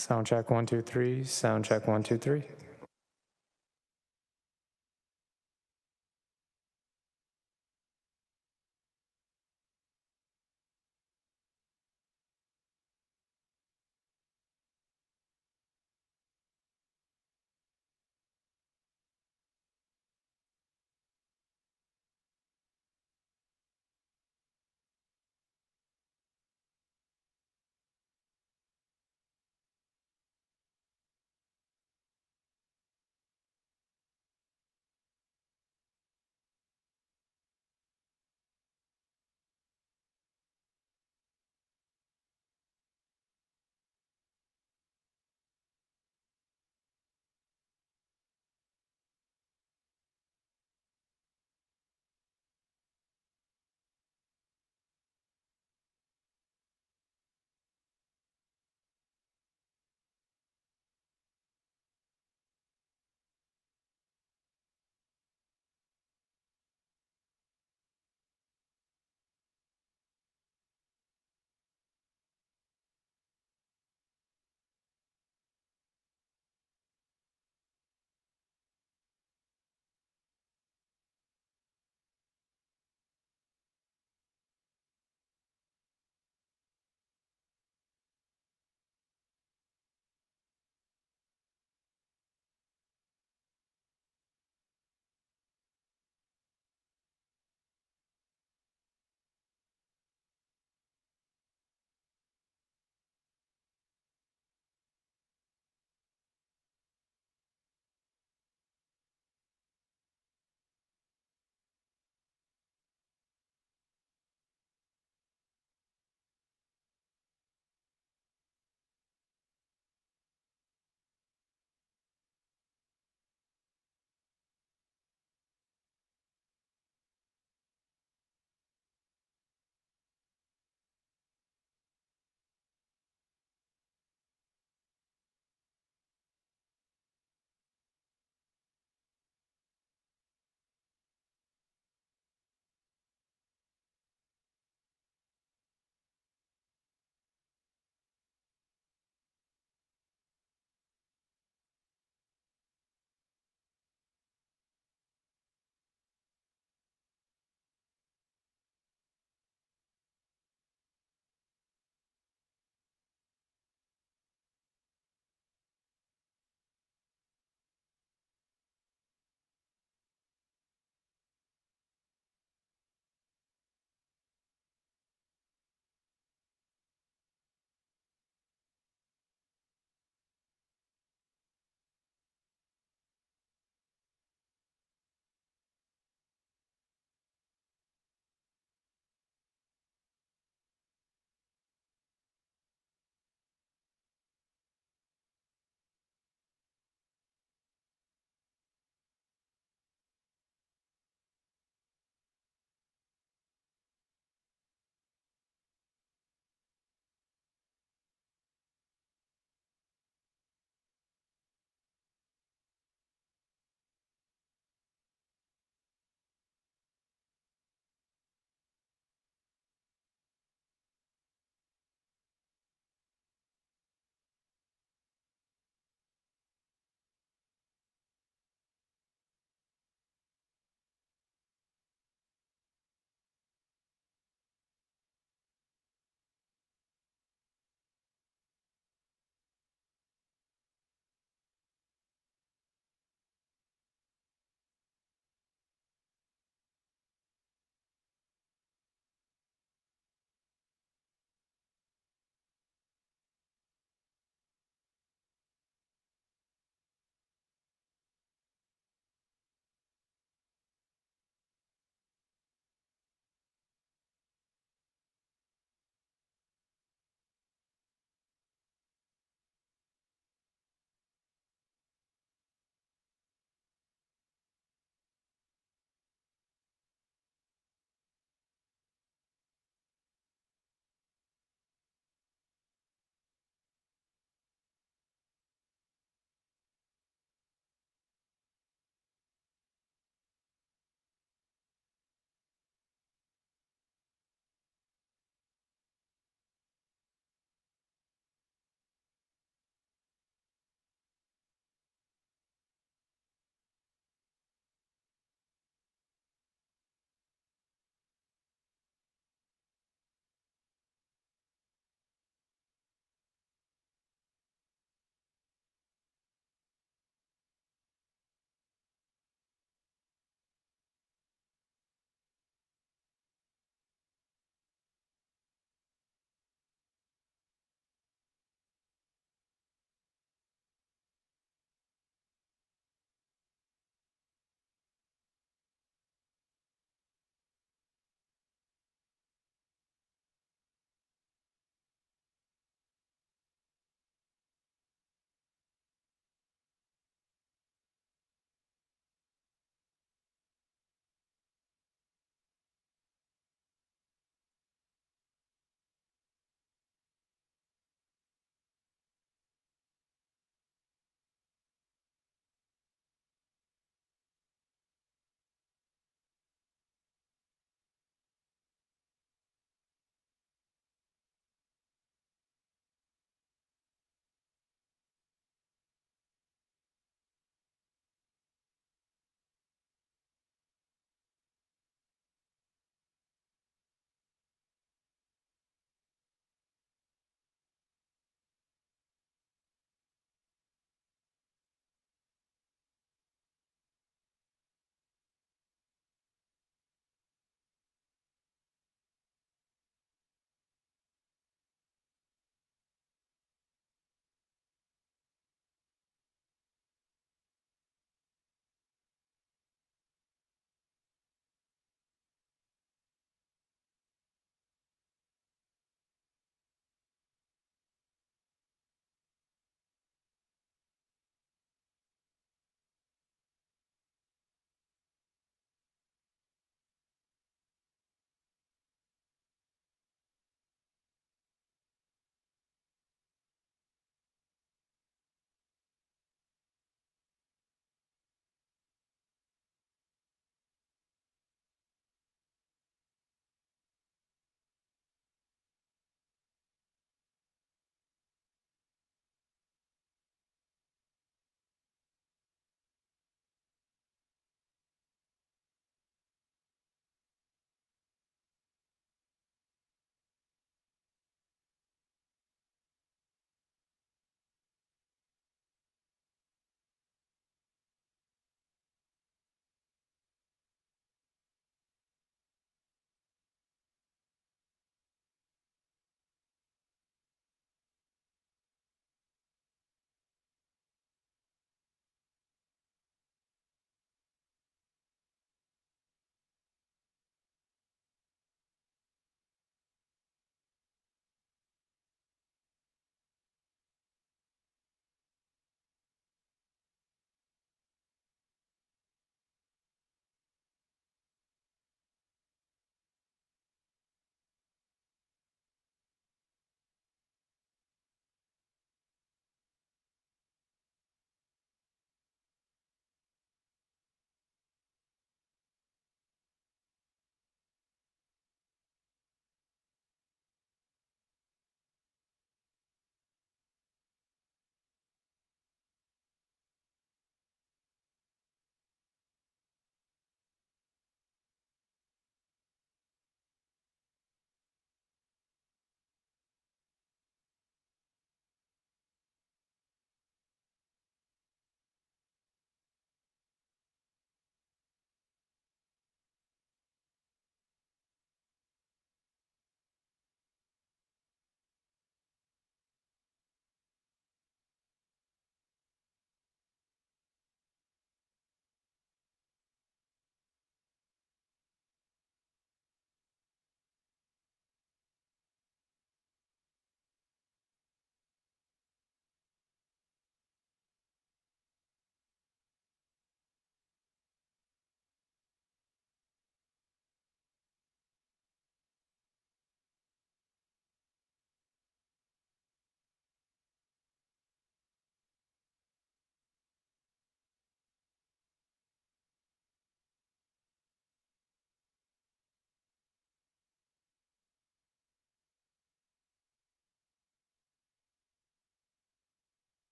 Sound check 1 2 3. Sound check 1 2 3.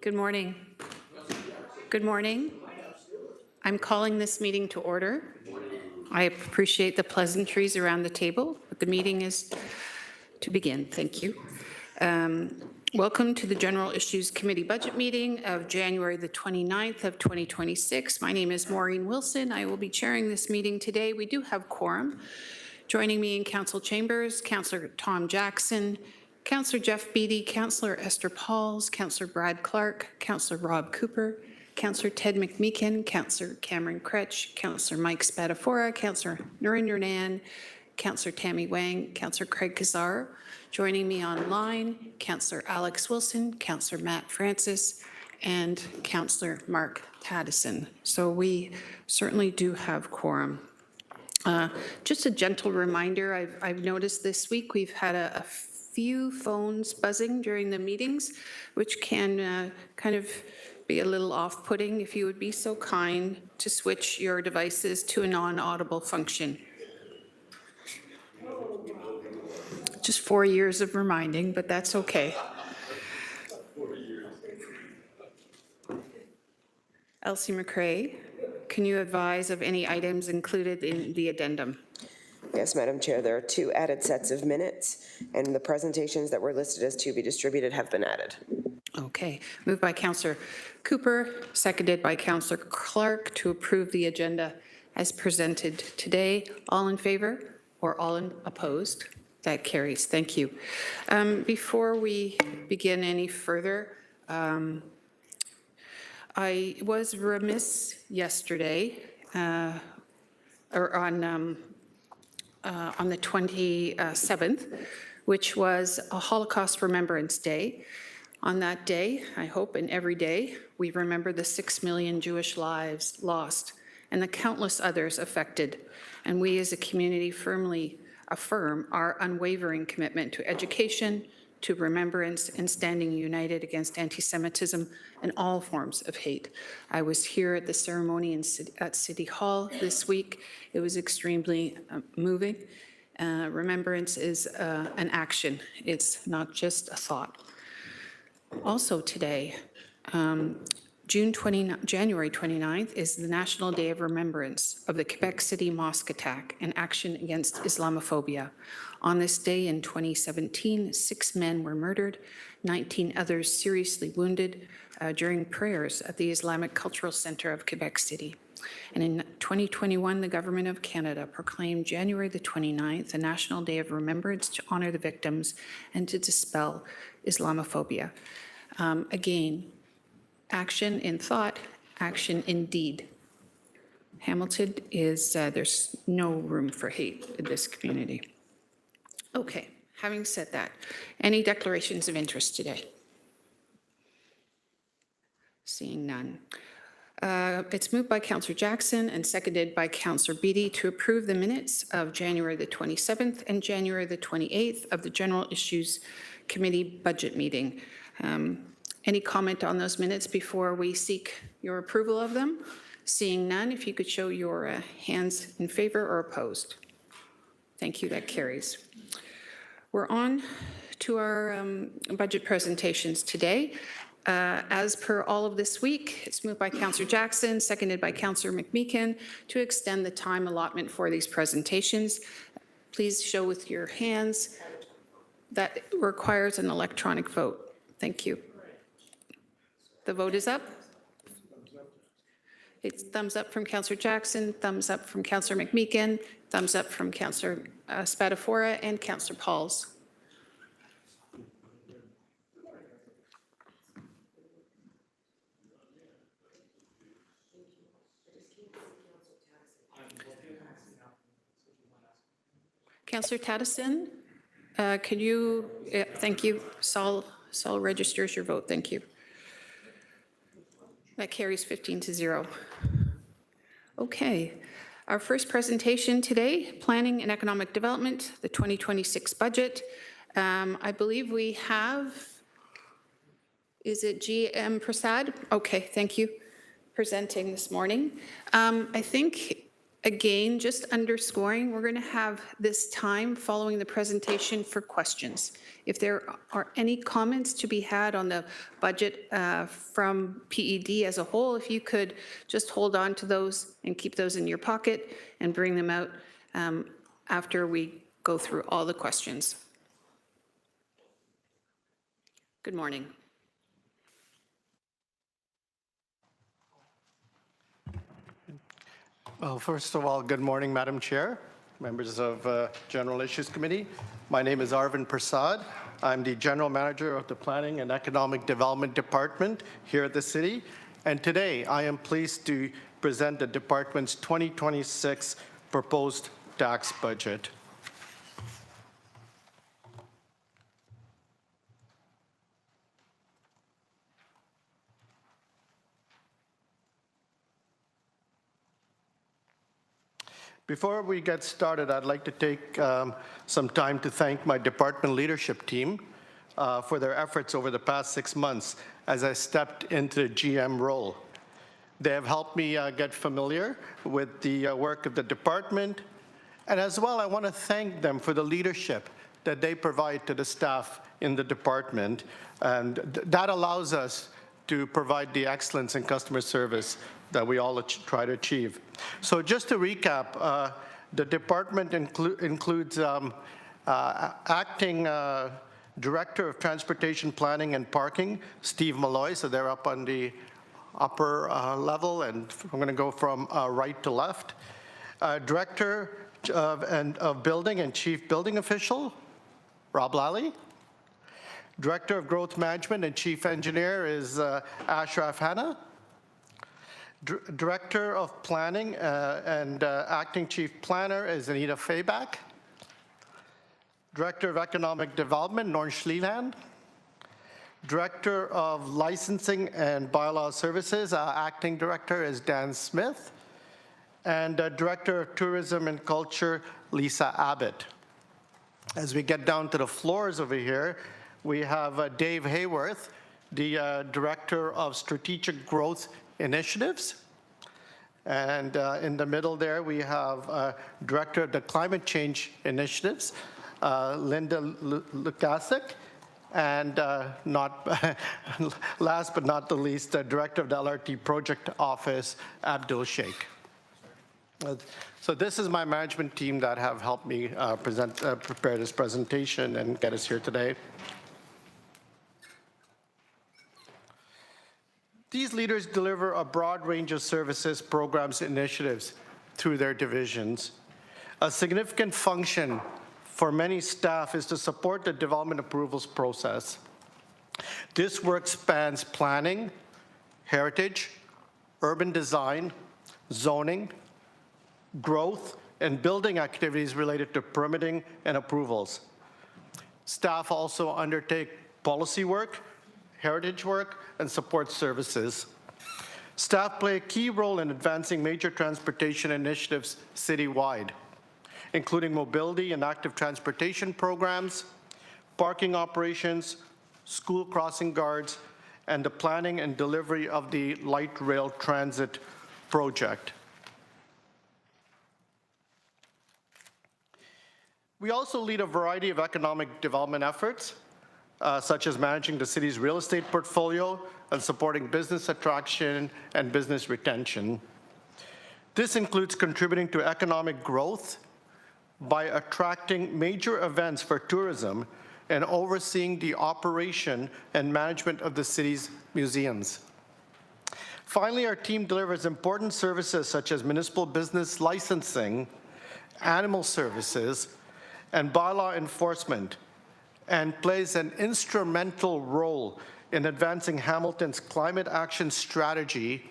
Good morning. Good morning. I'm calling this meeting to order. I appreciate the pleasantries around the table, but the meeting is to begin. Thank you. Welcome to the General Issues Committee Budget Meeting of January the 29th of 2026. My name is Maureen Wilson. I will be chairing this meeting today. We do have quorum. Joining me in Council Chambers, Councillor Tom Jackson, Councillor Jeff Beattie, Councillor Esther Pauls, Councillor Brad Clark, Councillor Rob Cooper, Councillor Ted McMeekin, Councillor Cameron Kretsch, Councillor Mike Spadafora, Councillor Narinder Nan, Councillor Tammy Wang, Councillor Craig Kazar. Joining me online, Councillor Alex Wilson, Councillor Matt Francis, and Councillor Mark Taddison. So we certainly do have quorum. Just a gentle reminder, I've noticed this week we've had a few phones buzzing during the meetings, which can kind of be a little off-putting. If you would be so kind to switch your devices to a non-audible function. Just 4 years of reminding, but that's okay. Elsie McCrae, can you advise of any items included in the addendum? Yes, Madam Chair, there are 2 added sets of minutes, and the presentations that were listed as to be distributed have been added. Okay, moved by Councillor Cooper, seconded by Councillor Clark to approve the agenda as presented today. All in favor or all opposed? That carries. Thank you. Before we begin any further, I was remiss yesterday, or on the 27th, which was a Holocaust Remembrance Day. On that day, I hope, and every day, we remember the 6 million Jewish lives lost and the countless others affected. And we as a community firmly affirm our unwavering commitment to education, to remembrance, and standing united against anti-Semitism and all forms of hate. I was here at the ceremony at City Hall this week. It was extremely moving. Remembrance is an action. It's not just a thought. Also today, January 29th is the National Day of Remembrance of the Quebec City mosque attack and action against Islamophobia. On this day in 2017, 6 men were murdered, 19 others seriously wounded during prayers at the Islamic Cultural Centre of Quebec City. And in 2021, the Government of Canada proclaimed January the 29th a National Day of Remembrance to honor the victims and to dispel Islamophobia. Again, action in thought, action in deed. Hamilton is, there's no room for hate in this community. Okay, having said that, any declarations of interest today? Seeing none. It's moved by Councillor Jackson and seconded by Councillor Beattie to approve the minutes of January the 27th and January the 28th of the General Issues Committee budget meeting. Any comment on those minutes before we seek your approval of them? Seeing none, if you could show your hands in favor or opposed. Thank you, that carries. We're on to our budget presentations today. As per all of this week, it's moved by Councillor Jackson, seconded by Councillor McMeekin to extend the time allotment for these presentations. Please show with your hands. That requires an electronic vote. Thank you. The vote is up. It's thumbs up from Councillor Jackson, thumbs up from Councillor McMeekin, thumbs up from Councillor Spadafora and Councillor Pauls. Councillor Taddison, could you, thank you. Saul registers your vote. Thank you. That carries 15-0. Okay, our first presentation today, Planning and Economic Development, the 2026 budget. I believe we have, is it GM Prasad? Okay, thank you, presenting this morning. I think Again, just underscoring, we're going to have this time following the presentation for questions. If there are any comments to be had on the budget from PED as a whole, if you could just hold on to those and keep those in your pocket and bring them out after we go through all the questions. Good morning. Well, first of all, good morning, Madam Chair, members of General Issues Committee. My name is Arvind Prasad. I'm the General Manager of the Planning and Economic Development Department here at the City. And today, I am pleased to present the Department's 2026 proposed tax budget. Before we get started, I'd like to take some time to thank my department leadership team for their efforts over the past 6 months as I stepped into the GM role. They have helped me get familiar with the work of the department, and as well, I want to thank them for the leadership that they provide to the staff in the department, and that allows us to provide the excellence in customer service that we all try to achieve. So just to recap, the department includes acting Director of Transportation Planning and Parking, Steve Malloy, so they're up on the upper level, and I'm going to go from right to left. Director of Building and Chief Building Official, Rob Lally. Director of Growth Management and Chief Engineer is Ashraf Hanna. Director of Planning and Acting Chief Planner is Anita Fayback. Director of Economic Development, Norn Schlieland. Director of Licensing and Bylaw Services, Acting Director is Dan Smith. And Director of Tourism and Culture, Lisa Abbott. As we get down to the floors over here, we have Dave Hayworth, the Director of Strategic Growth Initiatives. And in the middle there, we have Director of the Climate Change Initiatives, Linda Lukasik, and last but not the least, Director of the LRT Project Office, Abdul Sheikh. So this is my management team that have helped me prepare this presentation and get us here today. These leaders deliver a broad range of services, programs, initiatives through their divisions. A significant function for many staff is to support the development approvals process. This work spans planning, heritage, urban design, zoning, growth, and building activities related to permitting and approvals. Staff also undertake policy work, heritage work, and support services. Staff play a key role in advancing major transportation initiatives citywide, including mobility and active transportation programs, parking operations, school crossing guards, and the planning and delivery of the light rail transit project. We also lead a variety of economic development efforts, such as managing the city's real estate portfolio and supporting business attraction and business retention. This includes contributing to economic growth by attracting major events for tourism and overseeing the operation and management of the city's museums. Finally, our team delivers important services such as municipal business licensing, animal services, and bylaw enforcement, and plays an instrumental role in advancing Hamilton's climate action strategy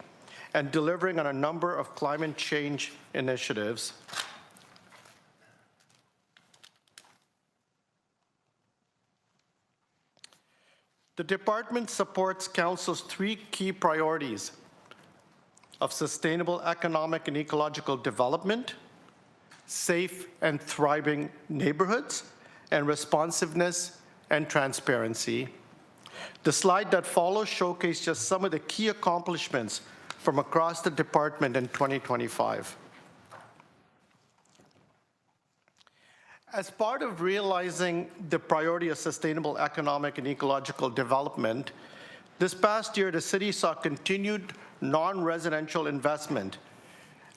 and delivering on a number of climate change initiatives. The department supports Council's 3 key priorities of sustainable economic and ecological development, safe and thriving neighborhoods, and responsiveness and transparency. The slide that follows showcases just some of the key accomplishments from across the department in 2025. As part of realizing the priority of sustainable economic and ecological development, this past year, the city saw continued non-residential investment,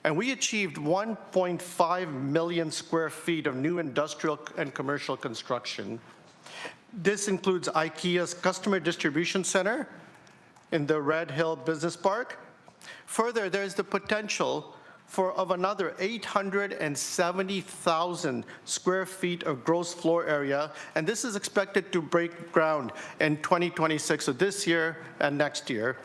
and we achieved 1.5 million square feet of new industrial and commercial construction. This includes IKEA's customer distribution center in the Red Hill Business Park. Further, there's the potential of another 870,000 square feet of gross floor area, and this is expected to break ground in 2026, so this year and next year.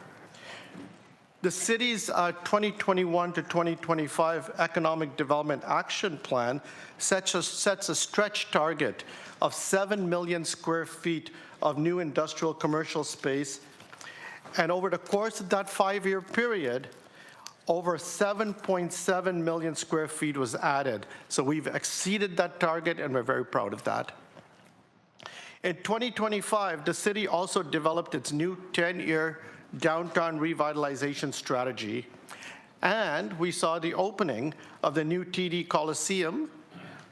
The city's 2021 to 2025 Economic Development Action Plan sets a stretch target of 7 million square feet of new industrial commercial space, and over the course of that 5-year period, over 7.7 million square feet was added. So we've exceeded that target, and we're very proud of that. In 2025, the city also developed its new 10-year downtown revitalization strategy, and we saw the opening of the new TD Coliseum,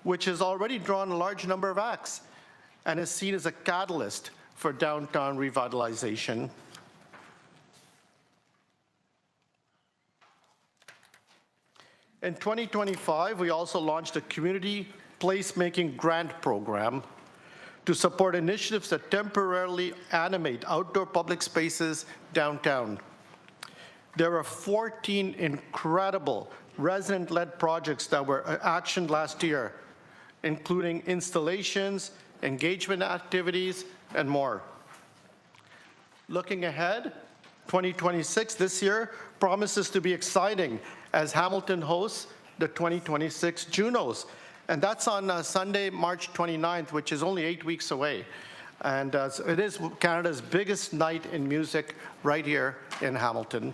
which has already drawn a large number of acts and is seen as a catalyst for downtown revitalization. In 2025, we also launched a community placemaking grant program to support initiatives that temporarily animate outdoor public spaces downtown. There were 14 incredible resident-led projects that were actioned last year, including installations, engagement activities, and more. Looking ahead, 2026, this year, promises to be exciting as Hamilton hosts the 2026 Junos. And that's on Sunday, March 29th, which is only 8 weeks away. And so it is Canada's biggest night in music right here in Hamilton.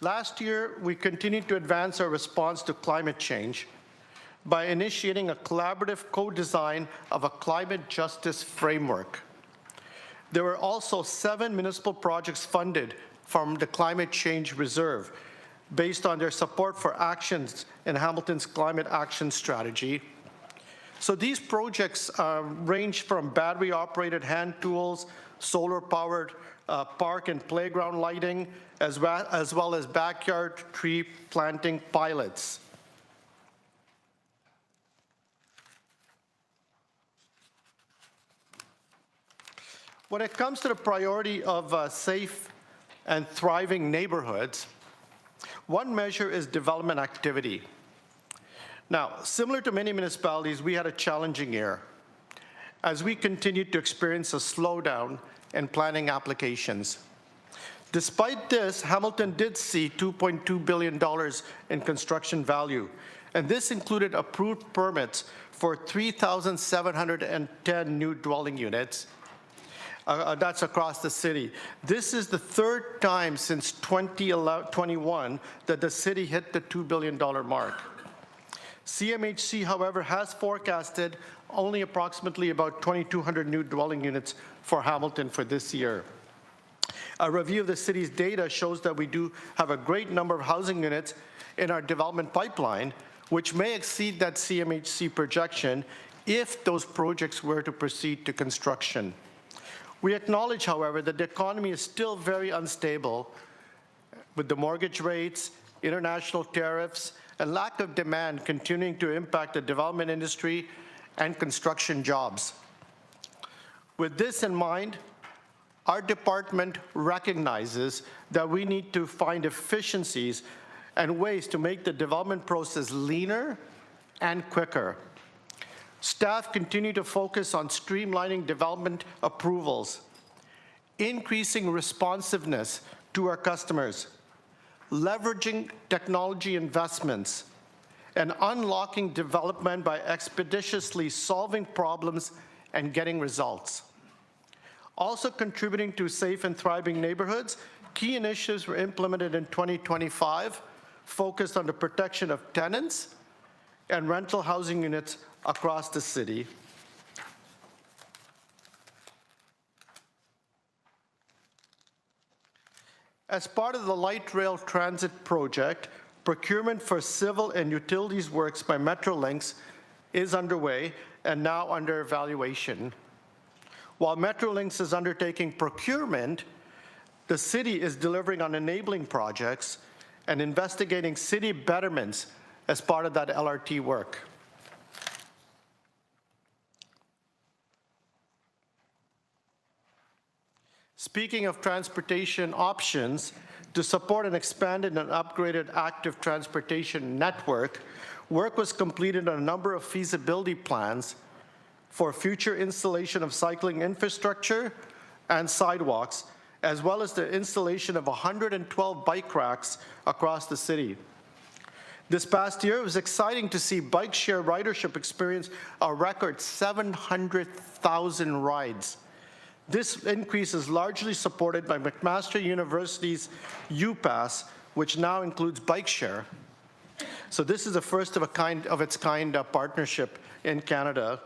Last year, we continued to advance our response to climate change by initiating a collaborative co-design of a climate justice framework. There were also 7 municipal projects funded from the Climate Change Reserve based on their support for actions in Hamilton's climate action strategy. So these projects range from battery-operated hand tools, solar-powered park and playground lighting, as well as backyard tree planting pilots. When it comes to the priority of safe and thriving neighborhoods, one measure is development activity. Now, similar to many municipalities, we had a challenging year as we continued to experience a slowdown in planning applications. Despite this, Hamilton did see $2.2 billion in construction value, and this included approved permits for 3,710 new dwelling units. That's across the city. This is the 3rd time since 2021 that the city hit the $2 billion mark. CMHC, however, has forecasted only approximately about 2,200 new dwelling units for Hamilton for this year. A review of the city's data shows that we do have a great number of housing units in our development pipeline, which may exceed that CMHC projection if those projects were to proceed to construction. We acknowledge, however, that the economy is still very unstable with the mortgage rates, international tariffs, and lack of demand continuing to impact the development industry and construction jobs. With this in mind, our department recognizes that we need to find efficiencies and ways to make the development process leaner and quicker. Staff continue to focus on streamlining development approvals, increasing responsiveness to our customers, leveraging technology investments, and unlocking development by expeditiously solving problems and getting results. Also contributing to safe and thriving neighborhoods, key initiatives were implemented in 2025, focused on the protection of tenants and rental housing units across the city. As part of the light rail transit project, procurement for civil and utilities works by Metrolinx is underway and now under evaluation. While Metrolinx is undertaking procurement, the city is delivering on enabling projects and investigating city betterments as part of that LRT work. Speaking of transportation options, to support an expanded and upgraded active transportation network, work was completed on a number of feasibility plans for future installation of cycling infrastructure and sidewalks, as well as the installation of 112 bike racks across the city. This past year, it was exciting to see bike share ridership experience a record 700,000 rides. This increase is largely supported by McMaster University's UPass, which now includes bike share. So this is a first of its kind partnership in Canada.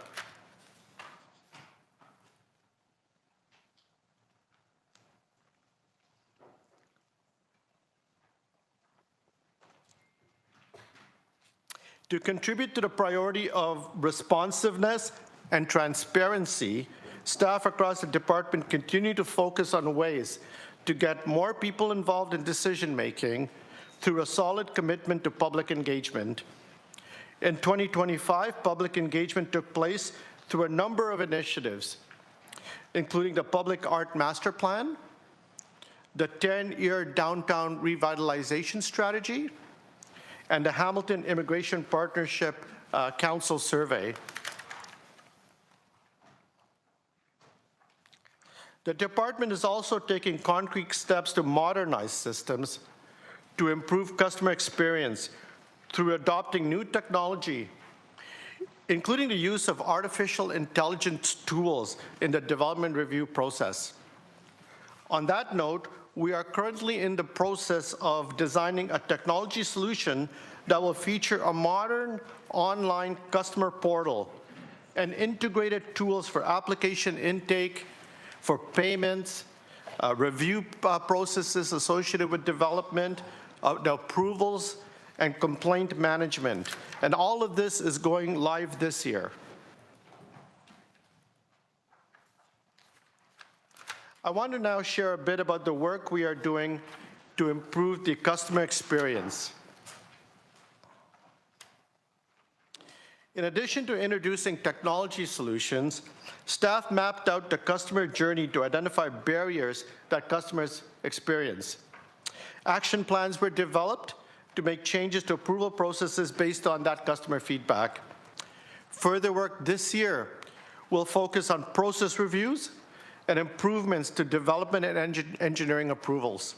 To contribute to the priority of responsiveness and transparency, staff across the department continue to focus on ways to get more people involved in decision-making through a solid commitment to public engagement. In 2025, public engagement took place through a number of initiatives, including the Public Art Master Plan, the 10-year Downtown Revitalization Strategy, and the Hamilton Immigration Partnership Council Survey. The department is also taking concrete steps to modernize systems to improve customer experience through adopting new technology, including the use of artificial intelligence tools in the development review process. On that note, we are currently in the process of designing a technology solution that will feature a modern online customer portal and integrated tools for application intake, for payments, review processes associated with development, the approvals, and complaint management. And all of this is going live this year. I want to now share a bit about the work we are doing to improve the customer experience. In addition to introducing technology solutions, staff mapped out the customer journey to identify barriers that customers experience. Action plans were developed to make changes to approval processes based on that customer feedback. Further work this year will focus on process reviews and improvements to development and engineering approvals.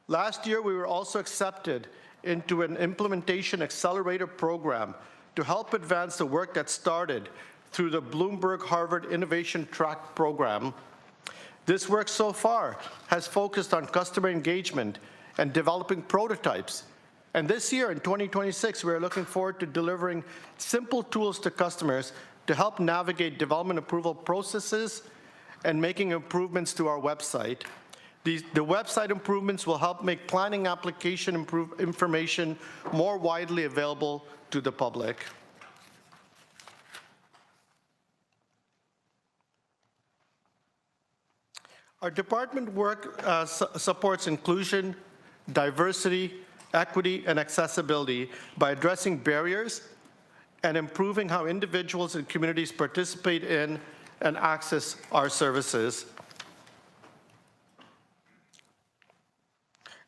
Last year, we were also accepted into an implementation accelerator program to help advance the work that started through the Bloomberg Harvard Innovation Track program. This work so far has focused on customer engagement and developing prototypes. And this year, in 2026, we are looking forward to delivering simple tools to customers to help navigate development approval processes and making improvements to our website. The website improvements will help make planning application information more widely available to the public. Our department work supports inclusion, diversity, equity, and accessibility by addressing barriers and improving how individuals and communities participate in and access our services.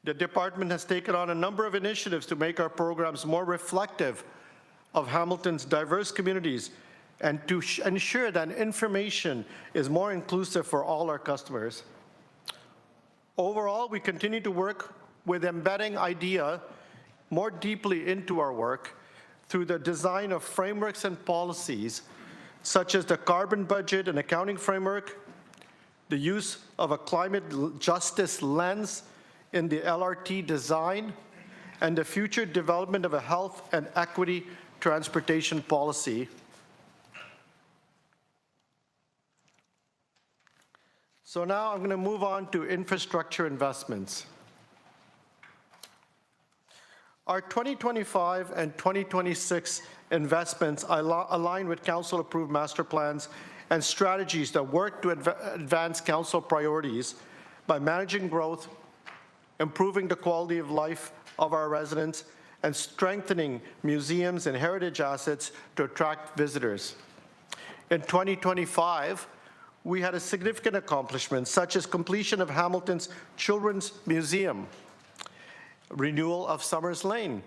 The department has taken on a number of initiatives to make our programs more reflective of Hamilton's diverse communities and to ensure that information is more inclusive for all our customers. Overall, we continue to work with embedding IDEA more deeply into our work through the design of frameworks and policies such as the carbon budget and accounting framework, the use of a climate justice lens in the LRT design, and the future development of a health and equity transportation policy. So now I'm going to move on to infrastructure investments. Our 2025 and 2026 investments align with council-approved master plans and strategies that work to advance council priorities by managing growth, improving the quality of life of our residents, and strengthening museums and heritage assets to attract visitors. In 2025, we had a significant accomplishment, such as completion of Hamilton's Children's Museum, renewal of Summers Lane.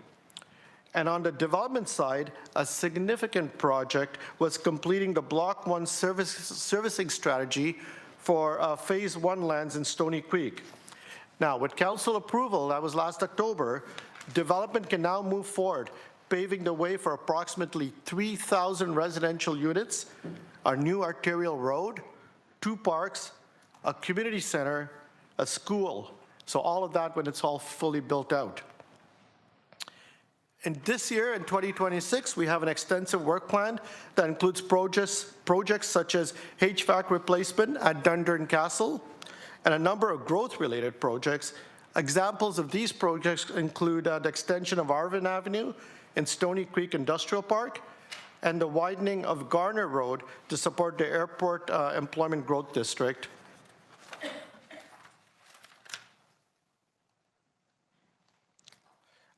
And on the development side, a significant project was completing the Block 1 servicing strategy for Phase 1 lands in Stony Creek. Now, with council approval, that was last October, development can now move forward, paving the way for approximately 3,000 residential units, a new arterial road, 2 parks, a community center, a school. So all of that when it's all fully built out. And this year, in 2026, we have an extensive work plan that includes projects such as HVAC replacement at Dundurn Castle and a number of growth-related projects. Examples of these projects include the extension of Arvin Avenue in Stony Creek Industrial Park and the widening of Garner Road to support the Airport Employment Growth District.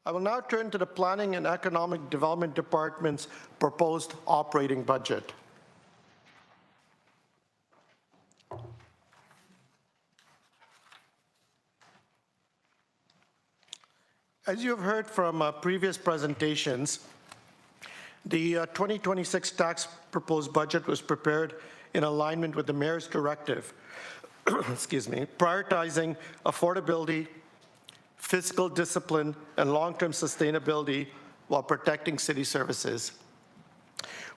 I will now turn to the Planning and Economic Development Department's proposed operating budget. As you have heard from previous presentations, the 2026 tax proposed budget was prepared in alignment with the Mayor's directive, excuse me, prioritizing affordability, fiscal discipline, and long-term sustainability while protecting city services.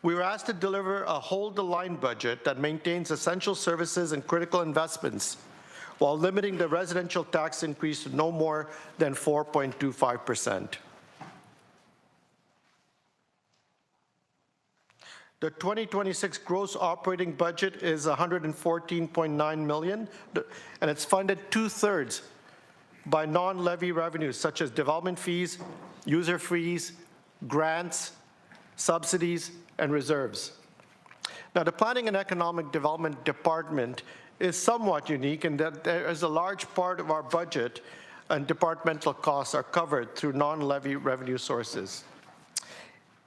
We were asked to deliver a hold-the-line budget that maintains essential services and critical investments while limiting the residential tax increase to no more than 4.25%. The 2026 gross operating budget is $114.9 million, and it's funded 2/3 by non-levy revenues such as development fees, user fees, grants, subsidies, and reserves. Now, the Planning and Economic Development Department is somewhat unique in that there is a large part of our budget and departmental costs are covered through non-levy revenue sources.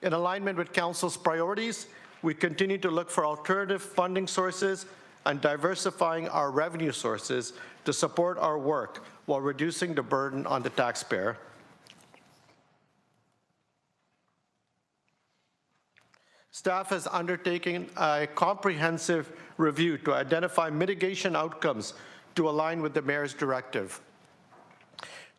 In alignment with Council's priorities, we continue to look for alternative funding sources and diversifying our revenue sources to support our work while reducing the burden on the taxpayer. Staff has undertaken a comprehensive review to identify mitigation outcomes to align with the Mayor's directive.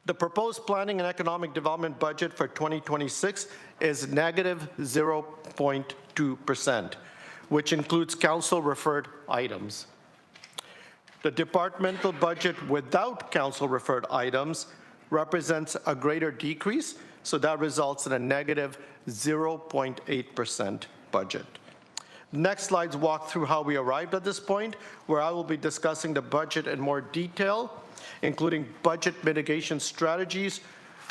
The proposed Planning and Economic Development budget for 2026 is negative 0.2%, which includes council-referred items. The departmental budget without council-referred items represents a greater decrease, so that results in a negative 0.8% budget. Next slides walk through how we arrived at this point, where I will be discussing the budget in more detail, including budget mitigation strategies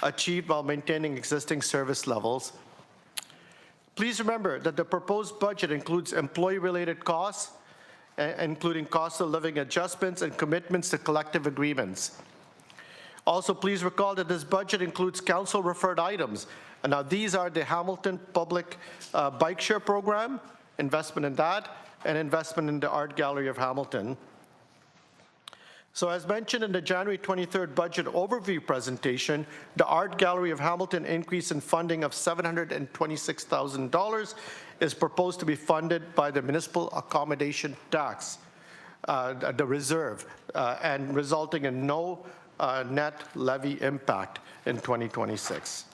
achieved while maintaining existing service levels. Please remember that the proposed budget includes employee-related costs, including cost of living adjustments and commitments to collective agreements. Also, please recall that this budget includes council-referred items. And now these are the Hamilton Public Bike Share Program, investment in that, and investment in the Art Gallery of Hamilton. So as mentioned in the January 23rd budget overview presentation, the Art Gallery of Hamilton increase in funding of $726,000 is proposed to be funded by the municipal accommodation tax, the reserve, and resulting in no net levy impact in 2026.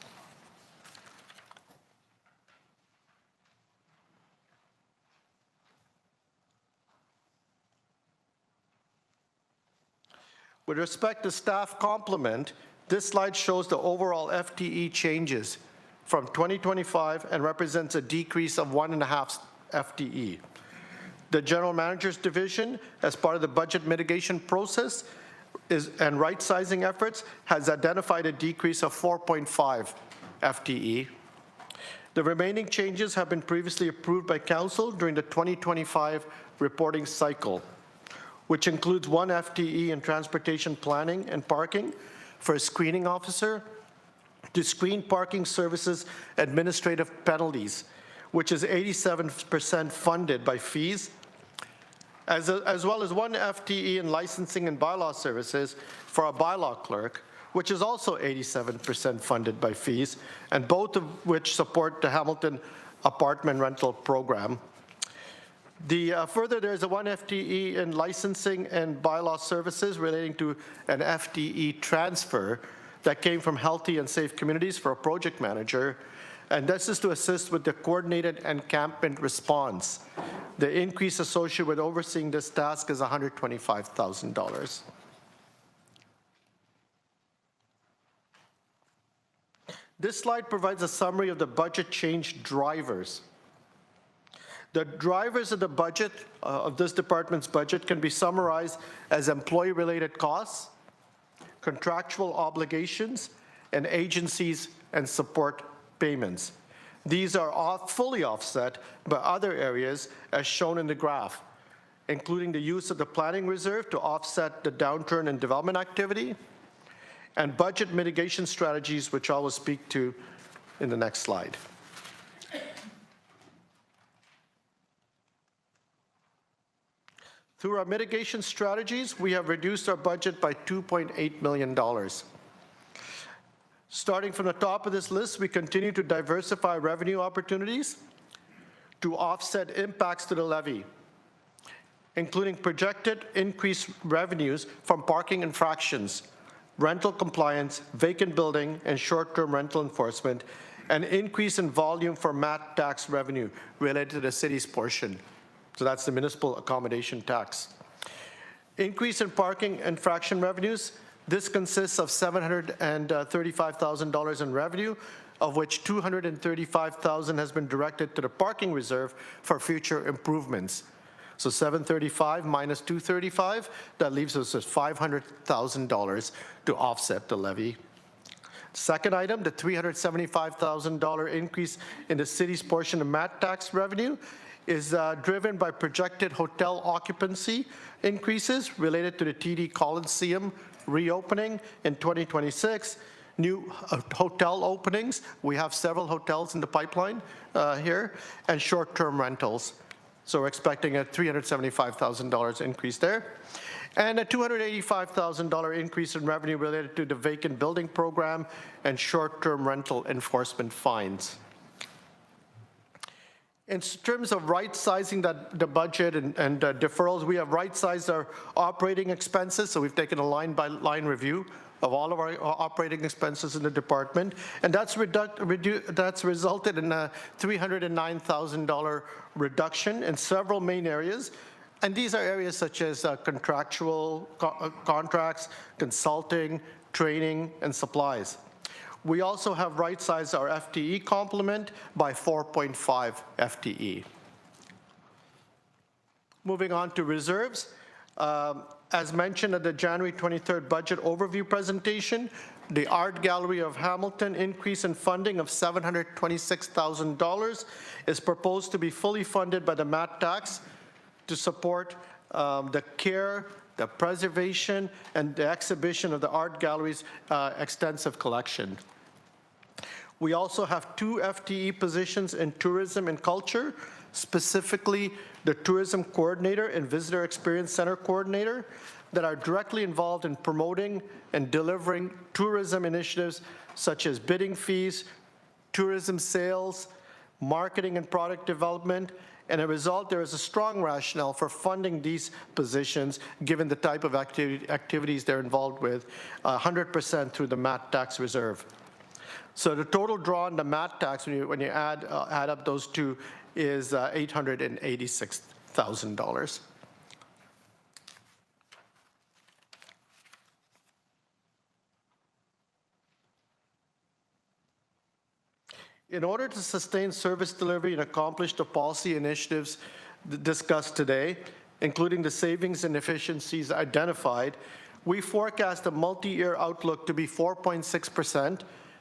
With respect to staff complement, this slide shows the overall FTE changes from 2025 and represents a decrease of 1.5 FTE. The General Manager's Division, as part of the budget mitigation process and right-sizing efforts, has identified a decrease of 4.5 FTE. The remaining changes have been previously approved by Council during the 2025 reporting cycle, which includes 1 FTE in transportation planning and parking for a screening officer to screen parking services administrative penalties, which is 87% funded by fees, as well as 1 FTE in licensing and bylaw services for a bylaw clerk, which is also 87% funded by fees, and both of which support the Hamilton apartment rental program. Further, there's a 1 FTE in licensing and bylaw services relating to an FTE transfer that came from Healthy and Safe Communities for a project manager, and this is to assist with the coordinated encampment response. The increase associated with overseeing this task is $125,000. This slide provides a summary of the budget change drivers. The drivers of the budget, of this department's budget, can be summarized as employee-related costs, contractual obligations, and agencies and support payments. These are fully offset by other areas as shown in the graph, including the use of the planning reserve to offset the downturn in development activity, and budget mitigation strategies, which I will speak to in the next slide. Through our mitigation strategies, we have reduced our budget by $2.8 million. Starting from the top of this list, we continue to diversify revenue opportunities to offset impacts to the levy, including projected increased revenues from parking infractions, rental compliance, vacant building, and short-term rental enforcement, and increase in volume for MAT tax revenue related to the city's portion. So that's the municipal accommodation tax. Increase in parking infraction revenues. This consists of $735,000 in revenue, of which $235,000 has been directed to the parking reserve for future improvements. So 735 minus 235, that leaves us with $500,000 to offset the levy. Second item, the $375,000 increase in the city's portion of MAT tax revenue is driven by projected hotel occupancy increases related to the TD Coliseum reopening in 2026, new hotel openings. We have several hotels in the pipeline here, and short-term rentals. So we're expecting a $375,000 increase there. And a $285,000 increase in revenue related to the vacant building program and short-term rental enforcement fines. In terms of right-sizing the budget and deferrals, we have right-sized our operating expenses, so we've taken a line-by-line review of all of our operating expenses in the department, and that's resulted in a $309,000 reduction in several main areas, and these are areas such as contractual contracts, consulting, training, and supplies. We also have right-sized our FTE complement by 4.5 FTE. Moving on to reserves. As mentioned at the January 23rd budget overview presentation, the Art Gallery of Hamilton increase in funding of $726,000 is proposed to be fully funded by the MAT tax to support the care, the preservation, and the exhibition of the art gallery's extensive collection. We also have 2 FTE positions in tourism and culture, specifically the tourism coordinator and visitor experience center coordinator, that are directly involved in promoting and delivering tourism initiatives such as bidding fees, tourism sales, marketing and product development, and as a result, there is a strong rationale for funding these positions given the type of activities they're involved with, 100% through the MAT tax reserve. So the total draw on the MAT tax, when you add up those two, is $886,000. In order to sustain service delivery and accomplish the policy initiatives discussed today, including the savings and efficiencies identified, we forecast a multi-year outlook to be 4.6%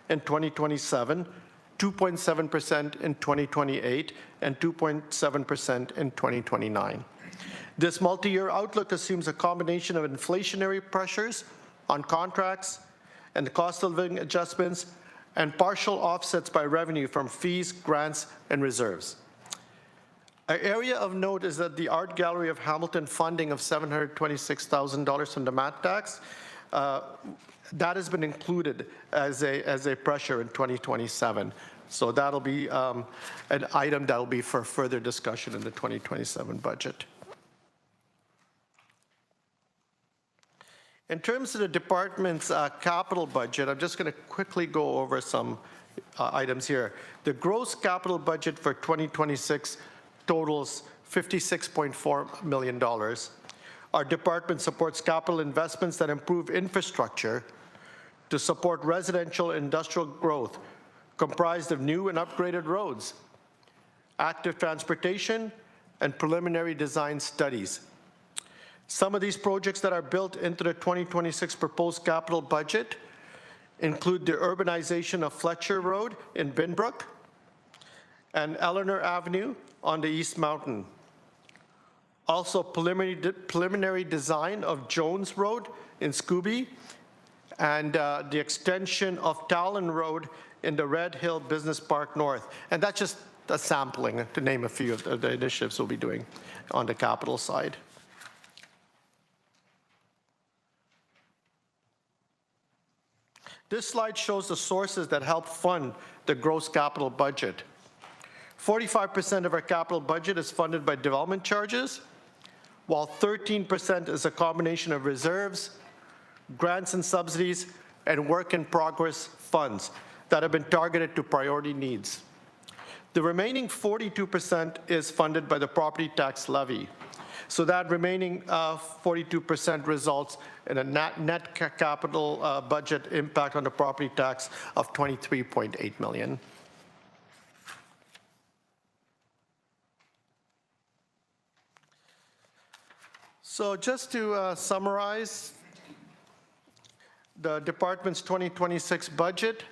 in 2027, 2.7% in 2028, and 2.7% in 2029. This multi-year outlook assumes a combination of inflationary pressures on contracts and the cost of living adjustments and partial offsets by revenue from fees, grants, and reserves. An area of note is that the Art Gallery of Hamilton funding of $726,000 from the MAT tax, that has been included as a pressure in 2027. So that'll be an item that'll be for further discussion in the 2027 budget. In terms of the department's capital budget, I'm just going to quickly go over some items here. The gross capital budget for 2026 totals $56.4 million. Our department supports capital investments that improve infrastructure to support residential and industrial growth, comprised of new and upgraded roads, active transportation, and preliminary design studies. Some of these projects that are built into the 2026 proposed capital budget include the urbanization of Fletcher Road in Binbrook and Eleanor Avenue on the East Mountain. Also, preliminary design of Jones Road in Scooby and the extension of Talon Road in the Red Hill Business Park North. And that's just a sampling, to name a few of the initiatives we'll be doing on the capital side. This slide shows the sources that help fund the gross capital budget. 45% of our capital budget is funded by development charges, while 13% is a combination of reserves, grants and subsidies, and work-in-progress funds that have been targeted to priority needs. The remaining 42% is funded by the property tax levy. So that remaining 42% results in a net capital budget impact on the property tax of $23.8 million. So just to summarize the department's 2026 budget,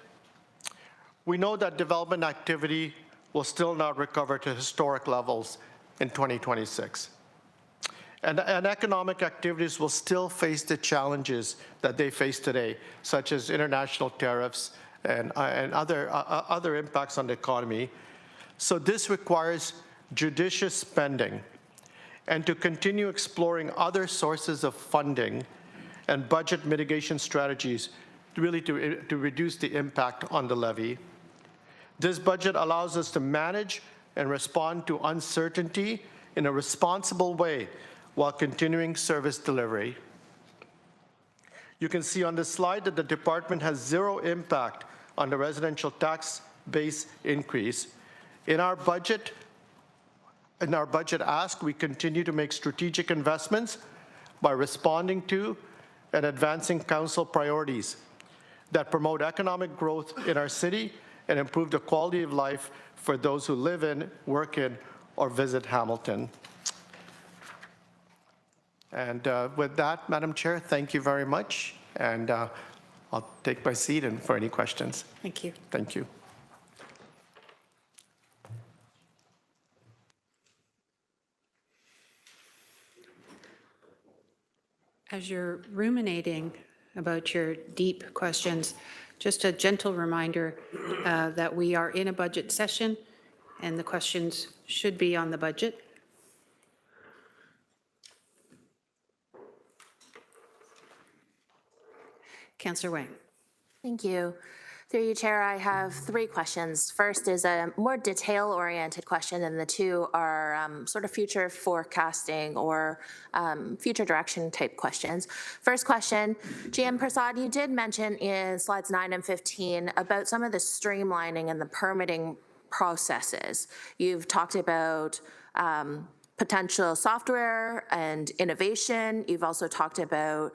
we know that development activity will still not recover to historic levels in 2026. And economic activities will still face the challenges that they face today, such as international tariffs and other impacts on the economy. So this requires judicious spending and to continue exploring other sources of funding and budget mitigation strategies really to reduce the impact on the levy. This budget allows us to manage and respond to uncertainty in a responsible way while continuing service delivery. You can see on this slide that the department has zero impact on the residential tax base increase. In our budget ask, we continue to make strategic investments by responding to and advancing council priorities that promote economic growth in our city and improve the quality of life for those who live in, work in, or visit Hamilton. And with that, Madam Chair, thank you very much. And I'll take my seat and for any questions. Thank you. Thank you. As you're ruminating about your deep questions, just a gentle reminder that we are in a budget session and the questions should be on the budget. Councillor Wang. Thank you. Through you, Chair, I have three questions. First is a more detail-oriented question, and the two are sort of future forecasting or future direction type questions. First question, GM Prasad, you did mention in slides 9 and 15 about some of the streamlining and the permitting processes. You've talked about potential software and innovation. You've also talked about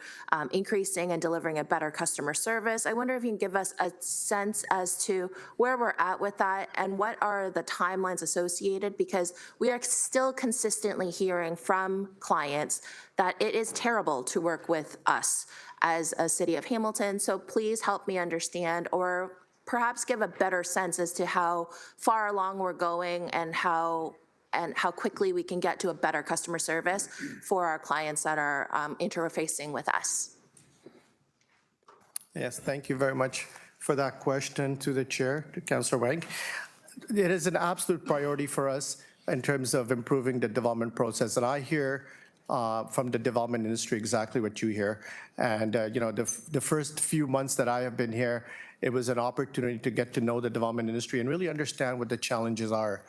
increasing and delivering a better customer service. I wonder if you can give us a sense as to where we're at with that and what are the timelines associated, because we are still consistently hearing from clients that it is terrible to work with us as a city of Hamilton. So please help me understand, or perhaps give a better sense as to how far along we're going and how quickly we can get to a better customer service for our clients that are interfacing with us. Yes, thank you very much for that question to the chair, to Councillor Wang. It is an absolute priority for us in terms of improving the development process. And I hear from the development industry exactly what you hear. And, the first few months that I have been here, it was an opportunity to get to know the development industry and really understand what the challenges are.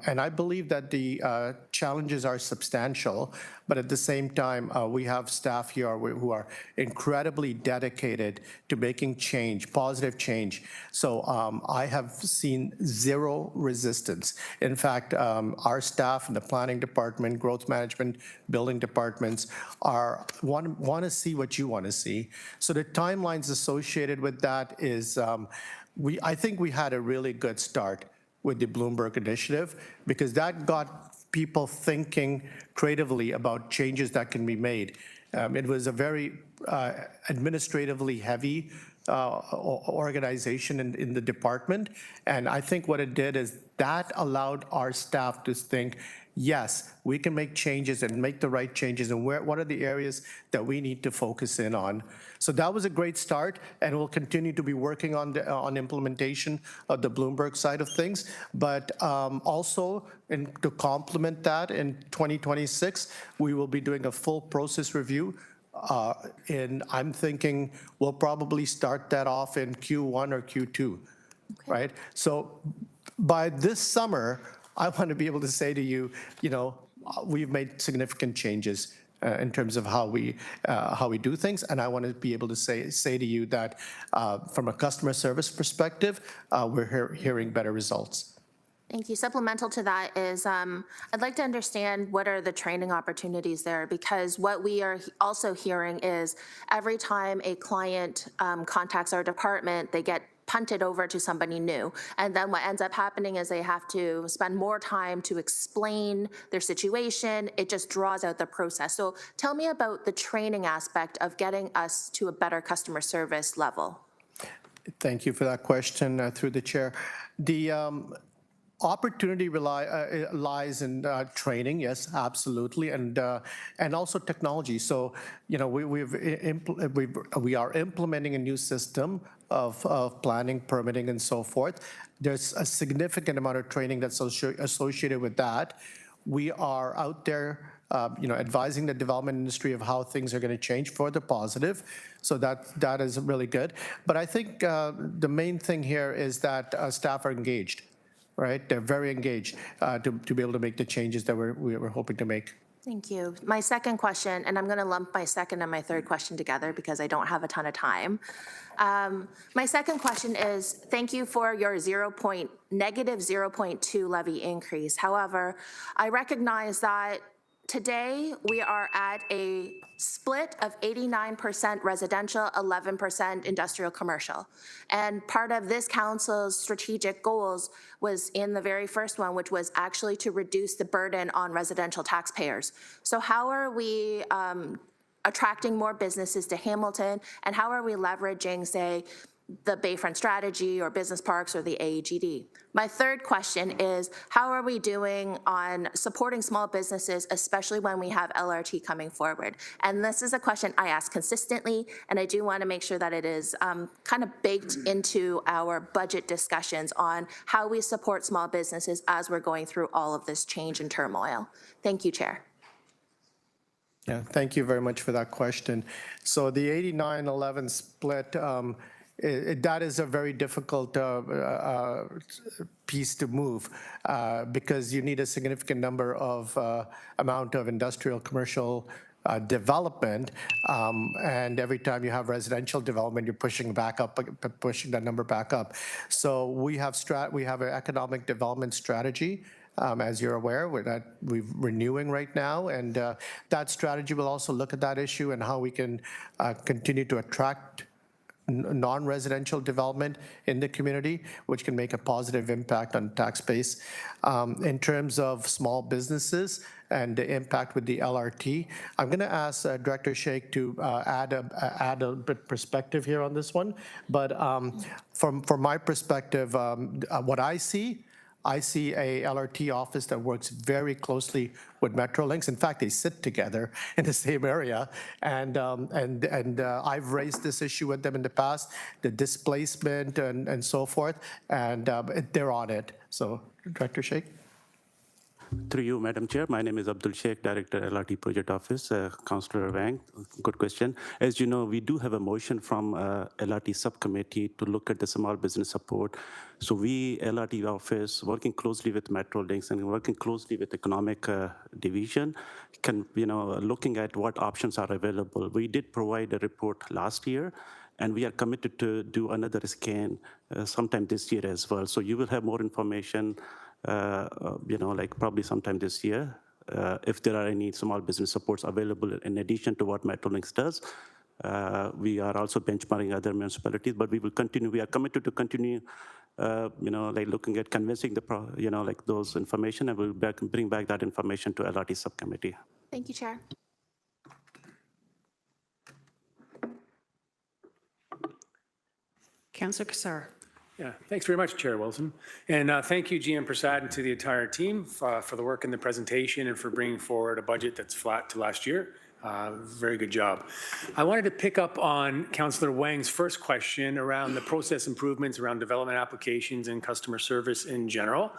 And I believe that the challenges are substantial, but at the same time, we have staff here who are incredibly dedicated to making change, positive change. So I have seen zero resistance. In fact, our staff in the planning department, growth management, building departments want to see what you want to see. So the timelines associated with that is, I think we had a really good start with the Bloomberg Initiative, because that got people thinking creatively about changes that can be made. It was a very administratively heavy organization in the department, and I think what it did is that allowed our staff to think, yes, we can make changes and make the right changes, and what are the areas that we need to focus in on. So that was a great start, and we'll continue to be working on implementation of the Bloomberg side of things. But also, to complement that, in 2026, we will be doing a full process review. And I'm thinking we'll probably start that off in Q1 or Q2, right? So by this summer, I want to be able to say to you, we've made significant changes in terms of how we do things, and I want to be able to say to you that from a customer service perspective, we're hearing better results. Thank you. Supplemental to that is, I'd like to understand what are the training opportunities there, because what we are also hearing is every time a client contacts our department, they get punted over to somebody new. And then what ends up happening is they have to spend more time to explain their situation. It just draws out the process. So tell me about the training aspect of getting us to a better customer service level. Thank you for that question through the chair. The opportunity lies in training, yes, absolutely, and also technology. So, we are implementing a new system of planning, permitting, and so forth. There's a significant amount of training that's associated with that. We are out there, advising the development industry of how things are going to change for the positive. So that is really good. But I think the main thing here is that staff are engaged. Right, they're very engaged to be able to make the changes that we're hoping to make. Thank you. My second question, and I'm going to lump my second and my third question together because I don't have a ton of time. My second question is, thank you for your negative 0.2 levy increase. However, I recognize that today we are at a split of 89% residential, 11% industrial commercial. And part of this council's strategic goals was in the very first one, which was actually to reduce the burden on residential taxpayers. So how are we attracting more businesses to Hamilton, and how are we leveraging, say, the Bayfront strategy or business parks or the AEGD? My third question is, how are we doing on supporting small businesses, especially when we have LRT coming forward? And this is a question I ask consistently, and I do want to make sure that it is kind of baked into our budget discussions on how we support small businesses as we're going through all of this change and turmoil. Thank you, Chair. Yeah, thank you very much for that question. So the 89-11 split, that is a very difficult piece to move because you need a significant number of amount of industrial commercial development, and every time you have residential development, you're pushing that number back up. So we have an economic development strategy as you're aware, we're renewing right now. And that strategy will also look at that issue and how we can continue to attract non-residential development in the community, which can make a positive impact on tax base. In terms of small businesses and the impact with the LRT, I'm going to ask Director Sheikh to add a bit perspective here on this one. But from my perspective, what I see a LRT office that works very closely with Metrolinx. In fact, they sit together in the same area. And I've raised this issue with them in the past, the displacement and so forth, and they're on it. So, Director Sheikh. Through you, Madam Chair, my name is Abdul Sheikh, Director, LRT Project Office. Councillor Wang, good question. As you know, we do have a motion from LRT Subcommittee to look at the small business support. So we, LRT Office, working closely with Metrolinx and working closely with Economic Division, looking at what options are available. We did provide a report last year, and we are committed to do another scan sometime this year as well. So you will have more information probably sometime this year, if there are any small business supports available in addition to what Metrolinx does. We are also benchmarking other municipalities, but we will continue. We are committed to continue, looking at convincing those information, and we'll bring back that information to LRT Subcommittee. Thank you, Chair. Councillor Kassar. Yeah, thanks very much, Chair Wilson. And thank you, GM Prasad, and to the entire team for the work in the presentation and for bringing forward a budget that's flat to last year. Very good job. I wanted to pick up on Councillor Wang's first question around the process improvements around development applications and customer service in general.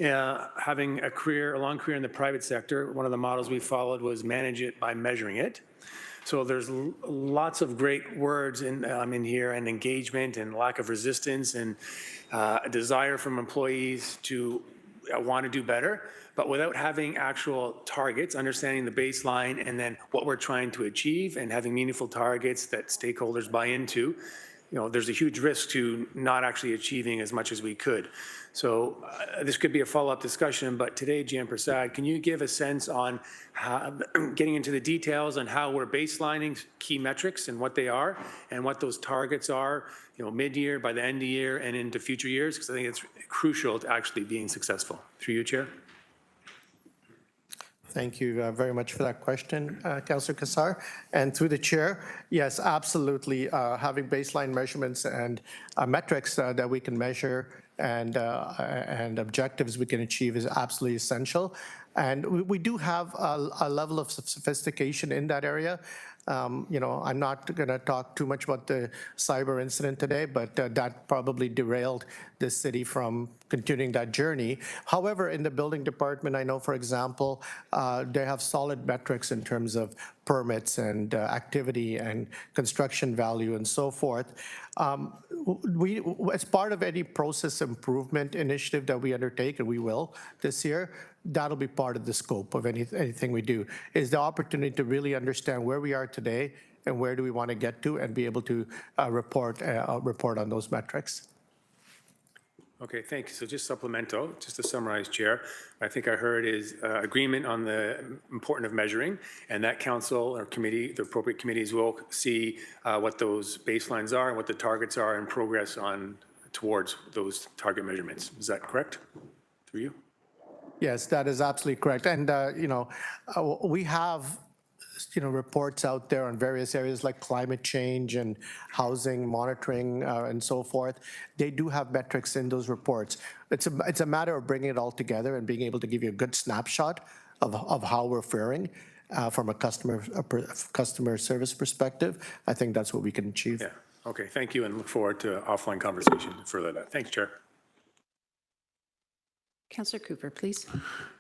Having a long career in the private sector, one of the models we followed was manage it by measuring it. So there's lots of great words in here, and engagement and lack of resistance and a desire from employees to want to do better, but without having actual targets, understanding the baseline and then what we're trying to achieve and having meaningful targets that stakeholders buy into, there's a huge risk to not actually achieving as much as we could. So this could be a follow-up discussion, but today, GM Prasad, can you give a sense on how, getting into the details on how we're baselining key metrics and what they are and what those targets are, mid-year, by the end of the year, and into future years? Because I think it's crucial to actually being successful. Through you, Chair. Thank you very much for that question, Councillor Kassar. And through the chair, yes, absolutely. Having baseline measurements and metrics that we can measure and objectives we can achieve is absolutely essential. And we do have a level of sophistication in that area. I'm not going to talk too much about the cyber incident today, but that probably derailed the city from continuing that journey. However, in the building department, I know, for example, they have solid metrics in terms of permits and activity and construction value and so forth. As part of any process improvement initiative that we undertake, and we will this year, that'll be part of the scope of anything we do, is the opportunity to really understand where we are today and where do we want to get to and be able to report on those metrics. Okay, thank you. So just supplemental, just to summarize, Chair, I think I heard is agreement on the importance of measuring, and that council or committee, the appropriate committees will see what those baselines are and what the targets are and progress on towards those target measurements. Is that correct? Through you? Yes, that is absolutely correct. And, we have, reports out there on various areas like climate change and housing monitoring and so forth. They do have metrics in those reports. It's a matter of bringing it all together and being able to give you a good snapshot of how we're faring from a customer service perspective. I think that's what we can achieve. Yeah. Okay, thank you, and look forward to offline conversation to further that. Thanks, Chair. Councillor Cooper, please.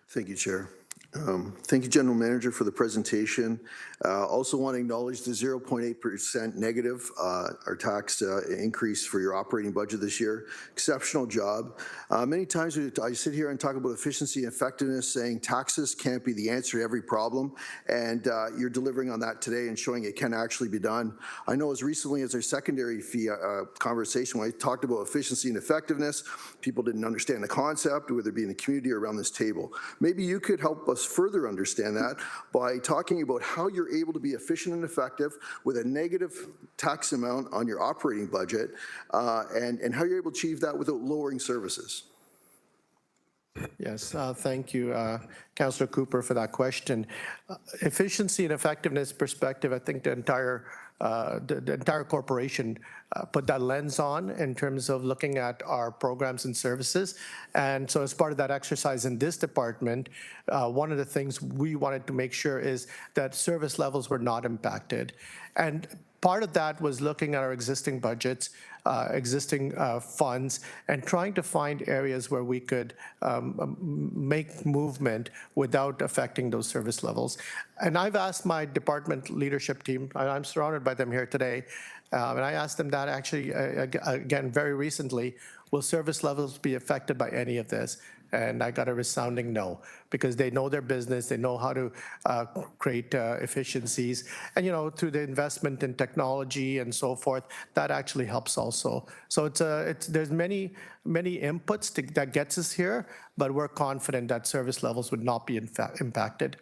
Thank you, Chair. Thank you, General Manager, for the presentation. Also want to acknowledge the 0.8% negative, our tax increase for your operating budget this year. Exceptional job. Many times I sit here and talk about efficiency and effectiveness, saying taxes can't be the answer to every problem, and you're delivering on that today and showing it can actually be done. I know as recently as our secondary fee conversation, when I talked about efficiency and effectiveness, people didn't understand the concept, whether it be in the community or around this table. Maybe you could help us further understand that by talking about how you're able to be efficient and effective with a negative tax amount on your operating budget, and how you're able to achieve that without lowering services. Yes, thank you, Councillor Cooper, for that question. Efficiency and effectiveness perspective, I think the entire corporation put that lens on in terms of looking at our programs and services. And so as part of that exercise in this department, one of the things we wanted to make sure is that service levels were not impacted. And part of that was looking at our existing budgets, existing funds, and trying to find areas where we could make movement without affecting those service levels. And I've asked my department leadership team, and I'm surrounded by them here today, and I asked them that actually, again, very recently, will service levels be affected by any of this? And I got a resounding no, because they know their business, they know how to create efficiencies. And, you know, through the investment in technology and so forth, that actually helps also. So there's many inputs that gets us here, but we're confident that service levels would not be impacted.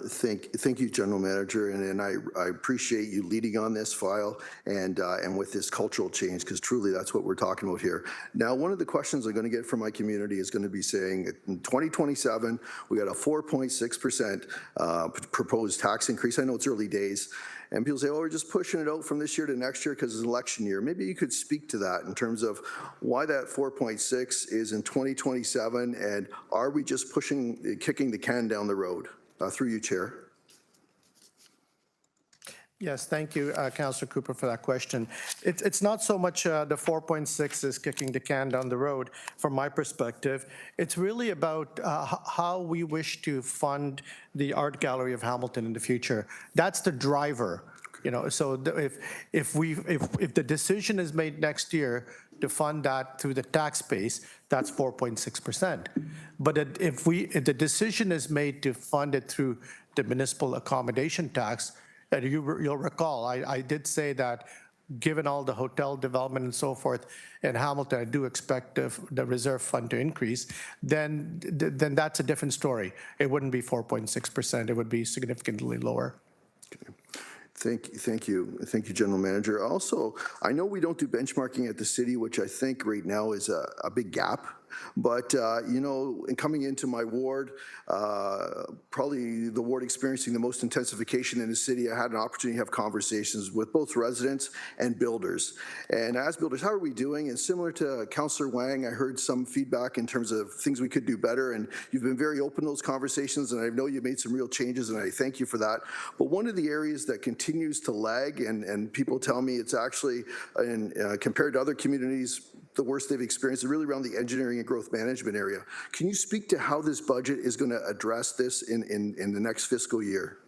Thank you, General Manager, and I appreciate you leading on this file and with this cultural change, because truly that's what we're talking about here. Now, one of the questions I'm going to get from my community is going to be saying in 2027 we got a 4.6% proposed tax increase. I know it's early days, and people say, oh, we're just pushing it out from this year to next year because it's an election year. Maybe you could speak to that in terms of why that 4.6 is in 2027, and are we just kicking the can down the road? Through you, Chair. Yes, thank you, Councillor Cooper, for that question. It's not so much the 4.6 is kicking the can down the road from my perspective. It's really about how we wish to fund the Art Gallery of Hamilton in the future. That's the driver. You know, so if the decision is made next year to fund that through the tax base, that's 4.6%. But if the decision is made to fund it through the municipal accommodation tax, and you'll recall, I did say that given all the hotel development and so forth in Hamilton, I do expect the reserve fund to increase, then that's a different story. It wouldn't be 4.6%, it would be significantly lower. Okay. Thank you, General Manager. Also, I know we don't do benchmarking at the city, which I think right now is a big gap. But, you know, in coming into my ward, probably the ward experiencing the most intensification in the city, I had an opportunity to have conversations with both residents and builders. And as builders, how are we doing? And similar to Councillor Wang, I heard some feedback in terms of things we could do better. And you've been very open in those conversations, and I know you've made some real changes, and I thank you for that. But one of the areas that continues to lag, and people tell me it's actually, compared to other communities, the worst they've experienced is really around the engineering and growth management area. Can you speak to how this budget is going to address this in the next fiscal year?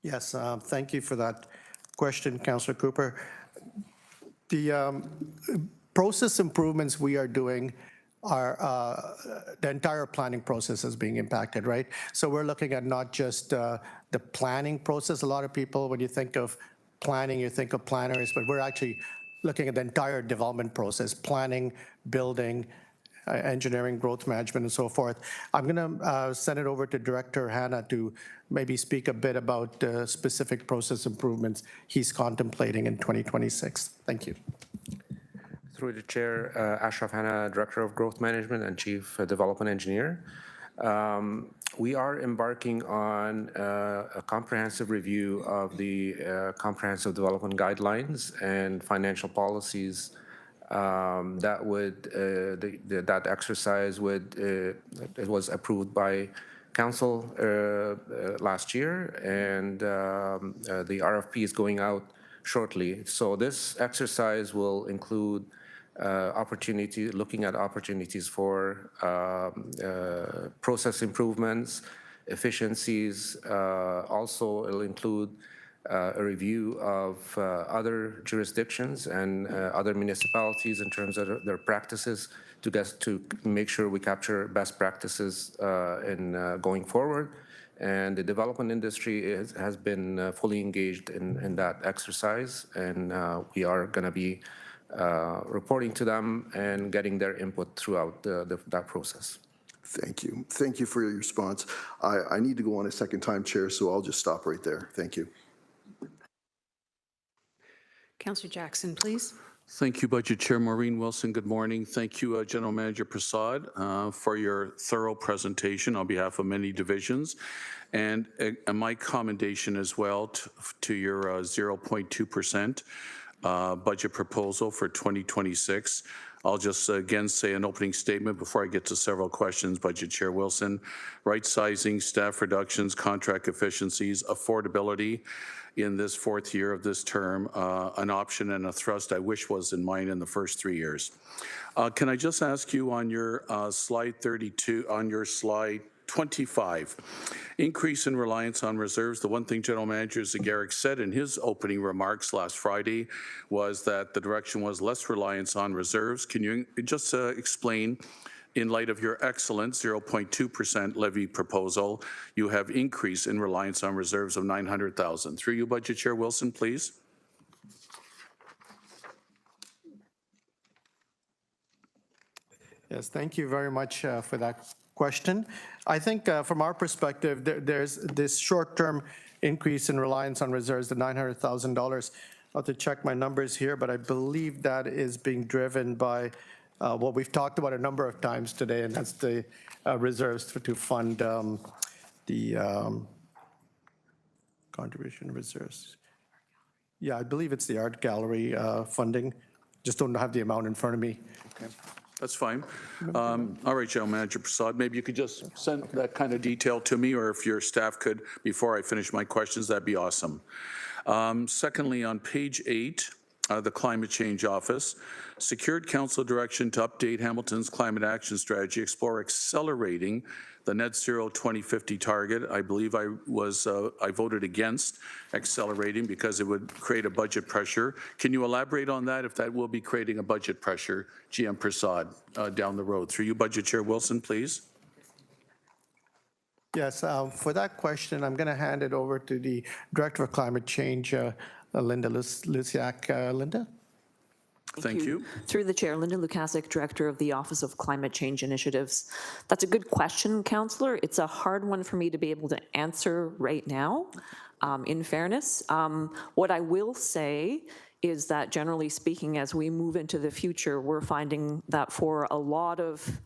Yes, thank you for that question, Councillor Cooper. The process improvements we are doing are the entire planning process is being impacted, right? So we're looking at not just the planning process. A lot of people, when you think of planning, you think of planners, but we're actually looking at the entire development process, planning, building, engineering, growth management, and so forth. I'm going to send it over to Director Hanna to maybe speak a bit about specific process improvements he's contemplating in 2026. Thank you. Through the Chair, Ashraf Hanna, Director of Growth Management and Chief Development Engineer. We are embarking on a comprehensive review of the comprehensive development guidelines and financial policies that exercise it was approved by Council last year, and the RFP is going out shortly. So this exercise will include looking at opportunities for process improvements, efficiencies. Also, it'll include a review of other jurisdictions and other municipalities in terms of their practices to make sure we capture best practices in going forward. And the development industry has been fully engaged in that exercise, and we are going to be reporting to them and getting their input throughout that process. Thank you. Thank you for your response. I need to go on a second time, Chair, so I'll just stop right there. Thank you. Councillor Jackson, please. Thank you, Budget Chair Maureen Wilson. Good morning. Thank you, General Manager Prasad, for your thorough presentation on behalf of many divisions, and my commendation as well to your 0.2% budget proposal for 2026. I'll just again say an opening statement before I get to several questions, Budget Chair Wilson. Right sizing, staff reductions, contract efficiencies, affordability in this fourth year of this term, an option and a thrust I wish was in mind in the first 3 years. Can I just ask you on your slide 32, on your slide 25, increase in reliance on reserves. The one thing General Manager Zagarek said in his opening remarks last Friday was that the direction was less reliance on reserves. Can you just explain, in light of your excellent 0.2% levy proposal, you have increase in reliance on reserves of 900,000. Through you, Budget Chair Wilson, please. Yes, thank you very much for that question. I think from our perspective, there's this short-term increase in reliance on reserves, the $900,000. I'll have to check my numbers here, but I believe that is being driven by what we've talked about a number of times today, and that's the reserves to fund the contribution reserves. Yeah, I believe it's the art gallery funding. Just don't have the amount in front of me. Okay. That's fine. All right, General Manager Prasad, maybe you could just send that kind of detail to me, or if your staff could, before I finish my questions, that'd be awesome. Secondly, on page 8, the Climate Change Office, secured council direction to update Hamilton's climate action strategy, explore accelerating the net zero 2050 target. I believe I voted against accelerating because it would create a budget pressure. Can you elaborate on that, if that will be creating a budget pressure, GM Prasad, down the road? Through you, Budget Chair Wilson, please. Yes, for that question, I'm going to hand it over to the Director of Climate Change, Linda Lusiak. Linda? Thank you. Through the chair, Linda Lukasic, Director of the Office of Climate Change Initiatives. That's a good question, Councillor. It's a hard one for me to be able to answer right now, in fairness. What I will say is that generally speaking, as we move into the future, we're finding that for a lot of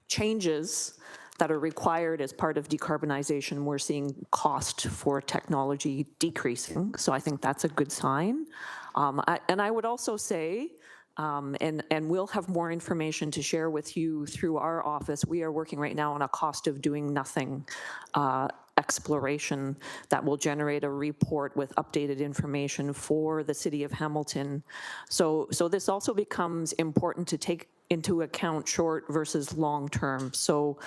changes that are required as part of decarbonization, we're seeing cost for technology decreasing. So I think that's a good sign. And I would also say, and we'll have more information to share with you through our office, we are working right now on a cost of doing nothing exploration that will generate a report with updated information for the City of Hamilton. So this also becomes important to take into account short versus long term. So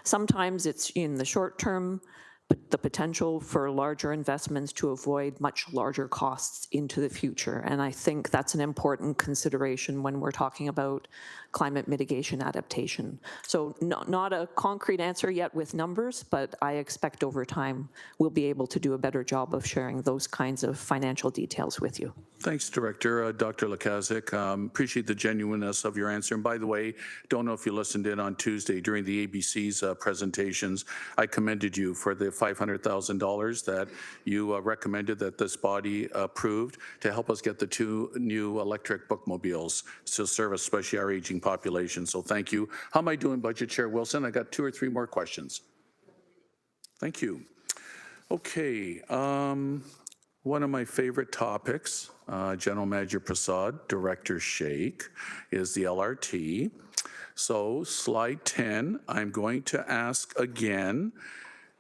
sometimes it's in the short term, but the potential for larger investments to avoid much larger costs into the future. And I think that's an important consideration when we're talking about climate mitigation adaptation. So not a concrete answer yet with numbers, but I expect over time we'll be able to do a better job of sharing those kinds of financial details with you. Thanks, Director. Dr. Lukasic, appreciate the genuineness of your answer. And by the way, don't know if you listened in on Tuesday during the ABC's presentations, I commended you for the $500,000 that you recommended that this body approved to help us get the 2 new electric bookmobiles to serve especially our aging population. So thank you. How am I doing, Budget Chair Wilson? I got 2 or 3 more questions. Thank you. Okay. One of my favorite topics, General Manager Prasad, Director Sheikh, is the LRT. So slide 10, I'm going to ask again,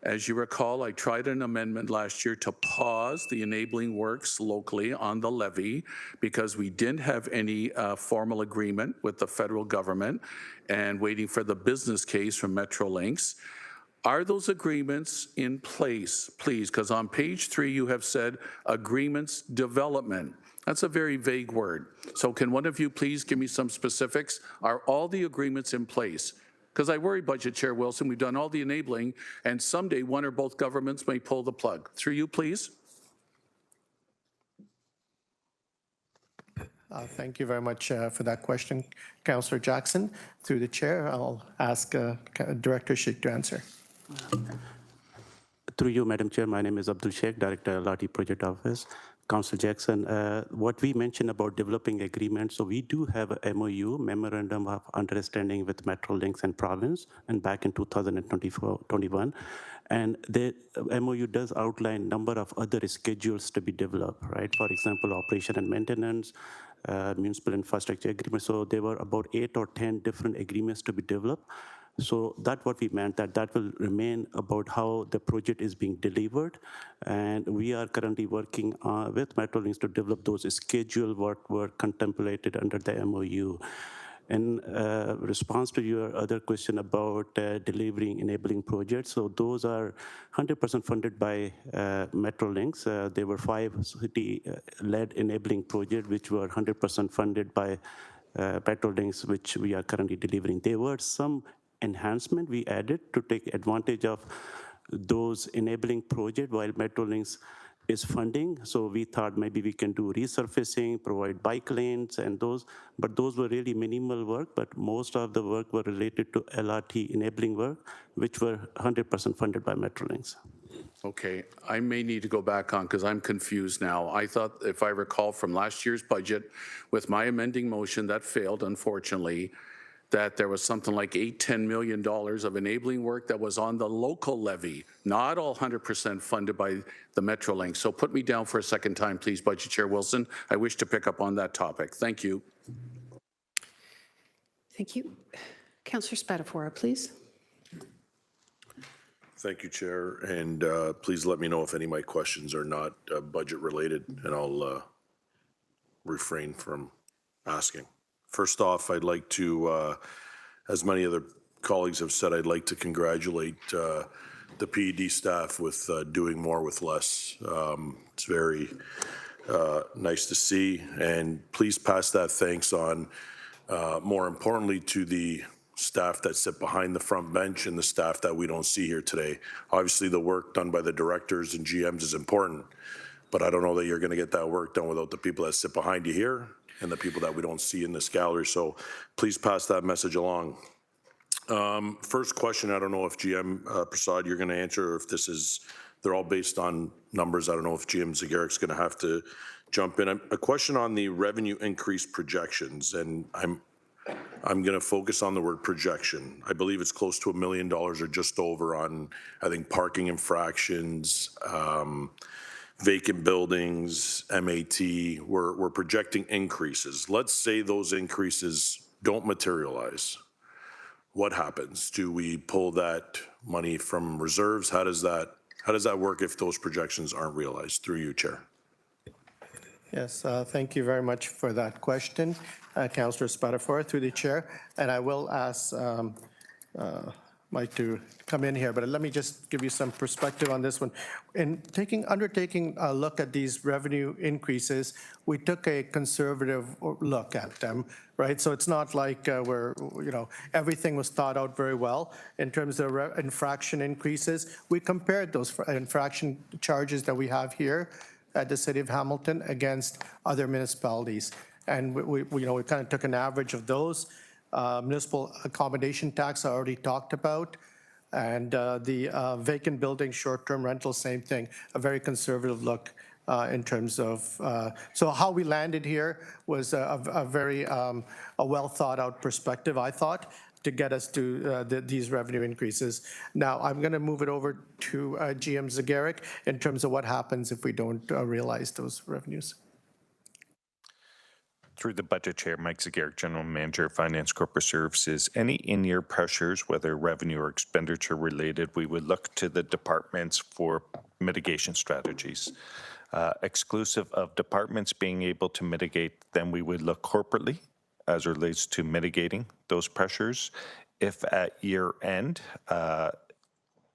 As you recall, I tried an amendment last year to pause the enabling works locally on the levy because we didn't have any formal agreement with the federal government and waiting for the business case from Metrolinx. Are those agreements in place, please? Because on page 3, you have said agreements development. That's a very vague word. So can one of you please give me some specifics? Are all the agreements in place? Because I worry, Budget Chair Wilson, we've done all the enabling, and someday one or both governments may pull the plug. Through you, please. Thank you very much for that question, Councillor Jackson. Through the chair, I'll ask Director Sheikh to answer. Through you, Madam Chair, my name is Abdul Sheikh, Director, LRT Project Office. Councillor Jackson, what we mentioned about developing agreements, so we do have a MOU, Memorandum of Understanding with Metrolinx and Province, and back in 2021. And the MOU does outline number of other schedules to be developed, right? For example, operation and maintenance, municipal infrastructure agreement. So there were about 8 or 10 different agreements to be developed. So that's what we meant, that will remain about how the project is being delivered. And we are currently working with Metrolinx to develop those schedule what were contemplated under the MOU. In response to your other question about delivering enabling projects, so those are 100% funded by Metrolinx. There were 5 city-led enabling projects which were 100% funded by Metrolinx, which we are currently delivering. There were some enhancement we added to take advantage of those enabling projects while Metrolinx is funding. So we thought maybe we can do resurfacing, provide bike lanes and those, but those were really minimal work, but most of the work were related to LRT enabling work, which were 100% funded by Metrolinx. Okay, I may need to go back on because I'm confused now. I thought, if I recall from last year's budget, with my amending motion that failed, unfortunately, that there was something like $10 million of enabling work that was on the local levy, not all 100% funded by the Metrolinx. So put me down for a second time, please, Budget Chair Wilson. I wish to pick up on that topic. Thank you. Thank you. Councillor Spatafora, please. Thank you, Chair, and please let me know if any of my questions are not budget related, and I'll refrain from asking. First off, I'd like to, as many other colleagues have said, I'd like to congratulate the PED staff with doing more with less. It's very nice to see, and please pass that thanks on, more importantly, to the staff that sit behind the front bench and the staff that we don't see here today. Obviously, the work done by the directors and GMs is important, but I don't know that you're going to get that work done without the people that sit behind you here and the people that we don't see in this gallery. So please pass that message along. First question, I don't know if GM Prasad, you're going to answer, or if this is, they're all based on numbers. I don't know if GM Zagarik's going to have to jump in. A question on the revenue increase projections, and I'm going to focus on the word projection. I believe it's close to $1 million or just over on, I think, parking infractions, vacant buildings, MAT. We're projecting increases. Let's say those increases don't materialize. What happens? Do we pull that money from reserves? How does that work if those projections aren't realized? Through you, Chair. Yes, thank you very much for that question, Councillor Spatafora, through the chair. And I will ask Mike to come in here, but let me just give you some perspective on this one. In undertaking a look at these revenue increases, we took a conservative look at them, right? So it's not like everything was thought out very well in terms of infraction increases. We compared those infraction charges that we have here at the City of Hamilton against other municipalities. And we kind of took an average of those. Municipal accommodation tax I already talked about, and the vacant building short-term rental, same thing, a very conservative look in terms of, so how we landed here was a very well thought out perspective, I thought, to get us to these revenue increases. Now, I'm going to move it over to GM Zagarik in terms of what happens if we don't realize those revenues. Through the Budget Chair, Mike Zagarek, General Manager, Finance Corporate Services. Any in-year pressures, whether revenue or expenditure related, we would look to the departments for mitigation strategies. Exclusive of departments being able to mitigate, then we would look corporately as relates to mitigating those pressures. If at year end,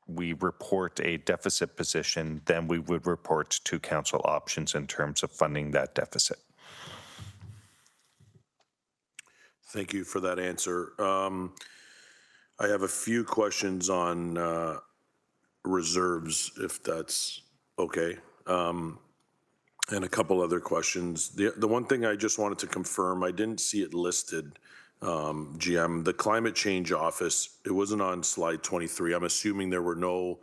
we report a deficit position, then we would report to council options in terms of funding that deficit. Thank you for that answer. I have a few questions on reserves, if that's okay. And a couple other questions. The one thing I just wanted to confirm, I didn't see it listed, GM, the climate change office, it wasn't on slide 23. I'm assuming there were no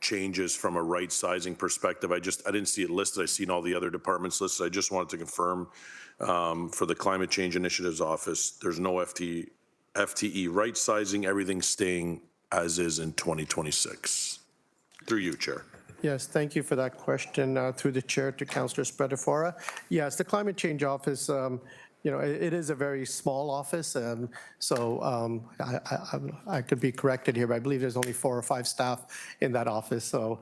changes from a right sizing perspective. I didn't see it listed. I seen all the other departments listed. I just wanted to confirm for the climate change initiatives office, there's no FTE right sizing, everything's staying as is in 2026. Through you, Chair. Yes, thank you for that question. Through the chair to Councillor Spadafora. Yes, the climate change office, it is a very small office, so I could be corrected here, but I believe there's only 4 or 5 staff in that office. So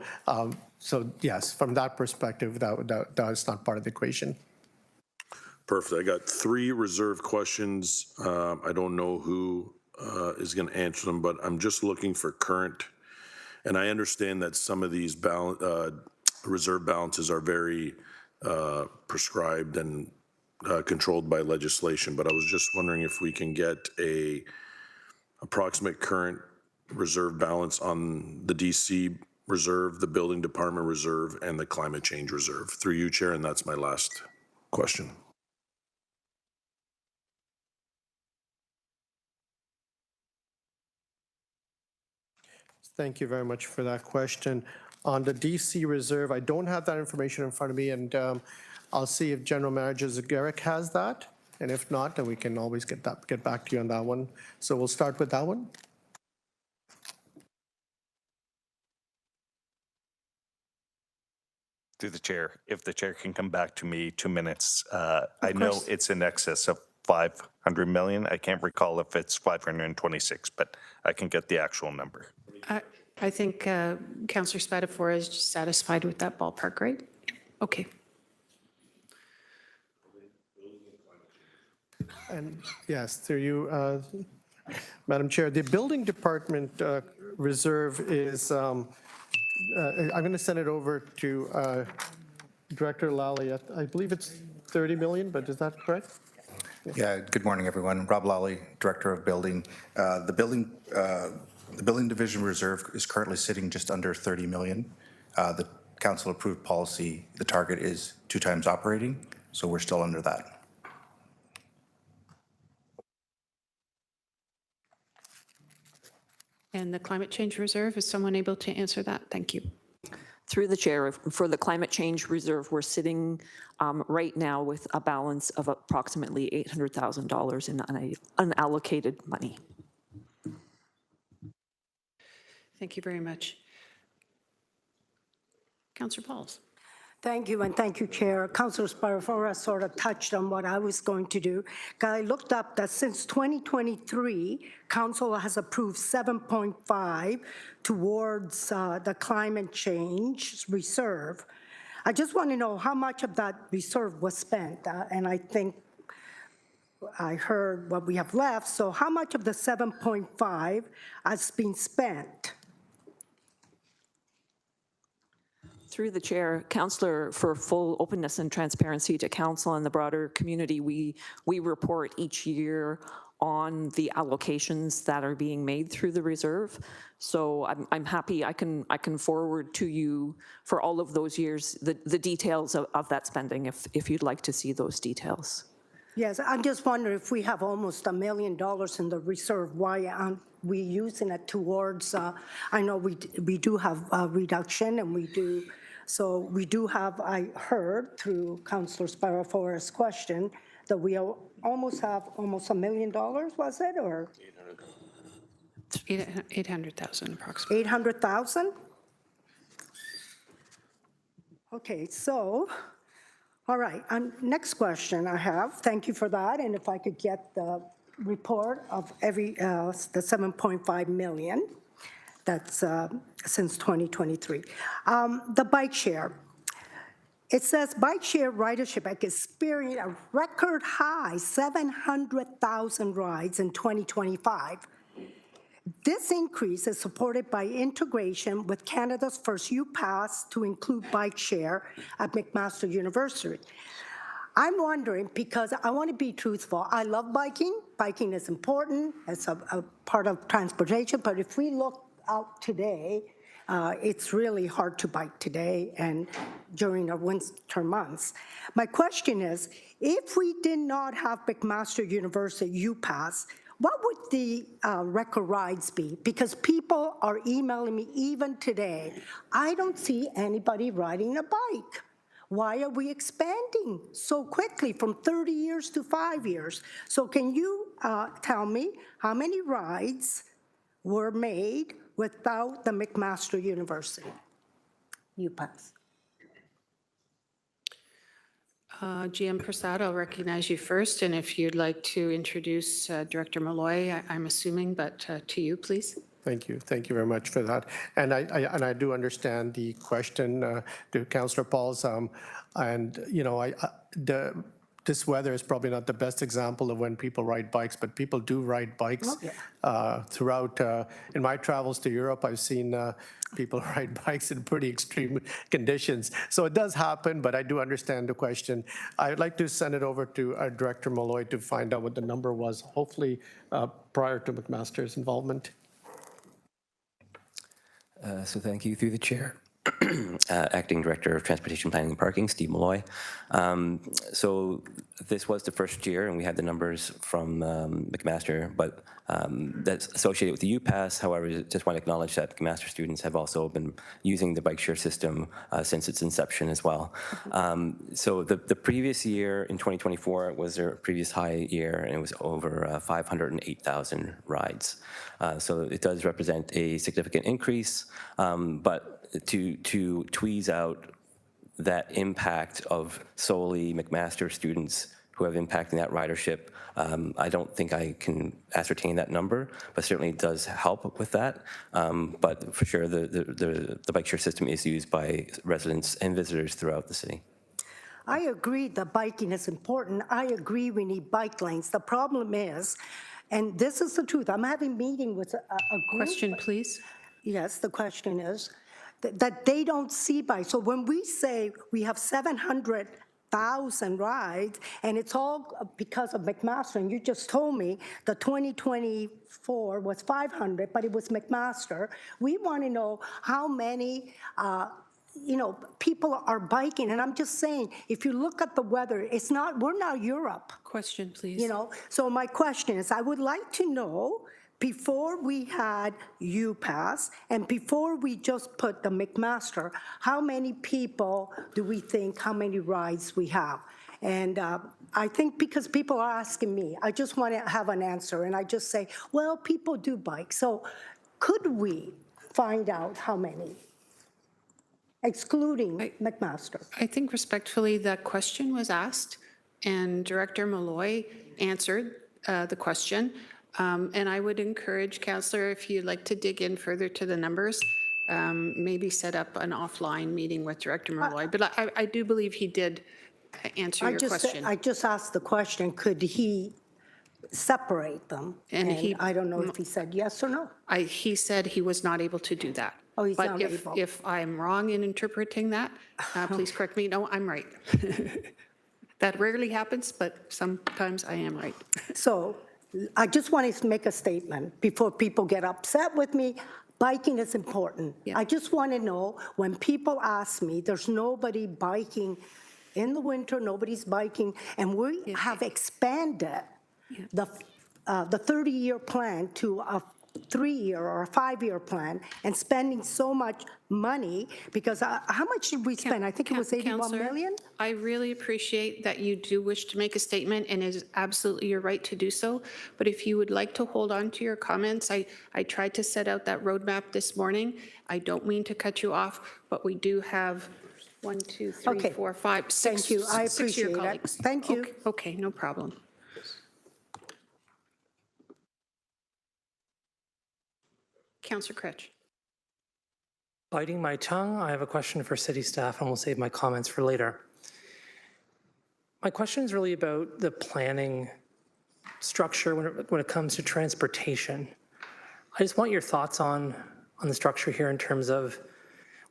yes, from that perspective, that is not part of the equation. Perfect. I got 3 reserve questions. I don't know who is going to answer them, but I'm just looking for current. And I understand that some of these reserve balances are very prescribed and controlled by legislation, but I was just wondering if we can get a approximate current reserve balance on the DC reserve, the building department reserve, and the climate change reserve. Through you, Chair, and that's my last question. Thank you very much for that question. On the DC reserve, I don't have that information in front of me, and I'll see if General Manager Zagarek has that. And if not, then we can always get back to you on that one. So we'll start with that one. Through the chair, if the chair can come back to me 2 minutes. I know it's in excess of 500 million. I can't recall if it's 526, but I can get the actual number. I think Councillor Spadafora is just satisfied with that ballpark, right? Okay. And yes, through you, Madam Chair, the building department reserve is, I'm going to send it over to Director Lally. I believe it's 30 million, but is that correct? Yeah, good morning, everyone. Rob Lally, Director of Building. The building division reserve is currently sitting just under 30 million. The council approved policy, the target is 2 times operating, so we're still under that. And the climate change reserve, is someone able to answer that? Thank you. Through the chair, for the climate change reserve, we're sitting right now with a balance of approximately $800,000 in unallocated money. Thank you very much. Councillor Pauls. Thank you, and thank you, Chair. Councillor Spadafora sort of touched on what I was going to do. I looked up that since 2023, Council has approved 7.5 towards the climate change reserve. I just want to know how much of that reserve was spent, and I think I heard what we have left. So how much of the 7.5 has been spent? Through the chair, Councillor, for full openness and transparency to Council and the broader community, we report each year on the allocations that are being made through the reserve. So I'm happy, I can forward to you for all of those years the details of that spending if you'd like to see those details. Yes, I'm just wondering if we have almost $1 million in the reserve, why aren't we using it towards, I know we do have a reduction and we do, so we do have, I heard through Councillor Spadafora's question, that we almost have almost $1 million, was it, or? 800,000 approximately. 800,000? Okay, so All right, next question I have, thank you for that, and if I could get the report of the 7.5 million, that's since 2023. The bike share. It says bike share ridership experienced a record high 700,000 rides in 2025. This increase is supported by integration with Canada's first UPass to include bike share at McMaster University. I'm wondering, because I want to be truthful, I love biking. Biking is important. It's a part of transportation. But if we look out today, it's really hard to bike today and during the winter months. My question is, if we did not have McMaster University UPass, what would the record rides be? Because people are emailing me even today. I don't see anybody riding a bike. Why are we expanding so quickly from 30 years to 5 years? So can you tell me how many rides were made without the McMaster University UPass? GM Prasad, I'll recognize you first, and if you'd like to introduce Director Malloy, I'm assuming, but to you, please. Thank you. Thank you very much for that. And I do understand the question to Councillor Pauls. And, you know, this weather is probably not the best example of when people ride bikes, but people do ride bikes throughout. In my travels to Europe, I've seen people ride bikes in pretty extreme conditions. So it does happen, but I do understand the question. I'd like to send it over to our Director Malloy to find out what the number was, hopefully prior to McMaster's involvement. So thank you through the chair. Acting Director of Transportation Planning and Parking, Steve Malloy. So this was the first year, and we had the numbers from McMaster, but that's associated with the UPass. However, I just want to acknowledge that McMaster students have also been using the bike share system since its inception as well. So the previous year, in 2024, was their previous high year, and it was over 508,000 rides. So it does represent a significant increase, but to tweeze out that impact of solely McMaster students who have impact in that ridership, I don't think I can ascertain that number, but certainly it does help with that. But for sure, the bike share system is used by residents and visitors throughout the city. I agree that biking is important. I agree we need bike lanes. The problem is, and this is the truth, I'm having a meeting with a group. Question, please. Yes, the question is, that they don't see bikes. So when we say we have 700,000 rides, and it's all because of McMaster, and you just told me the 2024 was 500, but it was McMaster. We want to know how many people are biking. And I'm just saying, if you look at the weather, we're not Europe. Question, please. So my question is, I would like to know, before we had UPass and before we just put the McMaster, how many people do we think, how many rides we have? And I think because people are asking me, I just want to have an answer. And I just say, well, people do bike. So could we find out how many, excluding McMaster? I think respectfully that question was asked, and Director Malloy answered the question. And I would encourage, Councillor, if you'd like to dig in further to the numbers, maybe set up an offline meeting with Director Malloy. But I do believe he did answer your question. I just asked the question, could he separate them? And I don't know if he said yes or no. He said he was not able to do that. Oh, he's but not able. If I'm wrong in interpreting that, please correct me. No, I'm right. That rarely happens, but sometimes I am right. So I just wanted to make a statement before people get upset with me. Biking is important. I just want to know, when people ask me, there's nobody biking in the winter, nobody's biking, and we have expanded the 30-year plan to a 3-year or a 5-year plan, and spending so much money, because how much did we spend? I think it was 81 million? I really appreciate that you do wish to make a statement, and it is absolutely your right to do so. But if you would like to hold on to your comments, I tried to set out that roadmap this morning. I don't mean to cut you off, but we do have 1, 2, 3, Okay. 4, 5, 6. Thank you. I 6 of your appreciate it. colleagues. Thank you. Okay, no problem. Councillor Critch. Biting my tongue, I have a question for city staff, and we'll save my comments for later. My question is really about the planning structure when it comes to transportation. I just want your thoughts on the structure here in terms of,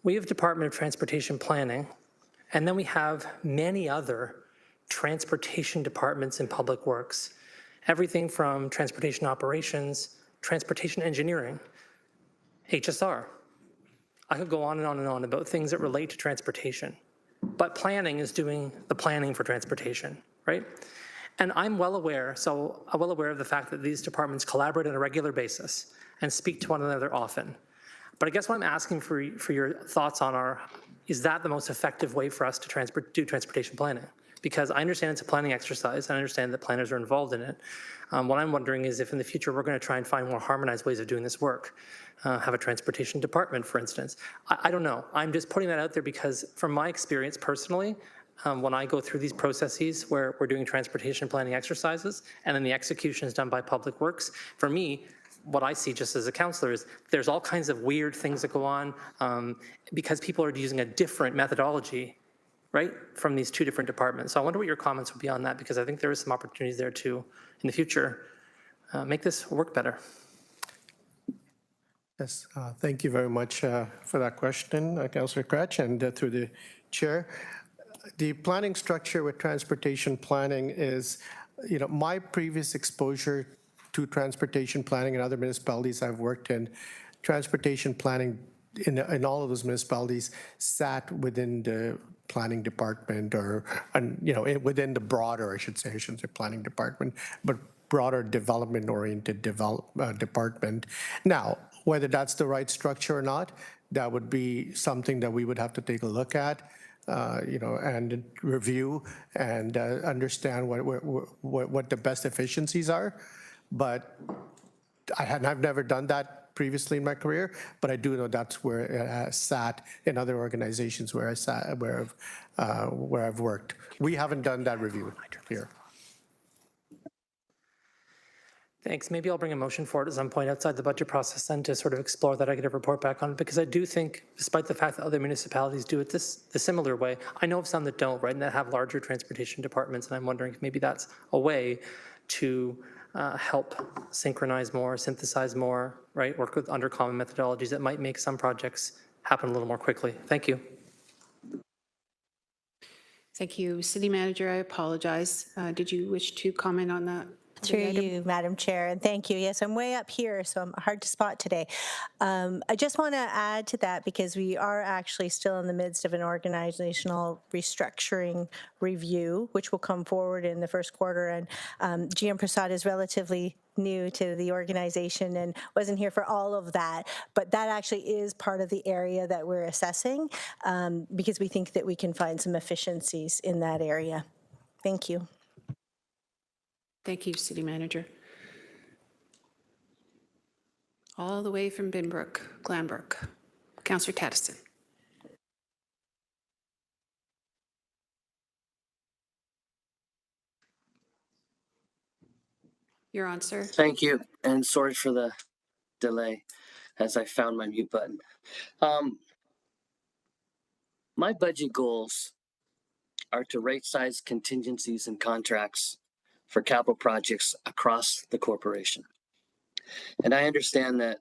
we have Department of Transportation Planning, and then we have many other transportation departments in Public Works. Everything from transportation operations, transportation engineering, HSR. I could go on and on and on about things that relate to transportation, but planning is doing the planning for transportation, right? And I'm well aware of the fact that these departments collaborate on a regular basis and speak to one another often. But I guess what I'm asking for your thoughts on is that the most effective way for us to do transportation planning? Because I understand it's a planning exercise, and I understand that planners are involved in it. What I'm wondering is if in the future we're going to try and find more harmonized ways of doing this work. Have a transportation department, for instance. I don't know. I'm just putting that out there because from my experience personally, when I go through these processes where we're doing transportation planning exercises and then the execution is done by Public Works, for me, what I see just as a councillor is there's all kinds of weird things that go on because people are using a different methodology, right, from these two different departments. So I wonder what your comments would be on that, because I think there is some opportunities there too in the future. Make this work better. Yes, thank you very much for that question, Councillor Cratch, and through the chair. The planning structure with transportation planning is, my previous exposure to transportation planning in other municipalities I've worked in, transportation planning in all of those municipalities sat within the planning department within the broader, I shouldn't say planning department, but broader development-oriented department. Now, whether that's the right structure or not, that would be something that we would have to take a look at, and review and understand what the best efficiencies are. But I've never done that previously in my career, but I do know that's where it has sat in other organizations where I've worked. We haven't done that review here. Thanks. Maybe I'll bring a motion forward at some point outside the budget process then to sort of explore that. I get a report back on it, because I do think, despite the fact that other municipalities do it the similar way, I know of some that don't, right, and that have larger transportation departments, and I'm wondering if maybe that's a way to help synchronize more, synthesize more, right, work with under common methodologies that might make some projects happen a little more quickly. Thank you. Thank you. City Manager, I apologize. Did you wish to comment on that? Through you, Madam Chair, and thank you. Yes, I'm way up here, so I'm hard to spot today. I just want to add to that, because we are actually still in the midst of an organizational restructuring review, which will come forward in the first quarter. And GM Prasad is relatively new to the organization and wasn't here for all of that, but that actually is part of the area that we're assessing, because we think that we can find some efficiencies in that area. Thank you. Thank you, City Manager. All the way from Binbrook, Glanbrook. Councillor Tattison. You're on, sir. Thank you, and sorry for the delay as I found my mute button. My budget goals are to right-size contingencies and contracts for capital projects across the corporation. And I understand that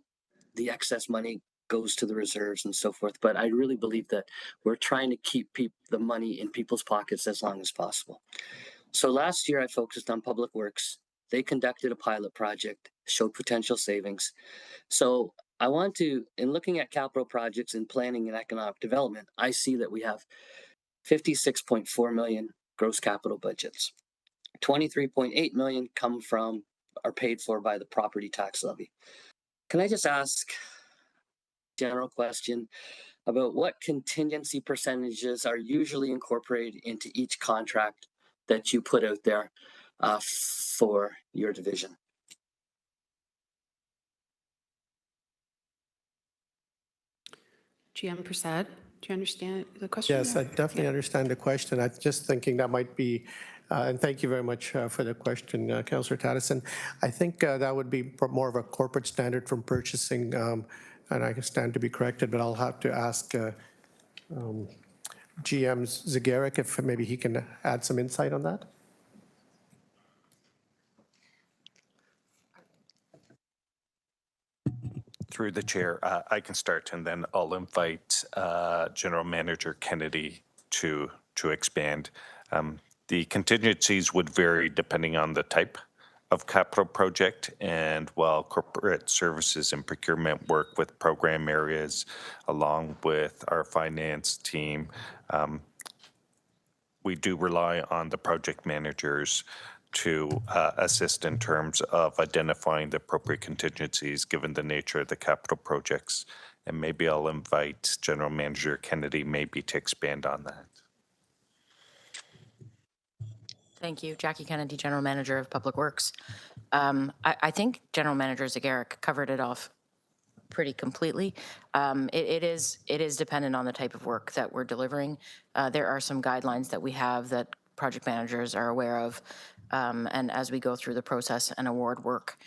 the excess money goes to the reserves and so forth, but I really believe that we're trying to keep the money in people's pockets as long as possible. So last year I focused on Public Works. They conducted a pilot project, showed potential savings. So I want to, in looking at capital projects in planning and economic development, I see that we have 56.4 million gross capital budgets. 23.8 million come from, are paid for by the property tax levy. Can I just ask a general question about what contingency percentages are usually incorporated into each contract that you put out there for your division? GM Prasad, Do you understand the question? Yes, I definitely understand the question. I'm just thinking that might be, and thank you very much for the question, Councillor Tattison. I think that would be more of a corporate standard from purchasing, and I can stand to be corrected, but I'll have to ask GM Zagaric if maybe he can add some insight on that. Through the chair, I can start and then I'll invite General Manager Kennedy to expand. The contingencies would vary depending on the type of capital project, and while corporate services and procurement work with program areas along with our finance team, we do rely on the project managers to assist in terms of identifying the appropriate contingencies given the nature of the capital projects. And maybe I'll invite General Manager Kennedy maybe to expand on that. Thank you. Jackie Kennedy, General Manager of Public Works. I think General Manager Zagaric covered it off pretty completely. It is dependent on the type of work that we're delivering. There are some guidelines that we have that project managers are aware of. And as we go through the process and award work,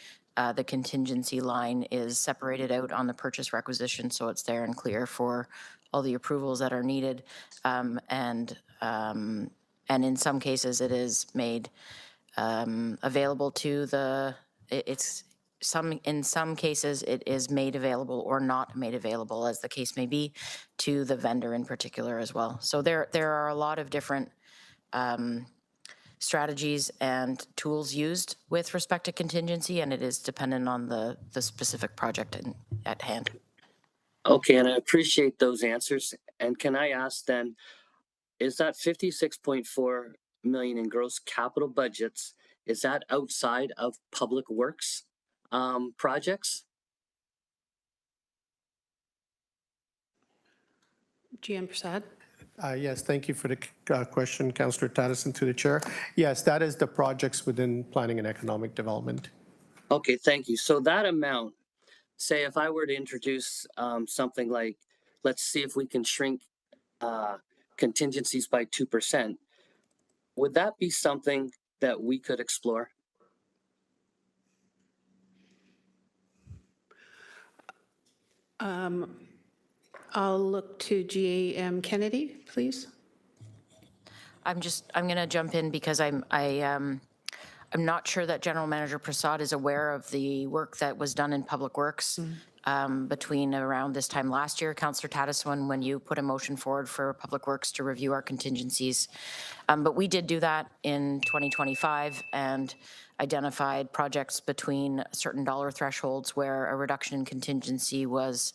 the contingency line is separated out on the purchase requisition, so it's there and clear for all the approvals that are needed. And in some cases, it is made available to the. In some cases, it is made available or not made available, as the case may be, to the vendor in particular as well. So there are a lot of different strategies and tools used with respect to contingency, and it is dependent on the specific project at hand. Okay, and I appreciate those answers. And can I ask then, is that 56.4 million in gross capital budgets, is that outside of public works projects? GM Prasad. Yes, thank you for the question, Councillor Tattison, to the chair. Yes, that is the projects within planning and economic development. Okay, thank you. So that amount, say if I were to introduce something like, let's see if we can shrink contingencies by 2%, would that be something that we could explore? I'll look to GM Kennedy, please. I'm going to jump in because I'm not sure that General Manager Prasad is aware of the work that was done in Public Works between around this time last year, Councillor Tattison, when you put a motion forward for Public Works to review our contingencies. But we did do that in 2025 and identified projects between certain dollar thresholds where a reduction in contingency was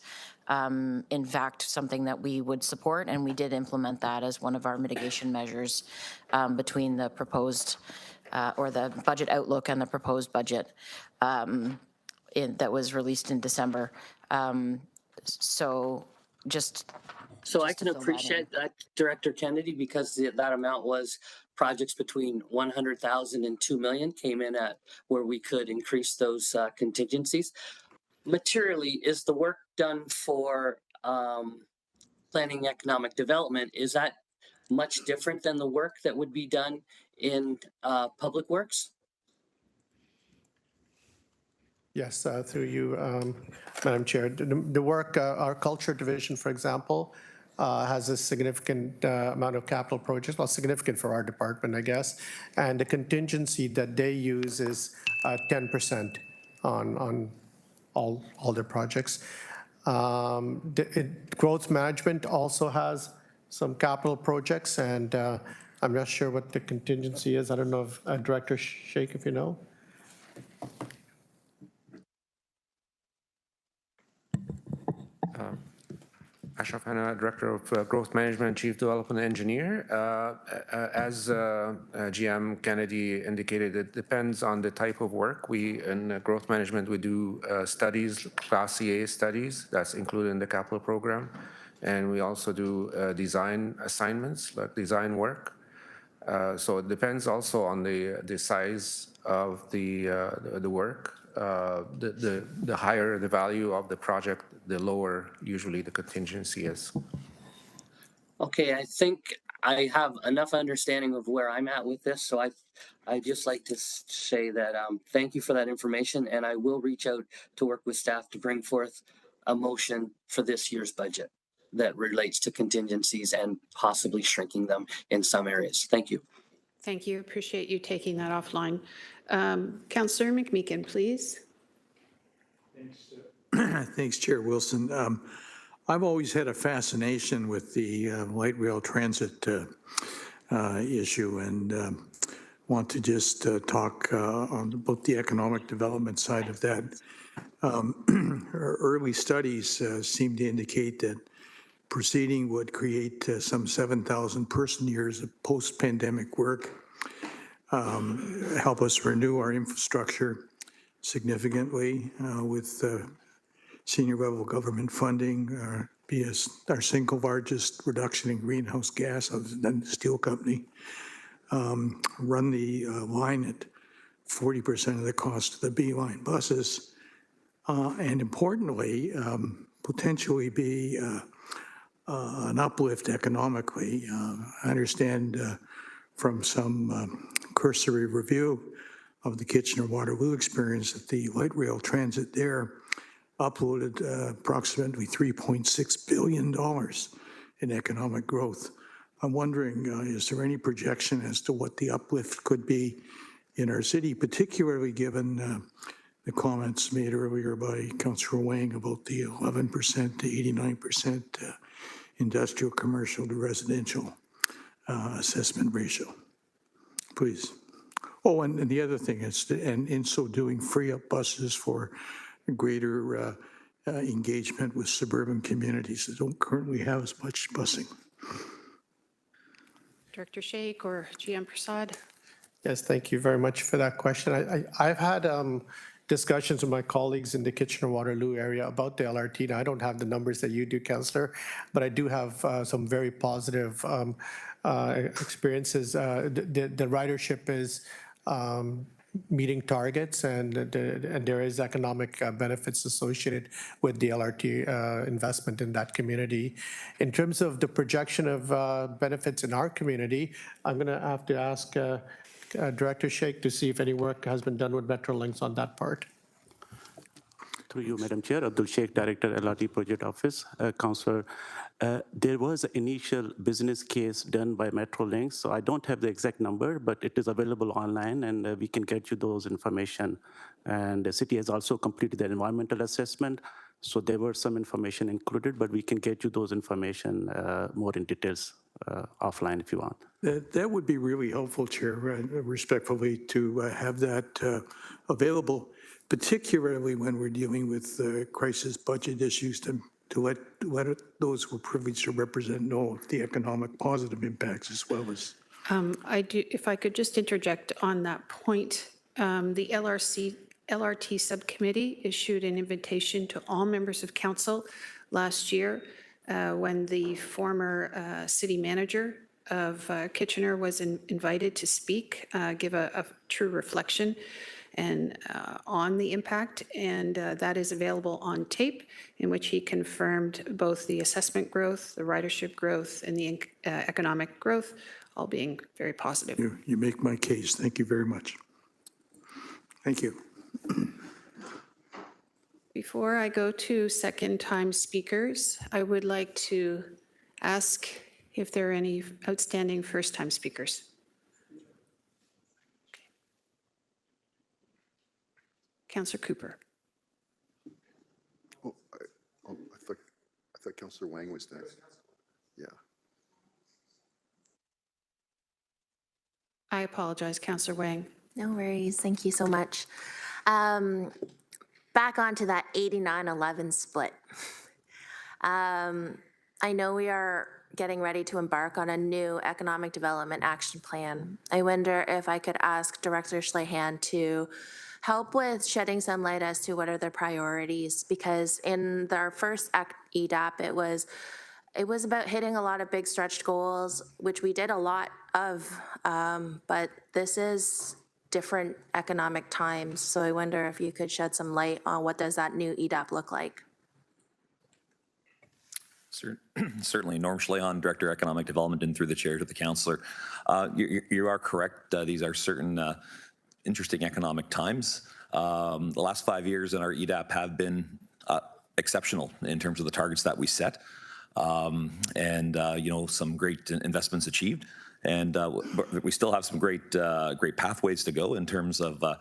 in fact something that we would support, and we did implement that as one of our mitigation measures between the proposed or the budget outlook and the proposed budget that was released in December. So I can appreciate that, Director Kennedy, because that amount was projects between 100,000 and 2 million came in at where we could increase those contingencies. Materially, is the work done for planning economic development, is that much different than the work that would be done in Public Works? Yes, through you, Madam Chair. The work, our culture division, for example, has a significant amount of capital projects, well, significant for our department, I guess, and the contingency that they use is 10% on all their projects. Growth management also has some capital projects, and I'm not sure what the contingency is. I don't know if Director Sheikh, if you know. Ashraf Hanna, Director of Growth Management and Chief Development Engineer. As GM Kennedy indicated, it depends on the type of work. In Growth Management, we do studies, Class CA studies, that's included in the capital program. And we also do design assignments, like design work. So it depends also on the size of the work. The higher the value of the project, the lower usually the contingency is. Okay, I think I have enough understanding of where I'm at with this, so I'd just like to say that thank you for that information, and I will reach out to work with staff to bring forth a motion for this year's budget that relates to contingencies and possibly shrinking them in some areas. Thank you. Thank you. Appreciate you taking that offline. Councillor McMeekin, please. Thanks, Chair Wilson. I've always had a fascination with the light rail transit issue and want to just talk about the economic development side of that. Early studies seem to indicate that proceeding would create some 7,000 person years of post-pandemic work, help us renew our infrastructure significantly with senior level government funding, be our single largest reduction in greenhouse gas other than the steel company, run the line at 40% of the cost of the B-line buses, and importantly, potentially be an uplift economically. I understand from some cursory review of the Kitchener-Waterloo experience that the light rail transit there uploaded approximately $3.6 billion in economic growth. I'm wondering, is there any projection as to what the uplift could be in our city, particularly given the comments made earlier by Councillor Wang about the 11% to 89% industrial, commercial to residential assessment ratio? Please. Oh, and the other thing is, and in so doing, free up buses for greater engagement with suburban communities that don't currently have as much busing. Director Sheikh or GM Prasad? Yes, thank you very much for that question. I've had discussions with my colleagues in the Kitchener-Waterloo area about the LRT. Now, I don't have the numbers that you do, Councillor, but I do have some very positive experiences. The ridership is meeting targets, and there is economic benefits associated with the LRT investment in that community. In terms of the projection of benefits in our community, I'm going to have to ask Director Sheikh to see if any work has been done with Metrolinx on that part. Through you, Madam Chair, Abdul Sheikh, Director, LRT Project Office. Councillor, there was an initial business case done by Metrolinx, so I don't have the exact number, but it is available online, and we can get you those information. And the city has also completed the environmental assessment, so there were some information included, but we can get you those information more in details offline if you want. That would be really helpful, Chair, respectfully, to have that available, particularly when we're dealing with crisis budget issues, to let those who are privileged to represent know the economic positive impacts as well as. If I could just interject on that point, the LRT subcommittee issued an invitation to all members of council last year when the former city manager of Kitchener was invited to speak, give a true reflection and on the impact, and that is available on tape, in which he confirmed both the assessment growth, the ridership growth, and the economic growth, all being very positive. You make my case. Thank you very much. Thank you. Before I go to second-time speakers, I would like to ask if there are any outstanding first-time speakers. Councillor Cooper. Oh, I thought Councillor Wang was next. Yeah. I apologize, Councillor Wang. No worries. Thank you so much. Back onto that 89-11 split. I know we are getting ready to embark on a new economic development action plan. I wonder if I could ask Director Schlehan to help with shedding some light as to what are their priorities, because in our first EDAP, it was about hitting a lot of big stretched goals, which we did a lot of, but this is different economic times. So I wonder if you could shed some light on what does that new EDAP look like. Certainly. Norm Schleon, Director of Economic Development, and through the chair to the councillor. You are correct. These are certain interesting economic times. The last 5 years in our EDAP have been exceptional in terms of the targets that we set. Some great investments achieved. And we still have some great pathways to go in terms of the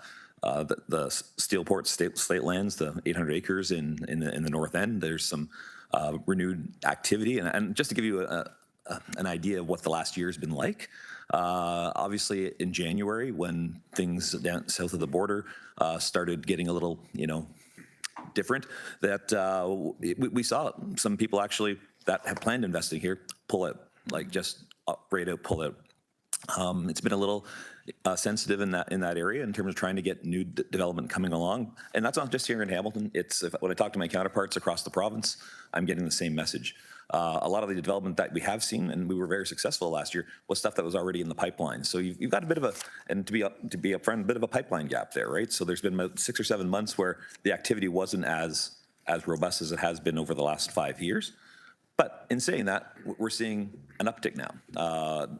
Steelport state lands, the 800 acres in the north end. There's some renewed activity. And just to give you an idea of what the last year has been like, obviously in January, when things down south of the border started getting a little, different, that we saw some people actually that have planned investing here pull out, like just right out, pull out. It's been a little sensitive in that area in terms of trying to get new development coming along, and that's not just here in Hamilton. It's when I talk to my counterparts across the province, I'm getting the same message. A lot of the development that we have seen, and we were very successful last year, was stuff that was already in the pipeline. So you've got a bit of a, and to be upfront, a bit of a pipeline gap there, right? So there's been about 6 or 7 months where the activity wasn't as robust as it has been over the last 5 years. But in saying that, we're seeing an uptick now.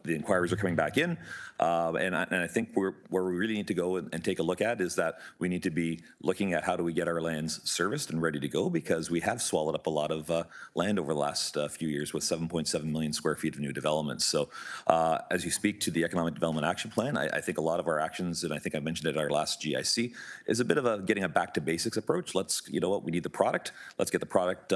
The inquiries are coming back in, and I think where we really need to go and take a look at is that we need to be looking at how do we get our lands serviced and ready to go, because we have swallowed up a lot of land over the last few years with 7.7 million square feet of new developments. So as you speak to the Economic Development Action Plan, I think a lot of our actions, and I think I mentioned it at our last GIC, is a bit of getting a back to basics approach. You know what, we need the product. Let's get the product,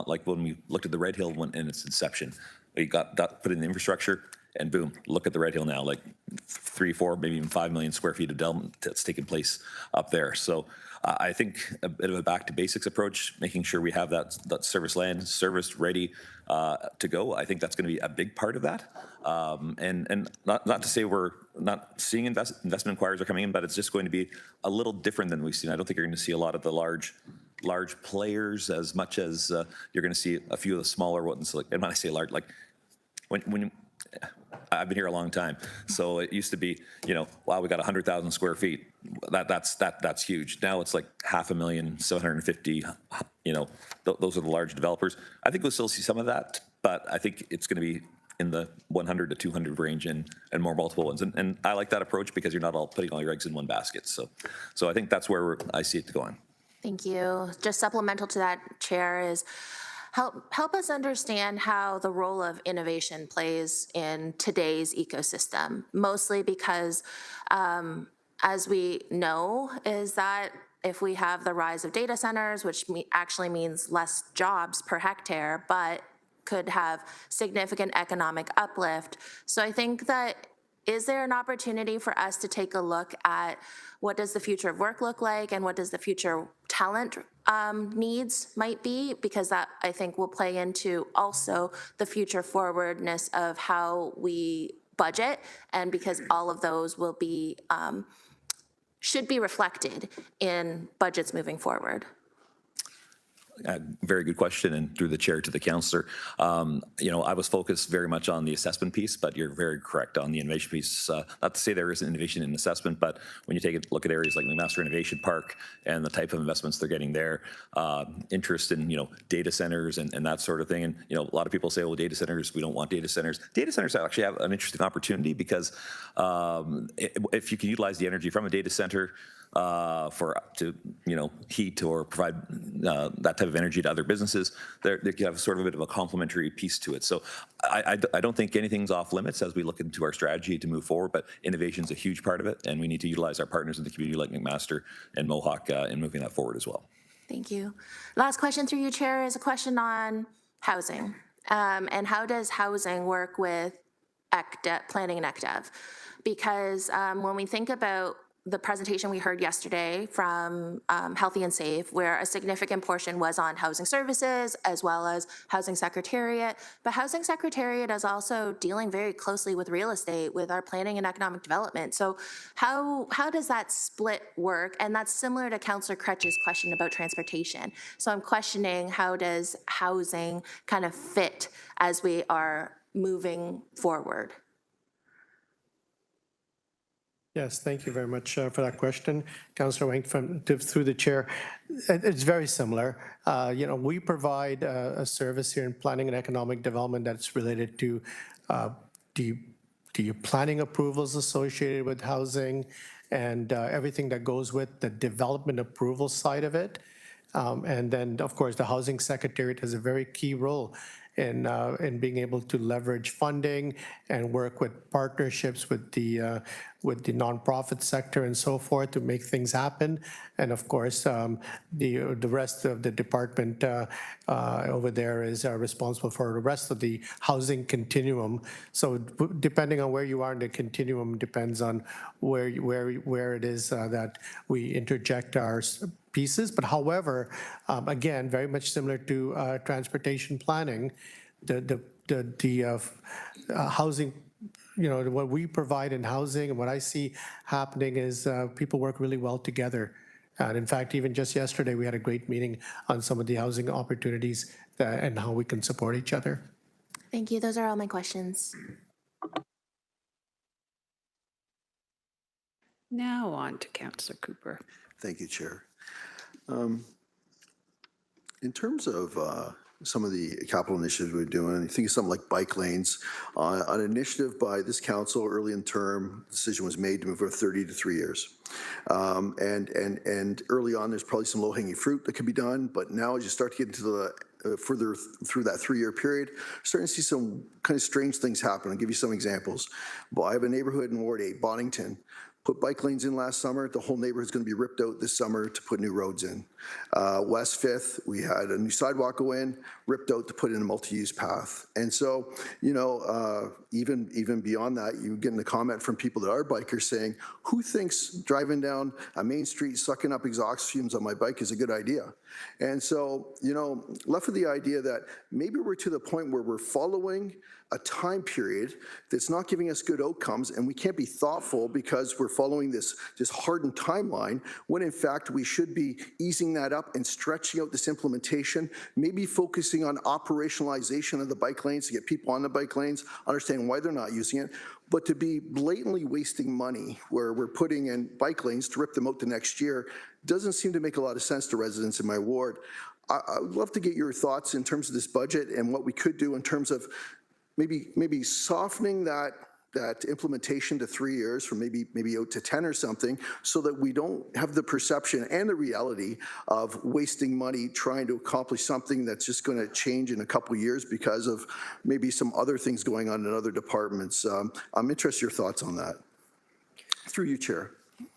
like when we looked at the Red Hill in its inception. We got that put in the infrastructure, and boom, look at the Red Hill now, like 3, 4, maybe even 5 million square feet of development that's taken place up there. So I think a bit of a back to basics approach, making sure we have that service land serviced, ready to go. I think that's going to be a big part of that. And not to say we're not seeing investment inquiries are coming in, but it's just going to be a little different than we've seen. I don't think you're going to see a lot of the large players as much as you're going to see a few of the smaller ones. Like, and when I say large, like when I've been here a long time, so it used to be, wow, we got 100,000 square feet. That's huge. Now it's like 500,000, 750. Those are the large developers. I think we'll still see some of that, but I think it's going to be in the 100 to 200 range and more multiple ones. And I like that approach because you're not all putting all your eggs in one basket. So I think that's where I see it going. Thank you. Just supplemental to that, Chair, is help us understand how the role of innovation plays in today's ecosystem, mostly because, as we know, is that if we have the rise of data centers, which actually means less jobs per hectare, but could have significant economic uplift. So I think that, is there an opportunity for us to take a look at what does the future of work look like and what does the future talent needs might be? Because that, I think, will play into also the future forwardness of how we budget, and because all of those will be, should be reflected in budgets moving forward. Very good question, and through the chair to the councillor. I was focused very much on the assessment piece, but you're very correct on the innovation piece. Not to say there isn't innovation in assessment, but when you take a look at areas like McMaster Innovation Park and the type of investments they're getting there, interest in data centers and that sort of thing. And a lot of people say, well, data centers, we don't want data centers. Data centers actually have an interesting opportunity because if you can utilize the energy from a data center to heat or provide that type of energy to other businesses, they have sort of a bit of a complementary piece to it. So I don't think anything's off limits as we look into our strategy to move forward, but innovation is a huge part of it, and we need to utilize our partners in the community like McMaster and Mohawk in moving that forward as well. Thank you. Last question through you, Chair, is a question on housing. And how does housing work with planning and ECDev? Because when we think about the presentation we heard yesterday from Healthy and Safe, where a significant portion was on housing services as well as housing secretariat. But housing secretariat is also dealing very closely with real estate, with our planning and economic development. So how does that split work? And that's similar to Councillor Kretsch's question about transportation. So I'm questioning, how does housing kind of fit as we are moving forward? Yes, thank you very much for that question, Councillor Wang, through the chair. It's very similar. We provide a service here in planning and economic development that's related to the planning approvals associated with housing and everything that goes with the development approval side of it. And then, of course, the Housing Secretariat has a very key role in being able to leverage funding and work with partnerships with the nonprofit sector and so forth to make things happen. And of course, the rest of the department over there is responsible for the rest of the housing continuum. So depending on where you are in the continuum depends on where it is that we interject our pieces. But however, again, very much similar to transportation planning, the housing, what we provide in housing and what I see happening is people work really well together. And in fact, even just yesterday, we had a great meeting on some of the housing opportunities and how we can support each other. Thank you. Those are all my questions. Now on to Councillor Cooper. Thank you, Chair. In terms of some of the capital initiatives we're doing, I think of something like bike lanes. An initiative by this council early in term, decision was made to move from 30 to 3 years. And early on, there's probably some low-hanging fruit that could be done, but now as you start to get into the further through that 3-year period, starting to see some kind of strange things happen. I'll give you some examples. Well, I have a neighborhood in Ward 8, Bonington. Put bike lanes in last summer. The whole neighborhood's going to be ripped out this summer to put new roads in. West 5th, we had a new sidewalk go in, ripped out to put in a multi-use path. And so, even beyond that, you get a comment from people that are bikers saying, who thinks driving down a main street sucking up exhaust fumes on my bike is a good idea? And so, left with the idea that maybe we're to the point where we're following a time period that's not giving us good outcomes, and we can't be thoughtful because we're following this hardened timeline, when in fact we should be easing that up and stretching out this implementation, maybe focusing on operationalization of the bike lanes to get people on the bike lanes, understanding why they're not using it, but to be blatantly wasting money where we're putting in bike lanes to rip them out the next year doesn't seem to make a lot of sense to residents in my ward. I would love to get your thoughts in terms of this budget and what we could do in terms of maybe softening that implementation to 3 years from maybe out to 10 or something, so that we don't have the perception and the reality of wasting money trying to accomplish something that's just going to change in a couple of years because of maybe some other things going on in other departments. I'm interested in your thoughts on that. Through you, Chair.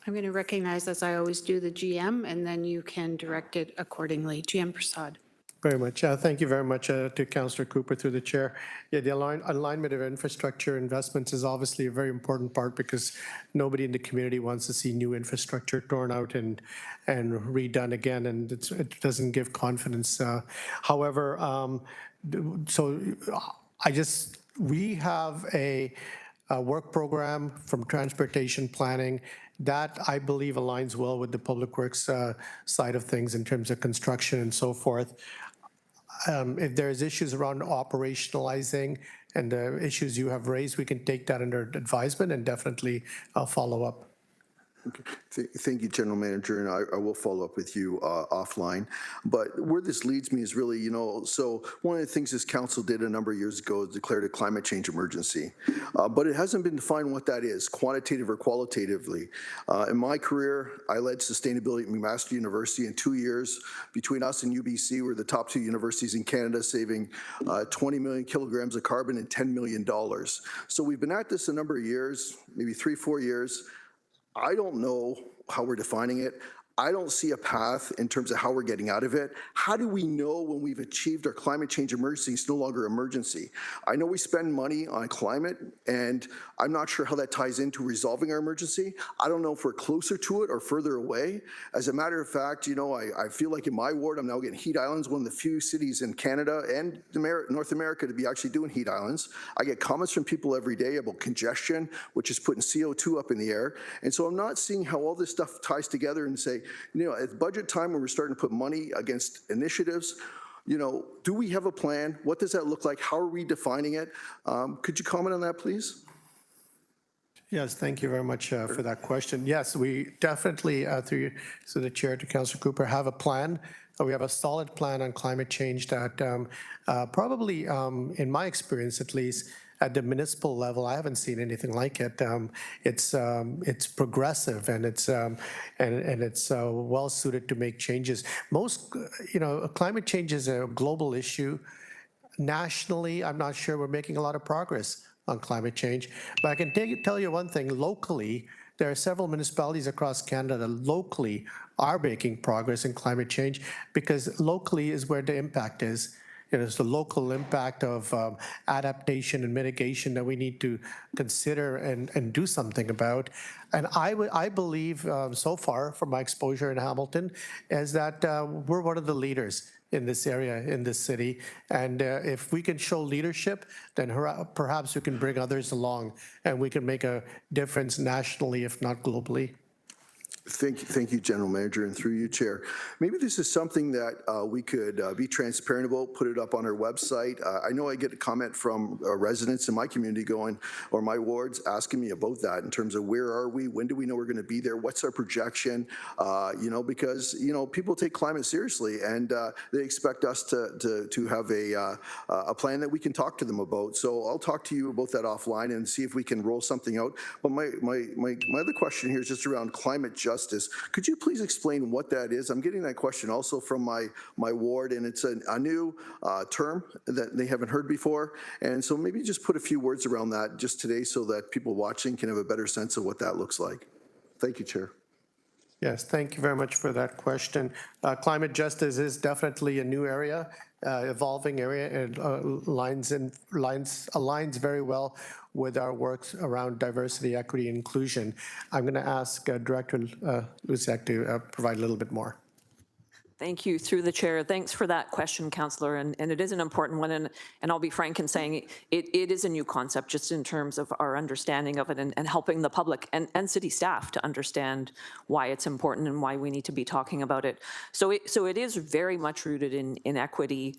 I'm going to recognize, as I always do, the GM, and then you can direct it accordingly. GM Prasad. Very much. Thank you very much to Councillor Cooper through the chair. Yeah, the alignment of infrastructure investments is obviously a very important part because nobody in the community wants to see new infrastructure torn out and redone again, and it doesn't give confidence. However, we have a work program from transportation planning that I believe aligns well with the public works side of things in terms of construction and so forth. If there's issues around operationalizing and the issues you have raised, we can take that under advisement and definitely follow up. Okay. Thank you, General Manager, and I will follow up with you offline. But where this leads me is really, so one of the things this council did a number of years ago is declared a climate change emergency. But it hasn't been defined what that is, quantitative or qualitatively. In my career, I led sustainability at McMaster University. In 2 years, between us and UBC, we're the top 2 universities in Canada, saving 20 million kilograms of carbon and $10 million. So we've been at this a number of years, maybe 3-4 years. I don't know how we're defining it. I don't see a path in terms of how we're getting out of it. How do we know when we've achieved our climate change emergency? It's no longer emergency. I know we spend money on climate, and I'm not sure how that ties into resolving our emergency. I don't know if we're closer to it or further away. As a matter of fact, I feel like in my ward, I'm now getting heat islands, one of the few cities in Canada and North America to be actually doing heat islands. I get comments from people every day about congestion, which is putting CO2 up in the air. And so I'm not seeing how all this stuff ties together and say, at budget time when we're starting to put money against initiatives, do we have a plan? What does that look like? How are we defining it? Could you comment on that, please? Yes, thank you very much for that question. Yes, we definitely, through the chair to Councillor Cooper, have a plan. We have a solid plan on climate change that probably, in my experience at least, at the municipal level, I haven't seen anything like it. It's progressive and it's well suited to make changes. Most, climate change is a global issue. Nationally, I'm not sure we're making a lot of progress on climate change. But I can tell you one thing, locally, there are several municipalities across Canada that locally are making progress in climate change because locally is where the impact is. It's the local impact of adaptation and mitigation that we need to consider and do something about. And I believe so far from my exposure in Hamilton is that we're one of the leaders in this area, in this city. And if we can show leadership, then perhaps we can bring others along and we can make a difference nationally, if not globally. Thank you, General Manager, and through you, Chair. Maybe this is something that we could be transparent about, put it up on our website. I know I get a comment from residents in my community going, or my wards, asking me about that in terms of where are we, when do we know we're going to be there, what's our projection, because, people take climate seriously and they expect us to have a plan that we can talk to them about. So I'll talk to you about that offline and see if we can roll something out. But my other question here is just around climate justice. Could you please explain what that is? I'm getting that question also from my ward, and it's a new term that they haven't heard before. And so maybe just put a few words around that just today so that people watching can have a better sense of what that looks like. Thank you, Chair. Yes, thank you very much for that question. Climate justice is definitely a new area, evolving area, and aligns very well with our work around diversity, equity, and inclusion. I'm going to ask Director Lusiak to provide a little bit more. Thank you, through the chair. Thanks for that question, Councillor, and it is an important one, and I'll be frank in saying it is a new concept just in terms of our understanding of it and helping the public and city staff to understand why it's important and why we need to be talking about it. So it is very much rooted in equity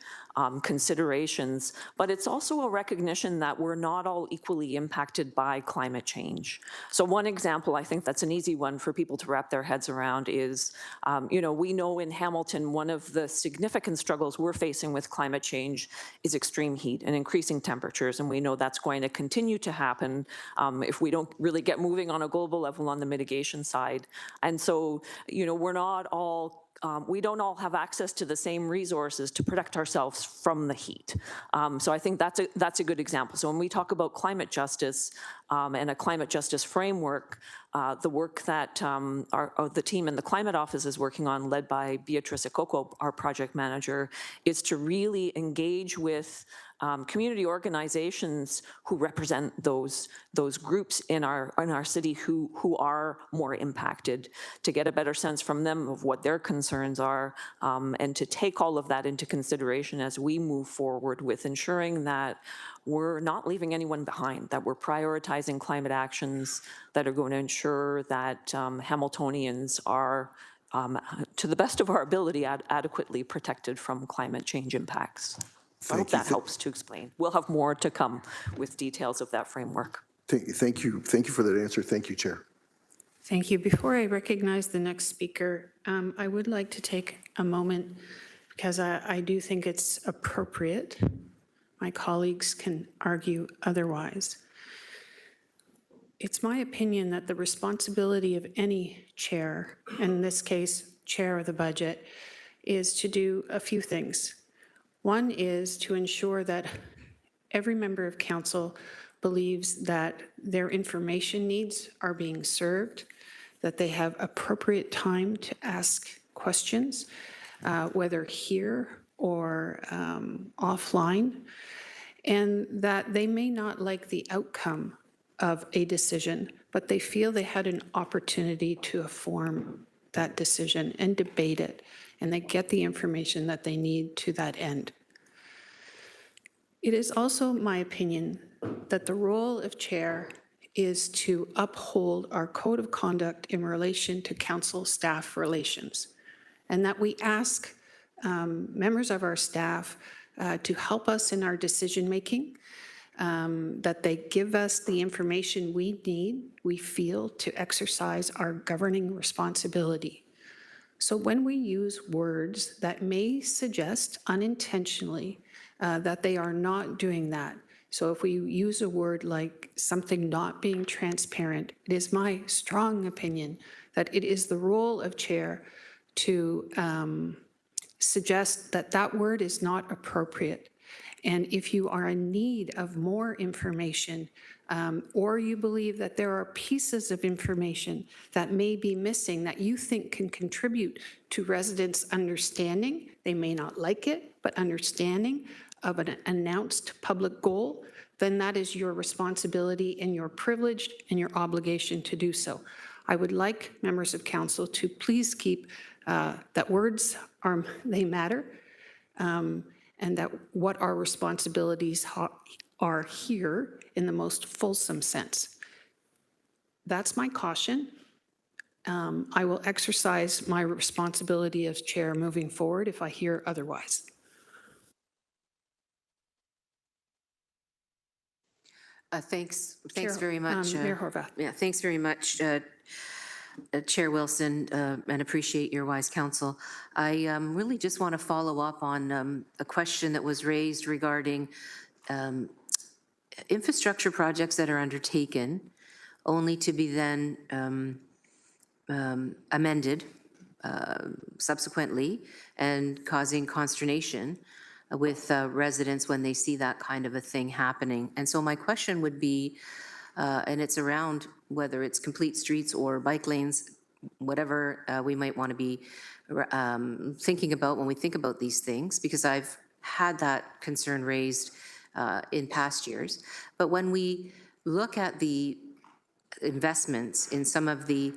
considerations, but it's also a recognition that we're not all equally impacted by climate change. So one example, I think that's an easy one for people to wrap their heads around is, we know in Hamilton, one of the significant struggles we're facing with climate change is extreme heat and increasing temperatures, and we know that's going to continue to happen if we don't really get moving on a global level on the mitigation side. And so, we're not all we don't all have access to the same resources to protect ourselves from the heat. So I think that's a good example. So when we talk about climate justice and a climate justice framework, the work that the team in the Climate Office is working on, led by Beatrice Ekoko, our project manager, is to really engage with community organizations who represent those groups in our city who are more impacted, to get a better sense from them of what their concerns are, and to take all of that into consideration as we move forward with ensuring that we're not leaving anyone behind, that we're prioritizing climate actions that are going to ensure that Hamiltonians are, to the best of our ability, adequately protected from climate change impacts. I hope that helps to explain. We'll have more to come with details of that framework. Thank you for that answer. Thank you, Chair. Thank you. Before I recognize the next speaker, I would like to take a moment because I do think it's appropriate. My colleagues can argue otherwise. It's my opinion that the responsibility of any chair, in this case, chair of the budget, is to do a few things. One is to ensure that every member of council believes that their information needs are being served, that they have appropriate time to ask questions, whether here or offline, and that they may not like the outcome of a decision, but they feel they had an opportunity to form that decision and debate it, and they get the information that they need to that end. It is also my opinion that the role of chair is to uphold our code of conduct in relation to council staff relations, and that we ask members of our staff to help us in our decision making, that they give us the information we need, we feel, to exercise our governing responsibility. So when we use words that may suggest unintentionally that they are not doing that, so if we use a word like something not being transparent, it is my strong opinion that it is the role of chair to suggest that that word is not appropriate. And if you are in need of more information, or you believe that there are pieces of information that may be missing that you think can contribute to residents' understanding, they may not like it, but understanding of an announced public goal, then that is your responsibility and your privilege and your obligation to do so. I would like members of council to please keep that words they matter, and that what our responsibilities are here in the most fulsome sense. That's my caution. I will exercise my responsibility as chair moving forward if I hear otherwise. Thanks Chair, very much. Mayor Horvath. Yeah, thanks very much, Chair Wilson, and appreciate your wise counsel. I really just want to follow up on a question that was raised regarding infrastructure projects that are undertaken only to be then amended subsequently and causing consternation with residents when they see that kind of a thing happening. And so my question would be, and it's around whether it's complete streets or bike lanes, whatever we might want to be thinking about when we think about these things, because I've had that concern raised in past years. But when we look at the investments in some of the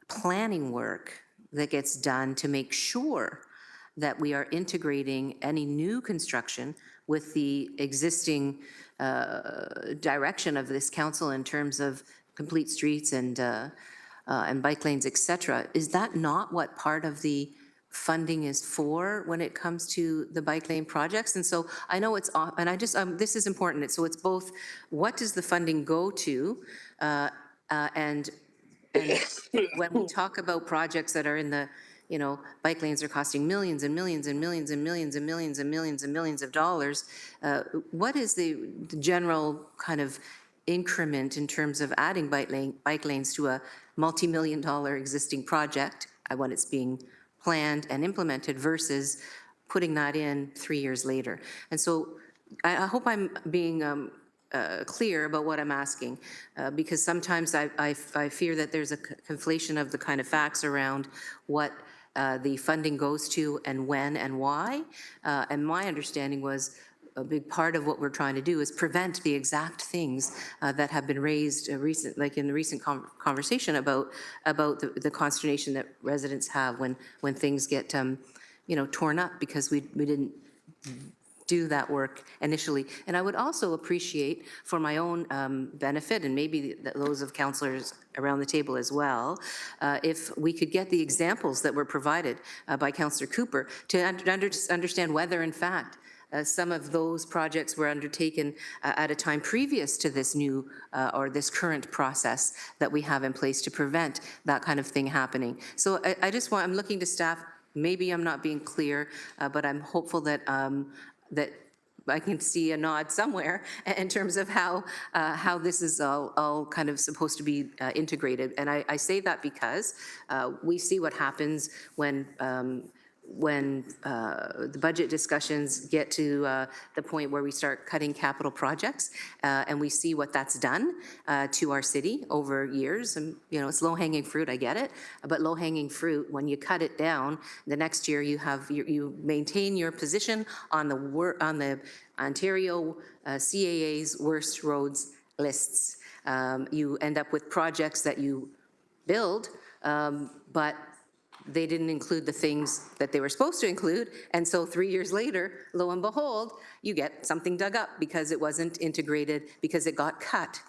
planning work that gets done to make sure that we are integrating any new construction with the existing direction of this council in terms of complete streets and bike lanes, et cetera. Is that not what part of the funding is for when it comes to the bike lane projects? And so I know it's, and I just, this is important. So it's both, what does the funding go to? And when we talk about projects that are in the, you know, bike lanes are costing millions and millions and millions and millions and millions and millions and millions of dollars. What is the general kind of increment in terms of adding bike lanes to a multi-million-dollar existing project when it's being planned and implemented versus putting that in 3 years later? And so I hope I'm being clear about what I'm asking, because sometimes I fear that there's a conflation of the kind of facts around what the funding goes to and when and why. And my understanding was a big part of what we're trying to do is prevent the exact things that have been raised like in the recent conversation about the consternation that residents have when things get you know, torn up because we didn't do that work initially. And I would also appreciate, for my own benefit, and maybe those of councillors around the table as well, if we could get the examples that were provided by Councillor Cooper to understand whether, in fact, some of those projects were undertaken at a time previous to this new or this current process that we have in place to prevent that kind of thing happening. So I just want, I'm looking to staff, maybe I'm not being clear, but I'm hopeful that that I can see a nod somewhere in terms of how this is all kind of supposed to be integrated. And I say that because we see what happens when the budget discussions get to the point where we start cutting capital projects, and we see what that's done to our city over years. And you know, it's low-hanging fruit, I get it, but low-hanging fruit, when you cut it down, the next year you have you maintain your position on the Ontario CAA's worst roads lists. You end up with projects that you build, but they didn't include the things that they were supposed to include, and so 3 years later, lo and behold, you get something dug up because it wasn't integrated, because it got cut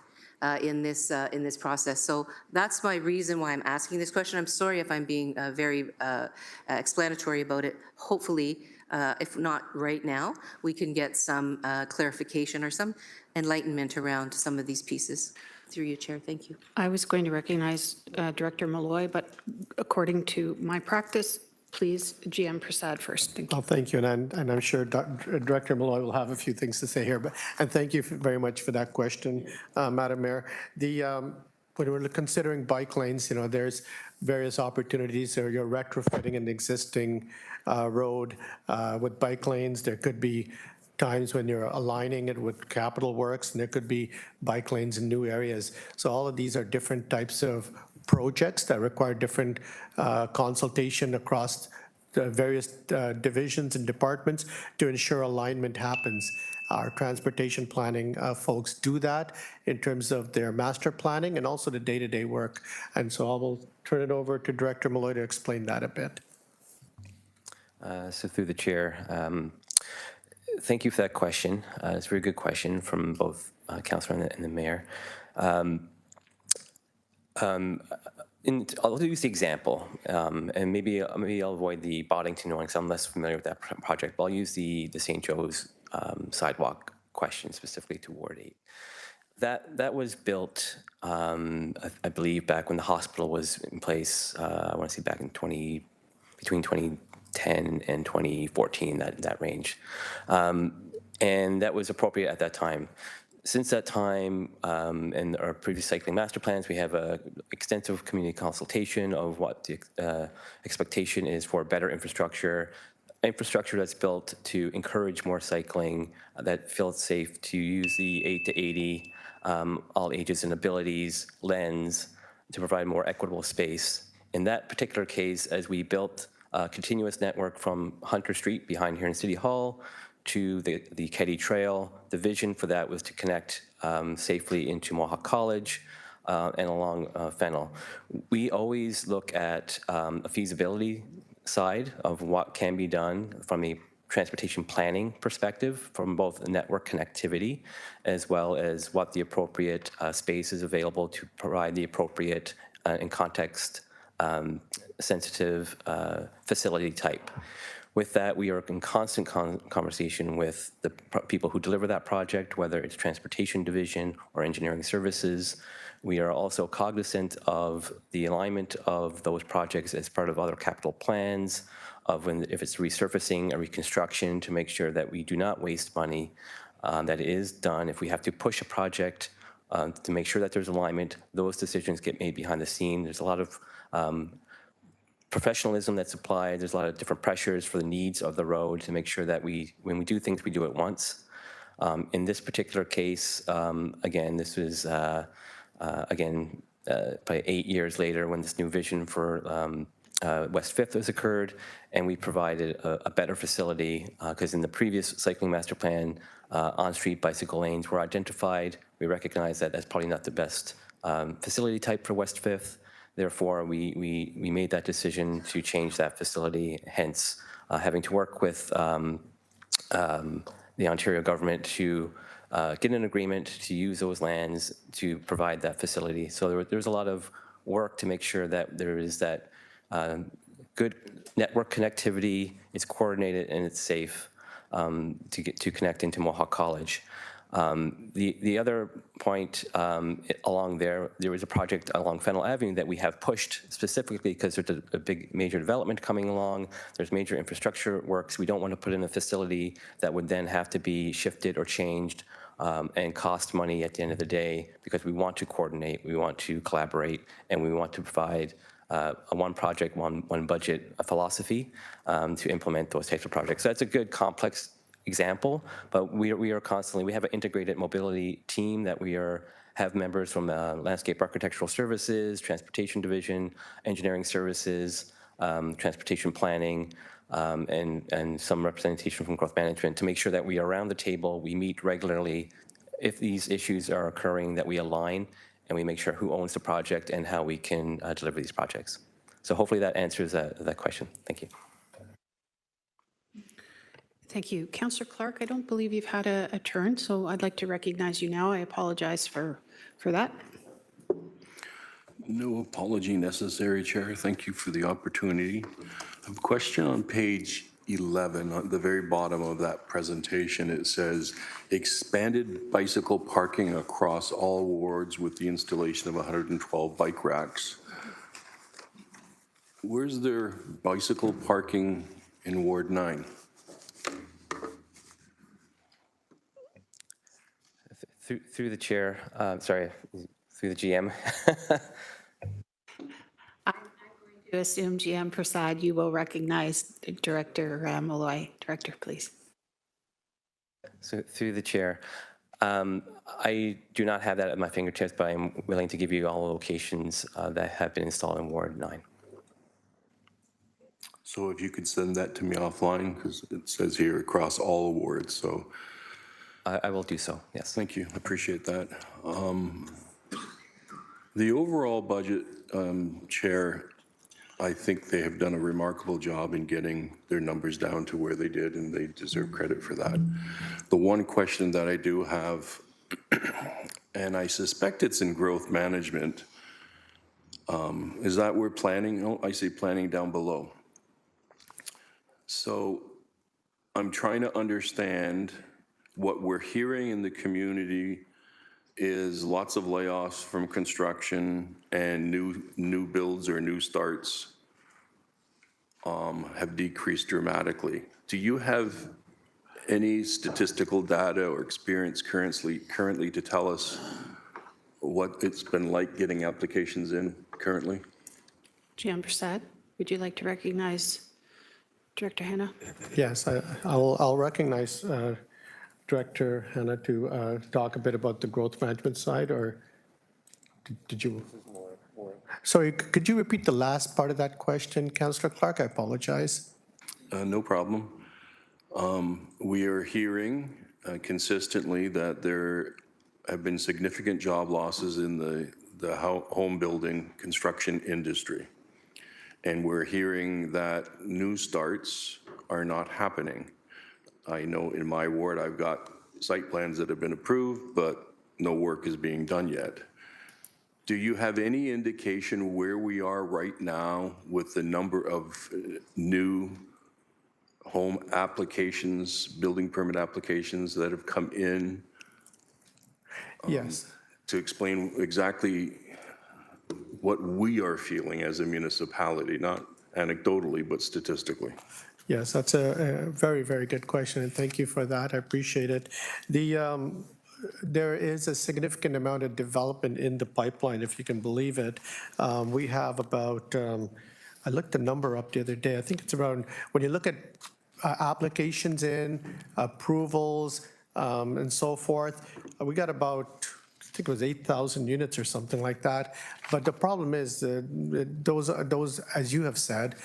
in this process. So that's my reason why I'm asking this question. I'm sorry if I'm being very explanatory about it. Hopefully, if not right now, we can get some clarification or some enlightenment around some of these pieces. Through you, Chair. Thank you. I was going to recognize Director Malloy, but according to my practice, please, GM Prasad first. Thank you. Well, thank you, and I'm sure Director Malloy will have a few things to say here, and thank you very much for that question, Madam Mayor. When we're considering bike lanes, there's various opportunities. You're retrofitting an existing road with bike lanes. There could be times when you're aligning it with capital works, and there could be bike lanes in new areas. So all of these are different types of projects that require different consultation across the various divisions and departments to ensure alignment happens. Our transportation planning folks do that in terms of their master planning and also the day-to-day work. And so I will turn it over to Director Malloy to explain that a bit. So through the chair, thank you for that question. It's a very good question from both Councillor and the Mayor. I'll use the example, and maybe I'll avoid the Boddington one because I'm less familiar with that project, but I'll use the St. Joe's sidewalk question specifically to Ward 8. That was built, I believe, back when the hospital was in place, I want to say back in between 2010 and 2014, that range. And that was appropriate at that time. Since that time, in our previous cycling master plans, we have an extensive community consultation of what the expectation is for better infrastructure that's built to encourage more cycling, that feels safe to use the 8 to 80, all ages and abilities lens to provide more equitable space. In that particular case, as we built a continuous network from Hunter Street behind here in City Hall to the Keddy Trail, the vision for that was to connect safely into Mohawk College and along Fennel. We always look at a feasibility side of what can be done from a transportation planning perspective, from both network connectivity as well as what the appropriate space is available to provide the appropriate and context sensitive facility type. With that, we are in constant conversation with the people who deliver that project, whether it's transportation division or engineering services. We are also cognizant of the alignment of those projects as part of other capital plans, of if it's resurfacing or reconstruction, to make sure that we do not waste money that is done. If we have to push a project to make sure that there's alignment, those decisions get made behind the scene. There's a lot of professionalism that's applied. There's a lot of different pressures for the needs of the road to make sure that when we do things, we do it once. In this particular case, again, this was, probably 8 years later when this new vision for West 5th has occurred, and we provided a better facility, because in the previous cycling master plan, on-street bicycle lanes were identified. We recognize that that's probably not the best facility type for West 5th. Therefore, we made that decision to change that facility, hence having to work with the Ontario government to get an agreement to use those lands to provide that facility. So there's a lot of work to make sure that there is that good network connectivity, it's coordinated and it's safe to connect into Mohawk College. The other point along there was a project along Fennel Avenue that we have pushed specifically because there's a big major development coming along. There's major infrastructure works. We don't want to put in a facility that would then have to be shifted or changed and cost money at the end of the day, because we want to coordinate, we want to collaborate, and we want to provide a one project, one budget philosophy to implement those types of projects. So that's a good complex example, but we are constantly, we have an integrated mobility team that have members from Landscape Architectural Services, Transportation Division, Engineering Services, Transportation Planning, and some representation from Growth Management to make sure that we are around the table, we meet regularly. If these issues are occurring, that we align and we make sure who owns the project and how we can deliver these projects. So hopefully that answers that question. Thank you. Thank you. Councillor Clark, I don't believe you've had a turn, so I'd like to recognize you now. I apologize for that. No apology necessary, Chair. Thank you for the opportunity. I have a question on page 11, on the very bottom of that presentation, it says expanded bicycle parking across all wards with the installation of 112 bike racks. Where's their bicycle parking in Ward 9? Through the chair, sorry, through the GM. To assume GM Prasad, you will recognize Director Malloy. Director, please. So through the chair, I do not have that at my fingertips, but I'm willing to give you all the locations that have been installed in Ward 9. So if you could send that to me offline, because it says here across all wards, so. I will do so, yes. Thank you, I appreciate that. The overall budget, Chair, I think they have done a remarkable job in getting their numbers down to where they did, and they deserve credit for that. The one question that I do have, and I suspect it's in growth management, is that we're planning, oh, I see planning down below. So I'm trying to understand what we're hearing in the community is lots of layoffs from construction and new builds or new starts have decreased dramatically. Do you have any statistical data or experience currently to tell us what it's been like getting applications in currently? GM Prasad, would you like to recognize Director Hanna? Yes, I'll recognize Director Hanna to talk a bit about the growth management side, or did you? Sorry, could you repeat the last part of that question, Councillor Clark? I apologize. No problem. We are hearing consistently that there have been significant job losses in the home building construction industry. And we're hearing that new starts are not happening. I know in my ward I've got site plans that have been approved, but no work is being done yet. Do you have any indication where we are right now with the number of new home applications, building permit applications that have come in? Yes. To explain exactly what we are feeling as a municipality, not anecdotally, but statistically. Yes, that's a very, very good question, and thank you for that. I appreciate it. There is a significant amount of development in the pipeline, if you can believe it. We have about, I looked the number up the other day, I think it's around, when you look at applications in, approvals, and so forth, we got about, I think it was 8,000 units or something like that. But the problem is those, as you have said,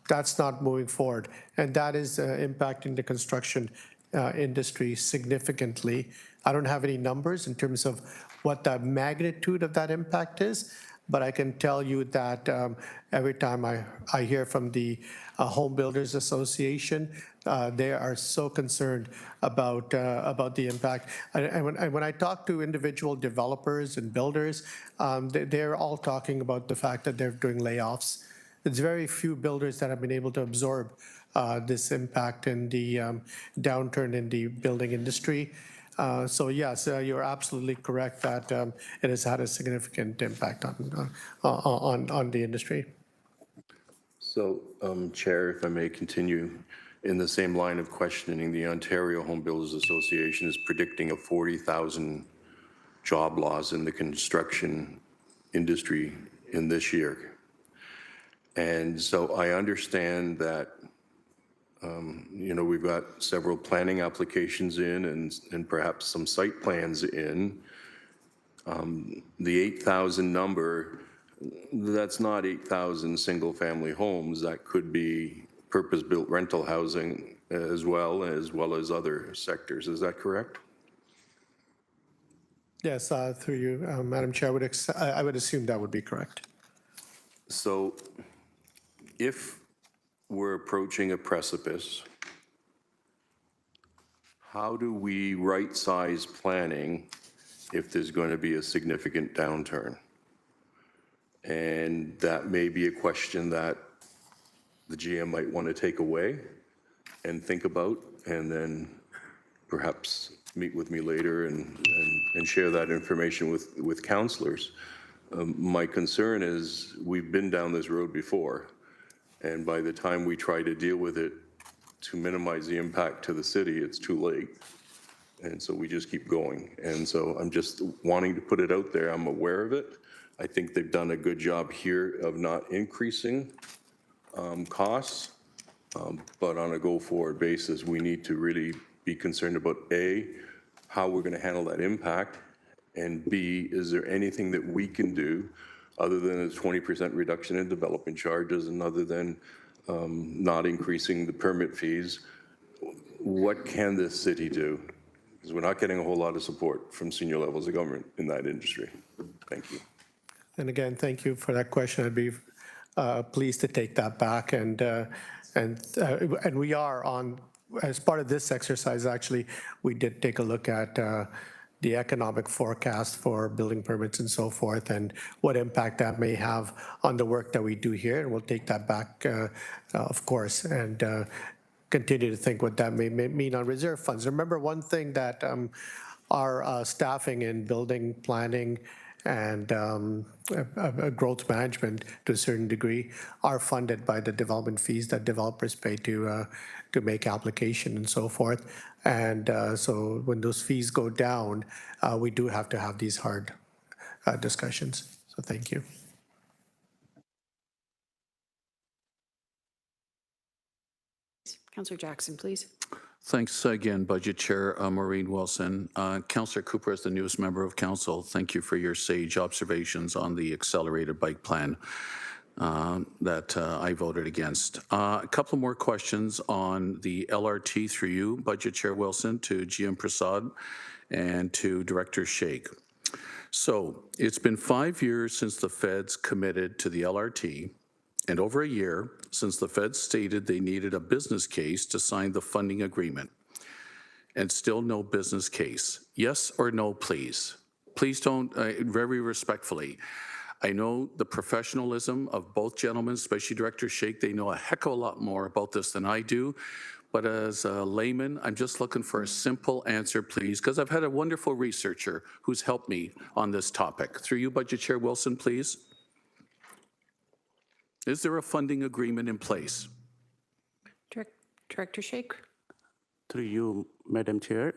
that's not moving forward. And that is impacting the construction industry significantly. I don't have any numbers in terms of what the magnitude of that impact is, but I can tell you that every time I hear from the Home Builders Association, they are so concerned about the impact. And when I talk to individual developers and builders, they're all talking about the fact that they're doing layoffs. It's very few builders that have been able to absorb this impact in the downturn in the building industry. So yes, you're absolutely correct that it has had a significant impact on the industry. So, Chair, if I may continue, in the same line of questioning, the Ontario Home Builders Association is predicting a 40,000 job loss in the construction industry in this year. And so I understand that, we've got several planning applications in and perhaps some site plans in. The 8,000 number, that's not 8,000 single-family homes. That could be purpose-built rental housing as well as other sectors. Is that correct? Yes, through you, Madam Chair, I would assume that would be correct. So if we're approaching a precipice, how do we right-size planning if there's going to be a significant downturn? And that may be a question that the GM might want to take away and think about, and then perhaps meet with me later and share that information with councillors. My concern is we've been down this road before, and by the time we try to deal with it to minimize the impact to the city, it's too late. And so we just keep going. And so I'm just wanting to put it out there. I'm aware of it. I think they've done a good job here of not increasing costs. But on a go-forward basis, we need to really be concerned about A, how we're going to handle that impact, and B, is there anything that we can do other than a 20% reduction in development charges and other than not increasing the permit fees? What can this city do? Because we're not getting a whole lot of support from senior levels of government in that industry. Thank you. And again, thank you for that question. I'd be pleased to take that back. And we are on, as part of this exercise, actually, we did take a look at the economic forecast for building permits and so forth, and what impact that may have on the work that we do here. And we'll take that back, of course, and continue to think what that may mean on reserve funds. Remember one thing that our staffing in building planning and growth management, to a certain degree, are funded by the development fees that developers pay to make application and so forth. And so when those fees go down, we do have to have these hard discussions. So thank you. Councillor Jackson, please. Thanks again, Budget Chair Maureen Wilson. Councillor Cooper, as the newest member of council, thank you for your sage observations on the accelerated bike plan that I voted against. A couple more questions on the LRT through you, Budget Chair Wilson, to GM Prasad and to Director Sheikh. So it's been 5 years since the feds committed to the LRT, and over a year since the feds stated they needed a business case to sign the funding agreement, and still no business case. Yes or no, please? Please don't, very respectfully. I know the professionalism of both gentlemen, especially Director Sheikh. They know a heck of a lot more about this than I do. But as a layman, I'm just looking for a simple answer, please, because I've had a wonderful researcher who's helped me on this topic. Through you, Budget Chair Wilson, please. Is there a funding agreement in place? Director Sheikh. Through you, Madam Chair,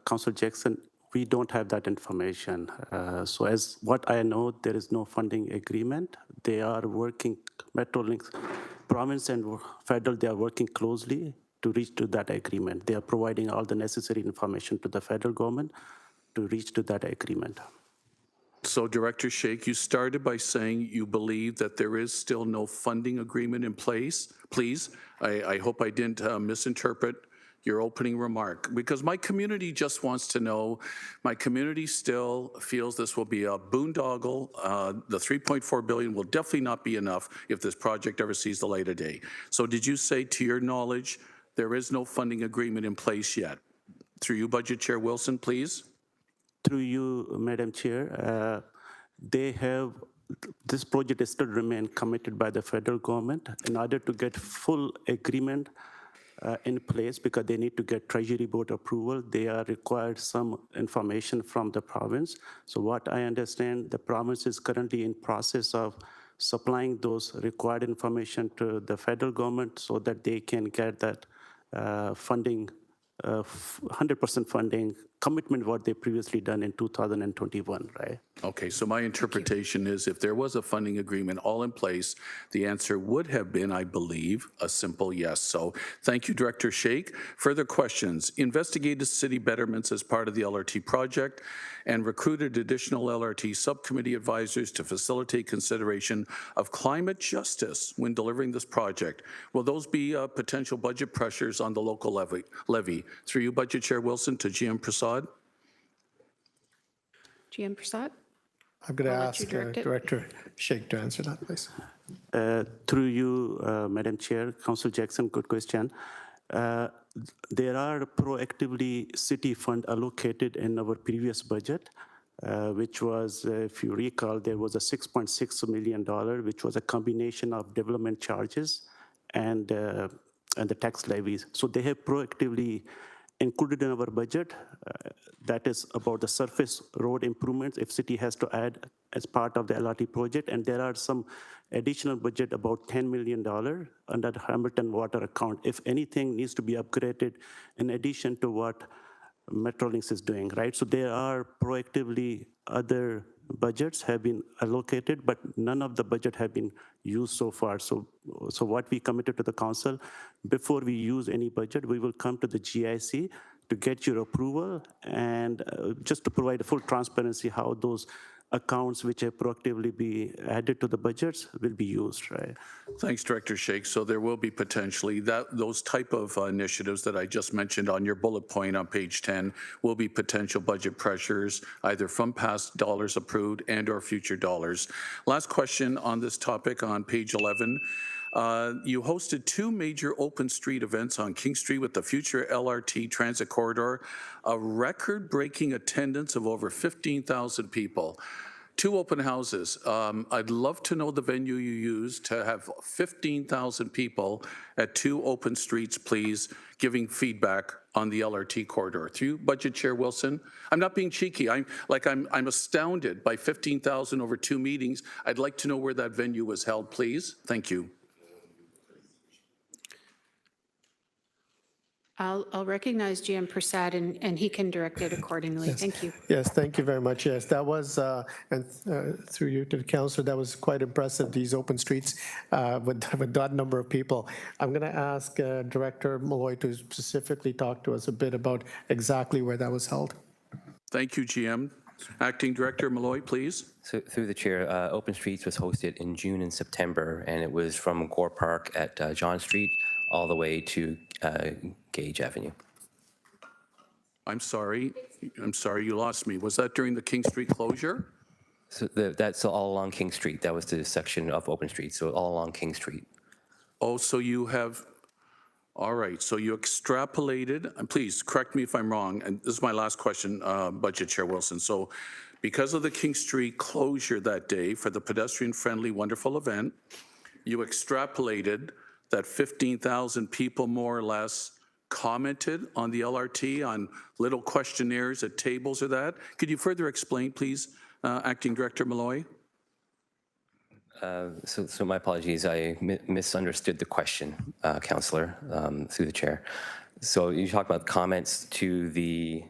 Councillor Jackson, we don't have that information. So as what I know, there is no funding agreement. They are working, Metrolinx, province and federal, they are working closely to reach to that agreement. They are providing all the necessary information to the federal government to reach to that agreement. So Director Sheikh, you started by saying you believe that there is still no funding agreement in place. Please, I hope I didn't misinterpret your opening remark, because my community just wants to know, my community still feels this will be a boondoggle. The $3.4 billion will definitely not be enough if this project ever sees the light of day. So did you say, to your knowledge, there is no funding agreement in place yet? Through you, Budget Chair Wilson, please. Through you, Madam Chair, they have, this project still remain committed by the federal government in order to get full agreement in place, because they need to get Treasury Board approval. They are required some information from the province. So what I understand, the province is currently in process of supplying those required information to the federal government so that they can get that funding, 100% funding commitment what they previously done in 2021, right? Okay, so my interpretation is if there was a funding agreement all in place, the answer would have been, I believe, a simple yes. So thank you, Director Sheikh. Further questions? Investigated city betterments as part of the LRT project and recruited additional LRT subcommittee advisors to facilitate consideration of climate justice when delivering this project. Will those be potential budget pressures on the local levy? Through you, Budget Chair Wilson, to GM Prasad. GM Prasad. I'm going to ask Director Sheikh to answer that, please. Through you, Madam Chair, Councillor Jackson, good question. There are proactively city fund allocated in our previous budget, which was, if you recall, there was a $6.6 million, which was a combination of development charges and the tax levies. So they have proactively included in our budget. That is about the surface road improvements if city has to add as part of the LRT project. And there are some additional budget, about $10 million under the Hamilton water account. If anything needs to be upgraded in addition to what Metrolinx is doing, right? So there are proactively other budgets have been allocated, but none of the budget have been used so far. So what we committed to the council, before we use any budget, we will come to the GIC to get your approval and just to provide a full transparency how those accounts which have proactively be added to the budgets will be used, right? Thanks, Director Sheikh. So there will be potentially those type of initiatives that I just mentioned on your bullet point on page 10 will be potential budget pressures, either from past dollars approved and or future dollars. Last question on this topic on page 11. You hosted 2 major open street events on King Street with the future LRT transit corridor, a record-breaking attendance of over 15,000 people. 2 open houses. I'd love to know the venue you used to have 15,000 people at 2 open streets, please, giving feedback on the LRT corridor. Through Budget Chair Wilson, I'm not being cheeky. I'm astounded by 15,000 over 2 meetings. I'd like to know where that venue was held, please. Thank you. I'll recognize GM Prasad, and he can direct it accordingly. Yes. Thank you. Yes, thank you very much. Yes, that was, and through you to the councillor, that was quite impressive, these open streets with that number of people. I'm going to ask Director Malloy to specifically talk to us a bit about exactly where that was held. Thank you, GM. Acting Director Malloy, please. So through the chair, Open Streets was hosted in June and September, and it was from Gore Park at John Street all the way to Gage Avenue. I'm sorry, you lost me. Was that during the King Street closure? So that's all along King Street. That was the section of Open Street, so all along King Street. Oh, so you have, all right, so you extrapolated, and please correct me if I'm wrong, and this is my last question, Budget Chair Wilson. So because of the King Street closure that day for the pedestrian-friendly, wonderful event, you extrapolated that 15,000 people more or less commented on the LRT, on little questionnaires at tables or that. Could you further explain, please, Acting Director Malloy? So my apologies, I misunderstood the question, Councillor, through the chair. So you talked about comments to the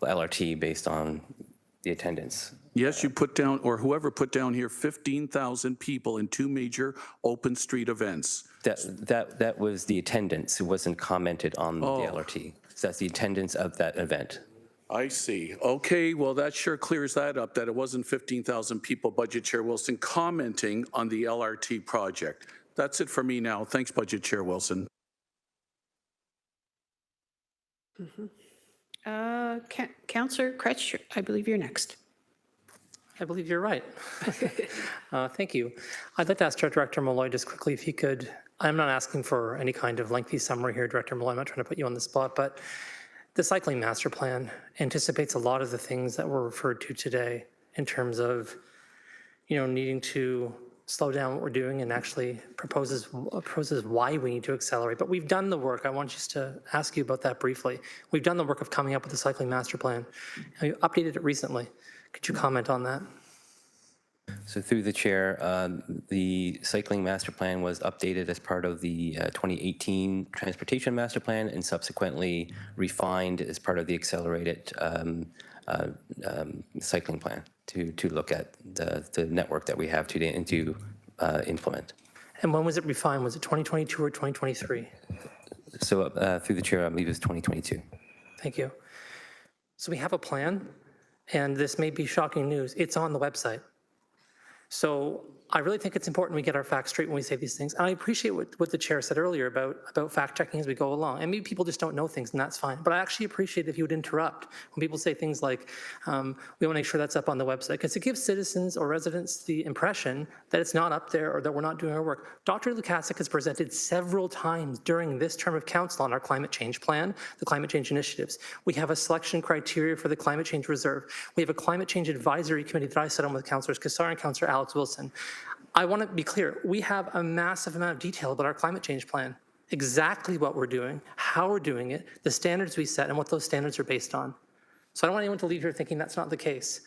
LRT based on the attendance. Yes, you put down, or whoever put down here, 15,000 people in 2 major open street events. That was the attendance. It wasn't commented on the LRT. So that's the attendance of that event. I see. Okay, well, that sure clears that up, that it wasn't 15,000 people, Budget Chair Wilson, commenting on the LRT project. That's it for me now. Thanks, Budget Chair Wilson. Councillor Kretsch, I believe you're next. I believe you're right. Thank you. I'd like to ask Director Malloy just quickly if he could, I'm not asking for any kind of lengthy summary here, Director Malloy, I'm not trying to put you on the spot, but the cycling master plan anticipates a lot of the things that were referred to today in terms of, needing to slow down what we're doing and actually proposes why we need to accelerate. But we've done the work. I want just to ask you about that briefly. We've done the work of coming up with the cycling master plan. You updated it recently. Could you comment on that? So through the chair, the cycling master plan was updated as part of the 2018 transportation master plan and subsequently refined as part of the accelerated cycling plan to look at the network that we have today and to implement. And when was it refined? Was it 2022 or 2023? So through the chair, I believe it's 2022. Thank you. So we have a plan, and this may be shocking news. It's on the website. So I really think it's important we get our facts straight when we say these things. And I appreciate what the chair said earlier about fact checking as we go along. And maybe people just don't know things, and that's fine. But I actually appreciate if you would interrupt when people say things like, we want to make sure that's up on the website, because it gives citizens or residents the impression that it's not up there or that we're not doing our work. Dr. Lukasik has presented several times during this term of council on our climate change plan, the climate change initiatives. We have a selection criteria for the climate change reserve. We have a climate change advisory committee that I sat on with Councillors Kassar and Councillor Alex Wilson. I want to be clear, we have a massive amount of detail about our climate change plan. exactly what we're doing, how we're doing it, the standards we set, and what those standards are based on. So I don't want anyone to leave here thinking that's not the case.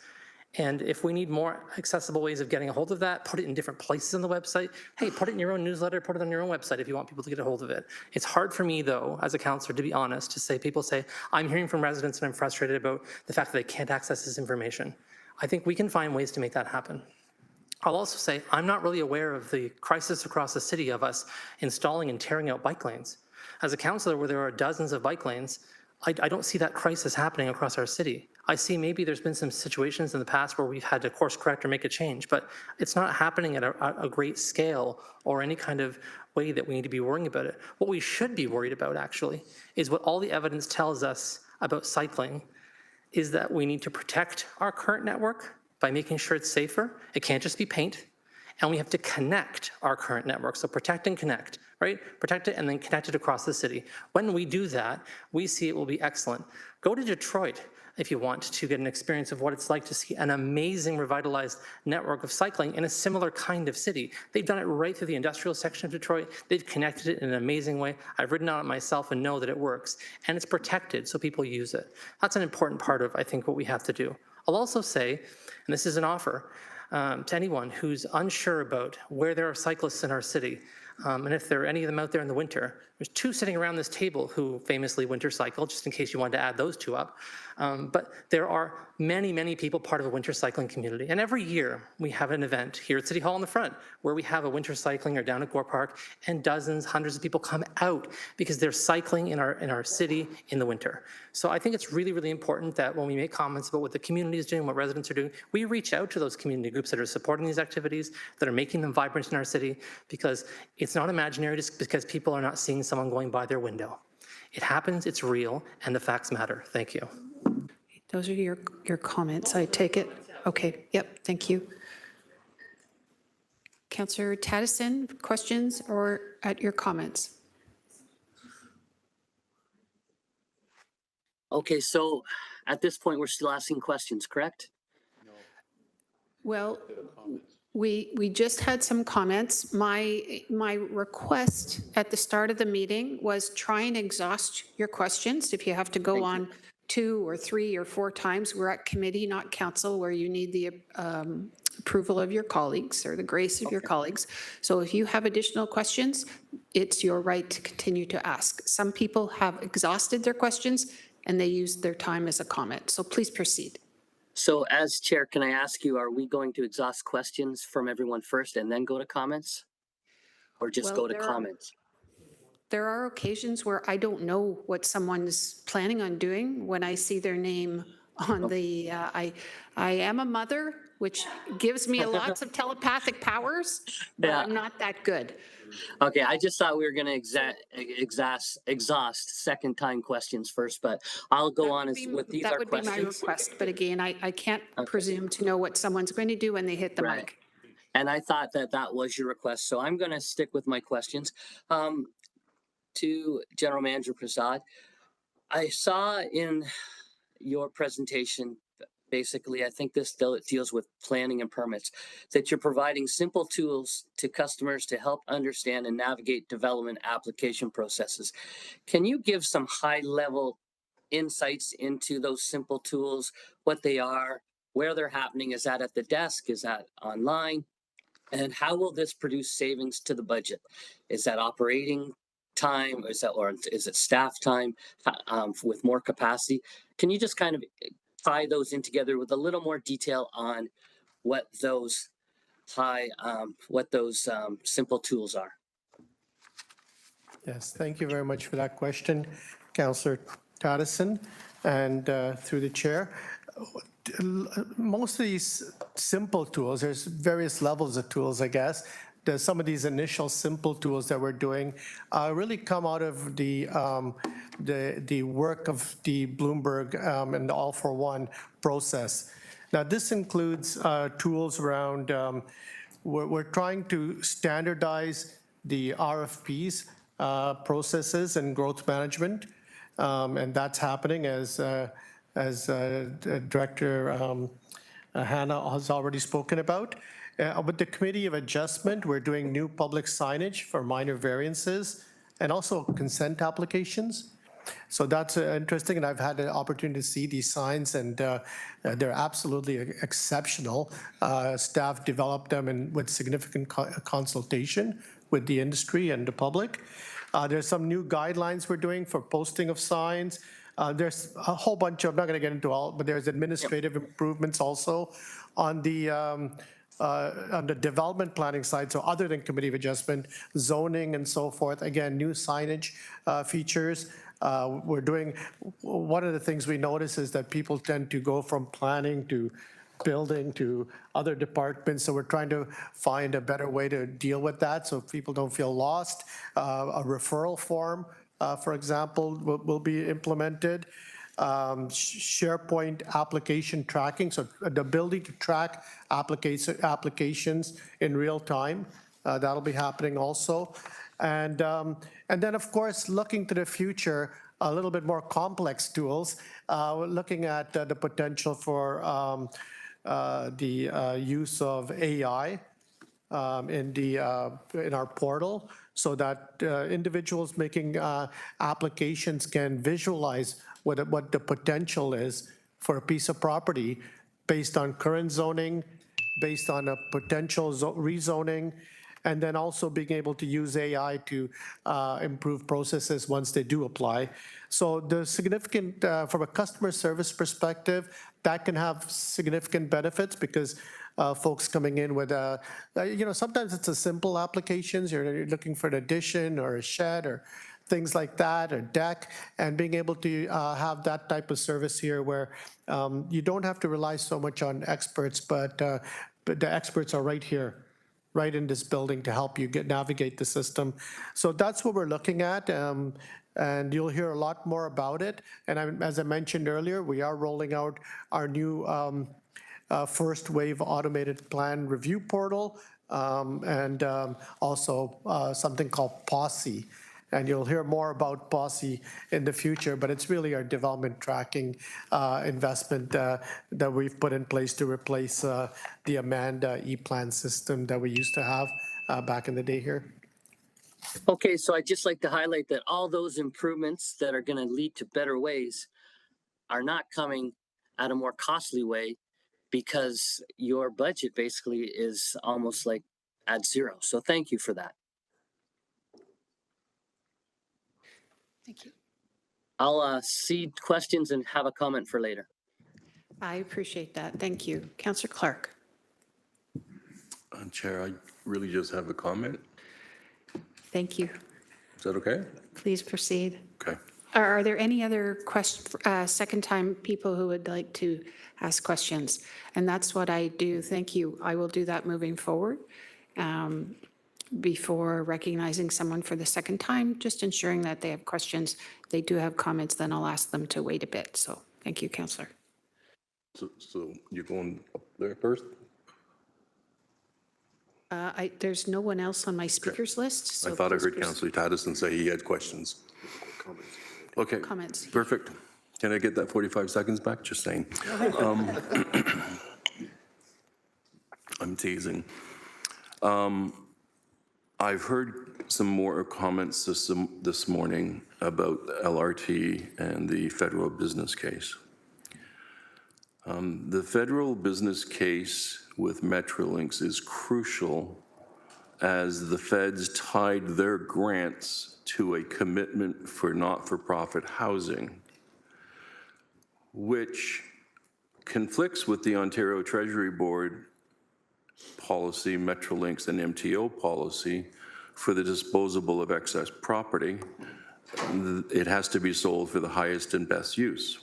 And if we need more accessible ways of getting a hold of that, put it in different places on the website. Hey, put it in your own newsletter, put it on your own website if you want people to get a hold of it. It's hard for me, though, as a counselor, to be honest, to say, people say, I'm hearing from residents and I'm frustrated about the fact that they can't access this information. I think we can find ways to make that happen. I'll also say, I'm not really aware of the crisis across the city of us installing and tearing out bike lanes. As a counselor where there are dozens of bike lanes, I don't see that crisis happening across our city. I see maybe there's been some situations in the past where we've had to course correct or make a change, but it's not happening at a great scale or any kind of way that we need to be worrying about it. What we should be worried about, actually, is what all the evidence tells us about cycling is that we need to protect our current network by making sure it's safer. It can't just be paint. And we have to connect our current network. So protect and connect, right? Protect it and then connect it across the city. When we do that, we see it will be excellent. Go to Detroit if you want to get an experience of what it's like to see an amazing revitalized network of cycling in a similar kind of city. They've done it right through the industrial section of Detroit. They've connected it in an amazing way. I've ridden on it myself and know that it works. And it's protected so people use it. That's an important part of, I think, what we have to do. I'll also say, and this is an offer, to anyone who's unsure about where there are cyclists in our city, and if there are any of them out there in the winter. There's two sitting around this table who famously winter cycle, just in case you wanted to add those two up. But there are many, many people part of a winter cycling community. And every year we have an event here at City Hall in the front where we have a winter cycling or down at Gore Park, and dozens, hundreds of people come out because they're cycling in our city in the winter. So I think it's really, really important that when we make comments about what the community is doing, what residents are doing, we reach out to those community groups that are supporting these activities, that are making them vibrant in our city, because it's not imaginary just because people are not seeing someone going by their window. It happens, it's real, and the facts matter. Thank you. Those are your comments, I take it. Okay, yep, thank you. Councillor Taddison, questions or at your comments? Okay, so at this point, we're still asking questions, correct? Well, we just had some comments. My request at the start of the meeting was try and exhaust your questions. If you have to go on 2 or 3 or 4 times, we're at committee, not council, where you need the approval of your colleagues or the grace of your colleagues. So if you have additional questions, it's your right to continue to ask. Some people have exhausted their questions and they used their time as a comment. So please proceed. So as chair, can I ask you, are we going to exhaust questions from everyone first and then go to comments? Or just Well, go to comments? There are occasions where I don't know what someone's planning on doing when I see their name on the, I am a mother, which gives me lots of telepathic powers, but Yeah. I'm not that good. Okay, I just thought we were going to exhaust second time questions first, but I'll go on with these That are would be my questions. request, but again, I can't presume to know what someone's going to do when they hit the Right. mic. And I thought that that was your request, so I'm going to stick with my questions. To General Manager Prasad, I saw in your presentation, basically, I think this deals with planning and permits, that you're providing simple tools to customers to help understand and navigate development application processes. Can you give some high-level insights into those simple tools, what they are, where they're happening? Is that at the desk? Is that online? And how will this produce savings to the budget? Is that operating time? Or is it staff time with more capacity? Can you just kind of tie those in together with a little more detail on what those simple tools are? Yes, thank you very much for that question, Councillor Taddison, and through the chair. Most of these simple tools, there's various levels of tools, I guess. Some of these initial simple tools that we're doing really come out of the work of the Bloomberg and the All for One process. Now, this includes tools around, we're trying to standardize the RFPs processes and growth management, and that's happening as Director Hannah has already spoken about. With the Committee of Adjustment, we're doing new public signage for minor variances and also consent applications. So that's interesting, and I've had the opportunity to see these signs, and they're absolutely exceptional. Staff developed them with significant consultation with the industry and the public. There's some new guidelines we're doing for posting of signs. There's a whole bunch of, I'm not going to get into all, but there's administrative improvements also on the development planning side, so other than committee of adjustment, zoning and so forth. Again, new signage features. We're doing, one of the things we notice is that people tend to go from planning to building to other departments, so we're trying to find a better way to deal with that so people don't feel lost. A referral form, for example, will be implemented. SharePoint application tracking, so the ability to track applications in real time, that'll be happening also. And then, of course, looking to the future, a little bit more complex tools, looking at the potential for the use of AI in our portal, so that individuals making applications can visualize what the potential is for a piece of property based on current zoning, based on a potential rezoning, and then also being able to use AI to improve processes once they do apply. So the significant, from a customer service perspective, that can have significant benefits because folks coming in with sometimes it's a simple applications, you're looking for an addition or a shed or things like that, or deck, and being able to have that type of service here where you don't have to rely so much on experts, but the experts are right here, right in this building to help you navigate the system. So that's what we're looking at, and you'll hear a lot more about it. And as I mentioned earlier, we are rolling out our new first wave automated plan review portal, and also something called Posse. And you'll hear more about Posse in the future, but it's really our development tracking investment that we've put in place to replace the Amanda e-plan system that we used to have back in the day here. Okay, so I'd just like to highlight that all those improvements that are going to lead to better ways are not coming at a more costly way, because your budget basically is almost like at zero. So thank you for that. Thank you. I'll cede questions and have a comment for later. I appreciate that. Thank you. Councillor Clark. Chair, I really just have a comment. Thank you. Is that okay? Please proceed. Okay. Are there any other second-time people who would like to ask questions? And that's what I do. Thank you. I will do that moving forward. Before recognizing someone for the second time, just ensuring that they have questions. If they do have comments, then I'll ask them to wait a bit. So thank you, Councillor. So you're going up there first? There's no one else on my speakers list. So I thought I please heard proceed. Councillor Taddison say he had questions. Okay. Comments. Perfect. Can I get that 45 seconds back? Just saying. I'm teasing. I've heard some more comments this morning about LRT and the federal business case. The federal business case with Metrolinx is crucial, as the feds tied their grants to a commitment for not-for-profit housing, which conflicts with the Ontario Treasury Board policy, Metrolinx and MTO policy for the disposal of excess property. It has to be sold for the highest and best use.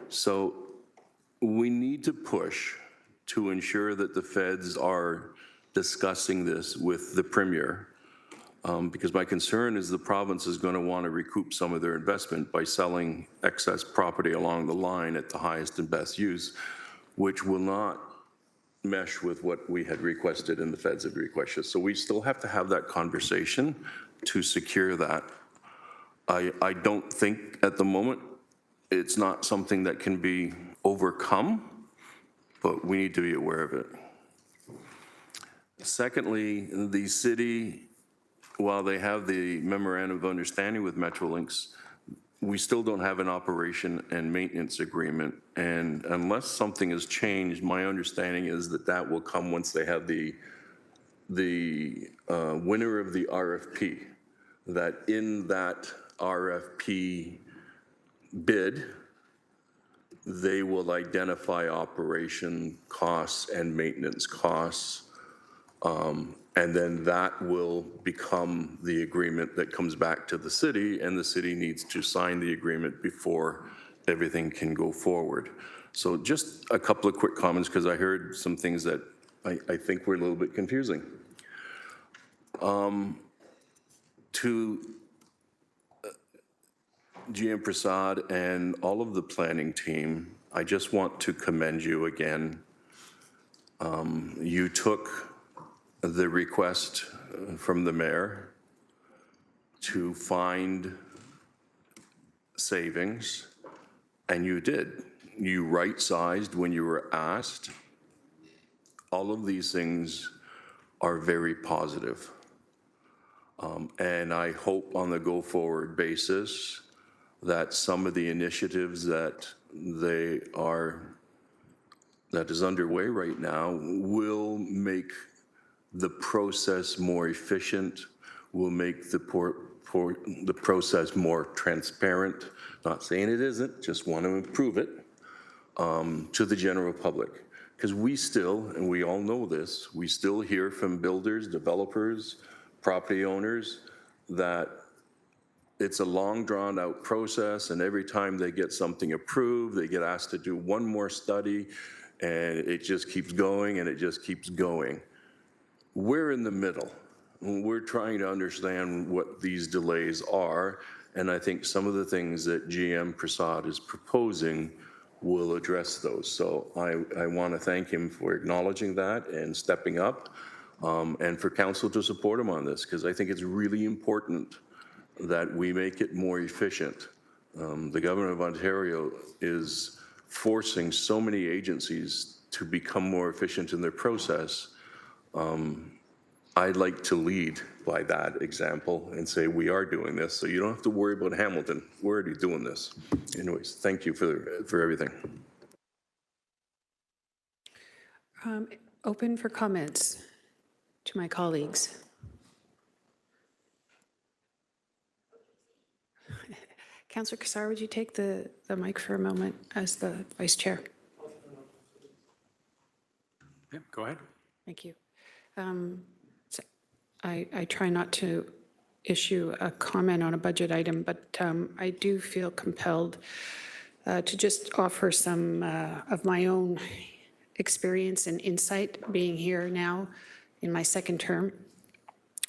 So we need to push to ensure that the feds are discussing this with the Premier, because my concern is the province is going to want to recoup some of their investment by selling excess property along the line at the highest and best use, which will not mesh with what we had requested and the feds have requested. So we still have to have that conversation to secure that. I don't think at the moment it's not something that can be overcome, but we need to be aware of it. Secondly, the city while they have the memorandum of understanding with Metrolinx, we still don't have an operation and maintenance agreement. And unless something has changed, my understanding is that that will come once they have the winner of the RFP, that in that RFP bid, they will identify operation costs and maintenance costs. And then that will become the agreement that comes back to the city, and the city needs to sign the agreement before everything can go forward. So just a couple of quick comments, because I heard some things that I think were a little bit confusing. To GM Prasad and all of the planning team, I just want to commend you again. You took the request from the mayor to find savings, and you did. You right-sized when you were asked. All of these things are very positive. And I hope on the go-forward basis that some of the initiatives that is underway right now will make the process more efficient, will make the process more transparent. Not saying it isn't, just want to improve it to the general public. Because we still, and we all know this, we still hear from builders, developers, property owners that it's a long drawn out process, and every time they get something approved, they get asked to do one more study, and it just keeps going and it just keeps going. We're in the middle. We're trying to understand what these delays are, and I think some of the things that GM Prasad is proposing will address those. So I want to thank him for acknowledging that and stepping up, and for council to support him on this, because I think it's really important that we make it more efficient. The government of Ontario is forcing so many agencies to become more efficient in their process. I'd like to lead by that example and say we are doing this, so you don't have to worry about Hamilton. We're already doing this. Anyways, thank you for everything. Open for comments to my colleagues. Councillor Kassar, would you take the mic for a moment as the vice chair? Yeah, go ahead. Thank you. So I try not to issue a comment on a budget item, but I do feel compelled to just offer some of my own experience and insight being here now in my second term.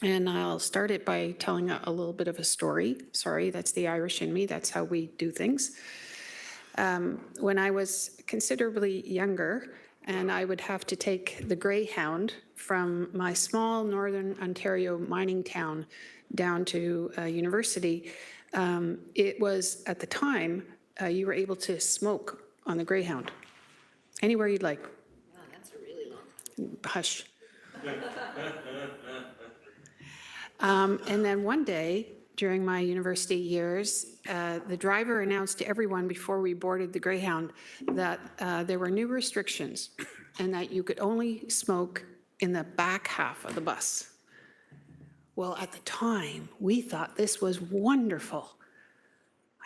And I'll start it by telling a little bit of a story. Sorry, that's the Irish in me. That's how we do things. When I was considerably younger, and I would have to take the Greyhound from my small northern Ontario mining town down to university, it was, at the time, you were able to smoke on the Greyhound, anywhere you'd like. Wow, that's a really long. Hush. And then one day, during my university years, the driver announced to everyone before we boarded the Greyhound that there were new restrictions and that you could only smoke in the back half of the bus. Well, at the time, we thought this was wonderful.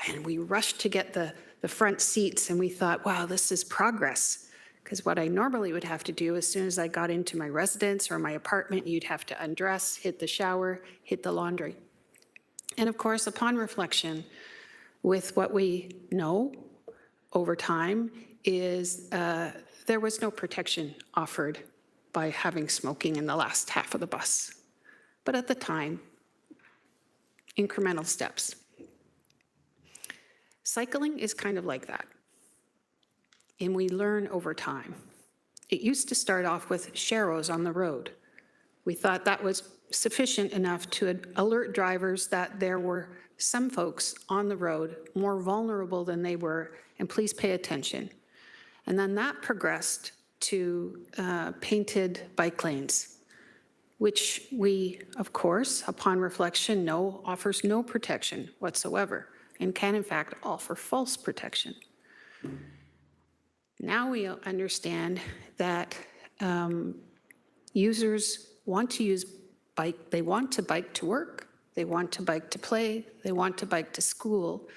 And we rushed to get the front seats, and we thought, wow, this is progress. Because what I normally would have to do as soon as I got into my residence or my apartment, you'd have to undress, hit the shower, hit the laundry. And of course, upon reflection, with what we know over time is there was no protection offered by having smoking in the last half of the bus. But at the time, incremental steps. Cycling is kind of like that. And we learn over time. It used to start off with sharrows on the road. We thought that was sufficient enough to alert drivers that there were some folks on the road more vulnerable than they were, and please pay attention. And then that progressed to painted bike lanes. which we, of course, upon reflection, know offers no protection whatsoever and can in fact offer false protection. Now we understand that users want to use bike, they want to bike to work, they want to bike to play, they want to bike to school,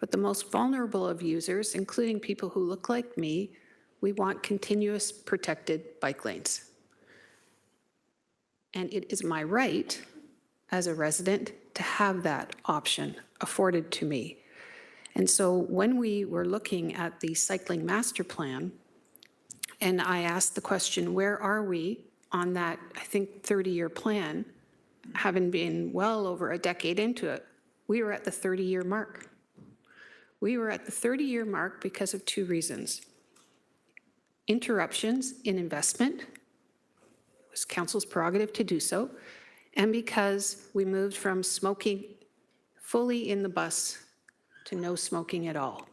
but the most vulnerable of users, including people who look like me, we want continuous protected bike lanes. And it is my right as a resident to have that option afforded to me. And so when we were looking at the cycling master plan, and I asked the question, where are we on that, I think, 30-year plan, having been well over a decade into it, we were at the 30-year mark. We were at the 30-year mark because of two reasons. Interruptions in investment, it was council's prerogative to do so, and because we moved from smoking fully in the bus to no smoking at all.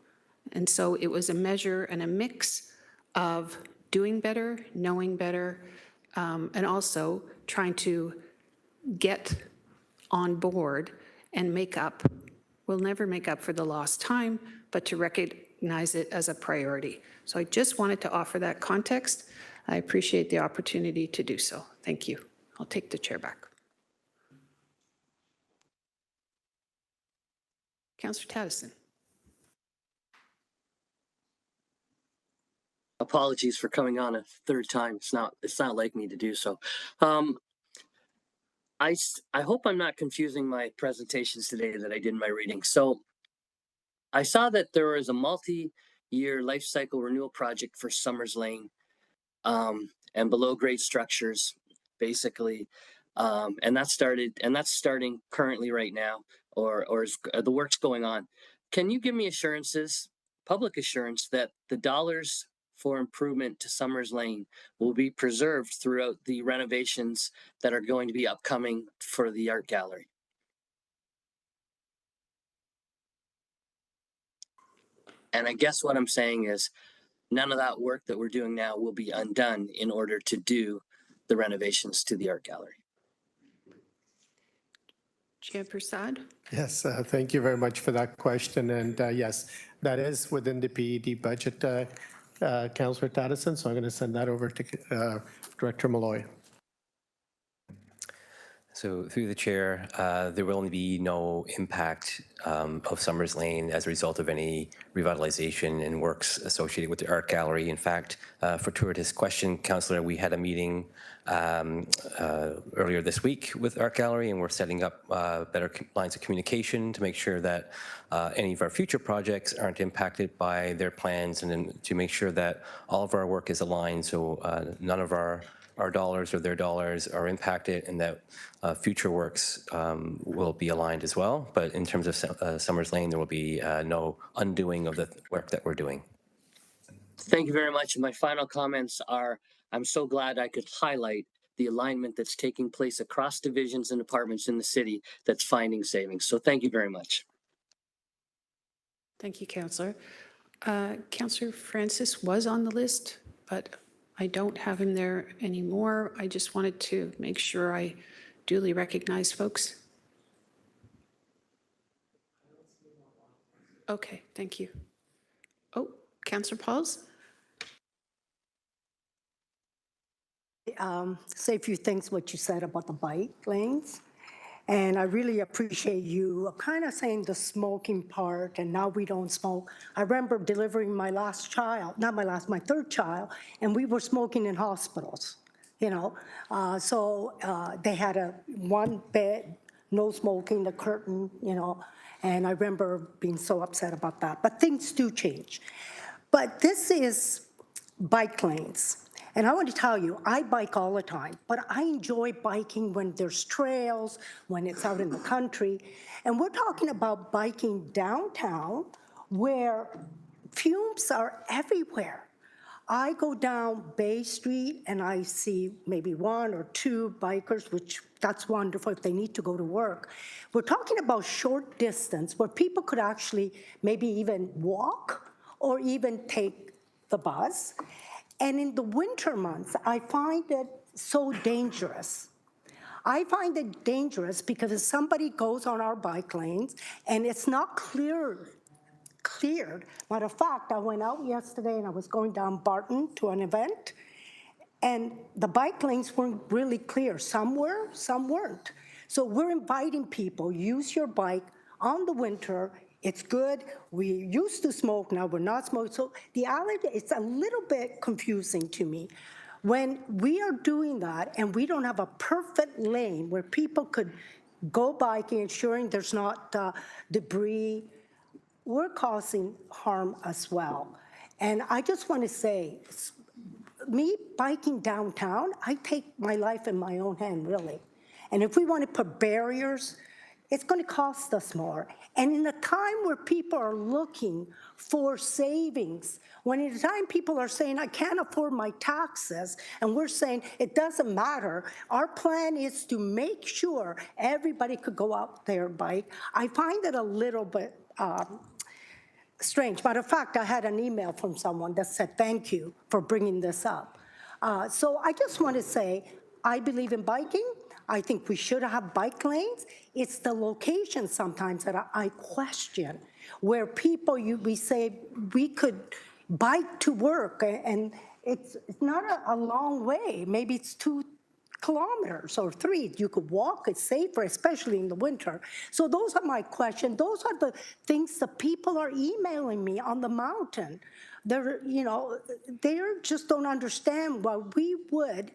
And so it was a measure and a mix of doing better, knowing better, and also trying to get on board and make up. We'll never make up for the lost time, but to recognize it as a priority. So I just wanted to offer that context. I appreciate the opportunity to do so. Thank you. I'll take the chair back. Councillor Tattison. Apologies for coming on a third time. It's not like me to do so. I hope I'm not confusing my presentations today that I did in my reading. So I saw that there was a multi-year life cycle renewal project for Summers Lane and below grade structures, basically. And that's starting currently right now, or is the work's going on. Can you give me assurances, public assurance, that the dollars for improvement to Summers Lane will be preserved throughout the renovations that are going to be upcoming for the art gallery? And I guess what I'm saying is none of that work that we're doing now will be undone in order to do the renovations to the art gallery. Chair Prasad. Yes, thank you very much for that question. And yes, that is within the PED budget, Councillor Tattison. So I'm going to send that over to Director Malloy. So through the chair, there will be no impact of Summers Lane as a result of any revitalization and works associated with the art gallery. In fact, fortuitous question, Councillor, we had a meeting earlier this week with art gallery, and we're setting up better lines of communication to make sure that any of our future projects aren't impacted by their plans, and then to make sure that all of our work is aligned, so none of our dollars or their dollars are impacted, and that future works will be aligned as well. But in terms of Summers Lane, there will be no undoing of the work that we're doing. Thank you very much. And my final comments are, I'm so glad I could highlight the alignment that's taking place across divisions and departments in the city that's finding savings. So thank you very much. Thank you, Councillor. Councillor Francis was on the list, but I don't have him there anymore. I just wanted to make sure I duly recognize folks. Okay, thank you. Oh, Councillor Pauls? Say a few things what you said about the bike lanes. And I really appreciate you kind of saying the smoking part, and now we don't smoke. I remember delivering my last child, my third child, and we were smoking in hospitals, you know. So they had one bed, no smoking, the curtain, you know, and I remember being so upset about that. But things do change. But this is bike lanes. And I want to tell you, I bike all the time, but I enjoy biking when there's trails, when it's out in the country. And we're talking about biking downtown where fumes are everywhere. I go down Bay Street and I see maybe one or two bikers, which that's wonderful if they need to go to work. We're talking about short distance where people could actually maybe even walk or even take the bus. And in the winter months, I find it so dangerous I find it dangerous because if somebody goes on our bike lanes and it's not cleared. Matter of fact, I went out yesterday and I was going down Barton to an event, and the bike lanes weren't really clear. Some were, some weren't. So we're inviting people, use your bike on the winter. It's good. We used to smoke, now we're not smoking. So the allergy, it's a little bit confusing to me. When we are doing that and we don't have a perfect lane where people could go biking, ensuring there's not debris, we're causing harm as well. And I just want to say, me biking downtown, I take my life in my own hand, really. And if we want to put barriers, it's going to cost us more. And in a time where people are looking for savings, when in a time people are saying, I can't afford my taxes, and we're saying it doesn't matter, our plan is to make sure everybody could go out there and bike. I find it a little bit strange. Matter of fact, I had an email from someone that said, thank you for bringing this up. So I just want to say, I believe in biking. I think we should have bike lanes. It's the location sometimes that I question, where people, we say we could bike to work, and it's not a long way. Maybe it's 2 kilometers or 3. You could walk, it's safer, especially in the winter. So those are my questions. Those are the things that people are emailing me on the mountain. They're, they just don't understand why we would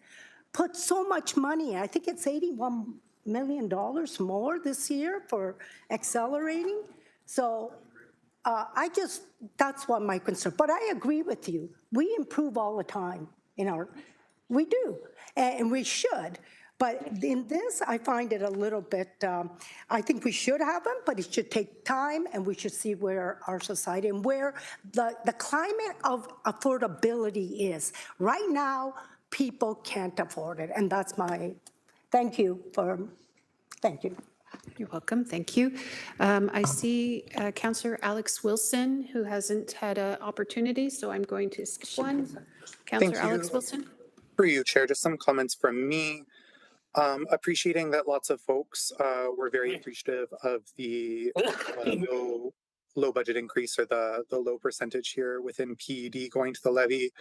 put so much money. I think it's $81 million more this year for accelerating. So that's what my concern. But I agree with you. We improve all the time we do, and we should. But in this, I find it a little bit, I think we should have them, but it should take time, and we should see where our society and where the climate of affordability is. Right now, people can't afford it, and that's thank you. You're welcome, thank you. I see Councillor Alex Wilson, who hasn't had an opportunity, so I'm going to skip one. Councillor Alex Wilson. For you, Chair, just some comments from me. Appreciating that lots of folks were very appreciative of the low budget increase, or the low percentage here within PUD going to the levy.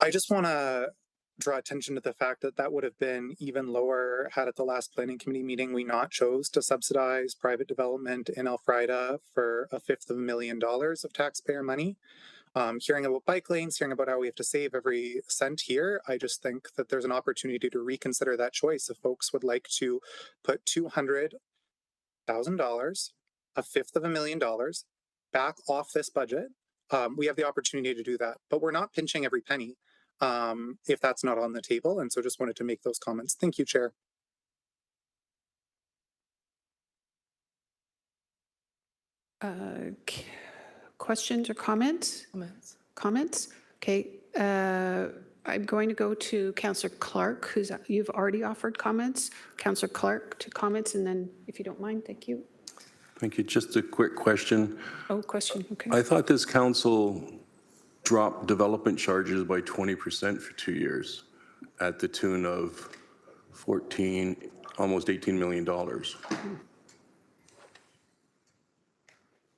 I just want to draw attention to the fact that that would have been even lower had at the last planning committee meeting we not chose to subsidize private development in Elfrida for $250,000 of taxpayer money. Hearing about bike lanes, hearing about how we have to save every cent here, I just think that there's an opportunity to reconsider that choice if folks would like to put $200,000, $250,000 back off this budget. We have the opportunity to do that, but we're not pinching every penny if that's not on the table. And so just wanted to make those comments. Thank you, Chair. Questions or comments? Comments. Okay. I'm going to go to Councillor Clark, you've already offered comments. Councillor Clark to comments, and then if you don't mind, thank you. Thank you. Just a quick question. Oh, question, okay. I thought this council dropped development charges by 20% for 2 years at the tune of almost $18 million.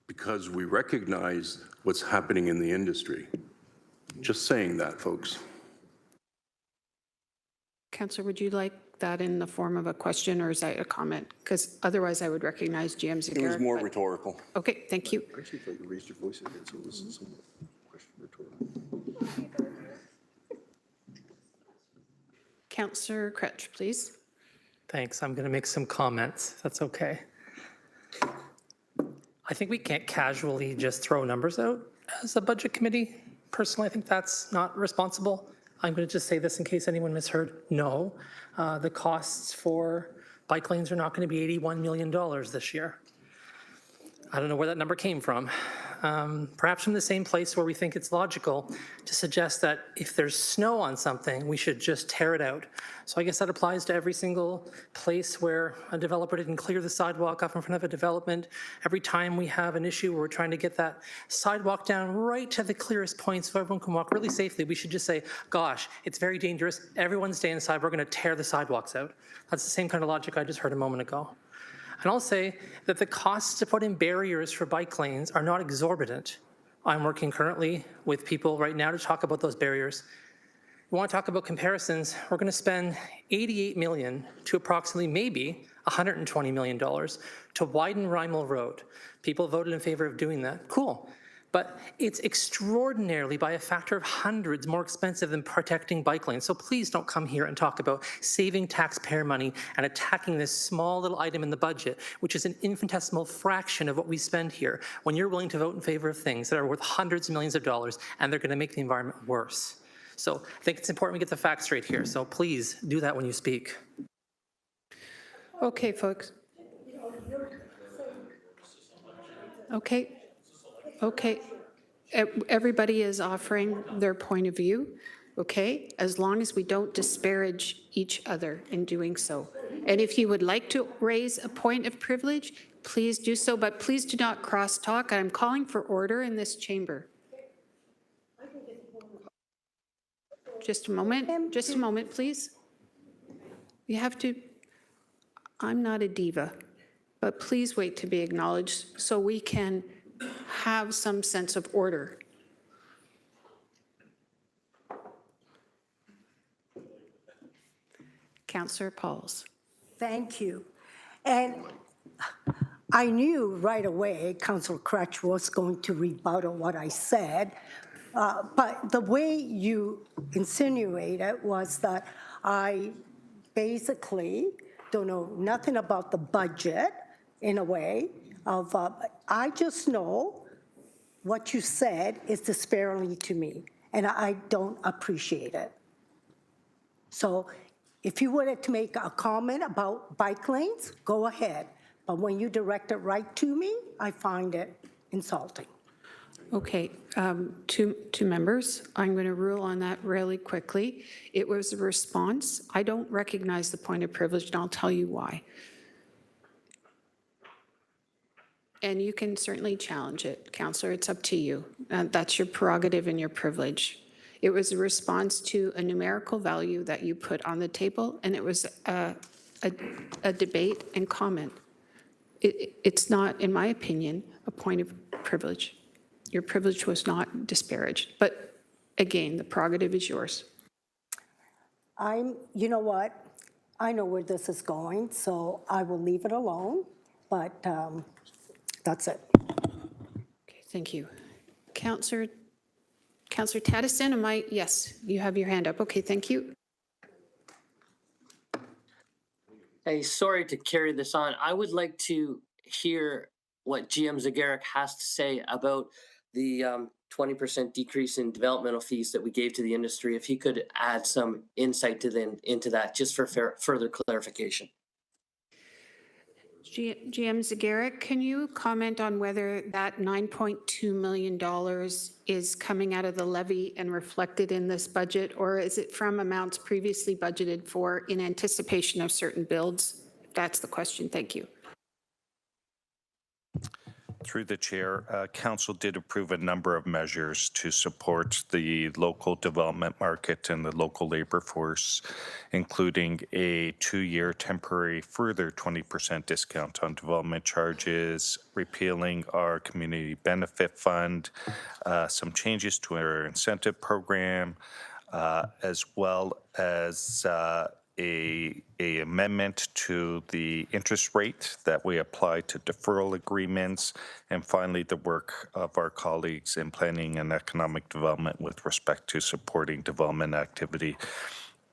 Because we recognize what's happening in the industry. Just saying that, folks. Councillor, would you like that in the form of a question, or is that a comment? Because otherwise I would recognize GM Zagarek. It was more rhetorical. Okay, thank you. I actually thought you raised your voice again, so it was somewhat question rhetorical. Councillor Cretch, please. Thanks. I'm going to make some comments. That's okay. I think we can't casually just throw numbers out as a budget committee. Personally, I think that's not responsible. I'm going to just say this in case anyone misheard. No, the costs for bike lanes are not going to be $81 million this year. I don't know where that number came from. Perhaps from the same place where we think it's logical to suggest that if there's snow on something, we should just tear it out. So I guess that applies to every single place where a developer didn't clear the sidewalk up in front of a development. Every time we have an issue where we're trying to get that sidewalk down right to the clearest point so everyone can walk really safely, we should just say, gosh, it's very dangerous. Everyone stay inside. We're going to tear the sidewalks out. That's the same kind of logic I just heard a moment ago. And I'll say that the costs to put in barriers for bike lanes are not exorbitant. I'm working currently with people right now to talk about those barriers. We want to talk about comparisons. We're going to spend $88 million to approximately maybe $120 million to widen Rymel Road. People voted in favor of doing that. Cool. But it's extraordinarily, by a factor of hundreds, more expensive than protecting bike lanes. So please don't come here and talk about saving taxpayer money and attacking this small little item in the budget, which is an infinitesimal fraction of what we spend here, when you're willing to vote in favor of things that are worth hundreds of millions of dollars and they're going to make the environment worse. So I think it's important we get the facts straight here. So please do that when you speak. Okay, folks. Okay. Okay, everybody is offering their point of view, okay? As long as we don't disparage each other in doing so. And if you would like to raise a point of privilege, please do so, but please do not cross-talk. I'm calling for order in this chamber. Just a moment, please. You have to, I'm not a diva, but please wait to be acknowledged so we can have some sense of order. Councillor Pauls. Thank you. And I knew right away Councillor Crutch was going to rebuttal what I said, but the way you insinuated was that I basically don't know nothing about the budget in a way of, I just know what you said is disparaging to me, and I don't appreciate it. So if you wanted to make a comment about bike lanes, go ahead. But when you direct it right to me, I find it insulting. Okay, two members, I'm going to rule on that really quickly. It was a response. I don't recognize the point of privilege, and I'll tell you why. And you can certainly challenge it, Councillor, it's up to you. That's your prerogative and your privilege. It was a response to a numerical value that you put on the table, and it was a debate and comment. It's not, in my opinion, a point of privilege. Your privilege was not disparaged, but again, the prerogative is yours. You know what? I know where this is going, so I will leave it alone, but that's it. Okay, thank you. Councillor Tadison, yes, you have your hand up. Okay, thank you. Hey, sorry to carry this on. I would like to hear what GM Zegarac has to say about the 20% decrease in developmental fees that we gave to the industry. If he could add some insight into that, just for further clarification. GM Zegarac, can you comment on whether that $9.2 million is coming out of the levy and reflected in this budget, or is it from amounts previously budgeted for in anticipation of certain builds? That's the question. Thank you. Through the chair, council did approve a number of measures to support the local development market and the local labor force, including a 2-year temporary further 20% discount on development charges, repealing our community benefit fund, some changes to our incentive program, as well as a amendment to the interest rate that we apply to deferral agreements, and finally the work of our colleagues in planning and economic development with respect to supporting development activity.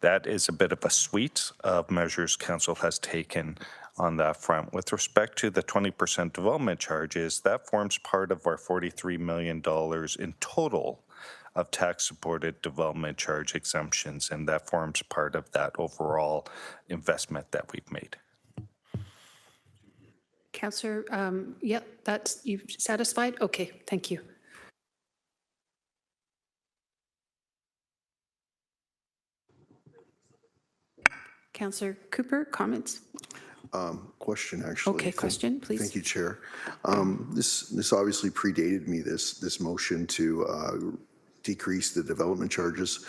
That is a bit of a suite of measures council has taken on that front. With respect to the 20% development charges, that forms part of our $43 million in total of tax-supported development charge exemptions, and that forms part of that overall investment that we've made. Counselor, yep, that's, you satisfied? Okay, thank you. Counselor Cooper, comments? Question, actually. Okay, question, please. Thank you, Chair. This obviously predated me, this motion to decrease the development charges.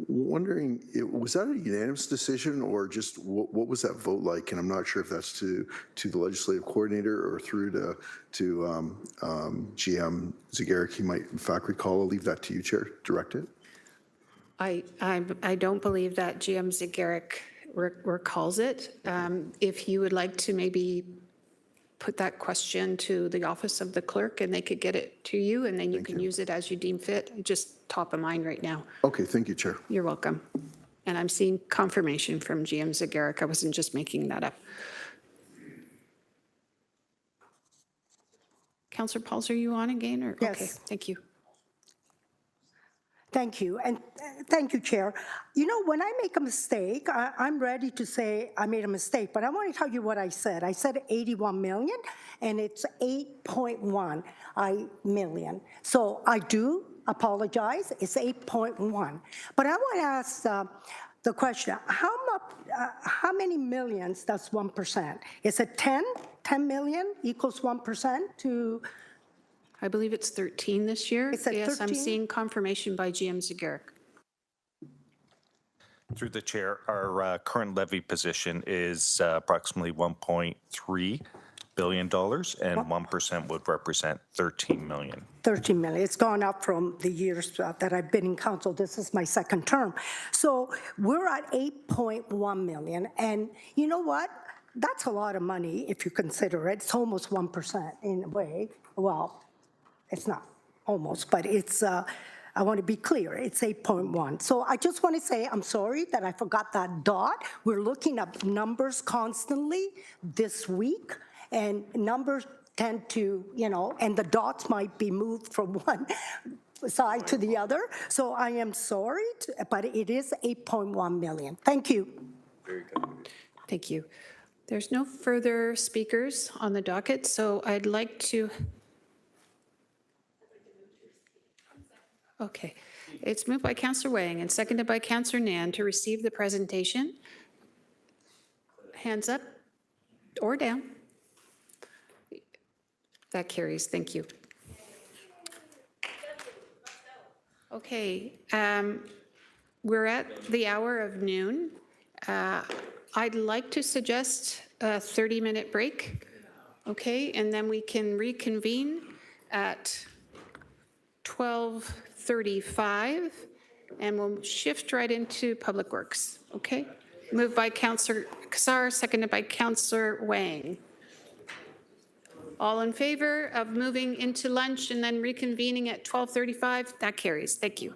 Wondering, was that a unanimous decision or just what was that vote like? And I'm not sure if that's to the legislative coordinator or through to GM Zegeric. He might in fact recall. I'll leave that to you, Chair. Direct it. I don't believe that GM Zegeric recalls it. If you would like to maybe put that question to the office of the clerk and they could get it to you and then you can use it as you deem fit. Just top of mind right now. Okay, thank you, Chair. You're welcome. And I'm seeing confirmation from GM Zegeric. I wasn't just making that up. Councillor Pauls, are you on again? Or Yes. Okay, thank you. Thank you, and thank you, Chair. You know, when I make a mistake, I'm ready to say I made a mistake, but I want to tell you what I said. I said 81 million, and it's 8.1 million. So I do apologize, it's 8.1. But I want to ask the question, how many millions does 1%? Is it 10? 10 million equals 1% to... I believe it's 13 this year. Is it Yes, I'm 13? seeing confirmation by GM Zegeric. Through the chair, our current levy position is approximately $1.3 billion, and 1% would represent 13 million. 13 million. It's gone up from the years that I've been in council. This is my second term. So we're at 8.1 million. And you know what? That's a lot of money if you consider it. It's almost 1% in a way. Well, it's not almost, but it's, I want to be clear, it's 8.1. So I just want to say, I'm sorry that I forgot that dot. We're looking at numbers constantly this week, and numbers tend to, you know, and the dots might be moved from one side to the other. So I am sorry, but it is 8.1 million. Thank you. Very good. Thank you. There's no further speakers on the docket, so I'd like to... Okay. It's moved by Councillor Wang and seconded by Councillor Nan to receive the presentation. Hands up or down. That carries. Thank you. Okay. We're at the hour of noon. I'd like to suggest a 30-minute break. Okay. And then we can reconvene at 12:35, and we'll shift right into Public Works, okay? Moved by Councillor Kassar, seconded by Councillor Wang. All in favor of moving into lunch and then reconvening at 12:35? That carries. Thank you.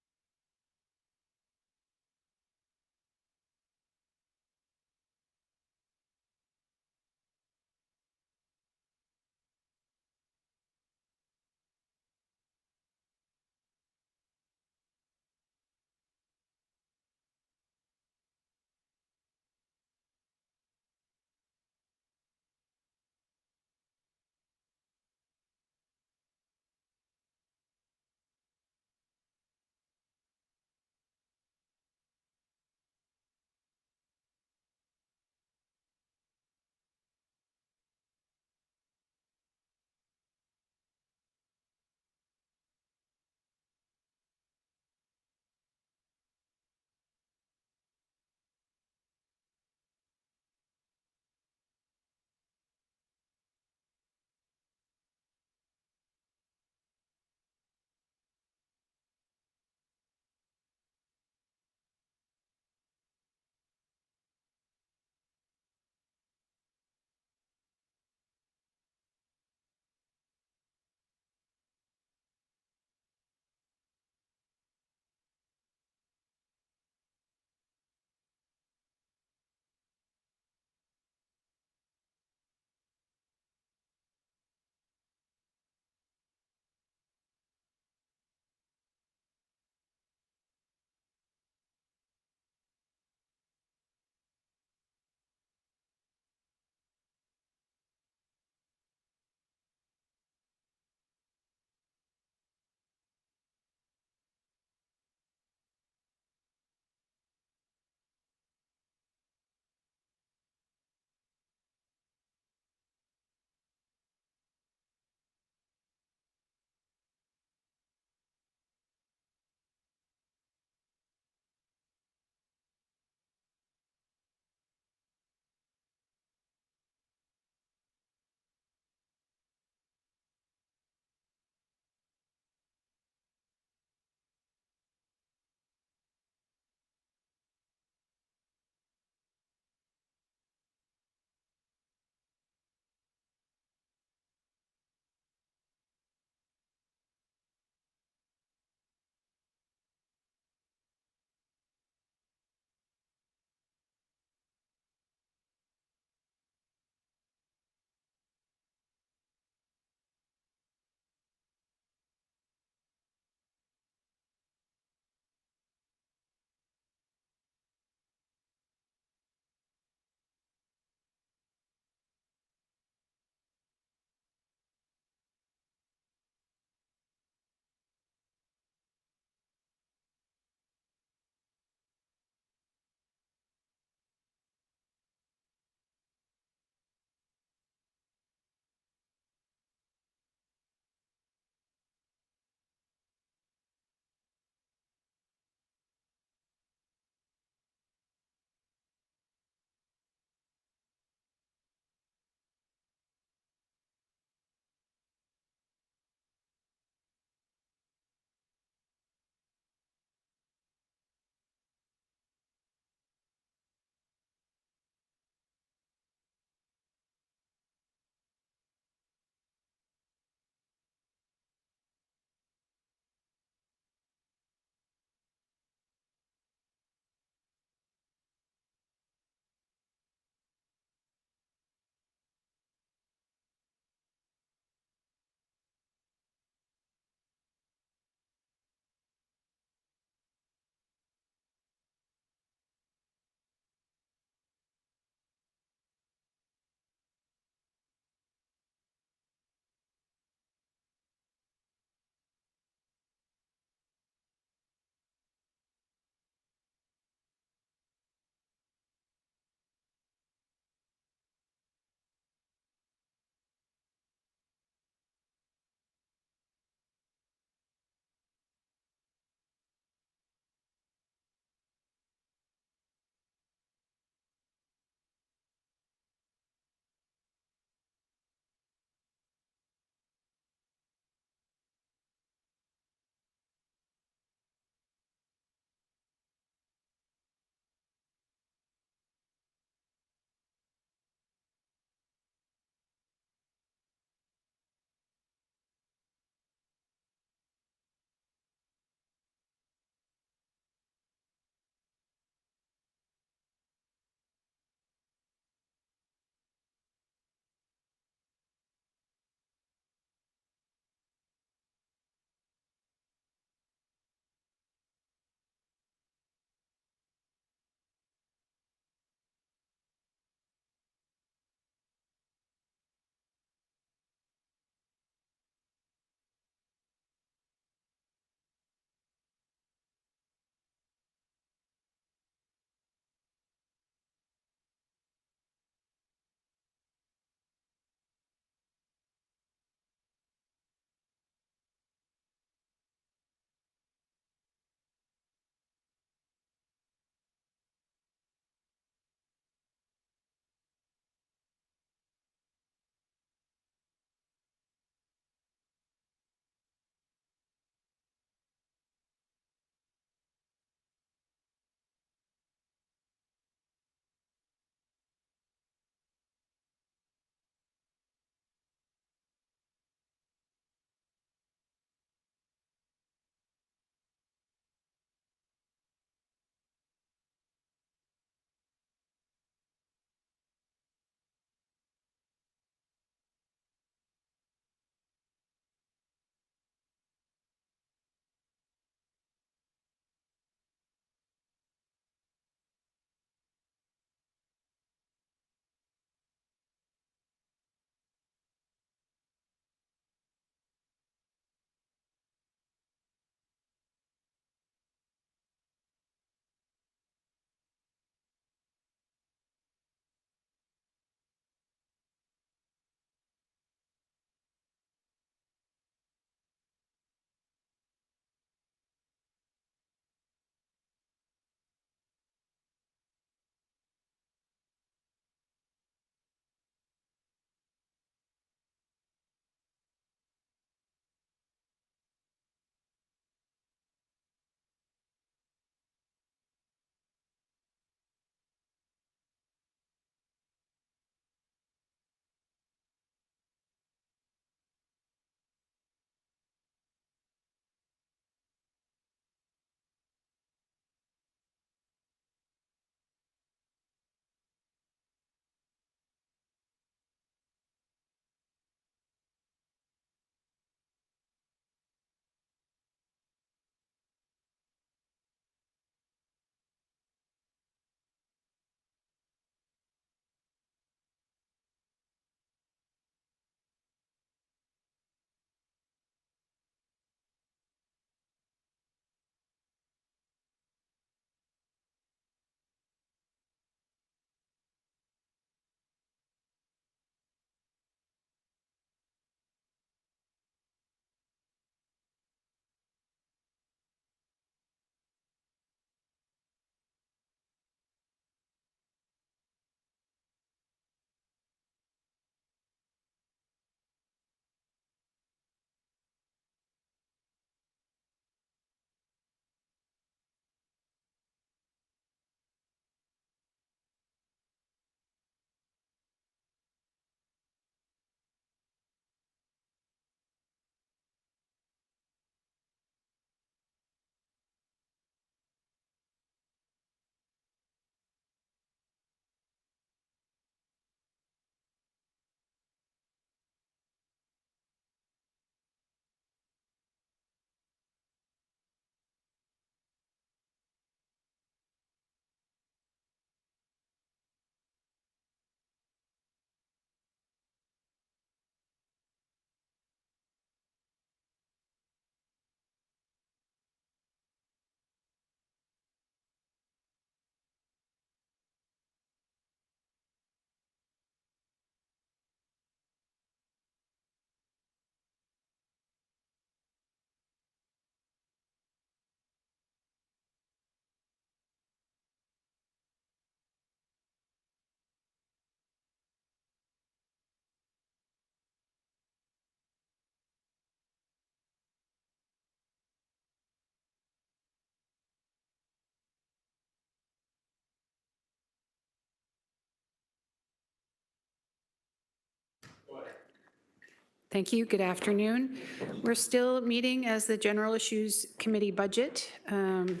Thank you. Good afternoon. We're still meeting as the General Issues Committee budget. In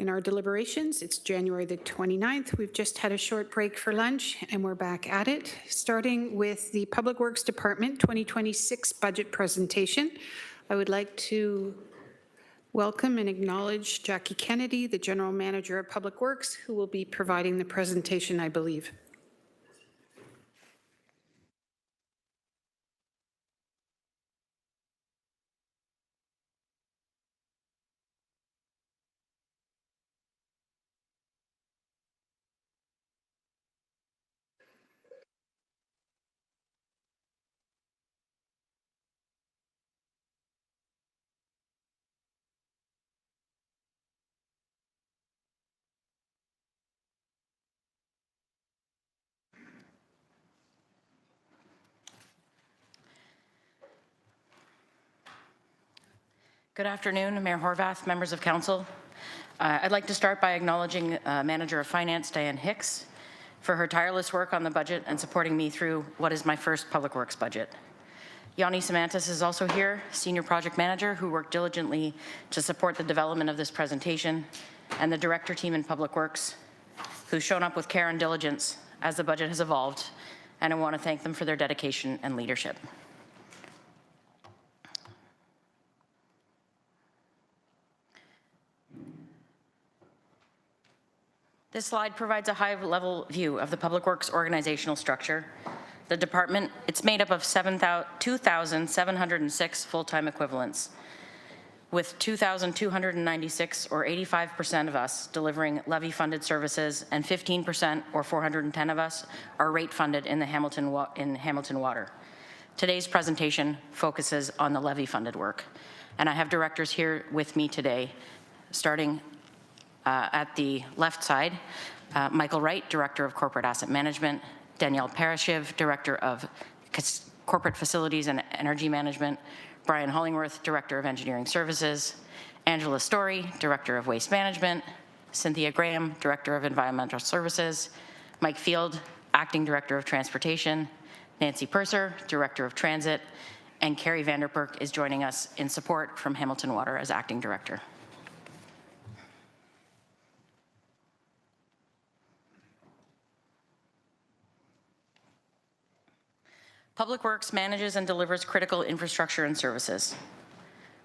our deliberations, it's January the 29th. We've just had a short break for lunch and we're back at it, starting with the Public Works Department 2026 budget presentation. I would like to welcome and acknowledge Jackie Kennedy, the General Manager of Public Works, who will be providing the presentation, I believe. Good afternoon, Mayor Horvath, members of council. I'd like to start by acknowledging Manager of Finance, Diane Hicks, for her tireless work on the budget and supporting me through what is my first Public Works budget. Yanni Semantis is also here, Senior Project Manager, who worked diligently to support the development of this presentation, and the Director team in Public Works, who's shown up with care and diligence as the budget has evolved, and I want to thank them for their dedication and leadership. This slide provides a high-level view of the Public Works organizational structure. The department, it's made up of 2,706 full-time equivalents, with 2,296 or 85% of us delivering levy-funded services, and 15% or 410 of us are rate-funded in Hamilton Water. Today's presentation focuses on the levy-funded work, and I have directors here with me today, starting at the left side, Michael Wright, Director of Corporate Asset Management, Danielle Parashiv, Director of Corporate Facilities and Energy Management, Brian Hollingworth, Director of Engineering Services, Angela Story, Director of Waste Management, Cynthia Graham, Director of Environmental Services, Mike Field, Acting Director of Transportation, Nancy Purser, Director of Transit, and Carrie Vanderperk is joining us in support from Hamilton Water as Acting Director. Public Works manages and delivers critical infrastructure and services.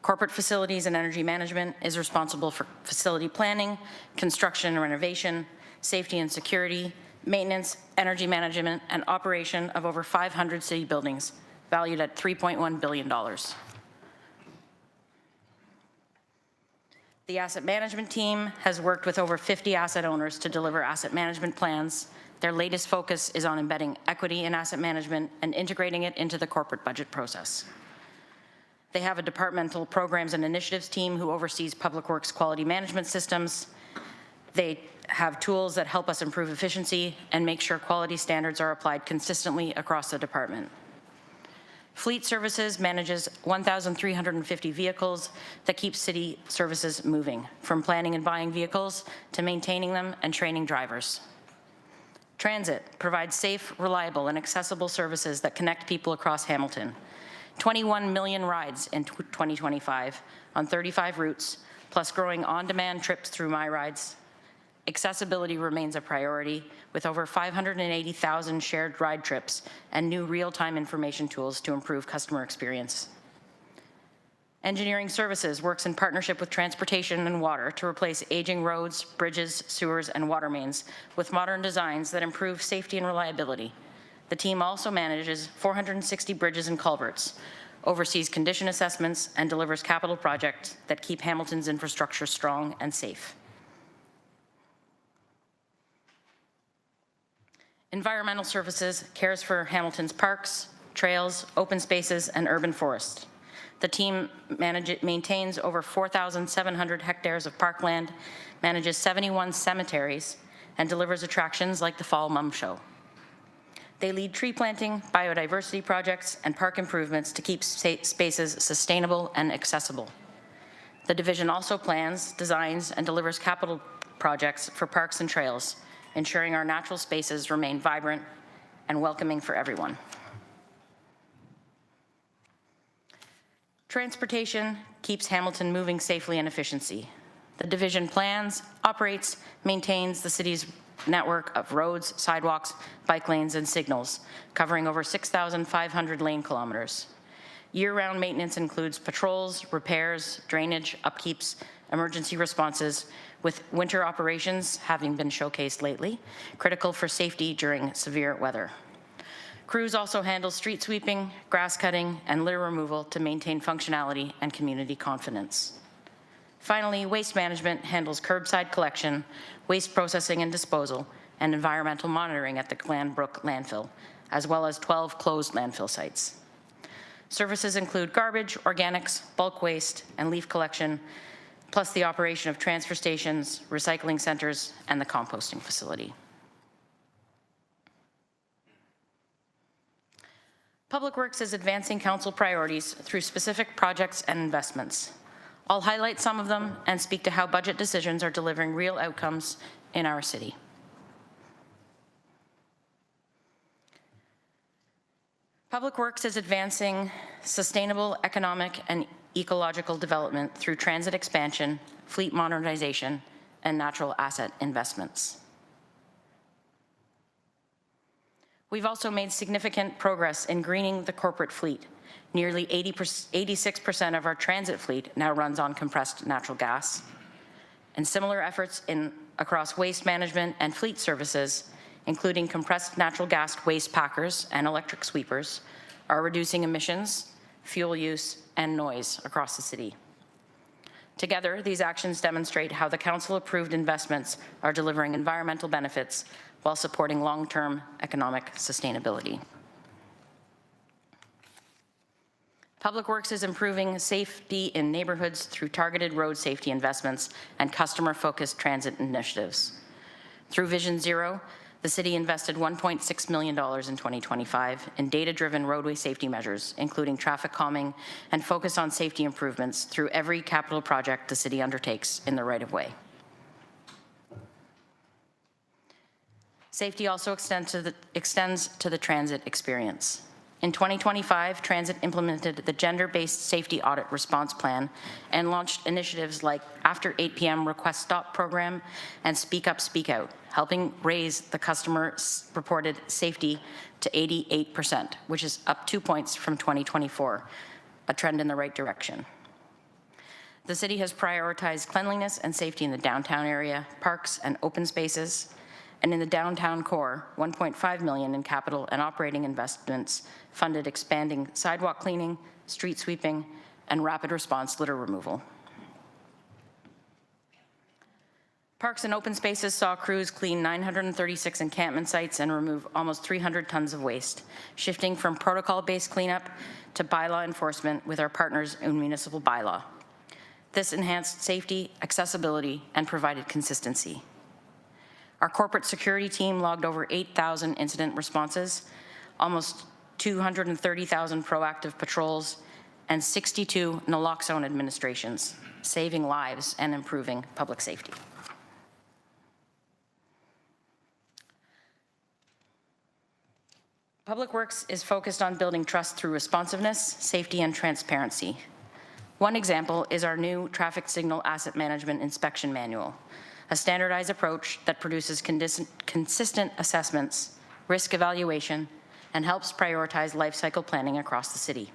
Corporate Facilities and Energy Management is responsible for facility planning, construction and renovation, safety and security, maintenance, energy management, and operation of over 500 city buildings, valued at $3.1 billion. The asset management team has worked with over 50 asset owners to deliver asset management plans. Their latest focus is on embedding equity in asset management and integrating it into the corporate budget process. They have a departmental programs and initiatives team who oversees Public Works quality management systems. They have tools that help us improve efficiency and make sure quality standards are applied consistently across the department. Fleet Services manages 1,350 vehicles that keep city services moving, from planning and buying vehicles to maintaining them and training drivers. Transit provides safe, reliable, and accessible services that connect people across Hamilton. 21 million rides in 2025 on 35 routes, plus growing on-demand trips through MyRides. Accessibility remains a priority, with over 580,000 shared ride trips and new real-time information tools to improve customer experience. Engineering Services works in partnership with Transportation and Water to replace aging roads, bridges, sewers, and water mains with modern designs that improve safety and reliability. The team also manages 460 bridges and culverts, oversees condition assessments, and delivers capital projects that keep Hamilton's infrastructure strong and safe. Environmental Services cares for Hamilton's parks, trails, open spaces, and urban forests. The team maintains over 4,700 hectares of parkland, manages 71 cemeteries, and delivers attractions like the Fall Mum Show. They lead tree planting, biodiversity projects, and park improvements to keep spaces sustainable and accessible. The division also plans, designs, and delivers capital projects for parks and trails, ensuring our natural spaces remain vibrant and welcoming for everyone. Transportation keeps Hamilton moving safely and efficiently. The division plans, operates, maintains the city's network of roads, sidewalks, bike lanes, and signals, covering over 6,500 lane kilometers. Year-round maintenance includes patrols, repairs, drainage, upkeeps, emergency responses, with winter operations having been showcased lately, critical for safety during severe weather. Crews also handle street sweeping, grass cutting, and litter removal to maintain functionality and community confidence. Finally, waste management handles curbside collection, waste processing and disposal, and environmental monitoring at the Glanbrook landfill, as well as 12 closed landfill sites. Services include garbage, organics, bulk waste, and leaf collection, plus the operation of transfer stations, recycling centers, and the composting facility. Public Works is advancing council priorities through specific projects and investments. I'll highlight some of them and speak to how budget decisions are delivering real outcomes in our city. Public Works is advancing sustainable economic and ecological development through transit expansion, fleet modernization, and natural asset investments. We've also made significant progress in greening the corporate fleet. Nearly 86% of our transit fleet now runs on compressed natural gas. And similar efforts across waste management and fleet services, including compressed natural gas waste packers and electric sweepers, are reducing emissions, fuel use, and noise across the city. Together, these actions demonstrate how the council-approved investments are delivering environmental benefits while supporting long-term economic sustainability. Public Works is improving safety in neighborhoods through targeted road safety investments and customer-focused transit initiatives. Through Vision Zero, the city invested $1.6 million in 2025 in data-driven roadway safety measures, including traffic calming and focus on safety improvements through every capital project the city undertakes in the right-of-way. Safety also extends to the transit experience. In 2025, Transit implemented the Gender-Based Safety Audit Response Plan and launched initiatives like After 8 p.m. Request Stop program and Speak Up, Speak Out, helping raise the customer-reported safety to 88%, which is up 2 points from 2024, a trend in the right direction. The city has prioritized cleanliness and safety in the downtown area, parks, and open spaces. And in the downtown core, $1.5 million in capital and operating investments funded expanding sidewalk cleaning, street sweeping, and rapid response litter removal. Parks and open spaces saw crews clean 936 encampment sites and remove almost 300 tons of waste, shifting from protocol-based cleanup to bylaw enforcement with our partners in municipal bylaw. This enhanced safety, accessibility, and provided consistency. Our corporate security team logged over 8,000 incident responses, almost 230,000 proactive patrols, and 62 naloxone administrations, saving lives and improving public safety. Public Works is focused on building trust through responsiveness, safety, and transparency. One example is our new traffic signal asset management inspection manual, a standardized approach that produces consistent assessments, risk evaluation, and helps prioritize life cycle planning across the city.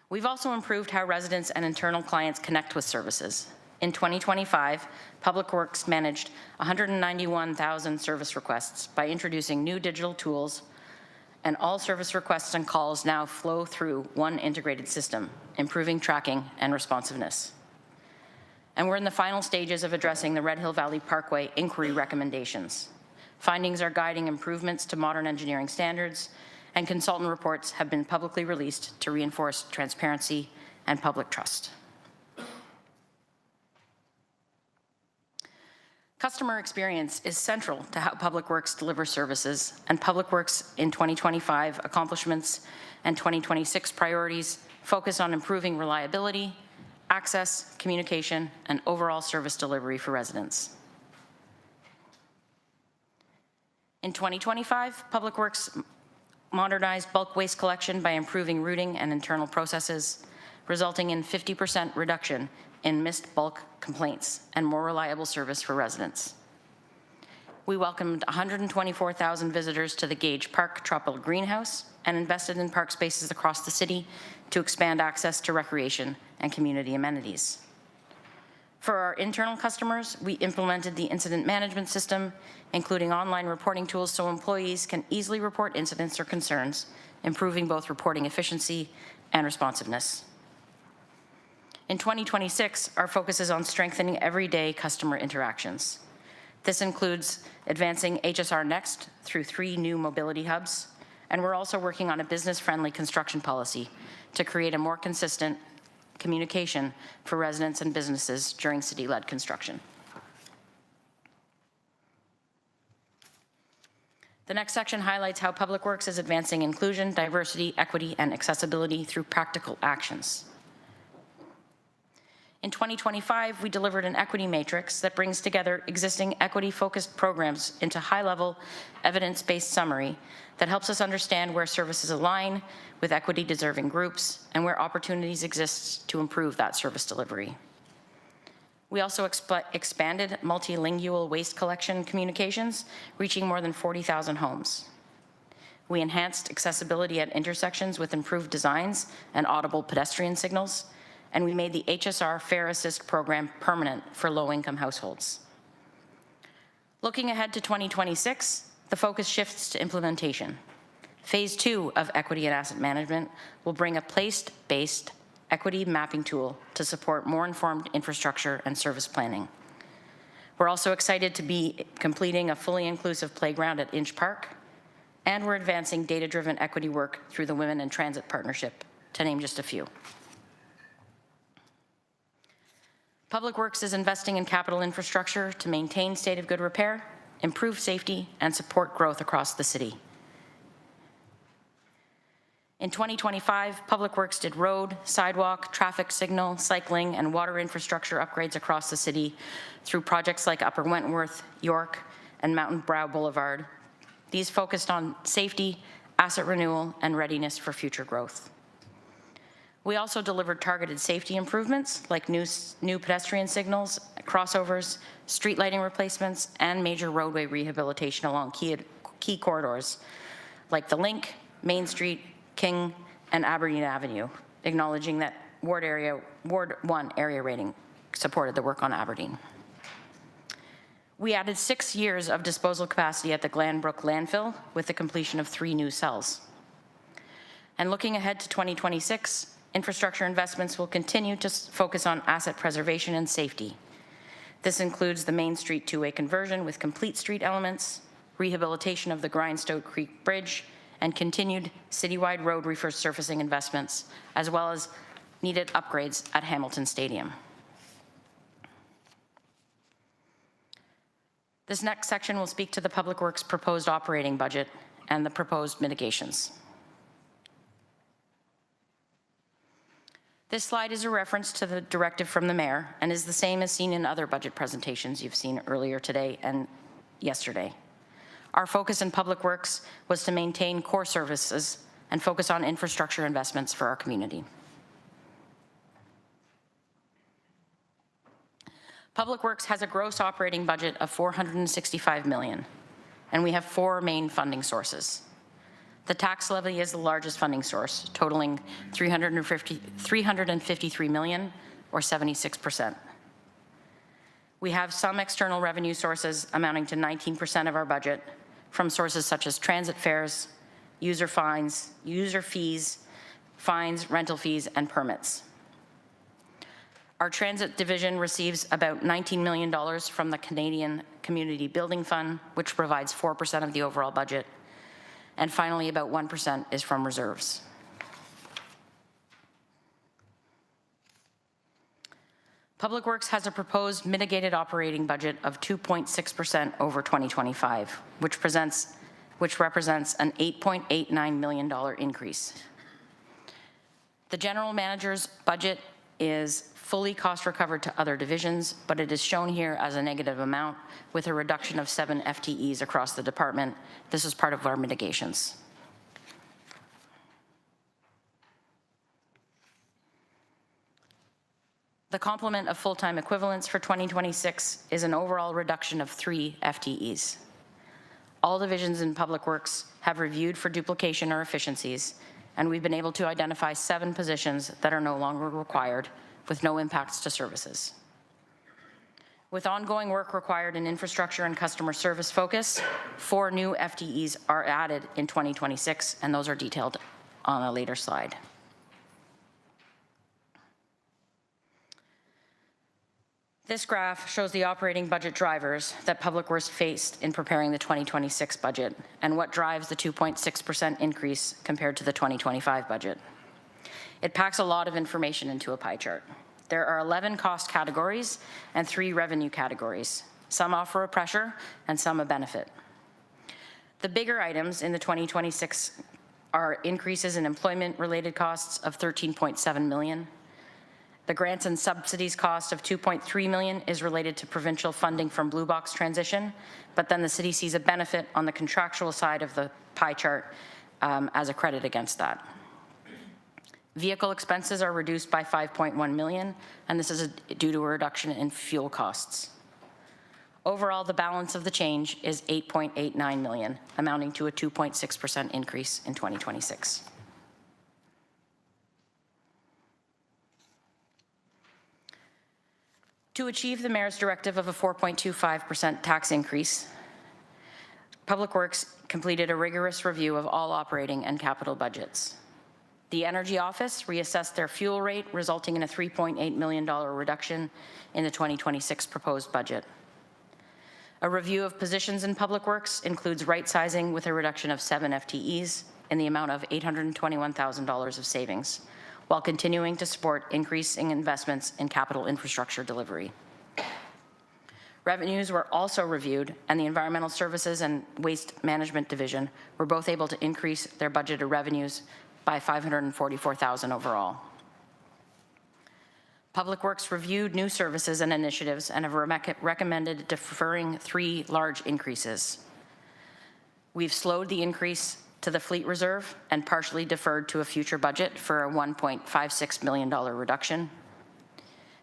We've also improved how residents and internal clients connect with services. In 2025, Public Works managed 191,000 service requests by introducing new digital tools, and all service requests and calls now flow through one integrated system, improving tracking and responsiveness. And we're in the final stages of addressing the Red Hill Valley Parkway inquiry recommendations. Findings are guiding improvements to modern engineering standards, and consultant reports have been publicly released to reinforce transparency and public trust. Customer experience is central to how Public Works delivers services, and Public Works in 2025 accomplishments and 2026 priorities focus on improving reliability, access, communication, and overall service delivery for residents. In 2025, Public Works modernized bulk waste collection by improving routing and internal processes, resulting in 50% reduction in missed bulk complaints and more reliable service for residents. We welcomed 124,000 visitors to the Gage Park Tropical Greenhouse and invested in park spaces across the city to expand access to recreation and community amenities. For our internal customers, we implemented the incident management system, including online reporting tools so employees can easily report incidents or concerns, improving both reporting efficiency and responsiveness. In 2026, our focus is on strengthening everyday customer interactions. This includes advancing HSR Next through 3 new mobility hubs, and we're also working on a business-friendly construction policy to create a more consistent communication for residents and businesses during city-led construction. The next section highlights how Public Works is advancing inclusion, diversity, equity, and accessibility through practical actions. In 2025, we delivered an equity matrix that brings together existing equity-focused programs into high-level, evidence-based summary that helps us understand where services align with equity-deserving groups and where opportunities exist to improve that service delivery. We also expanded multilingual waste collection communications, reaching more than 40,000 homes. We enhanced accessibility at intersections with improved designs and audible pedestrian signals, and we made the HSR Fair Assist program permanent for low-income households. Looking ahead to 2026, the focus shifts to implementation. Phase 2 of equity and asset management will bring a place-based equity mapping tool to support more informed infrastructure and service planning. We're also excited to be completing a fully inclusive playground at Inch Park, and we're advancing data-driven equity work through the Women in Transit Partnership, to name just a few. Public Works is investing in capital infrastructure to maintain state of good repair, improve safety, and support growth across the city. In 2025, Public Works did road, sidewalk, traffic signal, cycling, and water infrastructure upgrades across the city through projects like Upper Wentworth, York, and Mountain Brow Boulevard. These focused on safety, asset renewal, and readiness for future growth. We also delivered targeted safety improvements like new pedestrian signals, crossovers, street lighting replacements, and major roadway rehabilitation along key corridors like the Link, Main Street, King, and Aberdeen Avenue, acknowledging that Ward 1 area rating supported the work on Aberdeen. We added 6 years of disposal capacity at the Glanbrook landfill with the completion of 3 new cells. And looking ahead to 2026, infrastructure investments will continue to focus on asset preservation and safety. This includes the Main Street two-way conversion with complete street elements, rehabilitation of the Grindstone Creek Bridge, and continued citywide road resurfacing investments, as well as needed upgrades at Hamilton Stadium. This next section will speak to the Public Works proposed operating budget and the proposed mitigations. This slide is a reference to the directive from the mayor and is the same as seen in other budget presentations you've seen earlier today and yesterday. Our focus in Public Works was to maintain core services and focus on infrastructure investments for our community. Public Works has a gross operating budget of $465 million, and we have 4 main funding sources. The tax levy is the largest funding source, totaling $353 million, or 76%. We have some external revenue sources amounting to 19% of our budget from sources such as transit fares, user fees, fines, rental fees, and permits. Our transit division receives about $19 million from the Canadian Community Building Fund, which provides 4% of the overall budget. And finally, about 1% is from reserves. Public Works has a proposed mitigated operating budget of 2.6% over 2025, which represents an $8.89 million increase. The general manager's budget is fully cost recovered to other divisions, but it is shown here as a negative amount with a reduction of 7 FTEs across the department. This is part of our mitigations. The complement of full-time equivalents for 2026 is an overall reduction of 3 FTEs. All divisions in Public Works have reviewed for duplication or efficiencies, and we've been able to identify 7 positions that are no longer required with no impacts to services. With ongoing work required in infrastructure and customer service focus, 4 new FTEs are added in 2026, and those are detailed on a later slide. This graph shows the operating budget drivers that Public Works faced in preparing the 2026 budget and what drives the 2.6% increase compared to the 2025 budget. It packs a lot of information into a pie chart. There are 11 cost categories and 3 revenue categories. Some offer a pressure and some a benefit. The bigger items in the 2026 are increases in employment-related costs of $13.7 million. The grants and subsidies cost of $2.3 million is related to provincial funding from Blue Box transition, but then the city sees a benefit on the contractual side of the pie chart as a credit against that. Vehicle expenses are reduced by $5.1 million, and this is due to a reduction in fuel costs. Overall, the balance of the change is $8.89 million, amounting to a 2.6% increase in 2026. To achieve the mayor's directive of a 4.25% tax increase, Public Works completed a rigorous review of all operating and capital budgets. The Energy Office reassessed their fuel rate, resulting in a $3.8 million reduction in the 2026 proposed budget. A review of positions in Public Works includes right-sizing with a reduction of 7 FTEs in the amount of $821,000 of savings, while continuing to support increasing investments in capital infrastructure delivery. Revenues were also reviewed, and the Environmental Services and Waste Management Division were both able to increase their budgeted revenues by $544,000 overall. Public Works reviewed new services and initiatives and have recommended deferring 3 large increases. We've slowed the increase to the fleet reserve and partially deferred to a future budget for a $1.56 million reduction.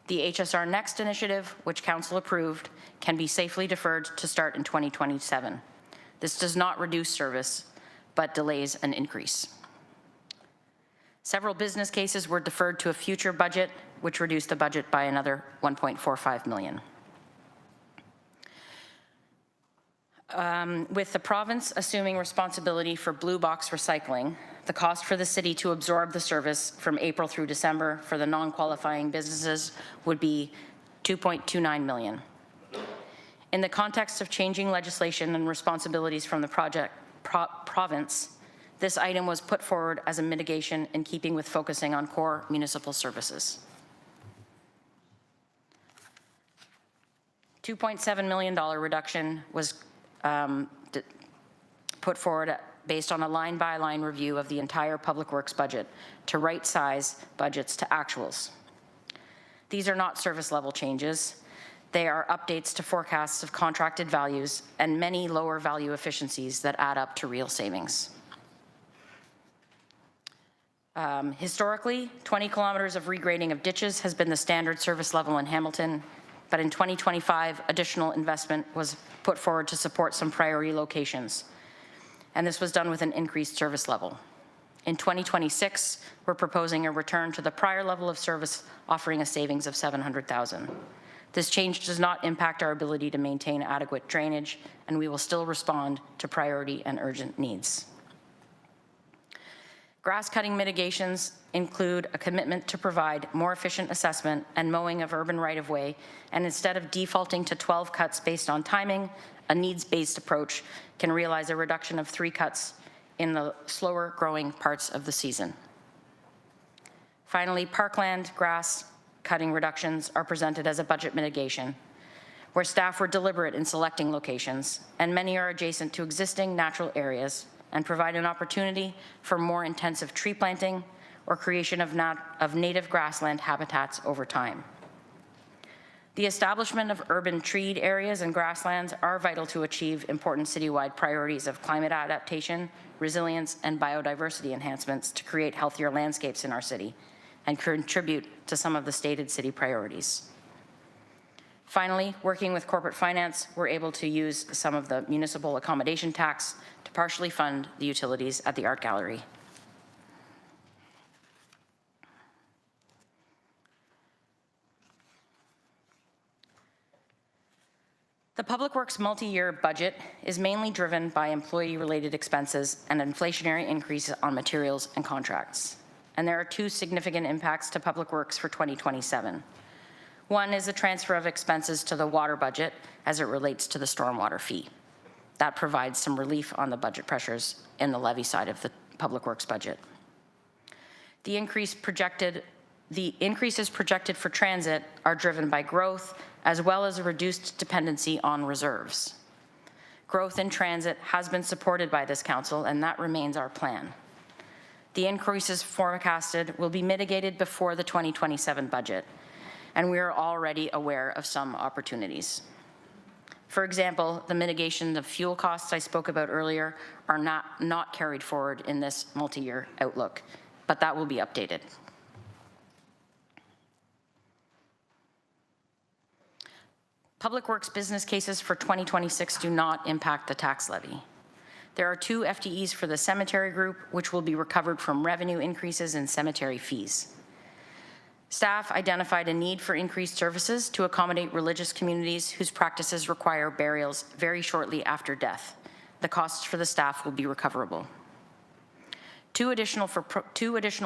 The HSR Next initiative, which Council approved, can be safely deferred to start in 2027. This does not reduce service, but delays an increase. Several business cases were deferred to a future budget, which reduced the budget by another $1.45 million. With the province assuming responsibility for Blue Box recycling, the cost for the city to absorb the service from April through December for the non-qualifying businesses would be $2.29 million. In the context of changing legislation and responsibilities from the province, this item was put forward as a mitigation in keeping with focusing on core municipal services. $2.7 million reduction was put forward based on a line-by-line review of the entire Public Works budget to right-size budgets to actuals. These are not service level changes. They are updates to forecasts of contracted values and many lower value efficiencies that add up to real savings. Historically, 20 kilometers of regrading of ditches has been the standard service level in Hamilton, but in 2025, additional investment was put forward to support some priority locations, and this was done with an increased service level. In 2026, we're proposing a return to the prior level of service, offering a savings of $700,000. This change does not impact our ability to maintain adequate drainage, and we will still respond to priority and urgent needs. Grass cutting mitigations include a commitment to provide more efficient assessment and mowing of urban right-of-way, and instead of defaulting to 12 cuts based on timing, a needs-based approach can realize a reduction of 3 cuts in the slower growing parts of the season. Finally, parkland grass cutting reductions are presented as a budget mitigation, where staff were deliberate in selecting locations, and many are adjacent to existing natural areas and provide an opportunity for more intensive tree planting or creation of native grassland habitats over time. The establishment of urban treed areas and grasslands are vital to achieve important citywide priorities of climate adaptation, resilience, and biodiversity enhancements to create healthier landscapes in our city and contribute to some of the stated city priorities. Finally, working with corporate finance, we're able to use some of the municipal accommodation tax to partially fund the utilities at the Art Gallery. The Public Works multi-year budget is mainly driven by employee-related expenses and inflationary increases on materials and contracts. And there are two significant impacts to Public Works for 2027. One is the transfer of expenses to the water budget as it relates to the stormwater fee. That provides some relief on the budget pressures in the levy side of the Public Works budget. The increases projected for transit are driven by growth as well as a reduced dependency on reserves. Growth in transit has been supported by this council, and that remains our plan. The increases forecasted will be mitigated before the 2027 budget, and we are already aware of some opportunities. For example, the mitigation of fuel costs I spoke about earlier are not carried forward in this multi-year outlook, but that will be updated. Public Works business cases for 2026 do not impact the tax levy. There are 2 FTEs for the cemetery group, which will be recovered from revenue increases in cemetery fees. Staff identified a need for increased services to accommodate religious communities whose practices require burials very shortly after death. The costs for the staff will be recoverable. Two additional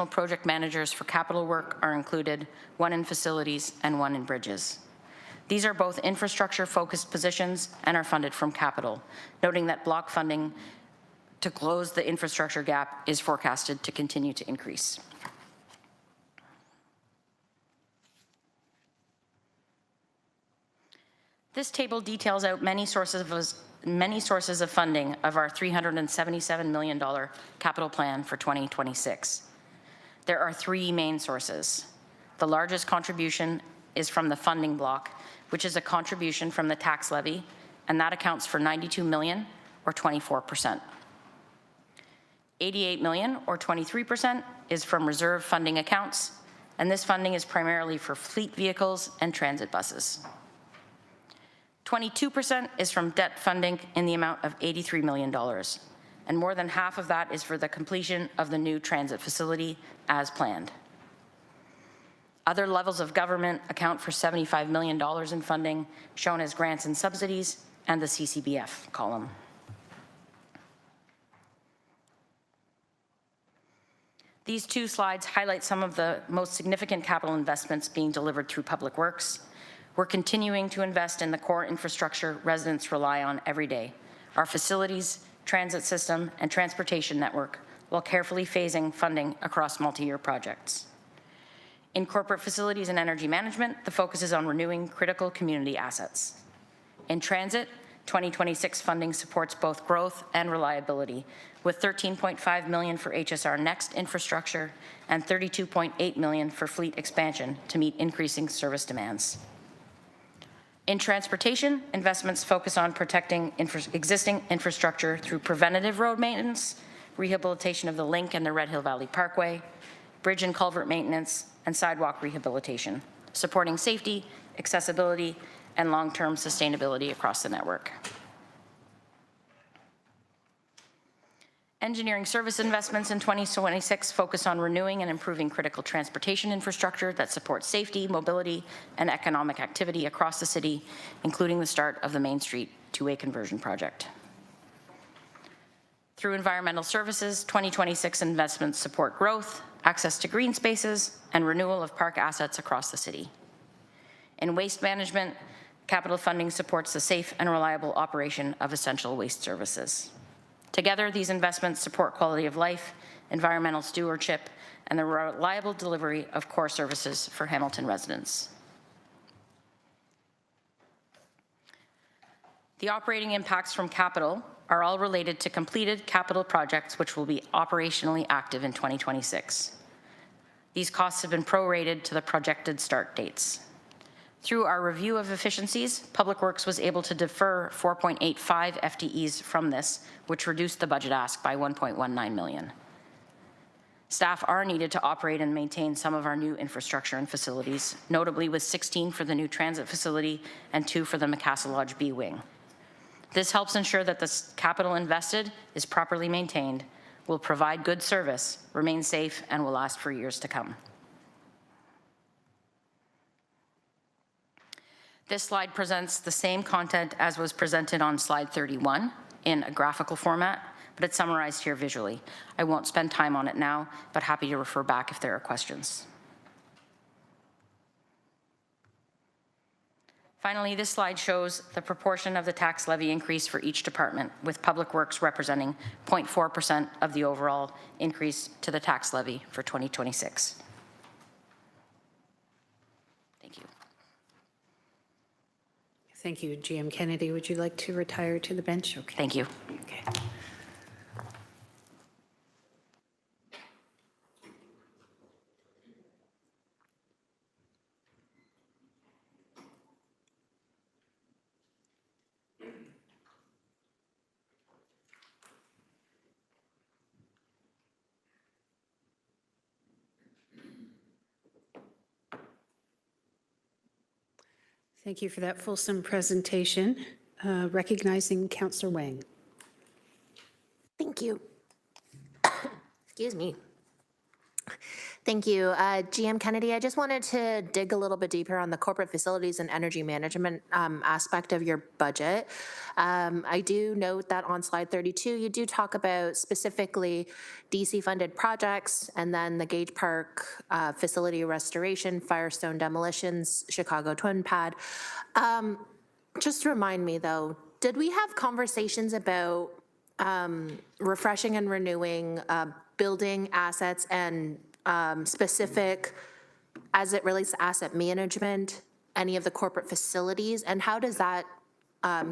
project managers for capital work are included, one in facilities and one in bridges. These are both infrastructure-focused positions and are funded from capital, noting that block funding to close the infrastructure gap is forecasted to continue to increase. This table details out many sources of funding of our $377 million capital plan for 2026. There are 3 main sources. The largest contribution is from the funding block, which is a contribution from the tax levy, and that accounts for $92 million, or 24%. $88 million, or 23%, is from reserve funding accounts, and this funding is primarily for fleet vehicles and transit buses. 22% is from debt funding in the amount of $83 million, and more than half of that is for the completion of the new transit facility as planned. Other levels of government account for $75 million in funding, shown as grants and subsidies, and the CCBF column. These 2 slides highlight some of the most significant capital investments being delivered through Public Works. We're continuing to invest in the core infrastructure residents rely on every day, our facilities, transit system, and transportation network, while carefully phasing funding across multi-year projects. In corporate facilities and energy management, the focus is on renewing critical community assets. In transit, 2026 funding supports both growth and reliability, with $13.5 million for HSR Next infrastructure and $32.8 million for fleet expansion to meet increasing service demands. In transportation, investments focus on protecting existing infrastructure through preventative road maintenance, rehabilitation of the Link and the Red Hill Valley Parkway, bridge and culvert maintenance, and sidewalk rehabilitation, supporting safety, accessibility, and long-term sustainability across the network. Engineering service investments in 2026 focus on renewing and improving critical transportation infrastructure that supports safety, mobility, and economic activity across the city, including the start of the Main Street two-way conversion project. Through environmental services, 2026 investments support growth, access to green spaces, and renewal of park assets across the city. In waste management, capital funding supports the safe and reliable operation of essential waste services. Together, these investments support quality of life, environmental stewardship, and the reliable delivery of core services for Hamilton residents. The operating impacts from capital are all related to completed capital projects which will be operationally active in 2026. These costs have been prorated to the projected start dates. Through our review of efficiencies, Public Works was able to defer 4.85 FTEs from this, which reduced the budget ask by $1.19 million. Staff are needed to operate and maintain some of our new infrastructure and facilities, notably with 16 for the new transit facility and 2 for the Macassa Lodge B Wing. This helps ensure that the capital invested is properly maintained, will provide good service, remain safe, and will last for years to come. This slide presents the same content as was presented on slide 31 in a graphical format, but it's summarized here visually. I won't spend time on it now, but happy to refer back if there are questions. Finally, this slide shows the proportion of the tax levy increase for each department, with Public Works representing 0.4% of the overall increase to the tax levy for 2026. Thank you. Thank you, GM Kennedy. Would you like to retire to the bench? Okay. Thank you. Okay. Thank you for that fulsome presentation. Recognizing Councillor Wang. Thank you. Excuse me. Thank you. GM Kennedy, I just wanted to dig a little bit deeper on the corporate facilities and energy management aspect of your budget. I do note that on slide 32, you do talk about specifically DC-funded projects and then the Gage Park facility restoration, Firestone demolitions, Chicago Twin Pad. Just remind me though, did we have conversations about refreshing and renewing building assets and specific as it relates to asset management, any of the corporate facilities, and how does that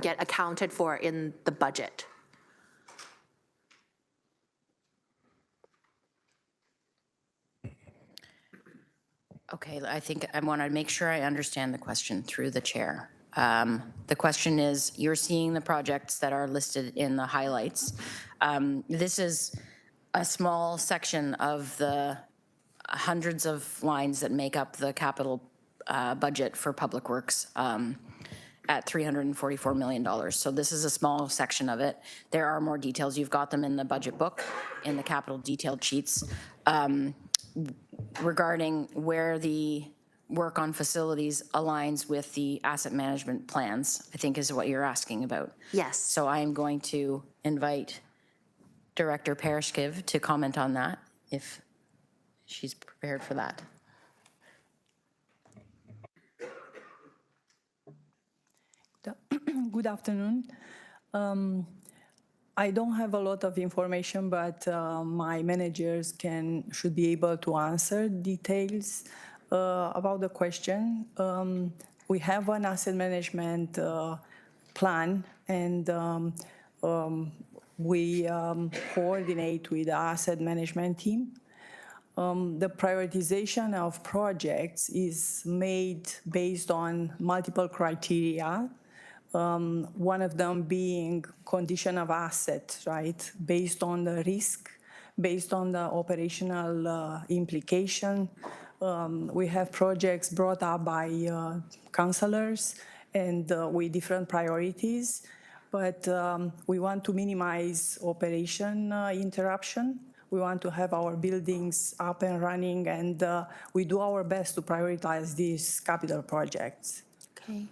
get accounted for in the budget? Okay, I think I want to make sure I understand the question through the chair. The question is, you're seeing the projects that are listed in the highlights. This is a small section of the hundreds of lines that make up the capital budget for Public Works at $344 million. So this is a small section of it. There are more details. You've got them in the budget book, in the capital detailed sheets, regarding where the work on facilities aligns with the asset management plans, I think is what you're asking about. Yes. So I'm going to invite Director Parashkiv to comment on that if she's prepared for that. Good afternoon. I don't have a lot of information, but my managers should be able to answer details about the question. We have an asset management plan, and we coordinate with the asset management team. The prioritization of projects is made based on multiple criteria. One of them being condition of asset, right? Based on the risk, based on the operational implication. We have projects brought up by councillors and with different priorities, but we want to minimize operation interruption. We want to have our buildings up and running, and we do our best to prioritize these capital projects. Okay,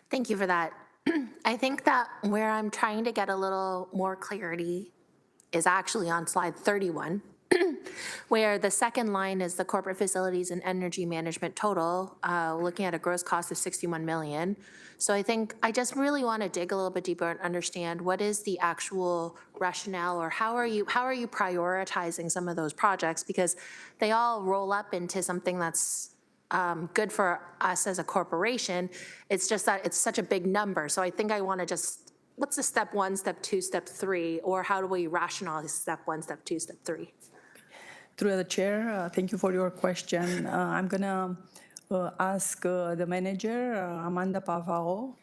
thank you for that. I think that where I'm trying to get a little more clarity is actually on slide 31, where the second line is the corporate facilities and energy management total, looking at a gross cost of $61 million. So I think I just really want to dig a little bit deeper and understand what is the actual rationale, or how are you prioritizing some of those projects, because they all roll up into something that's good for us as a corporation. It's just that it's such a big number. So I think I want to just, what's the step 1, step 2, step 3, or how do we rationalize step 1, step 2, step 3? Through the chair, thank you for your question. I'm going to ask the manager, Amanda Pavao,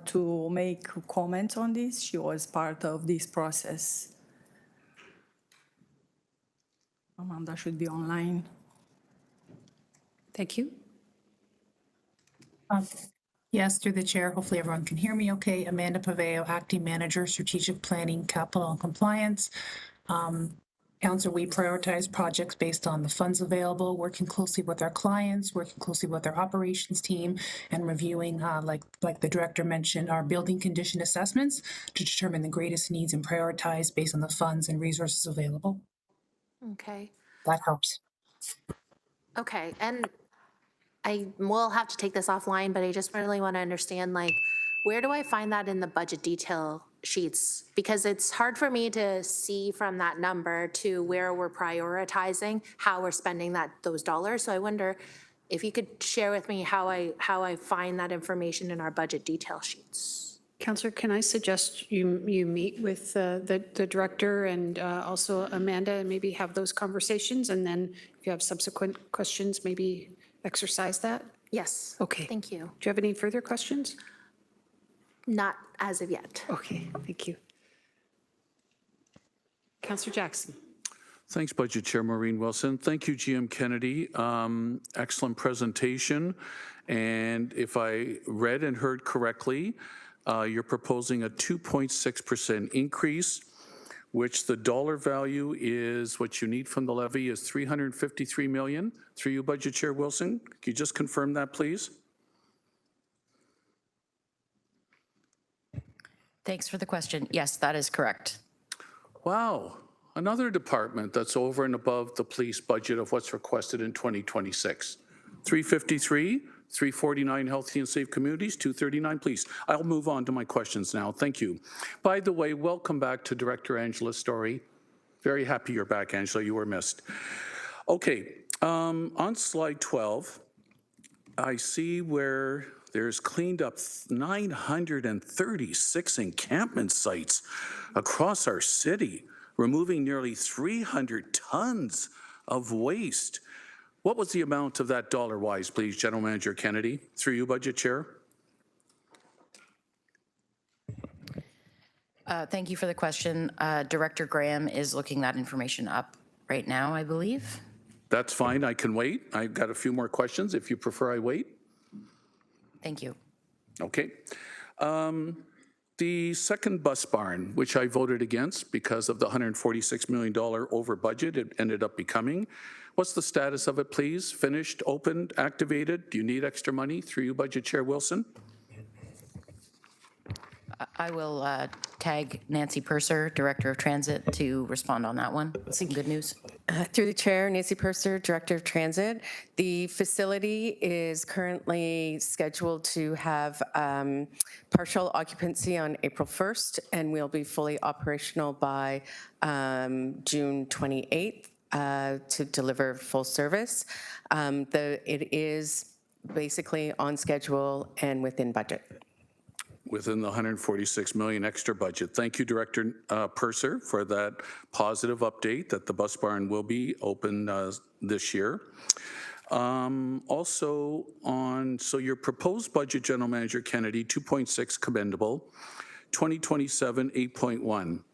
to make comments on this. She was part of this process. Amanda should be online. Thank you. Yes, through the chair. Hopefully everyone can hear me okay. Amanda Paveo, Acting Manager, Strategic Planning, Capital and Compliance. Council, we prioritize projects based on the funds available, working closely with our clients, working closely with our operations team, and reviewing, like the director mentioned, our building condition assessments to determine the greatest needs and prioritize based on the funds and resources available. Okay. That helps. Okay, and I will have to take this offline, but I just really want to understand, like, where do I find that in the budget detail sheets? Because it's hard for me to see from that number to where we're prioritizing, how we're spending those dollars. So I wonder if you could share with me how I find that information in our budget detail sheets. Councillor, can I suggest you meet with the director and also Amanda and maybe have those conversations? And then if you have subsequent questions, maybe exercise that? Yes. Okay. Thank you. Do you have any further questions? Not as of yet. Okay, thank you. Councillor Jackson. Thanks, Budget Chair Maureen Wilson. Thank you, GM Kennedy. Excellent presentation. And if I read and heard correctly, you're proposing a 2.6% increase, which the dollar value is what you need from the levy is $353 million. Through you, Budget Chair Wilson. Can you just confirm that, please? Thanks for the question. Yes, that is correct. Wow, another department that's over and above the police budget of what's requested in 2026. 353, 349 healthy and safe communities, 239 police. I'll move on to my questions now. Thank you. By the way, welcome back to Director Angela Story. Very happy you're back, Angela. You were missed. Okay, on slide 12, I see where there's cleaned up 936 encampment sites across our city, removing nearly 300 tons of waste. What was the amount of that dollar-wise, please, General Manager Kennedy? Through you, Budget Chair. Thank you for the question. Director Graham is looking that information up right now, I believe. That's fine. I can wait. I've got a few more questions. If you prefer, I wait. Thank you. Okay. The second bus barn, which I voted against because of the $146 million over budget it ended up becoming. What's the status of it, please? Finished, opened, activated? Do you need extra money? Through you, Budget Chair Wilson. I will tag Nancy Purser, Director of Transit, to respond on that one. Some good news. Through the chair, Nancy Purser, Director of Transit. The facility is currently scheduled to have partial occupancy on April 1st, and we'll be fully operational by June 28th to deliver full service. It is basically on schedule and within budget. Within the 146 million extra budget. Thank you, Director Purser, for that positive update that the bus barn will be open this year. Also so your proposed budget, General Manager Kennedy, 2.6 commendable, 2027, 8.1.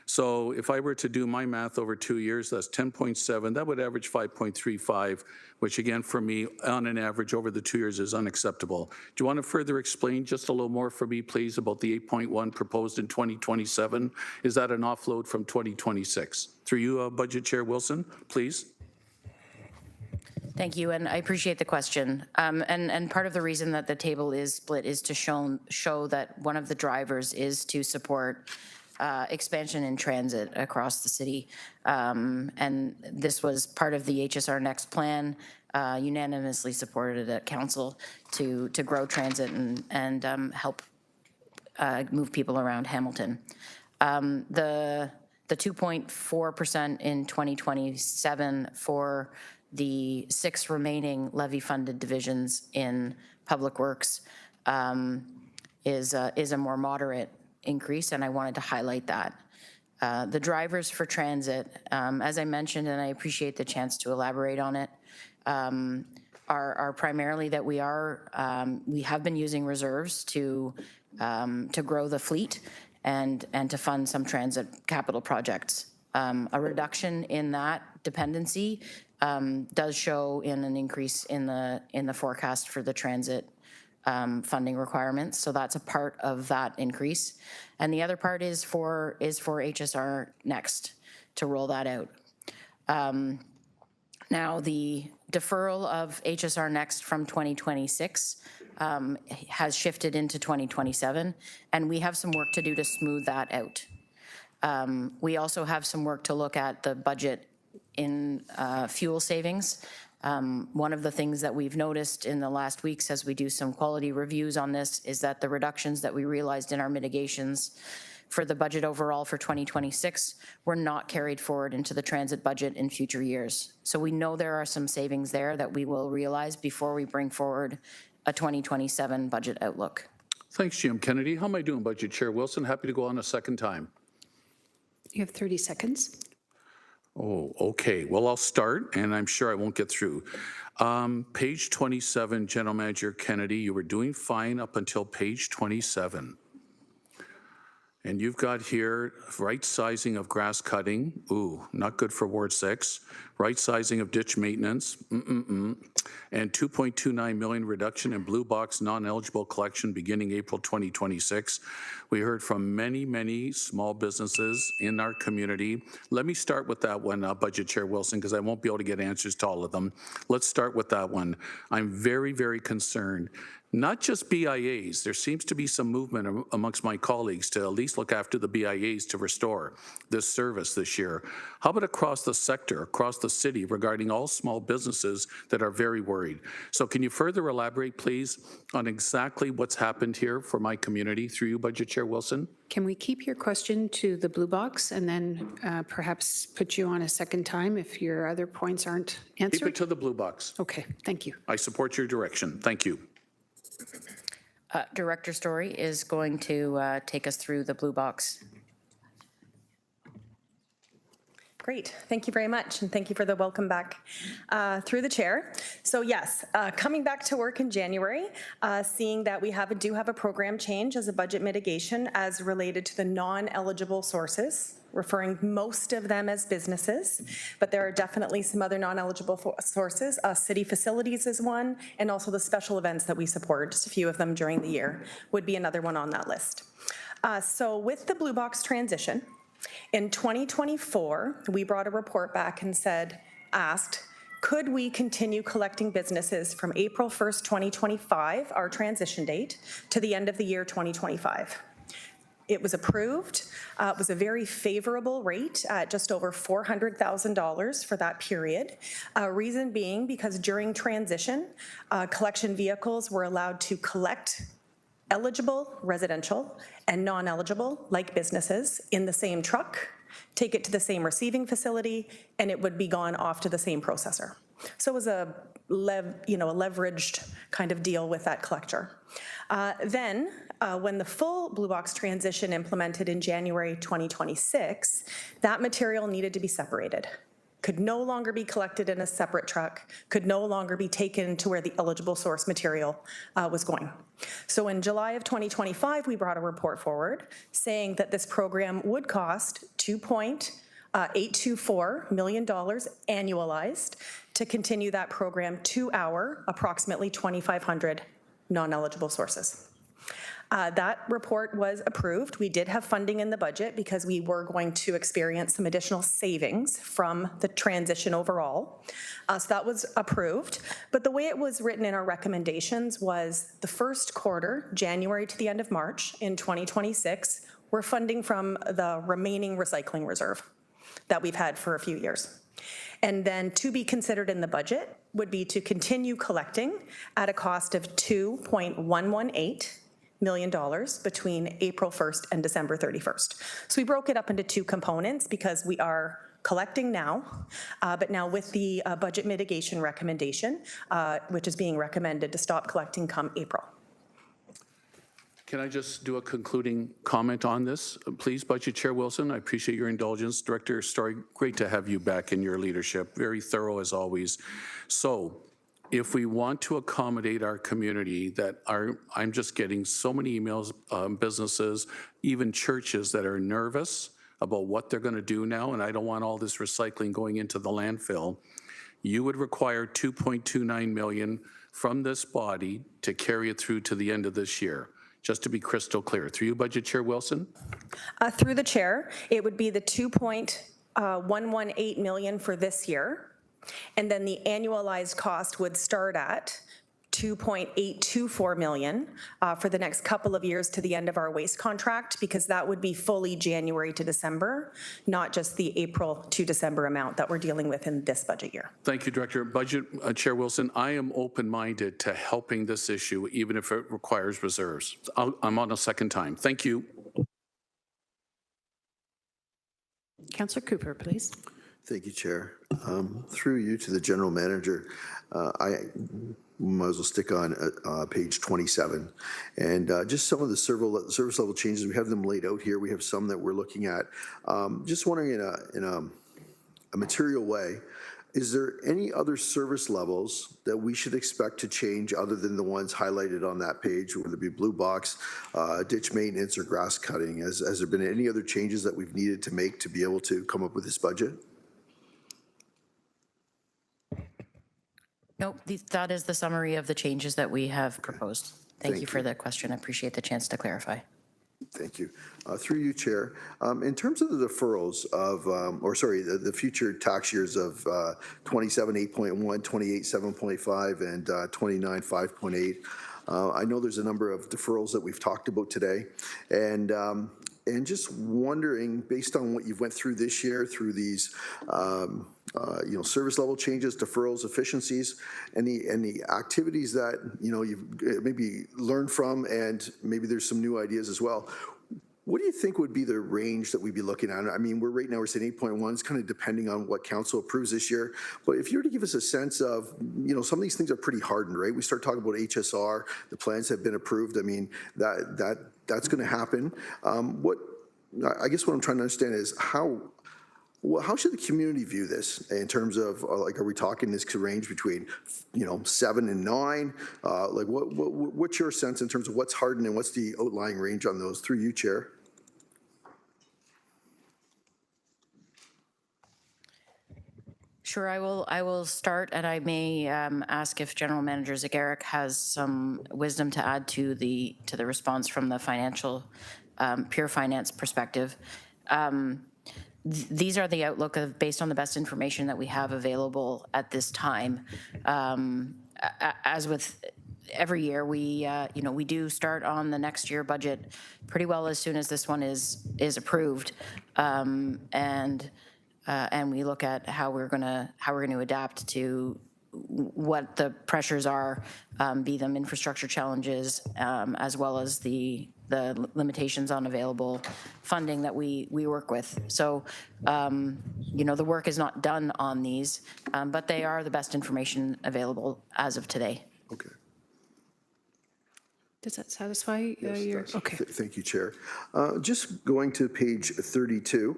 So if I were to do my math over 2 years, that's 10.7. That would average 5.35, which again, for me, on an average over the 2 years is unacceptable. Do you want to further explain just a little more for me, please, about the 8.1 proposed in 2027? Is that an offload from 2026? Through you, Budget Chair Wilson, please. Thank you, and I appreciate the question. And part of the reason that the table is split is to show that one of the drivers is to support expansion in transit across the city. And this was part of the HSR Next plan, unanimously supported at council to grow transit and help move people around Hamilton. The 2.4% in 2027 for the 6 remaining levy-funded divisions in Public Works is a more moderate increase, and I wanted to highlight that. The drivers for transit, as I mentioned, and I appreciate the chance to elaborate on it, are primarily that we have been using reserves to grow the fleet and to fund some transit capital projects. A reduction in that dependency does show in an increase in the forecast for the transit funding requirements. So that's a part of that increase. And the other part is for HSR Next to roll that out. Now, the deferral of HSR Next from 2026 has shifted into 2027, and we have some work to do to smooth that out. We also have some work to look at the budget in fuel savings. One of the things that we've noticed in the last weeks as we do some quality reviews on this is that the reductions that we realized in our mitigations for the budget overall for 2026 were not carried forward into the transit budget in future years. So we know there are some savings there that we will realize before we bring forward a 2027 budget outlook. Thanks, GM Kennedy. How am I doing, Budget Chair Wilson? Happy to go on a second time. You have 30 seconds. Oh, okay. Well, I'll start, and I'm sure I won't get through. Page 27, General Manager Kennedy, you were doing fine up until page 27. And you've got here right sizing of grass cutting. Ooh, not good for Ward 6. Right sizing of ditch maintenance. And 2.29 million reduction in blue box non-eligible collection beginning April 2026. We heard from many, many small businesses in our community. Let me start with that one, Budget Chair Wilson, because I won't be able to get answers to all of them. Let's start with that one. I'm very, very concerned. Not just BIAs, there seems to be some movement amongst my colleagues to at least look after the BIAs to restore this service this year. How about across the sector, across the city, regarding all small businesses that are very worried? So can you further elaborate, please, on exactly what's happened here for my community through you, Budget Chair Wilson? Can we keep your question to the blue box and then perhaps put you on a second time if your other points aren't answered? Keep it to the blue box. Okay, thank you. I support your direction. Thank you. Director Story is going to take us through the blue box. Great, thank you very much, and thank you for the welcome back through the chair. So yes, coming back to work in January, seeing that we do have a program change as a budget mitigation as related to the non-eligible sources, referring most of them as businesses, but there are definitely some other non-eligible sources. City facilities is one, and also the special events that we support, just a few of them during the year, would be another one on that list. So with the blue box transition, in 2024, we brought a report back and asked, could we continue collecting businesses from April 1st, 2025, our transition date, to the end of the year 2025? It was approved. It was a very favorable rate at just over $400,000 for that period. Reason being because during transition, collection vehicles were allowed to collect eligible residential and non-eligible, like businesses, in the same truck, take it to the same receiving facility, and it would be gone off to the same processor. So it was a leveraged kind of deal with that collector. Then, when the full blue box transition implemented in January 2026, that material needed to be separated. Could no longer be collected in a separate truck, could no longer be taken to where the eligible source material was going. So in July of 2025, we brought a report forward saying that this program would cost $2.824 million annualized to continue that program to our approximately 2,500 non-eligible sources. That report was approved. We did have funding in the budget because we were going to experience some additional savings from the transition overall. So that was approved. But the way it was written in our recommendations was the first quarter, January to the end of March in 2026, we're funding from the remaining recycling reserve that we've had for a few years. And then to be considered in the budget would be to continue collecting at a cost of $2.118 million between April 1st and December 31st. So we broke it up into two components because we are collecting now, but now with the budget mitigation recommendation, which is being recommended to stop collecting come April. Can I just do a concluding comment on this, please, Budget Chair Wilson? I appreciate your indulgence. Director Story, great to have you back in your leadership. Very thorough as always. So if we want to accommodate our community I'm just getting so many emails, businesses, even churches that are nervous about what they're going to do now, and I don't want all this recycling going into the landfill, you would require 2.29 million from this body to carry it through to the end of this year. Just to be crystal clear. Through you, Budget Chair Wilson? Through the chair, it would be the 2.118 million for this year, and then the annualized cost would start at 2.824 million for the next couple of years to the end of our waste contract, because that would be fully January to December, not just the April to December amount that we're dealing with in this budget year. Thank you, Director. Budget Chair Wilson, I am open-minded to helping this issue, even if it requires reserves. I'm on a second time. Thank you. Councillor Cooper, please. Thank you, Chair. Through you to the General Manager, I might as well stick on page 27. And just some of the service level changes, we have them laid out here. We have some that we're looking at. Just wondering in a material way, is there any other service levels that we should expect to change other than the ones highlighted on that page, whether it be blue box, ditch maintenance, or grass cutting? Has there been any other changes that we've needed to make to be able to come up with this budget? Nope, that is the summary of the changes that we have proposed. Thank you for the question. I appreciate the chance to clarify. Thank you. Through you, Chair. In terms of the deferrals of, the future tax years of 27, 8.1, 28, 7.5, and 29, 5.8, I know there's a number of deferrals that we've talked about today. And just wondering, based on what you've went through this year, through these service level changes, deferrals, efficiencies, any activities that you've maybe learned from, and maybe there's some new ideas as well. What do you think would be the range that we'd be looking at? I mean, right now we're saying 8.1. It's kind of depending on what council approves this year. But if you were to give us a sense of, some of these things are pretty hardened, right? We start talking about HSR. The plans have been approved. I mean, that's going to happen. I guess what I'm trying to understand is how should the community view this in terms of, are we talking this could range between, 7 and 9? What's your sense in terms of what's hardened and what's the outlying range on those? Through you, Chair. Sure, I will start, and I may ask if General Manager Zegeric has some wisdom to add to the response from the financial, pure finance perspective. These are the outlook of based on the best information that we have available at this time. As with every year, we do start on the next year budget pretty well as soon as this one is approved, and we look at how we're going to adapt to what the pressures are, be them infrastructure challenges, as well as the limitations on available funding that we work with. So, the work is not done on these, but they are the best information available as of today. Okay. Does that satisfy your? Okay. Thank you, Chair. Just going to page 32,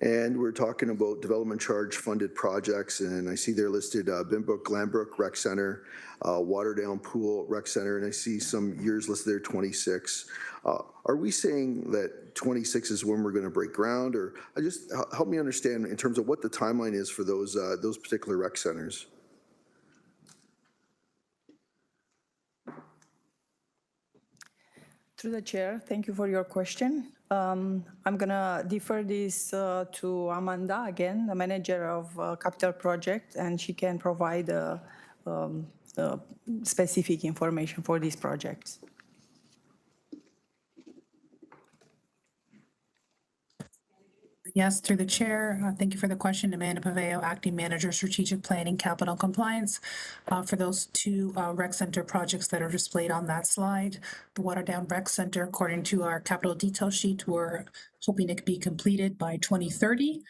and we're talking about development charge funded projects, and I see they're listed Binbrook, Glanbrook Rec Center, Waterdown Pool Rec Center, and I see some years listed there, 26. Are we saying that 26 is when we're going to break ground, or just help me understand in terms of what the timeline is for those particular rec centers? Through the chair, thank you for your question. I'm going to defer this to Amanda again, the manager of capital project, and she can provide specific information for these projects. Yes, through the chair. Thank you for the question. Amanda Paveo, Acting Manager, Strategic Planning, Capital Compliance. For those two rec center projects that are displayed on that slide, the Waterdown Rec Center, according to our capital detail sheet, we're hoping it could be completed by 2030.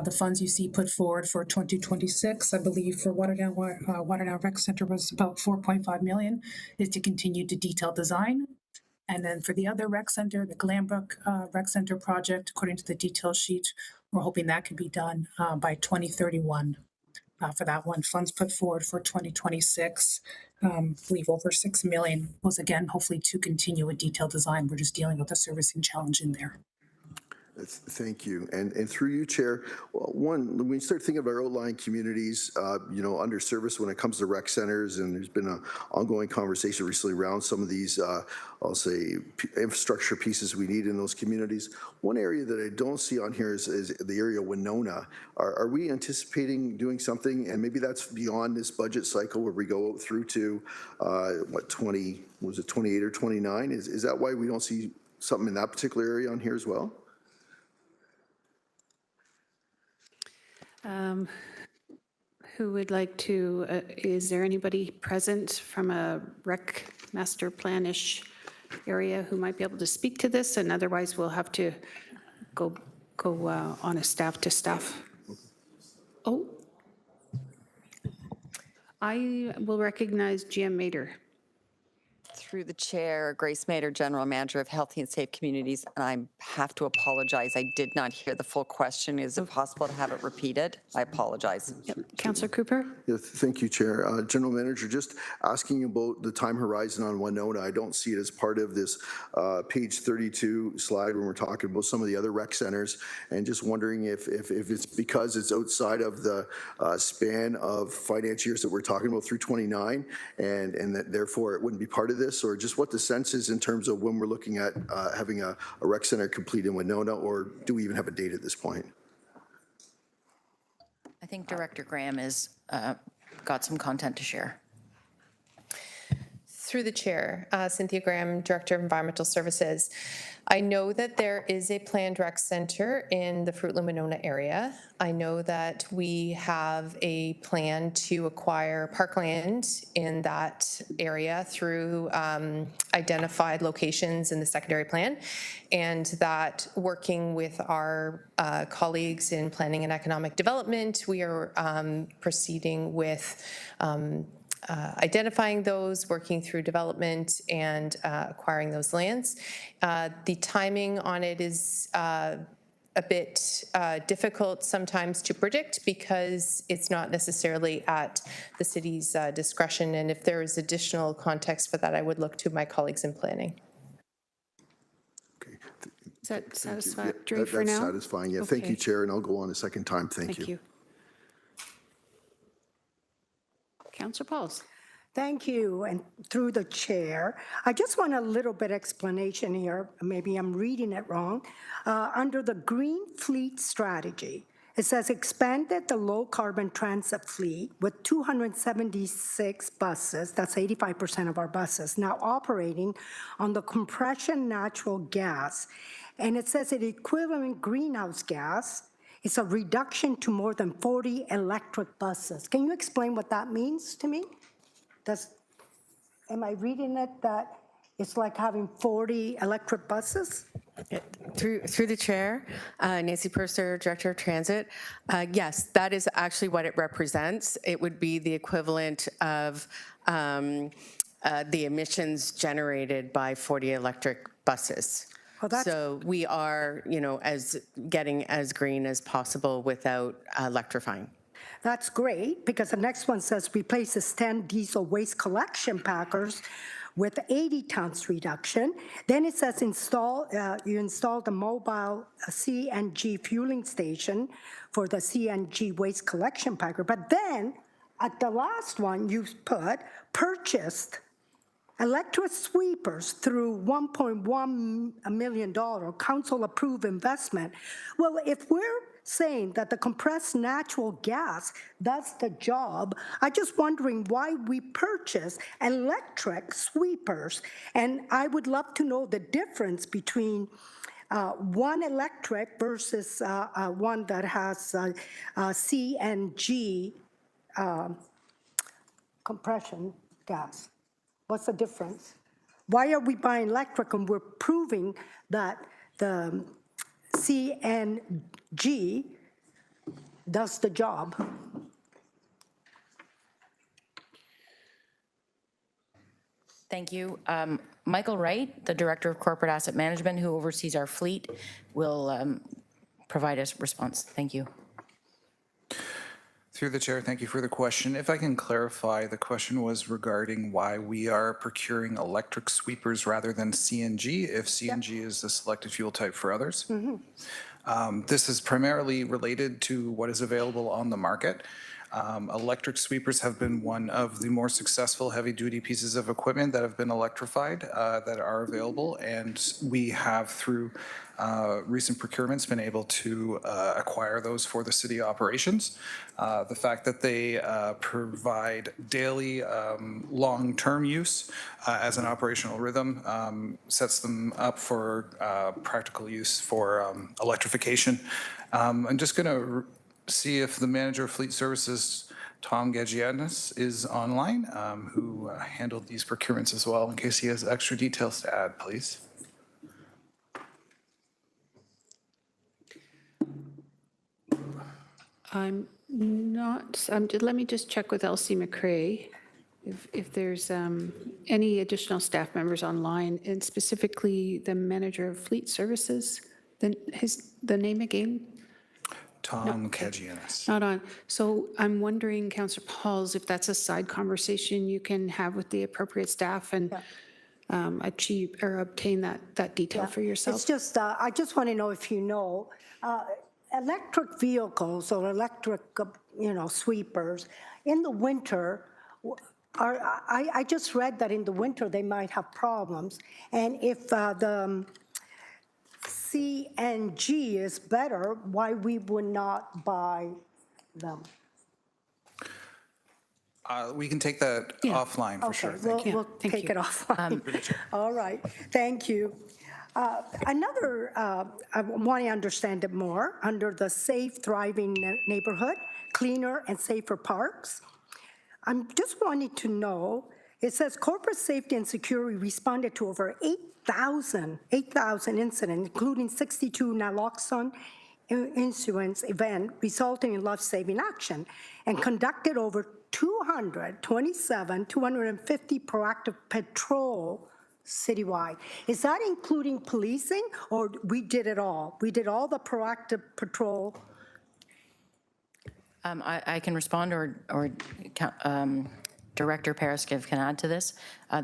The funds you see put forward for 2026, I believe for Waterdown Rec Center was about 4.5 million, is to continue to detail design. And then for the other rec center, the Glanbrook Rec Center project, according to the detail sheet, we're hoping that could be done by 2031. For that one, funds put forward for 2026, I believe over 6 million was again, hopefully to continue with detailed design. We're just dealing with a servicing challenge in there. Thank you. And through you, Chair, well, one, when you start thinking of our outlying communities, under service when it comes to rec centers, and there's been an ongoing conversation recently around some of these, I'll say, infrastructure pieces we need in those communities. One area that I don't see on here is the area of Winona. Are we anticipating doing something, and maybe that's beyond this budget cycle where we go through to, 28 or 29? Is that why we don't see something in that particular area on here as well? Who would like to, is there anybody present from a rec master plan-ish area who might be able to speak to this? And otherwise, we'll have to go on a staff to staff. Oh. I will recognize GM Mater. Through the chair, Grace Mader, General Manager of Healthy and Safe Communities, and I have to apologize. I did not hear the full question. Is it possible to have it repeated? I apologize. Councillor Cooper? Yeah, thank you, Chair. General Manager, just asking about the time horizon on Winona. I don't see it as part of this page 32 slide when we're talking about some of the other rec centers, and just wondering if it's because it's outside of the span of finance years that we're talking about through 29, and that therefore it wouldn't be part of this, or just what the sense is in terms of when we're looking at having a rec center complete in Winona, or do we even have a date at this point? I think Director Graham has got some content to share. Through the chair, Cynthia Graham, Director of Environmental Services. I know that there is a planned rec center in the Fruitland Winona area. I know that we have a plan to acquire parkland in that area through identified locations in the secondary plan, and that working with our colleagues in planning and economic development, we are proceeding with identifying those, working through development, and acquiring those lands. The timing on it is a bit difficult sometimes to predict because it's not necessarily at the city's discretion. And if there is additional context for that, I would look to my colleagues in planning. Is that satisfactory for That's now? satisfying, yeah. Thank you, Okay. Chair, and I'll go on a second time. Thank you. Councillor Pauls. Thank you, and through the chair, I just want a little bit explanation here. Maybe I'm reading it wrong. Under the Green Fleet Strategy, it says expanded the low-carbon transit fleet with 276 buses, that's 85% of our buses, now operating on the compression natural gas. And it says it equivalent greenhouse gas. It's a reduction to more than 40 electric buses. Can you explain what that means to me? Am I reading it that it's like having 40 electric buses? Through the chair, Nancy Purser, Director of Transit. Yes, that is actually what it represents. It would be the equivalent of the emissions generated by 40 electric buses. So we are, getting as green as possible without electrifying. That's great, because the next one says replaces 10 diesel waste collection packers with 80 tons reduction. Then it says you install the mobile CNG fueling station for the CNG waste collection packer. But then at the last one, you put purchased electric sweepers through $1.1 million council-approved investment. Well, if we're saying that the compressed natural gas does the job, I'm just wondering why we purchase electric sweepers. And I would love to know the difference between one electric versus one that has CNG compression gas. What's the difference? Why are we buying electric and we're proving that the CNG does the job? Thank you. Michael Wright, the Director of Corporate Asset Management, who oversees our fleet, will provide us a response. Thank you. Through the chair, thank you for the question. If I can clarify, the question was regarding why we are procuring electric sweepers rather than CNG, if CNG is the selected fuel type for others. This is primarily related to what is available on the market. Electric sweepers have been one of the more successful heavy-duty pieces of equipment that have been electrified that are available, and we have, through recent procurements, been able to acquire those for the city operations. The fact that they provide daily long-term use as an operational rhythm sets them up for practical use for electrification. I'm just going to see if the manager of fleet services, Tom Gagianis, is online, who handled these procurements as well, in case he has extra details to add, please. I'm not, let me just check with Elsie McCrae if there's any additional staff members online, and specifically the manager of fleet services. Then the name again? Tom Gagianis. Not on. So I'm wondering, Councillor Pauls, if that's a side conversation you can have with the appropriate staff and achieve or obtain that detail for yourself. It's just, I just want to know if you know, electric vehicles or electric, sweepers, in the winter, I just read that in the winter they might have problems. And if the CNG is better, why we would not buy them? We can take that offline for sure. Okay, we'll take it offline. All right, thank you. Another, I want to understand it more, under the Safe Thriving Neighborhood, Cleaner and Safer Parks. I'm just wanting to know, it says corporate safety and security responded to over 8,000 incidents, including 62 naloxone incidents event resulting in life-saving action, and conducted over 250 proactive patrol citywide. Is that including policing, or we did it all? We did all the proactive patrol? I can respond, or Director Pereskiv can add to this.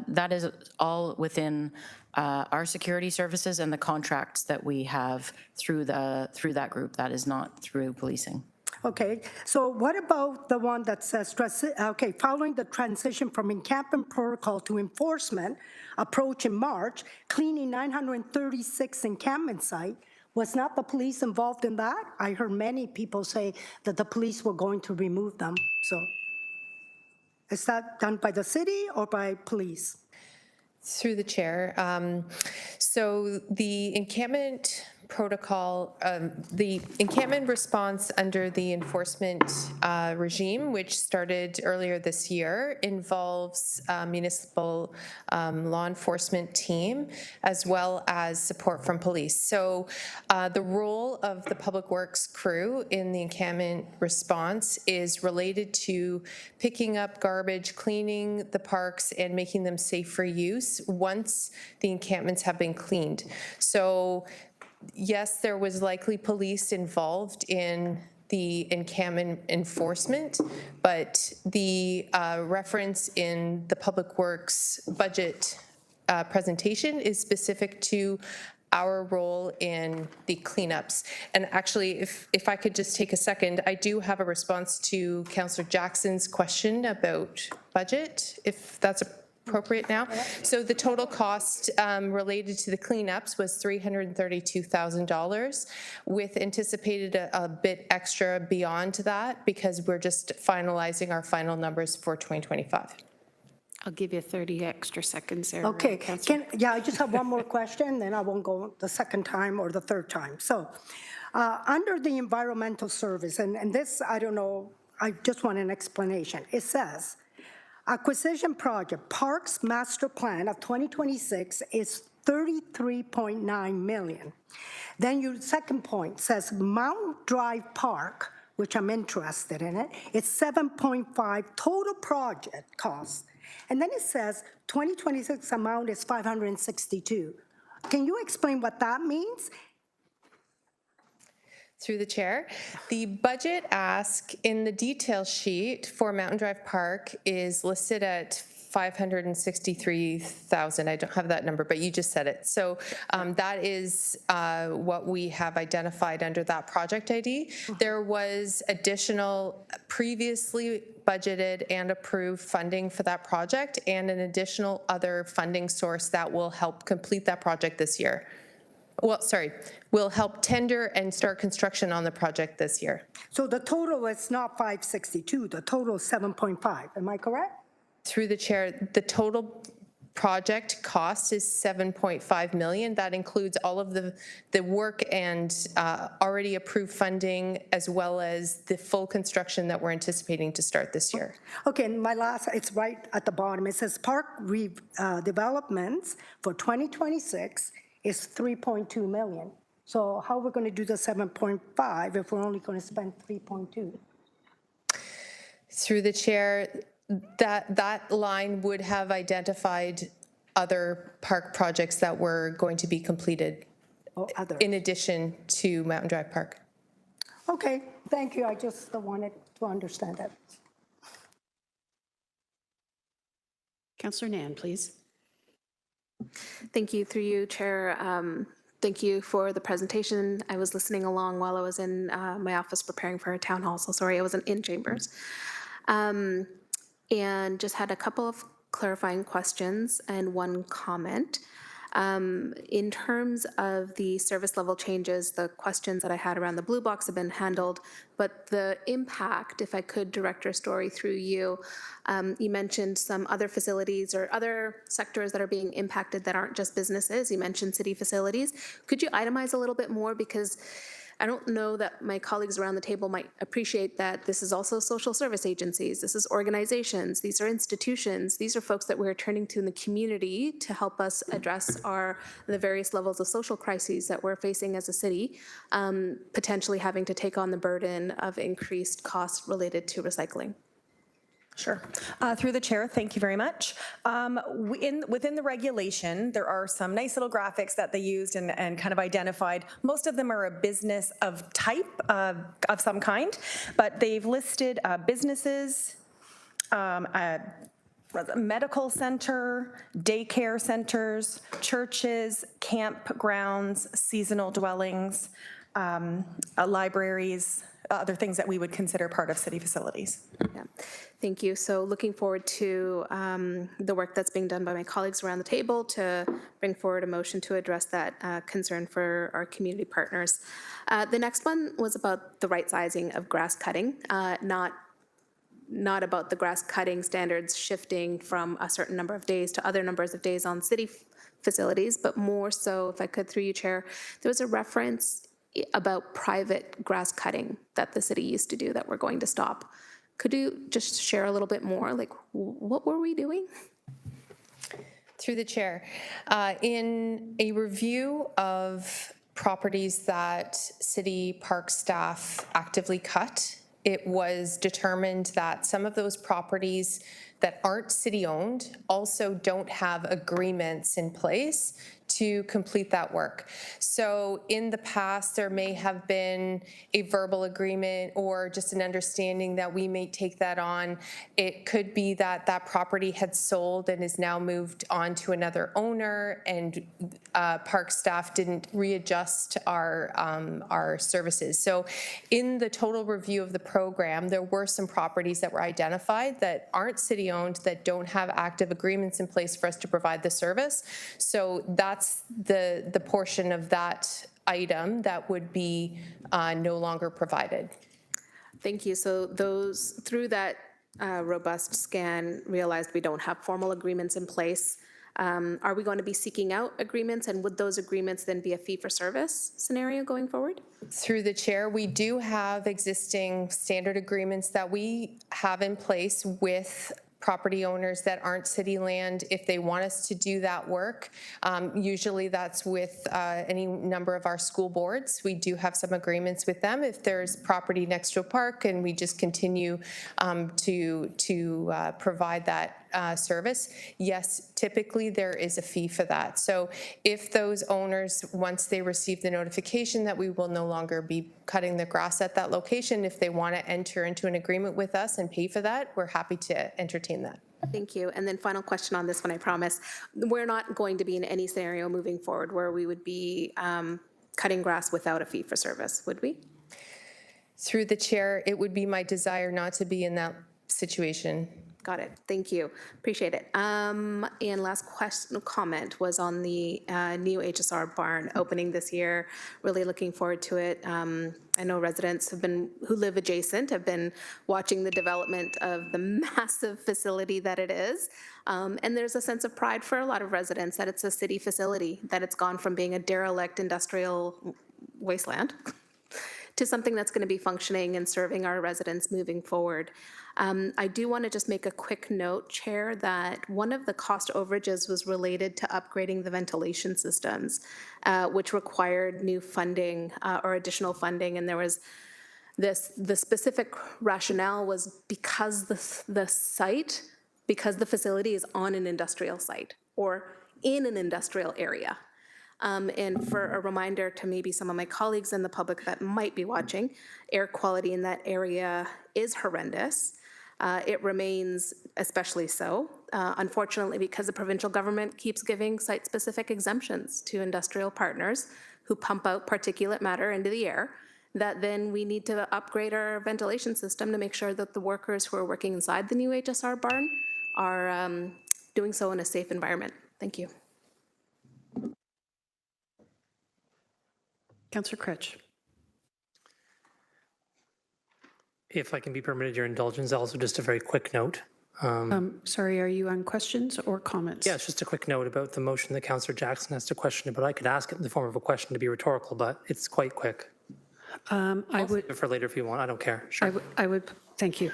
That is all within our security services and the contracts that we have through that group. That is not through policing. Okay, so what about the one that says, following the transition from encampment protocol to enforcement approach in March, cleaning 936 encampment sites, was not the police involved in that? I heard many people say that the police were going to remove them. So is that done by the city or by police? Through the chair. So the encampment protocol, the encampment response under the enforcement regime, which started earlier this year, involves municipal law enforcement team as well as support from police. So the role of the public works crew in the encampment response is related to picking up garbage, cleaning the parks, and making them safe for use once the encampments have been cleaned. So yes, there was likely police involved in the encampment enforcement, but the reference in the Public Works budget presentation is specific to our role in the cleanups. And actually, if I could just take a second, I do have a response to Councillor Jackson's question about budget, if that's appropriate now. So the total cost related to the cleanups was $332,000, with anticipated a bit extra beyond that because we're just finalizing our final numbers for 2025. I'll give you 30 extra seconds there. Okay, Councillor. I just have one more question, then I won't go the second time or the third time. So under the environmental service, and this, I don't know, I just want an explanation. It says, acquisition project, Parks Master Plan of 2026 is $33.9 million. Then your second point says Mount Drive Park, which I'm interested in it, it's 7.5 total project cost. And then it says 2026 amount is 562. Can you explain what that means? Through the chair, the budget ask in the detail sheet for Mountain Drive Park is listed at 563,000. I don't have that number, but you just said it. So that is what we have identified under that project ID. There was additional previously budgeted and approved funding for that project and an additional other funding source that will help complete that project this year. Well, sorry, will help tender and start construction on the project this year. So the total is not 562, the total is 7.5, am I correct? Through the chair, the total project cost is 7.5 million. That includes all of the work and already approved funding, as well as the full construction that we're anticipating to start this year. Okay, and my last, it's right at the bottom. It says park developments for 2026 is 3.2 million. So how are we going to do the 7.5 if we're only going to spend 3.2? Through the chair, that line would have identified other park projects that were going to be completed in addition to Mountain Drive Park. Okay, thank you. I just wanted to understand that. Councillor Nan, please. Thank you, through you, Chair. Thank you for the presentation. I was listening along while I was in my office preparing for a town hall, so sorry I wasn't in chambers. And just had a couple of clarifying questions and one comment. In terms of the service level changes, the questions that I had around the blue box have been handled, but the impact, if I could, Director Story, through you, you mentioned some other facilities or other sectors that are being impacted that aren't just businesses. You mentioned city facilities. Could you itemize a little bit more? Because I don't know that my colleagues around the table might appreciate that this is also social service agencies, this is organizations, these are institutions, these are folks that we're turning to in the community to help us address the various levels of social crises that we're facing as a city, potentially having to take on the burden of increased costs related to recycling. Sure. Through the chair, thank you very much. Within the regulation, there are some nice little graphics that they used and kind of identified. Most of them are a business of type of some kind, but they've listed businesses, a medical center, daycare centers, churches, campgrounds, seasonal dwellings, libraries, other things that we would consider part of city facilities. Yeah. Thank you. So looking forward to the work that's being done by my colleagues around the table to bring forward a motion to address that concern for our community partners. The next one was about the right sizing of grass cutting, not about the grass cutting standards shifting from a certain number of days to other numbers of days on city facilities, but more so, if I could, through you, Chair, there was a reference about private grass cutting that the city used to do that we're going to stop. Could you just share a little bit more? Like, what were we doing? Through the chair, in a review of properties that city park staff actively cut, it was determined that some of those properties that aren't city-owned also don't have agreements in place to complete that work. So in the past, there may have been a verbal agreement or just an understanding that we may take that on. It could be that that property had sold and is now moved on to another owner, and park staff didn't readjust our services. So in the total review of the program, there were some properties that were identified that aren't city-owned, that don't have active agreements in place for us to provide the service. So that's the portion of that item that would be no longer provided. Thank you. So those, through that robust scan, realized we don't have formal agreements in place. Are we going to be seeking out agreements, and would those agreements then be a fee-for-service scenario going forward? Through the chair, we do have existing standard agreements that we have in place with property owners that aren't city land. If they want us to do that work, usually that's with any number of our school boards. We do have some agreements with them. If there's property next to a park, and we just continue to provide that service, yes, typically there is a fee for that. So if those owners, once they receive the notification that we will no longer be cutting the grass at that location, if they want to enter into an agreement with us and pay for that, we're happy to entertain that. Thank you. And then final question on this one, I promise. We're not going to be in any scenario moving forward where we would be cutting grass without a fee for service, would we? Through the chair, it would be my desire not to be in that situation. Got it. Thank you. Appreciate it. And last comment was on the new HSR barn opening this year. Really looking forward to it. I know residents who live adjacent have been watching the development of the massive facility that it is. And there's a sense of pride for a lot of residents that it's a city facility, that it's gone from being a derelict industrial wasteland to something that's going to be functioning and serving our residents moving forward. I do want to just make a quick note, Chair, that one of the cost overages was related to upgrading the ventilation systems, which required new funding or additional funding. And there was the specific rationale was because the facility is on an industrial site or in an industrial area. And for a reminder to maybe some of my colleagues in the public that might be watching, air quality in that area is horrendous. It remains especially so, unfortunately, because the provincial government keeps giving site-specific exemptions to industrial partners who pump out particulate matter into the air, that then we need to upgrade our ventilation system to make sure that the workers who are working inside the new HSR barn are doing so in a safe environment. Thank you. Councillor Critch. If I can be permitted your indulgence, also just a very quick note. Sorry, are you on questions or comments? Yeah, it's just a quick note about the motion that Councillor Jackson has to question, but I could ask it in the form of a question to be rhetorical, but it's quite quick. I would, For later if you want, I don't care. Sure. I would, thank you.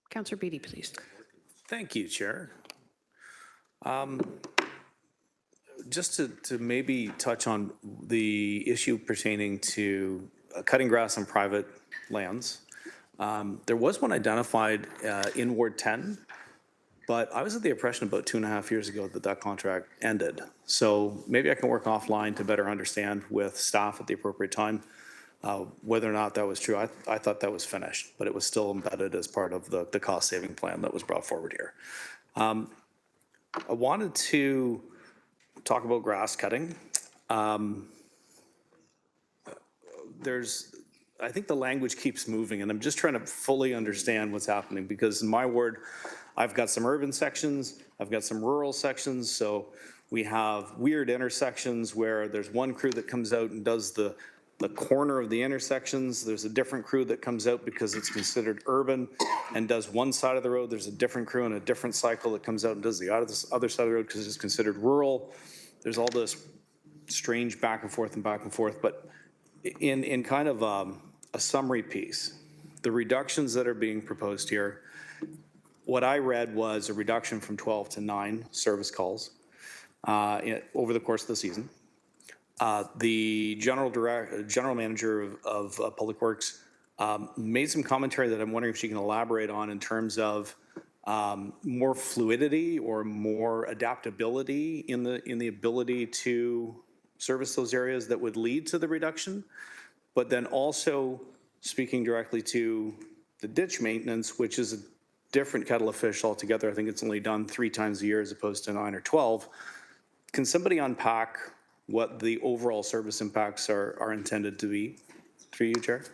Councillor Beattie, please. Thank you, Chair. Just to maybe touch on the issue pertaining to cutting grass on private lands. There was one identified in Ward 10, but I was of the impression about 2.5 years ago that contract ended. So maybe I can work offline to better understand with staff at the appropriate time whether or not that was true. I thought that was finished, but it was still embedded as part of the cost-saving plan that was brought forward here. I wanted to talk about grass cutting. I think the language keeps moving, and I'm just trying to fully understand what's happening, because in my ward, I've got some urban sections, I've got some rural sections, so we have weird intersections where there's one crew that comes out and does the corner of the intersections. There's a different crew that comes out because it's considered urban and does one side of the road. There's a different crew in a different cycle that comes out and does the other side of the road because it's considered rural. There's all this strange back and forth. But in kind of a summary piece, the reductions that are being proposed here, what I read was a reduction from 12 to 9 service calls over the course of the season. The general manager of Public Works made some commentary that I'm wondering if she can elaborate on in terms of more fluidity or more adaptability in the ability to service those areas that would lead to the reduction, but then also speaking directly to the ditch maintenance, which is a different kettle of fish altogether. I think it's only done 3 times a year as opposed to 9 or 12. Can somebody unpack what the overall service impacts are intended to be through you, Chair?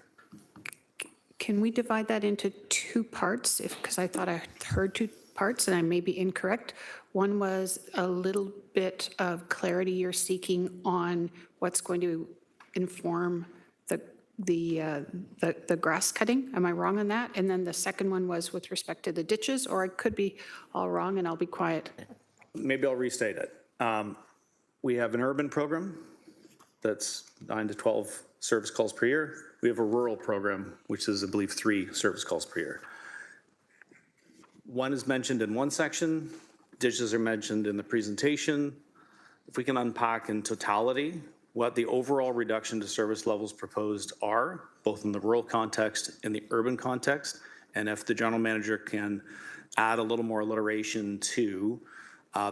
Can we divide that into 2 parts? Because I thought I heard 2 parts and I may be incorrect. One was a little bit of clarity you're seeking on what's going to inform the grass cutting. Am I wrong on that? And then the second one was with respect to the ditches, or I could be all wrong and I'll be quiet. Maybe I'll restate it. We have an urban program that's 9 to 12 service calls per year. We have a rural program, which is, I believe, 3 service calls per year. One is mentioned in one section, ditches are mentioned in the presentation. If we can unpack in totality what the overall reduction to service levels proposed are, both in the rural context and the urban context, and if the general manager can add a little more alliteration to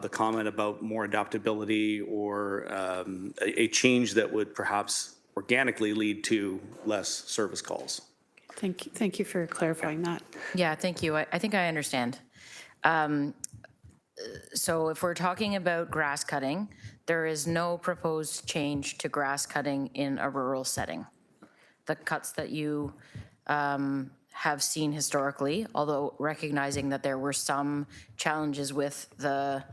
the comment about more adaptability or a change that would perhaps organically lead to less service calls. Thank you for clarifying that. Yeah, thank you. I think I understand. So if we're talking about grass cutting, there is no proposed change to grass cutting in a rural setting. The cuts that you have seen historically, although recognizing that there were some challenges with the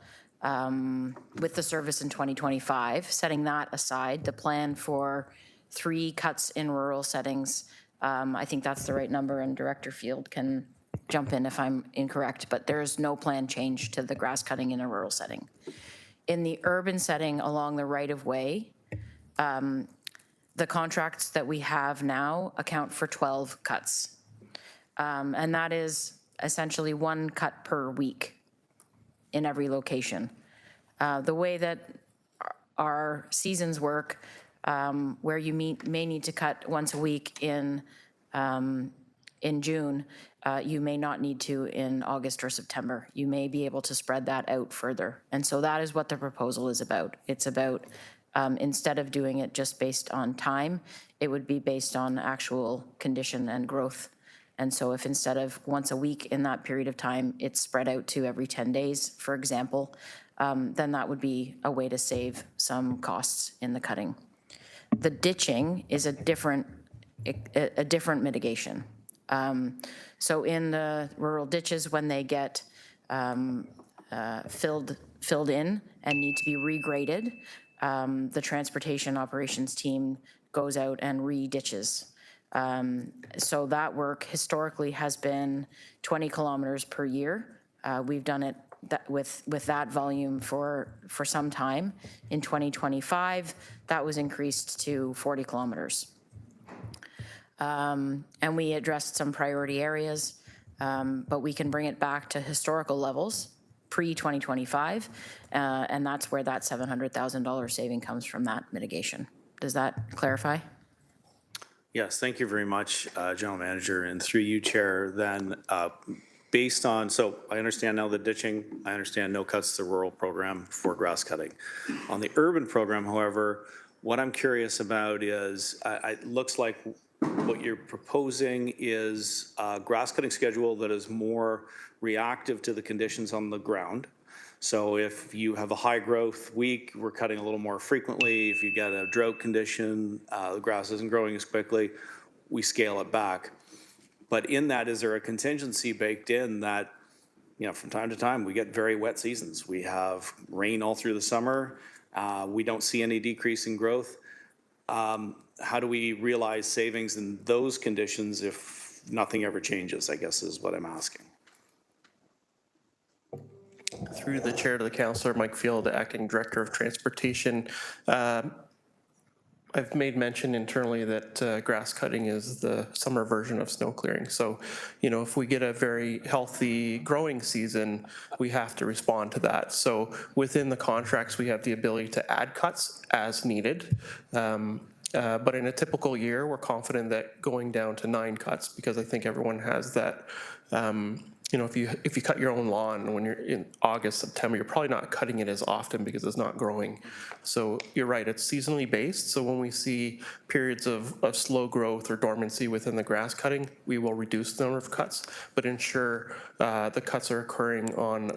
service in 2025, setting that aside, the plan for 3 cuts in rural settings, I think that's the right number, and Director Field can jump in if I'm incorrect, but there's no plan change to the grass cutting in a rural setting. In the urban setting along the right-of-way, the contracts that we have now account for 12 cuts. And that is essentially 1 cut per week in every location. The way that our seasons work, where you may need to cut once a week in June, you may not need to in August or September. You may be able to spread that out further. And so that is what the proposal is about. It's about, instead of doing it just based on time, it would be based on actual condition and growth. And so if instead of once a week in that period of time, it's spread out to every 10 days, for example, then that would be a way to save some costs in the cutting. The ditching is a different mitigation. So in the rural ditches, when they get filled in and need to be regraded, the transportation operations team goes out and re-ditches. So that work historically has been 20 kilometers per year. We've done it with that volume for some time. In 2025, that was increased to 40 kilometers. And we addressed some priority areas, but we can bring it back to historical levels pre-2025, and that's where that $700,000 saving comes from, that mitigation. Does that clarify? Yes, thank you very much, General Manager, and through you, Chair. Then, based on, so I understand now the ditching, I understand no cuts to the rural program for grass cutting. On the urban program, however, what I'm curious about is, it looks like what you're proposing is a grass cutting schedule that is more reactive to the conditions on the ground. So if you have a high growth week, we're cutting a little more frequently. If you get a drought condition, the grass isn't growing as quickly, we scale it back. But in that, is there a contingency baked in that, you know, from time to time, we get very wet seasons. We have rain all through the summer. We don't see any decrease in growth. How do we realize savings in those conditions if nothing ever changes, I guess is what I'm asking. Through the chair to the councillor, Mike Field, Acting Director of Transportation. I've made mention internally that grass cutting is the summer version of snow clearing. So, you know, if we get a very healthy growing season, we have to respond to that. So within the contracts, we have the ability to add cuts as needed. But in a typical year, we're confident that going down to 9 cuts, because I think everyone has that, you know, if you cut your own lawn when you're in August, September, you're probably not cutting it as often because it's not growing. So you're right, it's seasonally based. So when we see periods of slow growth or dormancy within the grass cutting, we will reduce the number of cuts, but ensure the cuts are occurring on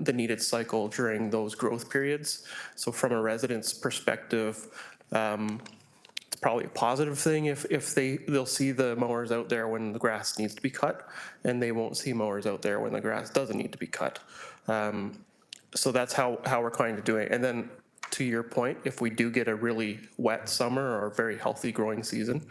the needed cycle during those growth periods. So from a resident's perspective, it's probably a positive thing if they'll see the mowers out there when the grass needs to be cut, and they won't see mowers out there when the grass doesn't need to be cut. So that's how we're trying to do it. And then to your point, if we do get a really wet summer or very healthy growing season,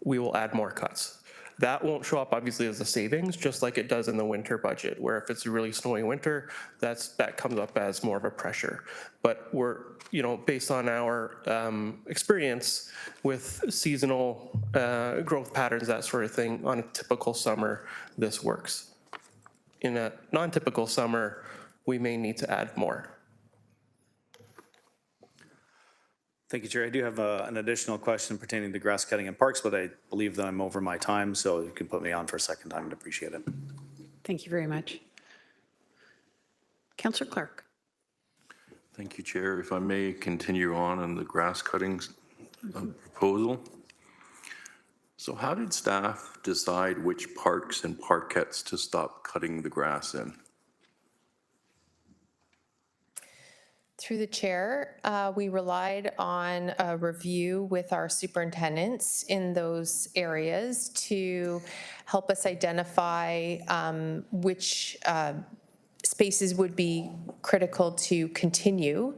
we will add more cuts. That won't show up obviously as a savings, just like it does in the winter budget, where if it's a really snowy winter, that comes up as more of a pressure. But we're, you know, based on our experience with seasonal growth patterns, that sort of thing, on a typical summer, this works. In a non-typical summer, we may need to add more. Thank you, Chair. I do have an additional question pertaining to grass cutting in parks, but I believe that I'm over my time, so you can put me on for a second time. I'd appreciate it. Thank you very much. Councillor Clark. Thank you, Chair. If I may continue on the grass cutting proposal. So how did staff decide which parks and parkettes to stop cutting the grass in? Through the chair, we relied on a review with our superintendents in those areas to help us identify which spaces would be critical to continue.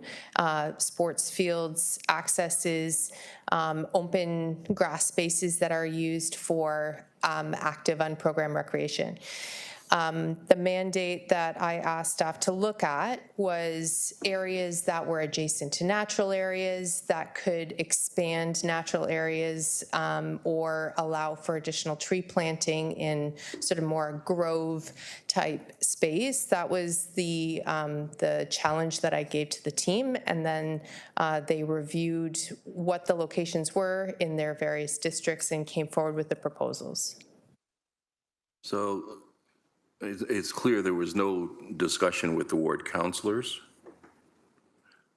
Sports fields, accesses, open grass spaces that are used for active unprogrammed recreation. The mandate that I asked staff to look at was areas that were adjacent to natural areas that could expand natural areas or allow for additional tree planting in sort of more grove type space. That was the challenge that I gave to the team, and then they reviewed what the locations were in their various districts and came forward with the proposals. So it's clear there was no discussion with the ward councillors,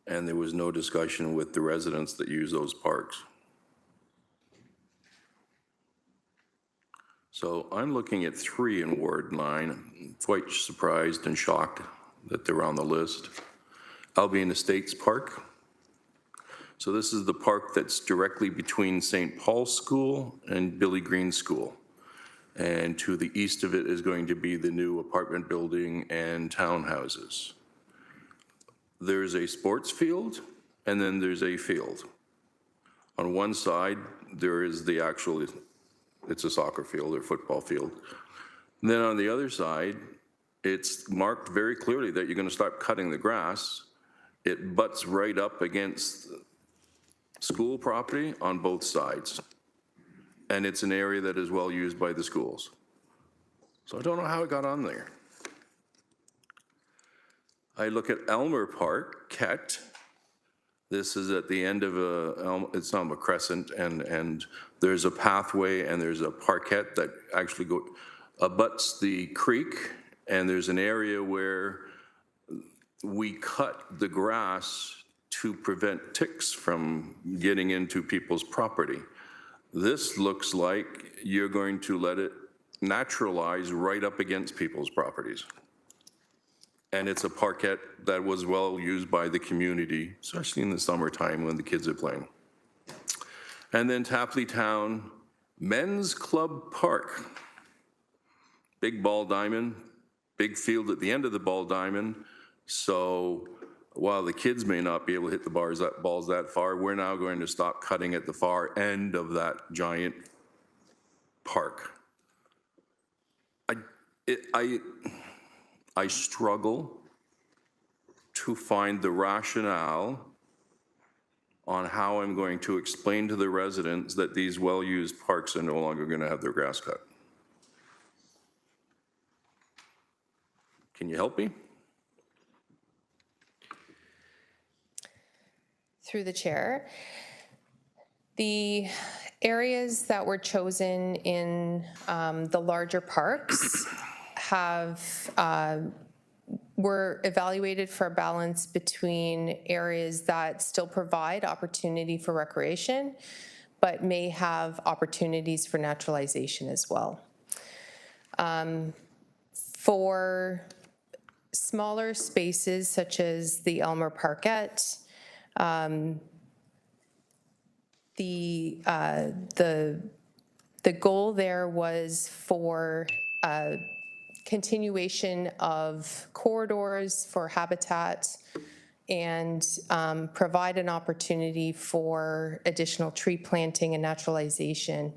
and there was no discussion with the residents that use those parks. So I'm looking at 3 in Ward 9. I'm quite surprised and shocked that they're on the list. Albion Estates Park. So this is the park that's directly between St. Paul's School and Billy Green School. And to the east of it is going to be the new apartment building and townhouses. There's a sports field, and then there's a field. On one side, there is the actual, it's a soccer field or football field. And then on the other side, it's marked very clearly that you're going to start cutting the grass. It butts right up against school property on both sides. And it's an area that is well used by the schools. So I don't know how it got on there. I look at Elmer Park, Ket. This is at the end of it's Elmer Crescent, and there's a pathway and there's a parkette that actually abuts the creek, and there's an area where we cut the grass to prevent ticks from getting into people's property. This looks like you're going to let it naturalize right up against people's properties. And it's a parkette that was well used by the community, especially in the summertime when the kids are playing. And then Tapley Town Men's Club Park. Big ball diamond, big field at the end of the ball diamond. So while the kids may not be able to hit the balls that far, we're now going to stop cutting at the far end of that giant park. I struggle to find the rationale on how I'm going to explain to the residents that these well-used parks are no longer going to have their grass cut. Can you help me? Through the chair. The areas that were chosen in the larger parks were evaluated for a balance between areas that still provide opportunity for recreation, but may have opportunities for naturalization as well. For smaller spaces such as the Elmer Parkette, the goal there was for continuation of corridors for habitat and provide an opportunity for additional tree planting and naturalization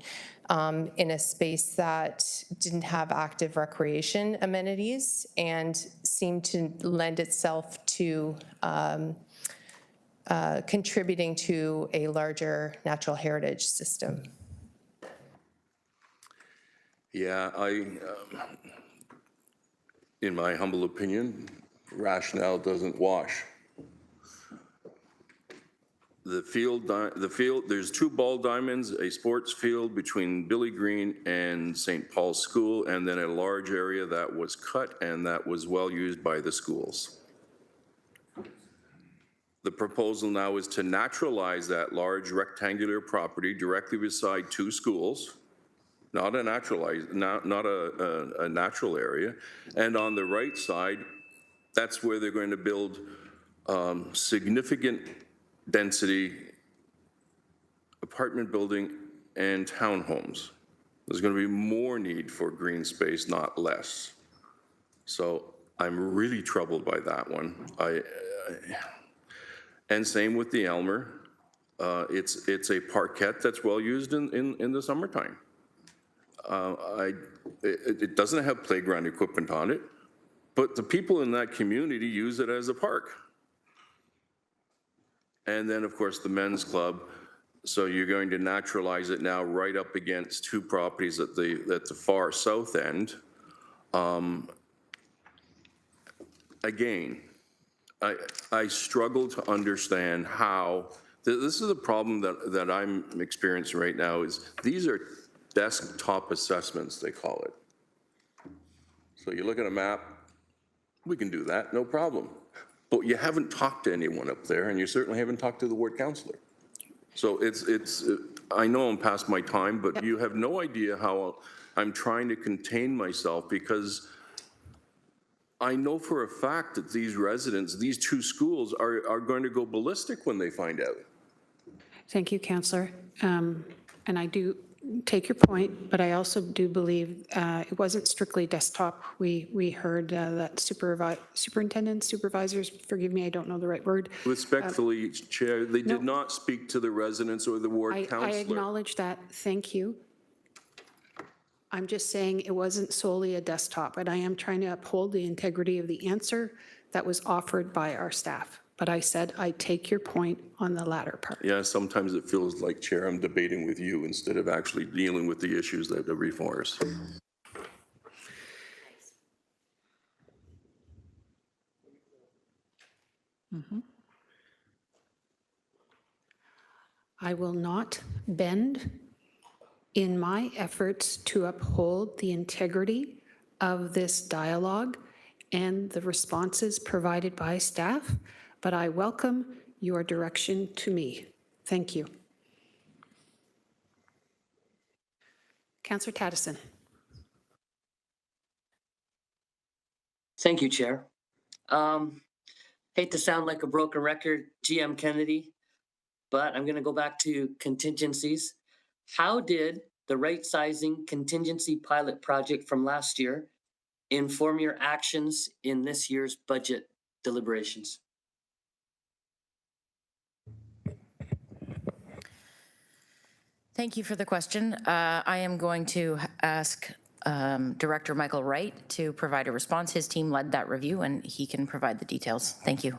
in a space that didn't have active recreation amenities and seemed to lend itself to contributing to a larger natural heritage system. Yeah, in my humble opinion, rationale doesn't wash. there's 2 ball diamonds, a sports field between Billy Green and St. Paul's School, and then a large area that was cut and that was well used by the schools. The proposal now is to naturalize that large rectangular property directly beside 2 schools, not a natural area. And on the right side, that's where they're going to build significant density apartment building and townhomes. There's going to be more need for green space, not less. So I'm really troubled by that one. And same with the Elmer. It's a parquet that's well used in the summertime. It doesn't have playground equipment on it, but the people in that community use it as a park. And then, of course, the men's club. So you're going to naturalize it now right up against 2 properties at the far south end. Again, I struggle to understand how, this is the problem that I'm experiencing right now, is these are desktop assessments, they call it. So you look at a map, we can do that, no problem. But you haven't talked to anyone up there, and you certainly haven't talked to the ward councillor. So I know I'm past my time, but you have no idea how I'm trying to contain myself, because I know for a fact that these residents, these 2 schools are going to go ballistic when they find out. Thank you, Councillor. And I do take your point, but I also do believe it wasn't strictly desktop. We heard that superintendents, supervisors, forgive me, I don't know the right word. Respectfully, Chair, they did not speak to the residents or the ward councillor. I acknowledge that. Thank you. I'm just saying it wasn't solely a desktop, and I am trying to uphold the integrity of the answer that was offered by our staff. But I said I take your point on the latter part. Yeah, sometimes it feels like, Chair, I'm debating with you instead of actually dealing with the issues that are before us. I will not bend in my efforts to uphold the integrity of this dialogue and the responses provided by staff, but I welcome your direction to me. Thank you. Councillor Tattison. Thank you, Chair. Hate to sound like a broken record, GM Kennedy, but I'm going to go back to contingencies. How did the right sizing contingency pilot project from last year inform your actions in this year's budget deliberations? Thank you for the question. I am going to ask Director Michael Wright to provide a response. His team led that review, and he can provide the details. Thank you.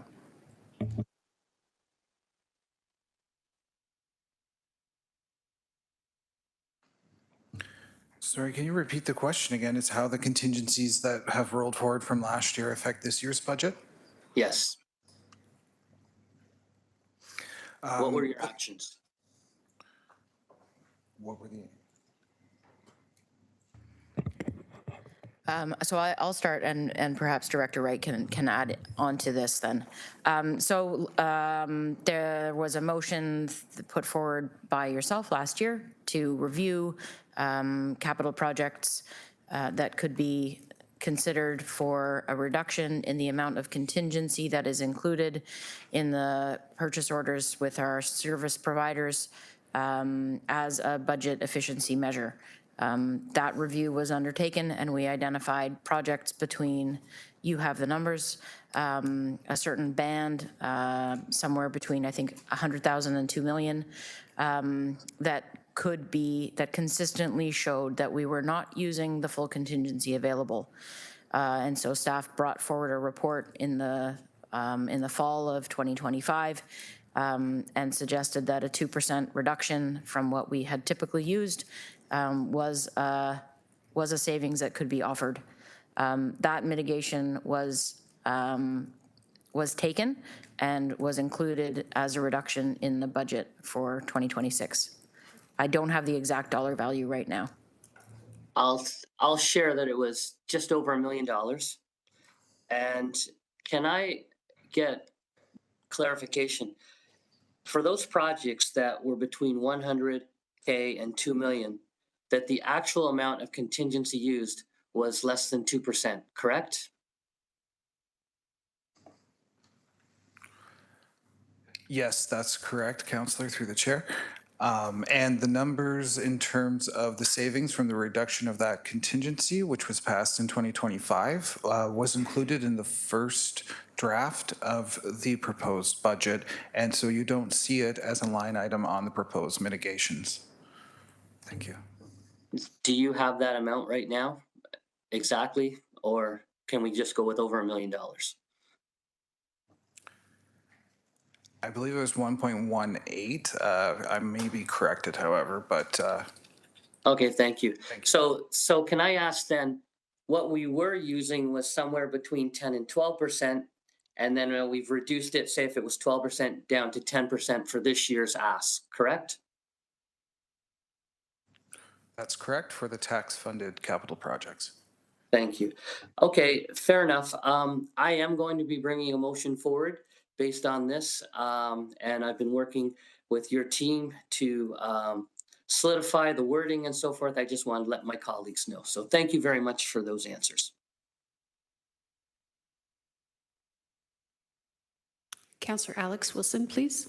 Sorry, can you repeat the question again? It's how the contingencies that have rolled forward from last year affect this year's budget? Yes. What were your actions? What were the... So I'll start, and perhaps Director Wright can add on to this then. There was a motion put forward by yourself last year to review capital projects that could be considered for a reduction in the amount of contingency that is included in the purchase orders with our service providers as a budget efficiency measure. That review was undertaken, and we identified projects between, you have the numbers, a certain band, somewhere between, I think, 100,000 and 2 million, that consistently showed that we were not using the full contingency available. And so staff brought forward a report in the fall of 2025 and suggested that a 2% reduction from what we had typically used was a savings that could be offered. That mitigation was was taken and was included as a reduction in the budget for 2026. I don't have the exact dollar value right now. I'll share that it was just over $1 million. And can I get clarification? For those projects that were between 100K and 2 million, that the actual amount of contingency used was less than 2%, correct? Yes, that's correct, Councillor, through the chair. And the numbers in terms of the savings from the reduction of that contingency, which was passed in 2025, was included in the first draft of the proposed budget. And so you don't see it as a line item on the proposed mitigations. Thank you. Do you have that amount right now exactly, or can we just go with over $1 million? I believe it was 1.18. I may be corrected, however, but Okay, thank you. So can I ask then, what we were using was somewhere between 10 and 12%, and then we've reduced it, say if it was 12%, down to 10% for this year's ask, correct? that's correct for the tax-funded capital projects. Thank you. Okay, fair enough. I am going to be bringing a motion forward based on this, and I've been working with your team to solidify the wording and so forth. I just wanted to let my colleagues know. So thank you very much for those answers. Councillor Alex Wilson, please.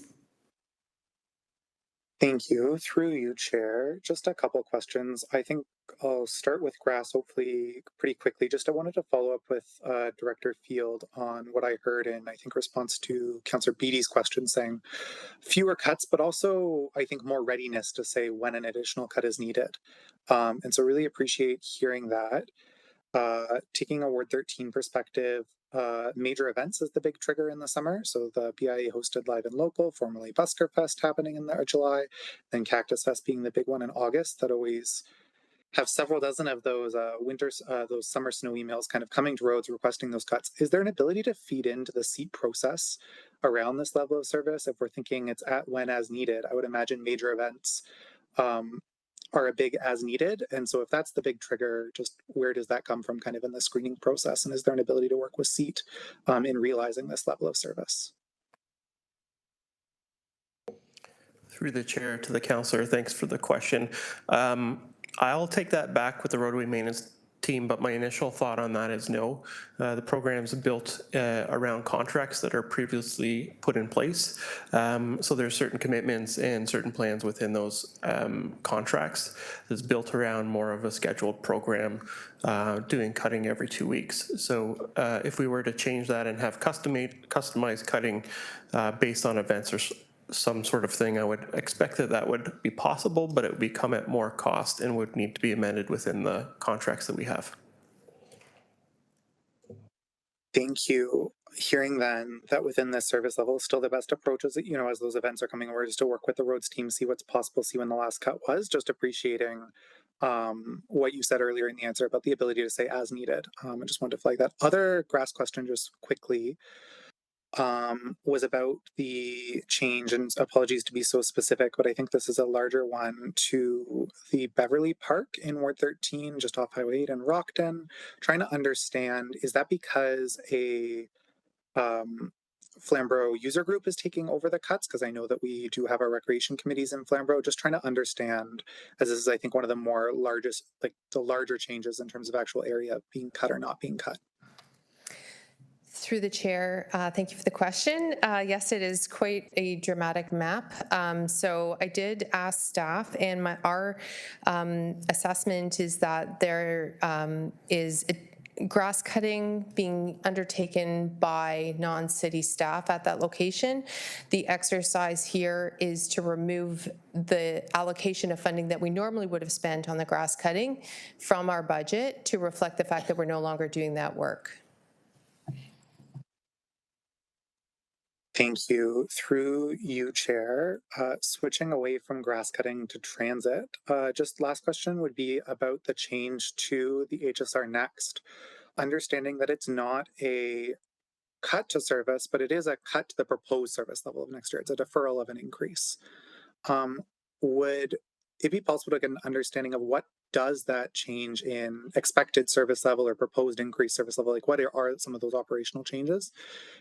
Thank you. Through you, Chair. Just a couple questions. I think I'll start with grass, hopefully pretty quickly. I wanted to follow up with Director Field on what I heard in, I think, response to Councillor Beatty's question, saying fewer cuts, but also, I think, more readiness to say when an additional cut is needed. And so really appreciate hearing that. Taking a Ward 13 perspective, major events is the big trigger in the summer. So the BIA hosted Live and Local, formerly Busker Fest, happening in July, then Cactus Fest being the big one in August that always have several dozen of those those summer snow emails kind of coming to roads requesting those cuts. Is there an ability to feed into the seat process around this level of service? If we're thinking it's at when as needed, I would imagine major events are a big as needed. And so if that's the big trigger, just where does that come from kind of in the screening process? And is there an ability to work with SEAT in realizing this level of service? Through the chair to the councillor, thanks for the question. I'll take that back with the roadway maintenance team, but my initial thought on that is no. The program's built around contracts that are previously put in place. So there's certain commitments and certain plans within those contracts that's built around more of a scheduled program, doing cutting every 2 weeks. So if we were to change that and have customized cutting based on events or some sort of thing, I would expect that would be possible, but it would become at more cost and would need to be amended within the contracts that we have. Thank you. Hearing then that within this service level, still the best approach is, you know, as those events are coming over, is to work with the roads team, see what's possible, see when the last cut was, just appreciating what you said earlier in the answer about the ability to say as needed. I just wanted to flag that. Other grass question just quickly. Was about the change, and apologies to be so specific, but I think this is a larger one, to the Beverly Park in Ward 13, just off Highway 8 in Rockton. Trying to understand, is that because a Flamborough user group is taking over the cuts? Because I know that we do have our recreation committees in Flamborough. Just trying to understand, as this is, I think, one of the more largest, like the larger changes in terms of actual area being cut or not being cut. Through the chair, thank you for the question. Yes, it is quite a dramatic map. So I did ask staff, and our assessment is that there is grass cutting being undertaken by non-city staff at that location. The exercise here is to remove the allocation of funding that we normally would have spent on the grass cutting from our budget to reflect the fact that we're no longer doing that work. Thank you. Through you, Chair, switching away from grass cutting to transit, just last question would be about the change to the HSR Next. Understanding that it's not a cut to service, but it is a cut to the proposed service level of next year. It's a deferral of an increase. Would it be possible to get an understanding of what does that change in expected service level or proposed increased service level? Like what are some of those operational changes,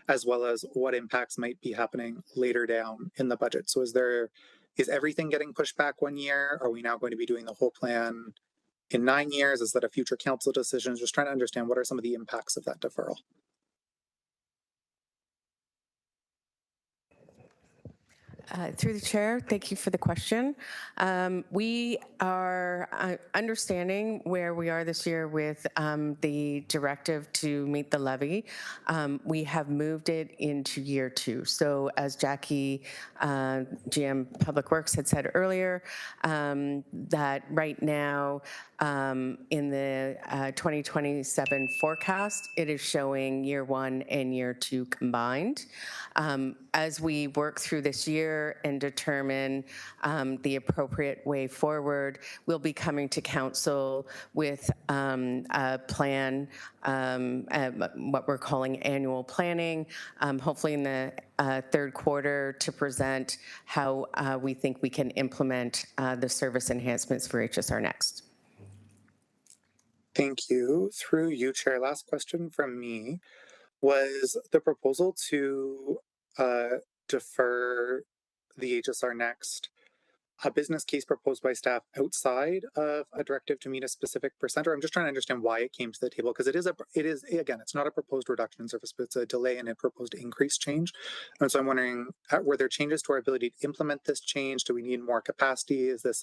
as well as what impacts might be happening later down in the budget? So is everything getting pushed back 1 year? Are we now going to be doing the whole plan in 9 years? Is that a future council decision? Just trying to understand what are some of the impacts of that deferral. Through the chair, thank you for the question. We are understanding where we are this year with the directive to meet the levy. We have moved it into year 2. So as Jackie, GM Public Works had said earlier, that right now in the 2027 forecast, it is showing year 1 and year 2 combined. As we work through this year and determine the appropriate way forward, we'll be coming to council with a plan, what we're calling annual planning, hopefully in the third quarter, to present how we think we can implement the service enhancements for HSR Next. Thank you. Through you, Chair, last question from me was the proposal to defer the HSR Next, a business case proposed by staff outside of a directive to meet a specific percent? Or I'm just trying to understand why it came to the table, because it is again, it's not a proposed reduction in service, but it's a delay in a proposed increase change. And so I'm wondering, were there changes to our ability to implement this change? Do we need more capacity? Is this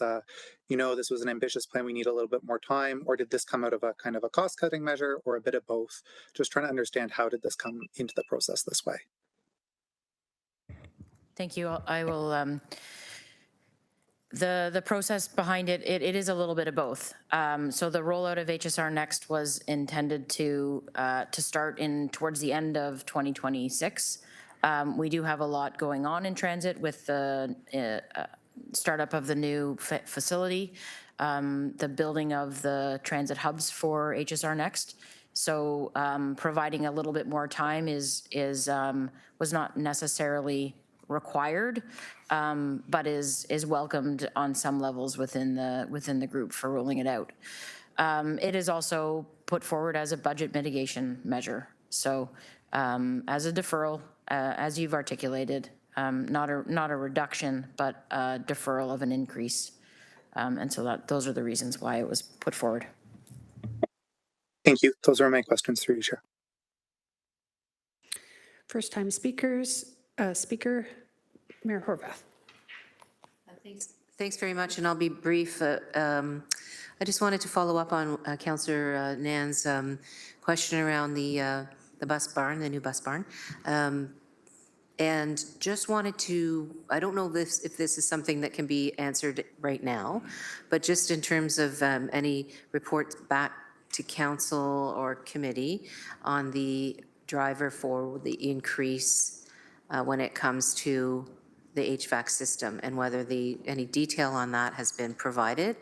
this was an ambitious plan, we need a little bit more time? Or did this come out of a kind of a cost-cutting measure, or a bit of both? Just trying to understand, how did this come into the process this way? Thank you. I will, the process behind it is a little bit of both. So the rollout of HSR Next was intended to start towards the end of 2026. We do have a lot going on in transit with the startup of the new facility, the building of the transit hubs for HSR Next. So providing a little bit more time was not necessarily required, but is welcomed on some levels within the group for rolling it out. It is also put forward as a budget mitigation measure. So as a deferral, as you've articulated, not a reduction, but a deferral of an increase. And so those are the reasons why it was put forward. Thank you. Those are my questions through you, Chair. First time speakers, Speaker Mayor Horvath. Thanks very much, and I'll be brief. I just wanted to follow up on Councillor Nan's question around the bus barn, the new bus barn. And just wanted to, I don't know if this is something that can be answered right now, but just in terms of any reports back to council or committee on the driver for the increase when it comes to the HVAC system, and whether any detail on that has been provided.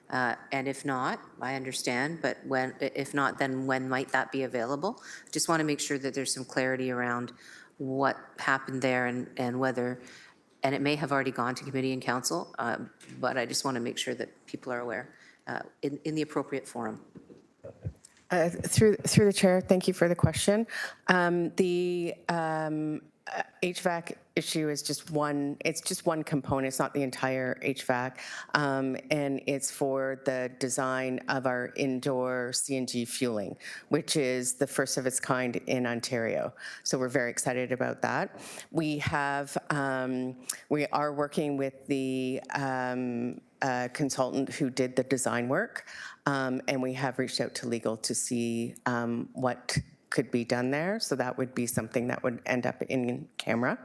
And if not, I understand, but if not, then when might that be available? Just want to make sure that there's some clarity around what happened there and whether, and it may have already gone to committee and council, but I just want to make sure that people are aware in the appropriate forum. Through the chair, thank you for the question. The HVAC issue is just one component. It's not the entire HVAC. And it's for the design of our indoor CNG fueling, which is the first of its kind in Ontario. So we're very excited about that. We are working with the consultant who did the design work, and we have reached out to legal to see what could be done there. So that would be something that would end up in camera.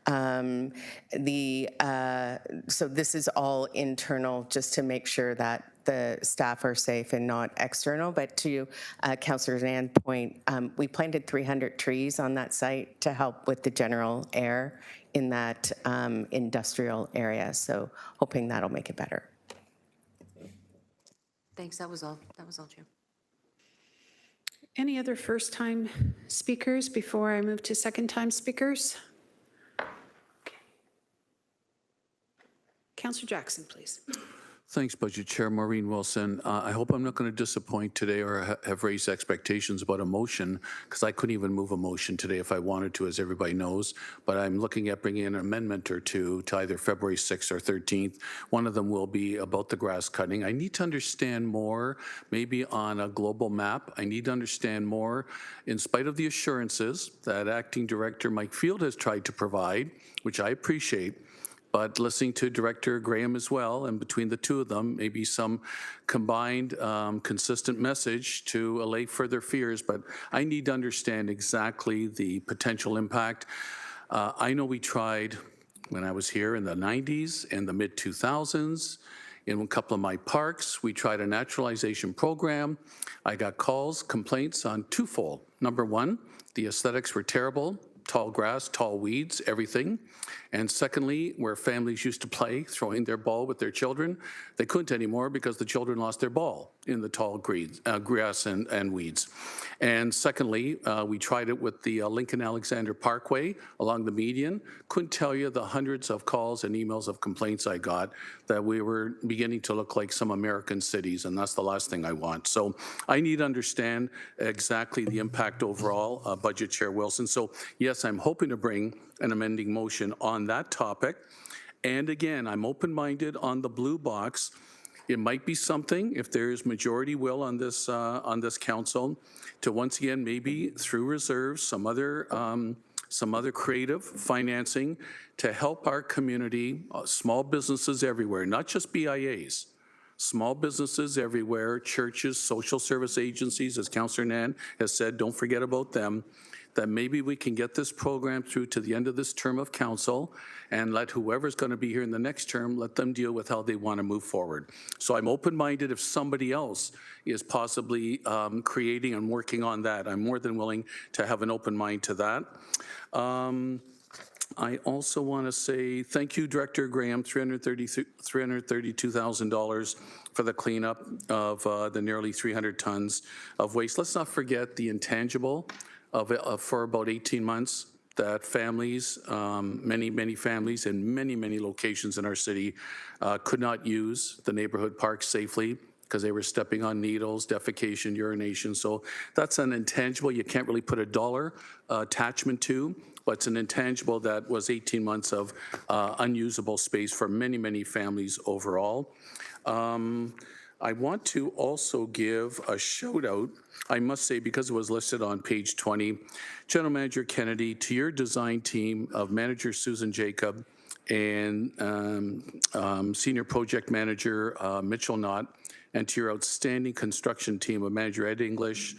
So this is all internal, just to make sure that the staff are safe and not external. But to Councillor Zan's point, we planted 300 trees on that site to help with the general air in that industrial area. So hoping that'll make it better. Thanks, that was all, Chair. Any other first-time speakers before I move to second-time speakers? Okay. Councillor Jackson, please. Thanks, Budget Chair. Maureen Wilson. I hope I'm not going to disappoint today or have raised expectations about a motion, because I couldn't even move a motion today if I wanted to, as everybody knows. But I'm looking at bringing an amendment or two to either February 6th or 13th. One of them will be about the grass cutting. I need to understand more, maybe on a global map. I need to understand more, in spite of the assurances that Acting Director Mike Field has tried to provide, which I appreciate. But listening to Director Graham as well, and between the two of them, maybe some combined consistent message to allay further fears. But I need to understand exactly the potential impact. I know we tried when I was here in the 90s and the mid-2000s. In a couple of my parks, we tried a naturalization program. I got calls, complaints on twofold. Number one, the aesthetics were terrible. Tall grass, tall weeds, everything. And secondly, where families used to play, throwing their ball with their children, they couldn't anymore because the children lost their ball in the tall grass and weeds. And secondly, we tried it with the Lincoln Alexander Parkway along the median. Couldn't tell you the hundreds of calls and emails of complaints I got that we were beginning to look like some American cities, and that's the last thing I want. So I need to understand exactly the impact overall, Budget Chair Wilson. So yes, I'm hoping to bring an amending motion on that topic. And again, I'm open-minded on the blue box. It might be something, if there's majority will on this council, to once again, maybe through reserves, some other creative financing to help our community, small businesses everywhere, not just BIAs, small businesses everywhere, churches, social service agencies, as Councillor Nan has said, don't forget about them, that maybe we can get this program through to the end of this term of council and let whoever's going to be here in the next term, let them deal with how they want to move forward. So I'm open-minded if somebody else is possibly creating and working on that. I'm more than willing to have an open mind to that. I also want to say thank you, Director Graham, $332,000 for the cleanup of the nearly 300 tons of waste. Let's not forget the intangible for about 18 months that families, many families in many locations in our city could not use the neighborhood parks safely because they were stepping on needles, defecation, urination. So that's an intangible you can't really put a dollar attachment to, but it's an intangible that was 18 months of unusable space for many families overall. I want to also give a shout out, I must say, because it was listed on page 20, General Manager Kennedy, to your design team of Manager Susan Jacob and Senior Project Manager Mitchell Knott, and to your outstanding construction team of Manager Ed English,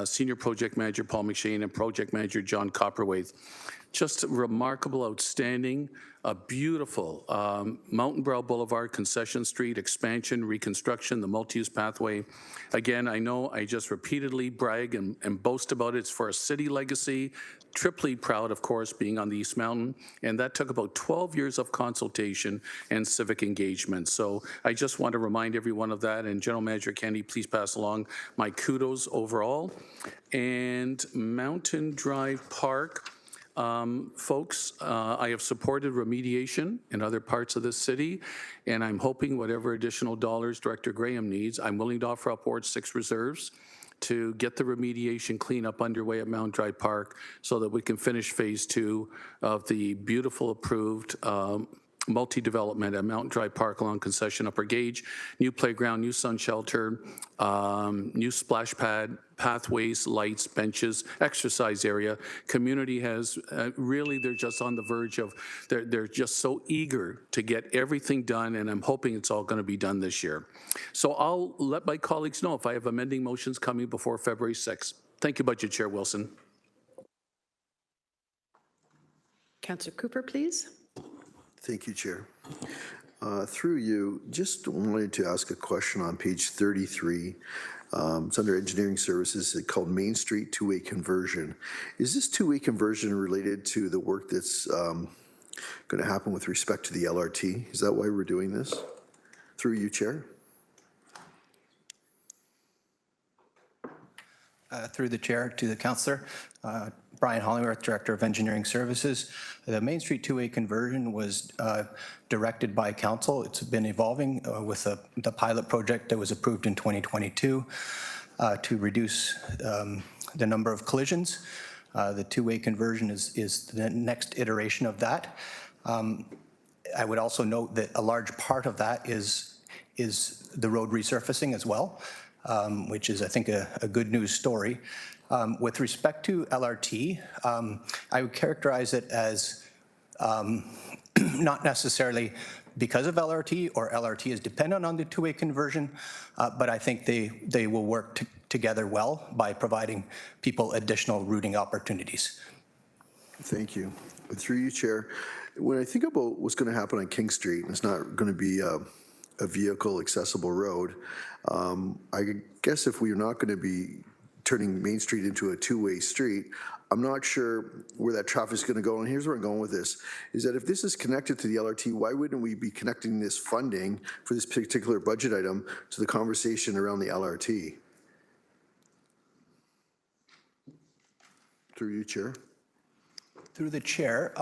Senior Project Manager Paul McShane, and Project Manager John Copperwaith. Just remarkable, outstanding, a beautiful Mountain Brow Boulevard, Concession Street, expansion, reconstruction, the multi-use pathway. Again, I know I just repeatedly brag and boast about it. It's for a city legacy. Triply proud, of course, being on the East Mountain. And that took about 12 years of consultation and civic engagement. So I just want to remind everyone of that. And General Manager Kennedy, please pass along my kudos overall. And Mountain Drive Park, folks, I have supported remediation in other parts of the city, and I'm hoping whatever additional dollars Director Graham needs, I'm willing to offer up Ward 6 reserves to get the remediation cleanup underway at Mount Dry Park so that we can finish phase 2 of the beautiful approved multi-development at Mountain Dry Park along Concession Upper Gauge, new playground, new sun shelter, new splash pad, pathways, lights, benches, exercise area. Community has really, they're just on the verge of, they're just so eager to get everything done, and I'm hoping it's all going to be done this year. So I'll let my colleagues know if I have amending motions coming before February 6th. Thank you, Budget Chair Wilson. Councillor Cooper, please. Thank you, Chair. Through you, just wanted to ask a question on page 33. It's under engineering services. It's called Main Street two-way conversion. Is this two-way conversion related to the work that's going to happen with respect to the LRT? Is that why we're doing this? Through you, Chair. Through the chair to the councillor, Brian Hollingworth, Director of Engineering Services. The Main Street two-way conversion was directed by council. It's been evolving with the pilot project that was approved in 2022 to reduce the number of collisions. The two-way conversion is the next iteration of that. I would also note that a large part of that is the road resurfacing as well, which is, I think, a good news story. With respect to LRT, I would characterize it as not necessarily because of LRT or LRT is dependent on the two-way conversion, but I think they will work together well by providing people additional routing opportunities. Thank you. Through you, Chair. When I think about what's going to happen on King Street, it's not going to be a vehicle accessible road. I guess if we're not going to be turning Main Street into a two-way street, I'm not sure where that traffic is going to go. And here's where I'm going with this, is that if this is connected to the LRT, why wouldn't we be connecting this funding for this particular budget item to the conversation around the LRT? Through you, Chair. Through the Chair,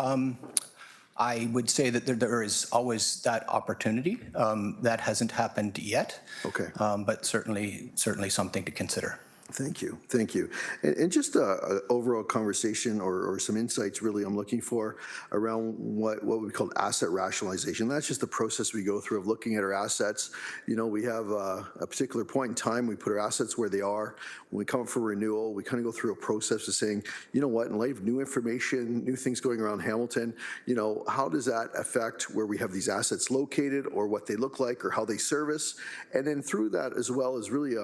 I would say that there is always that opportunity. That hasn't happened yet. Okay. But certainly something to consider. Thank you. Thank you. And just an overall conversation or some insights really I'm looking for around what we call asset rationalization. That's just the process we go through of looking at our assets. You know, we have a particular point in time, we put our assets where they are. When we come up for renewal, we kind of go through a process of saying, you know what, in light of new information, new things going around Hamilton, you know, how does that affect where we have these assets located or what they look like or how they service? And then through that as well as really,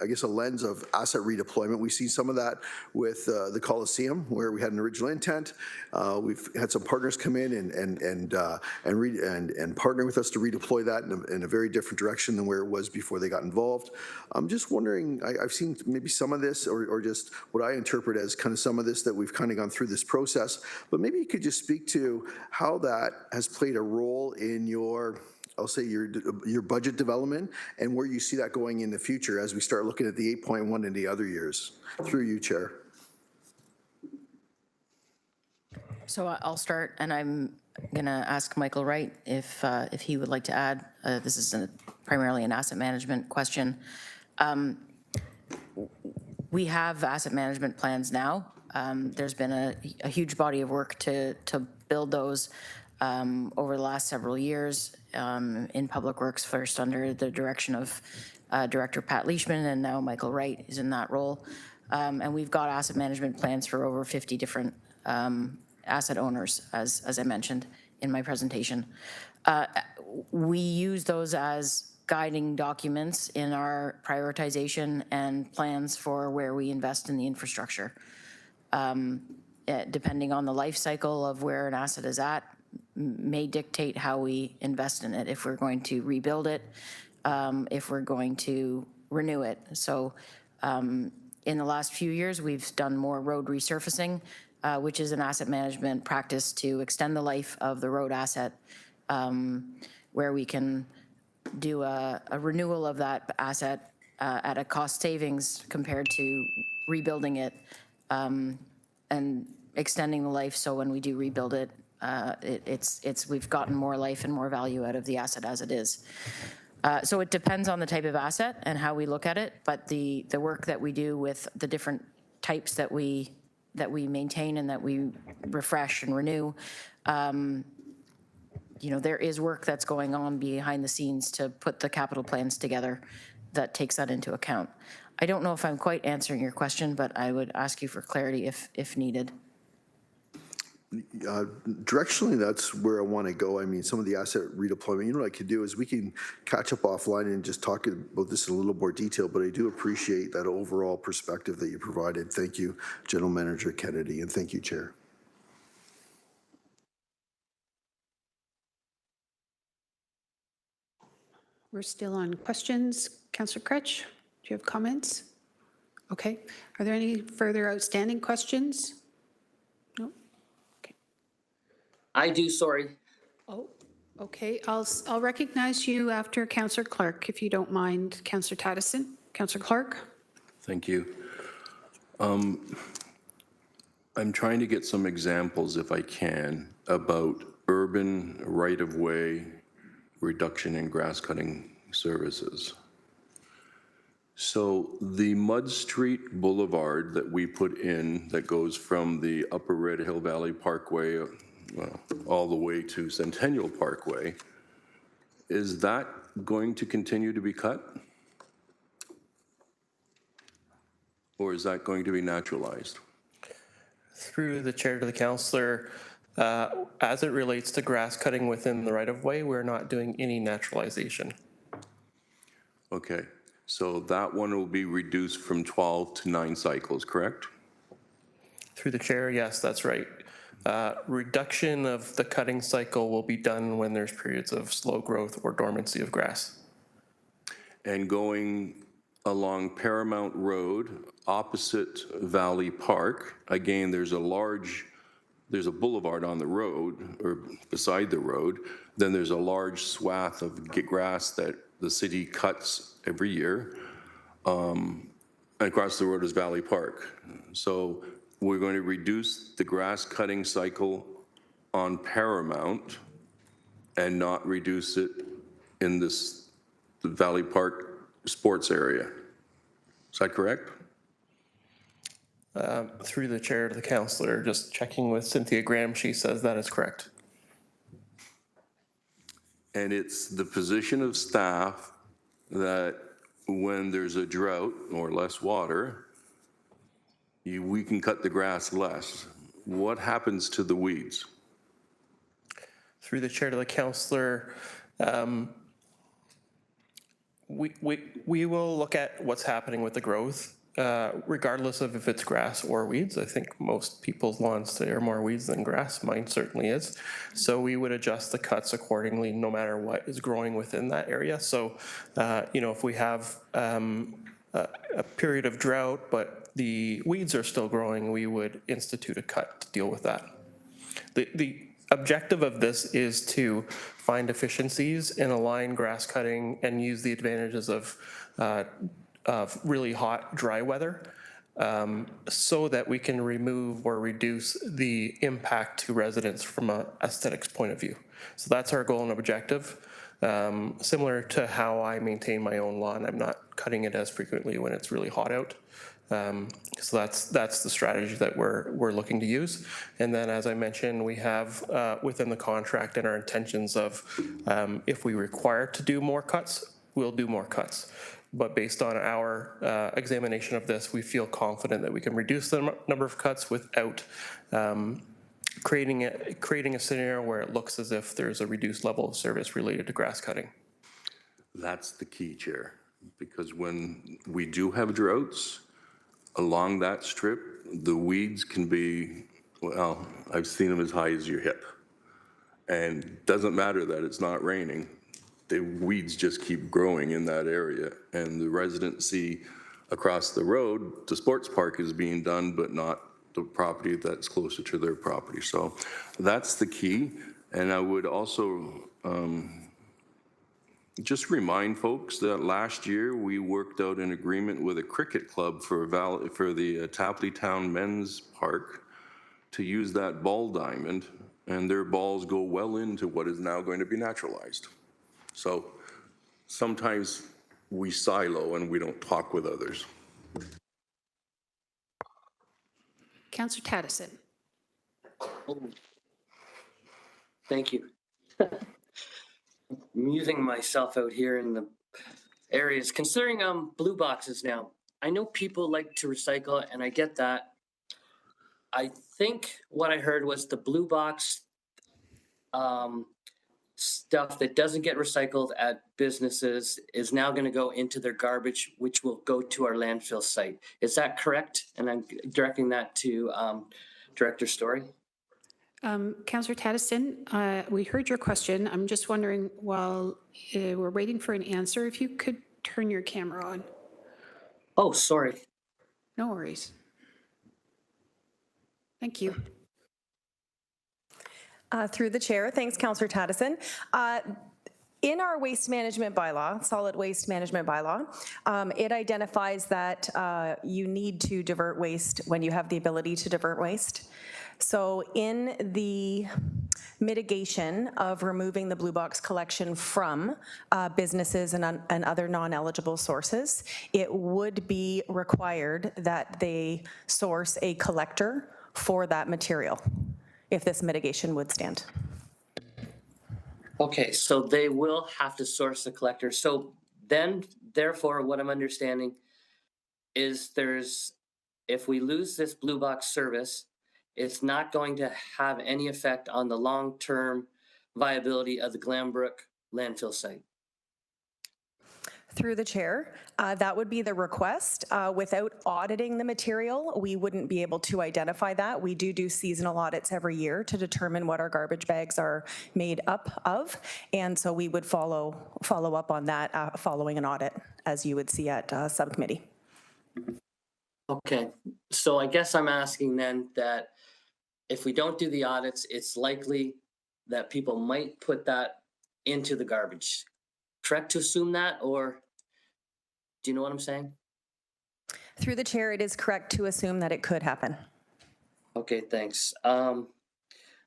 I guess, a lens of asset redeployment. We see some of that with the Coliseum, where we had an original intent. We've had some partners come in and partner with us to redeploy that in a very different direction than where it was before they got involved. I'm just wondering, I've seen maybe some of this or just what I interpret as kind of some of this that we've kind of gone through this process, but maybe you could just speak to how that has played a role in your, I'll say your budget development and where you see that going in the future as we start looking at the 8.1 in the other years. Through you, Chair. So I'll start, and I'm going to ask Michael Wright if he would like to add. This is primarily an asset management question. We have asset management plans now. There's been a huge body of work to build those over the last several years in Public Works, first under the direction of Director Pat Leishman, and now Michael Wright is in that role. And we've got asset management plans for over 50 different asset owners, as I mentioned in my presentation. We use those as guiding documents in our prioritization and plans for where we invest in the infrastructure. Depending on the life cycle of where an asset is at, may dictate how we invest in it, if we're going to rebuild it, if we're going to renew it. So in the last few years, we've done more road resurfacing, which is an asset management practice to extend the life of the road asset, where we can do a renewal of that asset at a cost savings compared to rebuilding it and extending the life. So when we do rebuild it, we've gotten more life and more value out of the asset as it is. So it depends on the type of asset and how we look at it, but the work that we do with the different types that we maintain and that we refresh and renew, you know, there is work that's going on behind the scenes to put the capital plans together that takes that into account. I don't know if I'm quite answering your question, but I would ask you for clarity if needed. Directionally, that's where I want to go. I mean, some of the asset redeployment, you know what I could do is we can catch up offline and just talk about this in a little more detail, but I do appreciate that overall perspective that you provided. Thank you, General Manager Kennedy, and thank you, Chair. We're still on questions. Councillor Cretch, do you have comments? Okay. Are there any further outstanding questions? No? Okay. I do, sorry. Oh, okay. I'll recognize you after Councillor Clark, if you don't mind, Councillor Taddison. Councillor Clark? Thank you. I'm trying to get some examples, if I can, about urban right-of-way reduction in grass cutting services. So the Mud Street Boulevard that we put in that goes from the Upper Red Hill Valley Parkway, well, all the way to Centennial Parkway, is that going to continue to be cut? Or is that going to be naturalized? Through the chair to the councillor, as it relates to grass cutting within the right-of-way, we're not doing any naturalization. Okay, so that one will be reduced from 12 to 9 cycles, correct? Through the chair, yes, that's right. Reduction of the cutting cycle will be done when there's periods of slow growth or dormancy of grass. And going along Paramount Road, opposite Valley Park, again, there's a boulevard on the road, or beside the road, then there's a large swath of grass that the city cuts every year. And across the road is Valley Park. So we're going to reduce the grass cutting cycle on Paramount and not reduce it in the Valley Park sports area. Is that correct? Through the chair to the councillor, just checking with Cynthia Graham, she says that is correct. And it's the position of staff that when there's a drought or less water, we can cut the grass less. What happens to the weeds? Through the chair to the councillor, we will look at what's happening with the growth, regardless of if it's grass or weeds. I think most people's lawns today are more weeds than grass. Mine certainly is. So we would adjust the cuts accordingly, no matter what is growing within that area. So, if we have a period of drought, but the weeds are still growing, we would institute a cut to deal with that. The objective of this is to find efficiencies and align grass cutting and use the advantages of really hot, dry weather so that we can remove or reduce the impact to residents from an aesthetics point of view. So that's our goal and objective. Similar to how I maintain my own lawn, I'm not cutting it as frequently when it's really hot out. So that's the strategy that we're looking to use. And then, as I mentioned, we have within the contract and our intentions of if we require to do more cuts, we'll do more cuts. But based on our examination of this, we feel confident that we can reduce the number of cuts without creating a scenario where it looks as if there's a reduced level of service related to grass cutting. That's the key, Chair, because when we do have droughts along that strip, the weeds can be, well, I've seen them as high as your hip. And it doesn't matter that it's not raining. The weeds just keep growing in that area. And the residents see across the road, the sports park is being done, but not the property that's closer to their property. So that's the key. And I would also just remind folks that last year we worked out an agreement with a cricket club for the Tapley Town Men's Park to use that ball diamond, and their balls go well into what is now going to be naturalized. So sometimes we silo and we don't talk with others. Councillor Taddison. Thank you. I'm using myself out here in the areas. Considering blue boxes now, I know people like to recycle and I get that. I think what I heard was the blue box stuff that doesn't get recycled at businesses is now going to go into their garbage, which will go to our landfill site. Is that correct? And I'm directing that to Director Story. Councillor Taddison, we heard your question. I'm just wondering, while we're waiting for an answer, if you could turn your camera on. Oh, sorry. No worries. Thank you. Through the chair, thanks, Councillor Taddison. In our waste management bylaw, solid waste management bylaw, it identifies that you need to divert waste when you have the ability to divert waste. So in the mitigation of removing the blue box collection from businesses and other non-eligible sources, it would be required that they source a collector for that material if this mitigation would stand. Okay, so they will have to source the collector. So then, therefore, what I'm understanding is if we lose this blue box service, it's not going to have any effect on the long-term viability of the Glanbrook landfill site. Through the chair, that would be the request. Without auditing the material, we wouldn't be able to identify that. We do seasonal audits every year to determine what our garbage bags are made up of, and so we would follow up on that following an audit, as you would see at subcommittee. Okay, so I guess I'm asking then that if we don't do the audits, it's likely that people might put that into the garbage. Correct to assume that, or do you know what I'm saying? Through the chair, it is correct to assume that it could happen. Okay, thanks.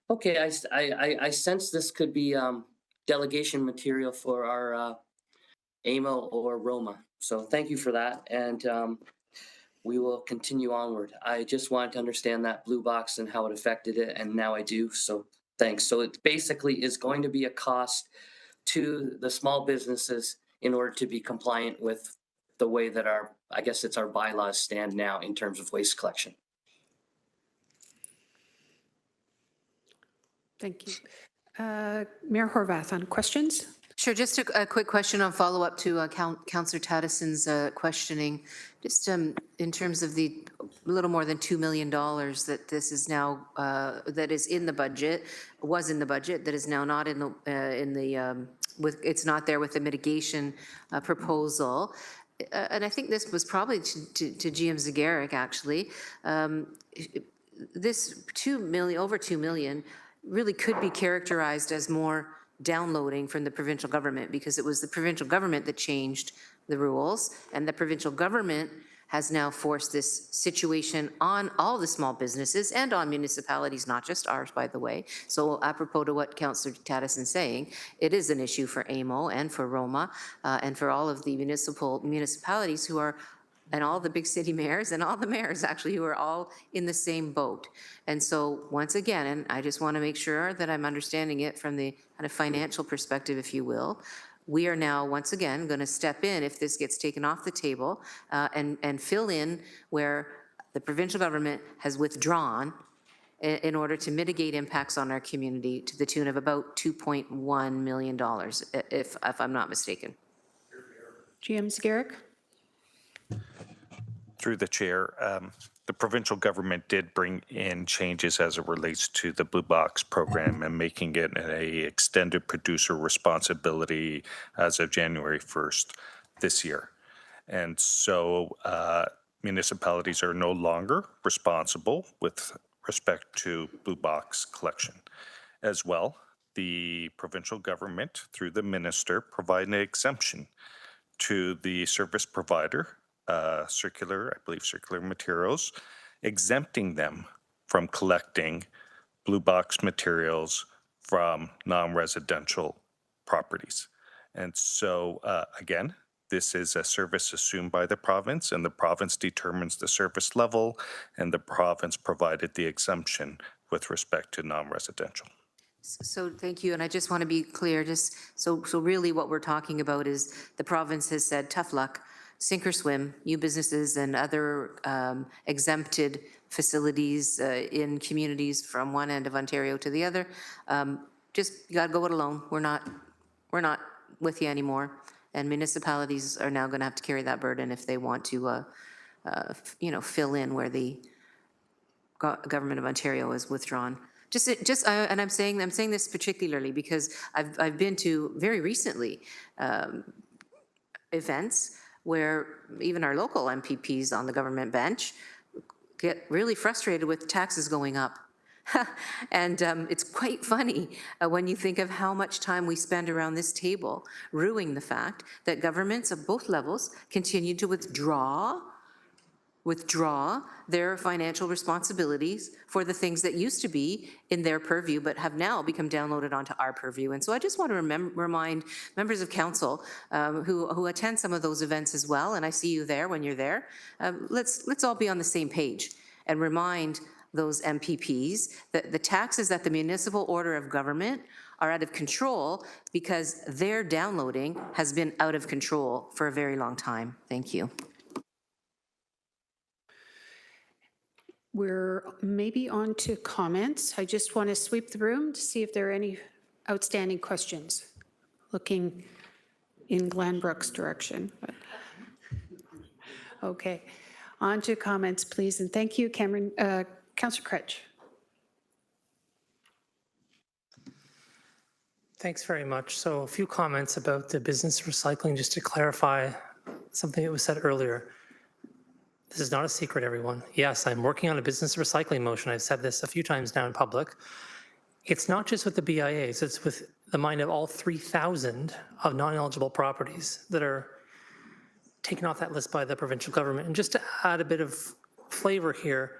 Okay, I sense this could be delegation material for our AMO or Roma. So thank you for that, and we will continue onward. I just wanted to understand that blue box and how it affected it, and now I do, so thanks. So it basically is going to be a cost to the small businesses in order to be compliant with the way that I guess it's our bylaws stand now in terms of waste collection. Thank you. Mayor Horvath on questions? Sure, just a quick question on follow-up to Councillor Tattison's questioning. Just in terms of the little more than $2 million that this is now, that is in the budget, was in the budget, that is now not in the, it's not there with the mitigation proposal. And I think this was probably to GM Zegeric, actually. This over 2 million really could be characterized as more downloading from the provincial government, because it was the provincial government that changed the rules, and the provincial government has now forced this situation on all the small businesses and on municipalities, not just ours, by the way. So apropos to what Councillor Tattison's saying, it is an issue for AMO and for Roma and for all of the municipalities who are, and all the big city mayors and all the mayors actually, who are all in the same boat. And so once again, and I just want to make sure that I'm understanding it from the kind of financial perspective, if you will, we are now once again going to step in if this gets taken off the table and fill in where the provincial government has withdrawn in order to mitigate impacts on our community to the tune of about $2.1 million, if I'm not mistaken. GM Zegeric? Through the chair, the provincial government did bring in changes as it relates to the Blue Box program and making it an extended producer responsibility as of January 1st this year. And so municipalities are no longer responsible with respect to Blue Box collection. As well, the provincial government, through the minister, provided an exemption to the service provider, circular materials, exempting them from collecting blue box materials from non-residential properties. And so again, this is a service assumed by the province, and the province determines the service level, and the province provided the exemption with respect to non-residential. So thank you, and I just want to be clear, just so really what we're talking about is the province has said, tough luck, sink or swim, you businesses and other exempted facilities in communities from one end of Ontario to the other, just you gotta go it alone. We're not with you anymore, and municipalities are now going to have to carry that burden if they want to, fill in where the government of Ontario is withdrawn. And I'm saying this particularly because I've been to very recently events where even our local MPPs on the government bench get really frustrated with taxes going up. And it's quite funny when you think of how much time we spend around this table rueing the fact that governments of both levels continue to withdraw their financial responsibilities for the things that used to be in their purview but have now become downloaded onto our purview. And so I just want to remind members of council who attend some of those events as well, and I see you there when you're there, let's all be on the same page and remind those MPPs that the taxes at the municipal order of government are out of control because their downloading has been out of control for a very long time. Thank you. We're maybe on to comments. I just want to sweep the room to see if there are any outstanding questions. Looking in Glenbrook's direction. Okay, on to comments, please, and thank you, Cameron. Councillor Cretch. Thanks very much. So a few comments about the business recycling, just to clarify something that was said earlier. This is not a secret, everyone. Yes, I'm working on a business recycling motion. I've said this a few times now in public. It's not just with the BIAs, it's with the mind of all 3,000 of non-eligible properties that are taken off that list by the provincial government. And just to add a bit of flavor here,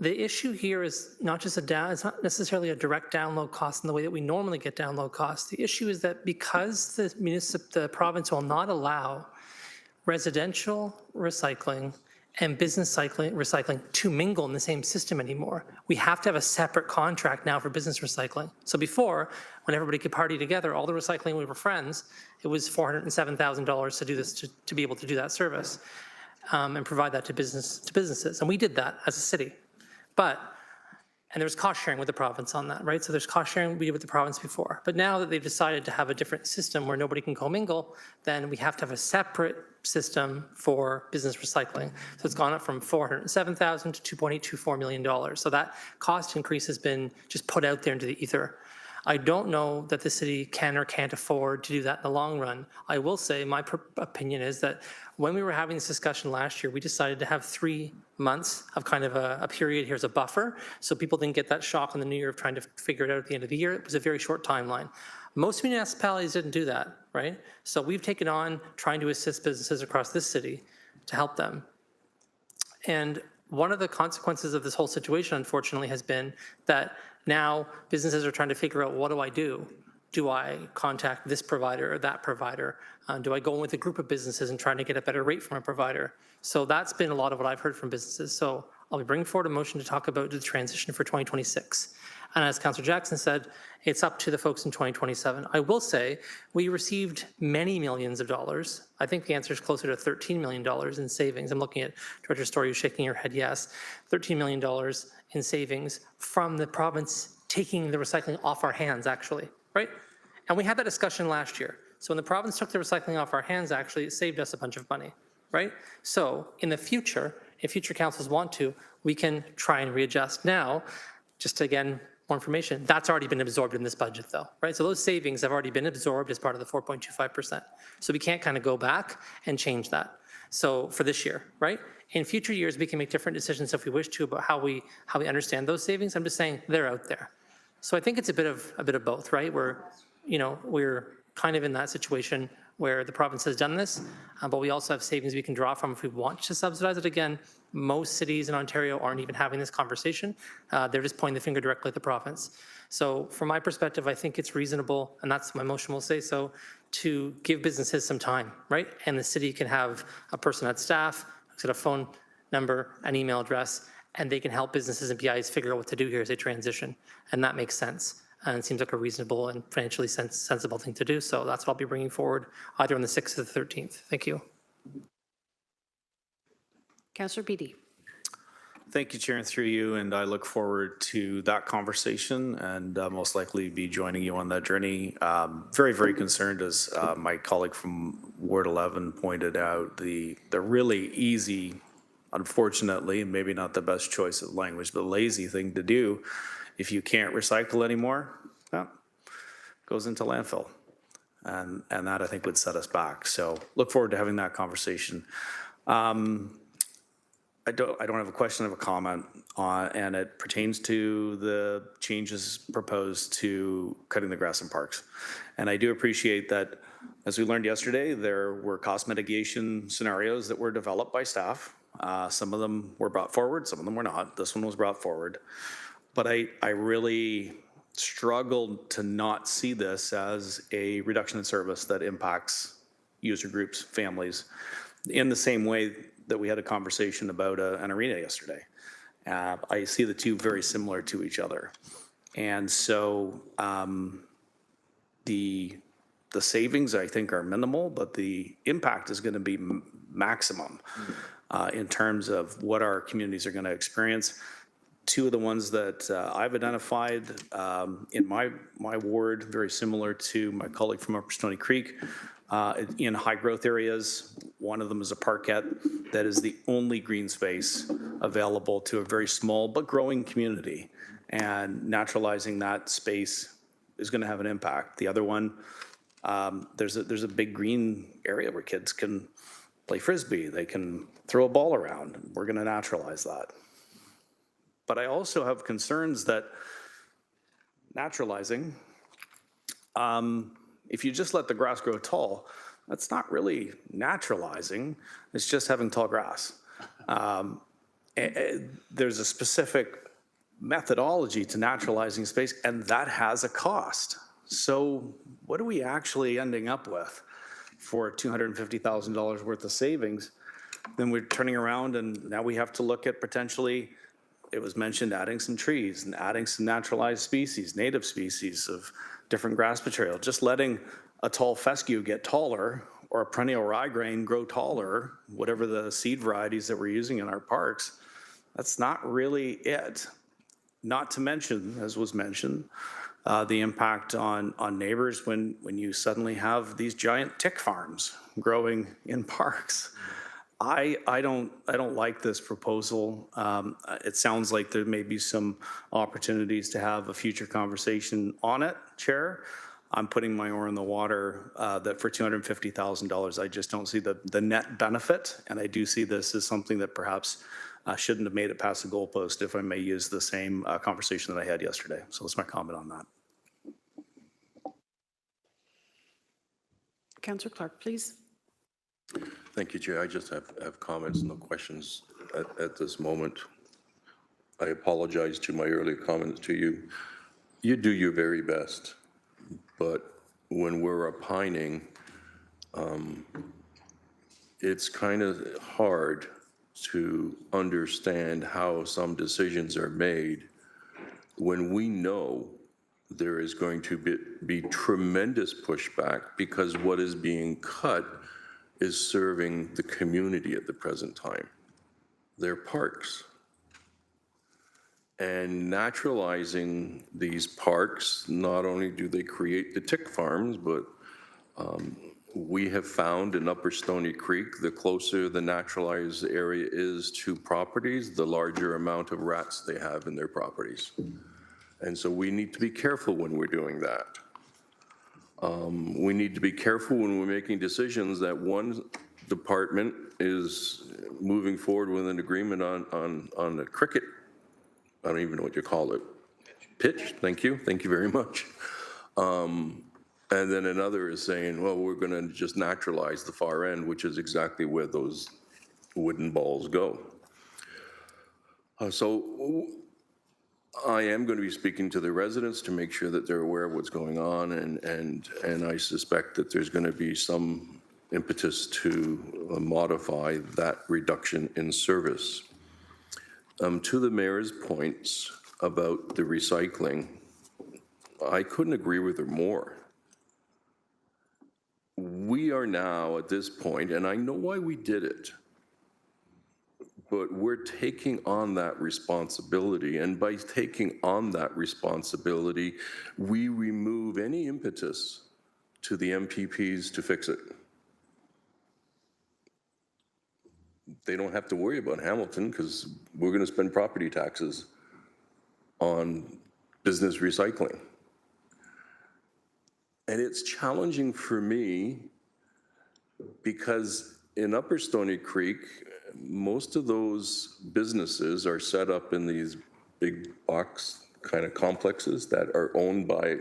the issue here is not just it's not necessarily a direct download cost in the way that we normally get download costs. The issue is that because the province will not allow residential recycling and business recycling to mingle in the same system anymore. We have to have a separate contract now for business recycling. So before, when everybody could party together, all the recycling, we were friends, it was $407,000 to do this, to be able to do that service and provide that to businesses. And we did that as a city. And there was cost sharing with the province on that, right? So there's cost sharing we did with the province before. But now that they've decided to have a different system where nobody can commingle, then we have to have a separate system for business recycling. So it's gone up from $407,000 to $2.824 million. So that cost increase has been just put out there into the ether. I don't know that the city can or can't afford to do that in the long run. I will say my opinion is that when we were having this discussion last year, we decided to have 3 months of kind of a period here as a buffer, so people didn't get that shock in the new year of trying to figure it out at the end of the year. It was a very short timeline. Most municipalities didn't do that, right? So we've taken on trying to assist businesses across this city to help them. And one of the consequences of this whole situation, unfortunately, has been that now businesses are trying to figure out, what do I do? Do I contact this provider or that provider? Do I go in with a group of businesses and trying to get a better rate from a provider? So that's been a lot of what I've heard from businesses. So I'll be bringing forward a motion to talk about the transition for 2026. And as Councillor Jackson said, it's up to the folks in 2027. I will say we received many millions of dollars. I think the answer is closer to $13 million in savings. I'm looking at Director Story, who's shaking her head yes. $13 million in savings from the province taking the recycling off our hands, actually, right? And we had that discussion last year. So when the province took the recycling off our hands, actually, it saved us a bunch of money, right? So in the future, if future councils want to, we can try and readjust. Now, just again, more information, that's already been absorbed in this budget though, right? So those savings have already been absorbed as part of the 4.25%. So we can't kind of go back and change that. So for this year, right? In future years, we can make different decisions if we wish to about how we understand those savings. I'm just saying they're out there. So I think it's a bit of both, right? We're kind of in that situation where the province has done this, but we also have savings we can draw from if we want to subsidize it. Again, most cities in Ontario aren't even having this conversation. They're just pointing the finger directly at the province. So from my perspective, I think it's reasonable, and that's my motion will say so, to give businesses some time, right? And the city can have a person at staff, who's got a phone number, an email address, and they can help businesses and PIs figure out what to do here as they transition. And that makes sense. And it seems like a reasonable and financially sensible thing to do. So that's what I'll be bringing forward either on the 6th or the 13th. Thank you. Councillor Beattie. Thank you, Chair, and through you, and I look forward to that conversation and most likely be joining you on that journey. Very, very concerned, as my colleague from Ward 11 pointed out, the really easy, unfortunately, maybe not the best choice of language, but lazy thing to do if you can't recycle anymore, well, goes into landfill. And that, I think, would set us back. So look forward to having that conversation. I don't have a question, I have a comment, and it pertains to the changes proposed to cutting the grass in parks. And I do appreciate that, as we learned yesterday, there were cost mitigation scenarios that were developed by staff. Some of them were brought forward, some of them were not. This one was brought forward. But I really struggled to not see this as a reduction in service that impacts user groups, families, in the same way that we had a conversation about an arena yesterday. I see the two very similar to each other. And so the savings, I think, are minimal, but the impact is going to be maximum in terms of what our communities are going to experience. Two of the ones that I've identified in my ward, very similar to my colleague from Upper Stony Creek, in high growth areas. One of them is a parkette that is the only green space available to a very small but growing community. And naturalizing that space is going to have an impact. The other one, there's a big green area where kids can play Frisbee. They can throw a ball around. We're going to naturalize that. But I also have concerns that naturalizing, if you just let the grass grow tall, that's not really naturalizing. It's just having tall grass. There's a specific methodology to naturalizing space, and that has a cost. So what are we actually ending up with for $250,000 worth of savings? Then we're turning around and now we have to look at potentially, it was mentioned, adding some trees and adding some naturalized species, native species of different grass material. Just letting a tall fescue get taller or a perennial ryegrain grow taller, whatever the seed varieties that we're using in our parks, that's not really it. Not to mention, as was mentioned, the impact on neighbors when you suddenly have these giant tick farms growing in parks. I don't like this proposal. It sounds like there may be some opportunities to have a future conversation on it, Chair. I'm putting my oar in the water that for $250,000, I just don't see the net benefit, and I do see this as something that perhaps shouldn't have made it past the goalpost, if I may use the same conversation that I had yesterday. So that's my comment on that. Councillor Clark, please. Thank you, Chair. I just have comments, no questions at this moment. I apologize to my earlier comments to you. You do your very best, but when we're opining, it's kind of hard to understand how some decisions are made when we know there is going to be tremendous pushback because what is being cut is serving the community at the present time. They're parks. And naturalizing these parks, not only do they create the tick farms, but we have found in Upper Stony Creek, the closer the naturalized area is to properties, the larger amount of rats they have in their properties. And so we need to be careful when we're doing that. We need to be careful when we're making decisions that one department is moving forward with an agreement on the cricket. I don't even know what you call it. Pitch, thank you very much. And then another is saying, well, we're going to just naturalize the far end, which is exactly where those wooden balls go. So I am going to be speaking to the residents to make sure that they're aware of what's going on, and I suspect that there's going to be some impetus to modify that reduction in service. To the mayor's points about the recycling, I couldn't agree with her more. We are now at this point, and I know why we did it, but we're taking on that responsibility, and by taking on that responsibility, we remove any impetus to the MPPs to fix it. They don't have to worry about Hamilton because we're going to spend property taxes on business recycling. And it's challenging for me because in Upper Stony Creek, most of those businesses are set up in these big box kind of complexes that are owned by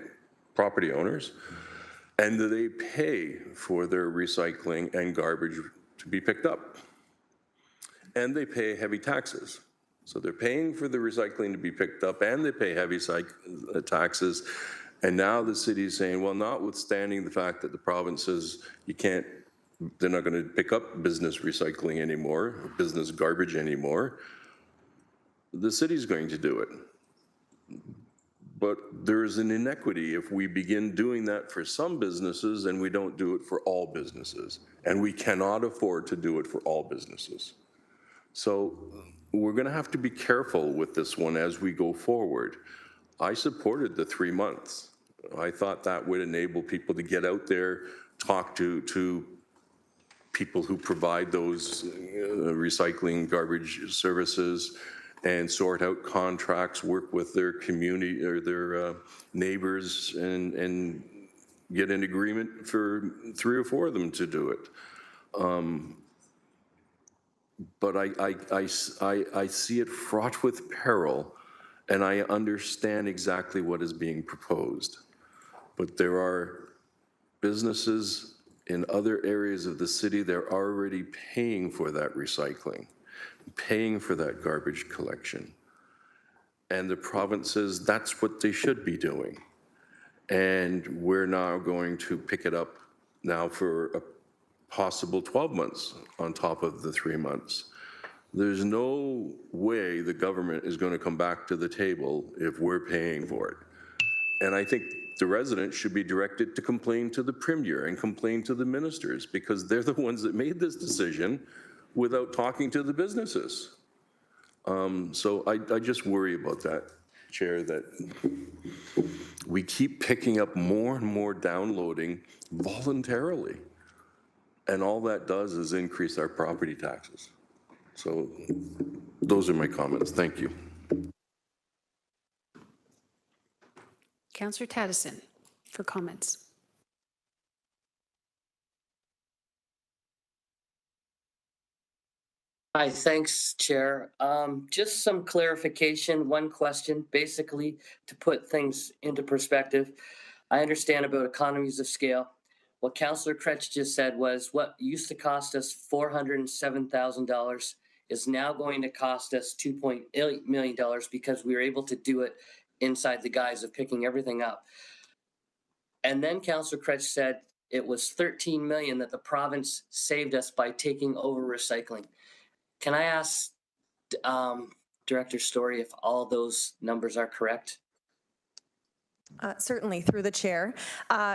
property owners, and they pay for their recycling and garbage to be picked up. And they pay heavy taxes. So they're paying for the recycling to be picked up, and they pay heavy taxes. And now the city's saying, well, notwithstanding the fact that the province says you can't, they're not going to pick up business recycling anymore, or business garbage anymore, the city's going to do it. But there's an inequity if we begin doing that for some businesses and we don't do it for all businesses. And we cannot afford to do it for all businesses. So we're going to have to be careful with this one as we go forward. I supported the 3 months. I thought that would enable people to get out there, talk to people who provide those recycling garbage services, and sort out contracts, work with their community or their neighbors, and get an agreement for 3 or 4 of them to do it. But I see it fraught with peril, and I understand exactly what is being proposed. But there are businesses in other areas of the city, they're already paying for that recycling, paying for that garbage collection. And the province says that's what they should be doing. And we're now going to pick it up now for a possible 12 months on top of the 3 months. There's no way the government is going to come back to the table if we're paying for it. And I think the residents should be directed to complain to the Premier and complain to the ministers, because they're the ones that made this decision without talking to the businesses. So I just worry about that, Chair, that we keep picking up more and more downloading voluntarily. And all that does is increase our property taxes. So those are my comments. Thank you. Councillor Taddison for comments. Hi, thanks, Chair. Just some clarification, one question, basically, to put things into perspective. I understand about economies of scale. What Councillor Kretsch just said was what used to cost us $407,000 is now going to cost us $2.8 million because we were able to do it inside the guise of picking everything up. And then Councillor Kretsch said it was $13 million that the province saved us by taking over recycling. Can I ask Director Story if all those numbers are correct? Certainly, through the chair.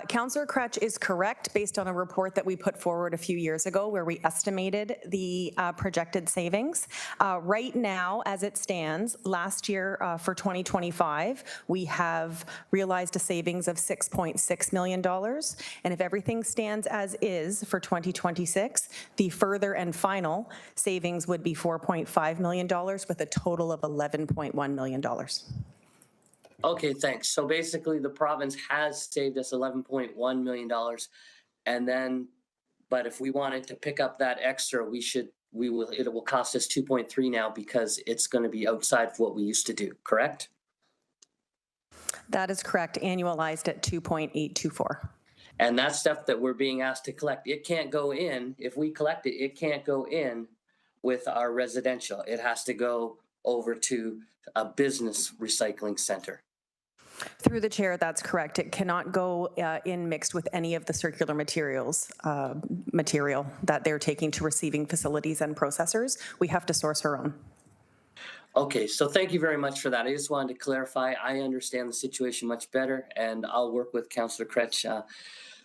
Councillor Kretsch is correct based on a report that we put forward a few years ago where we estimated the projected savings. Right now, as it stands, last year for 2025, we have realized a savings of $6.6 million. And if everything stands as is for 2026, the further and final savings would be $4.5 million with a total of $11.1 million. Okay, thanks. So basically the province has saved us $11.1 million. And then, but if we wanted to pick up that extra, it will cost us 2.3 now because it's going to be outside of what we used to do, correct? That is correct, annualized at 2.824. And that stuff that we're being asked to collect, it can't go in. If we collect it, it can't go in with our residential. It has to go over to a business recycling center. Through the chair, that's correct. It cannot go in mixed with any of the circular materials material that they're taking to receiving facilities and processors. We have to source our own. Okay, so thank you very much for that. I just wanted to clarify. I understand the situation much better, and I'll work with Councillor Kretsch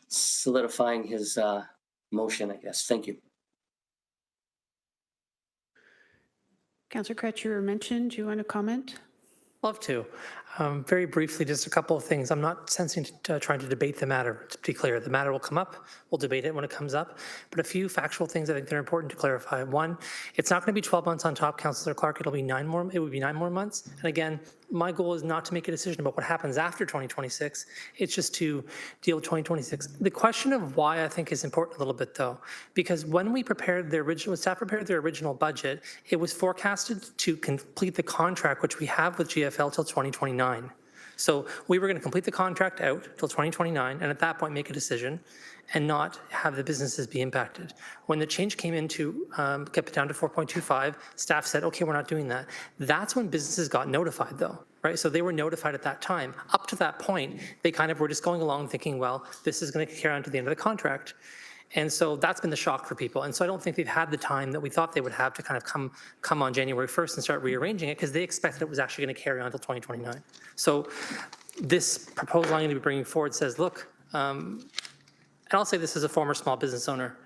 solidifying his motion, I guess. Thank you. Councillor Kretsch, you were mentioned. Do you want to comment? Love to. Very briefly, just a couple of things. I'm not sensing trying to debate the matter. To be clear, the matter will come up. We'll debate it when it comes up. But a few factual things I think that are important to clarify. One, it's not going to be 12 months on top, Councillor Clark. It would be 9 more months. And again, my goal is not to make a decision about what happens after 2026. It's just to deal with 2026. The question of why I think is important a little bit though, because when we prepared the original, when staff prepared their original budget, it was forecasted to complete the contract, which we have with GFL till 2029. So we were going to complete the contract out till 2029, and at that point make a decision and not have the businesses be impacted. When the change came in to get it down to 4.25, staff said, okay, we're not doing that. That's when businesses got notified though, right? So they were notified at that time. Up to that point, they kind of were just going along thinking, well, this is going to carry on to the end of the contract. And so that's been the shock for people. And so I don't think they've had the time that we thought they would have to kind of come on January 1st and start rearranging it, because they expected it was actually going to carry on until 2029. So this proposal I'm going to be bringing forward says, look, and I'll say this as a former small business owner,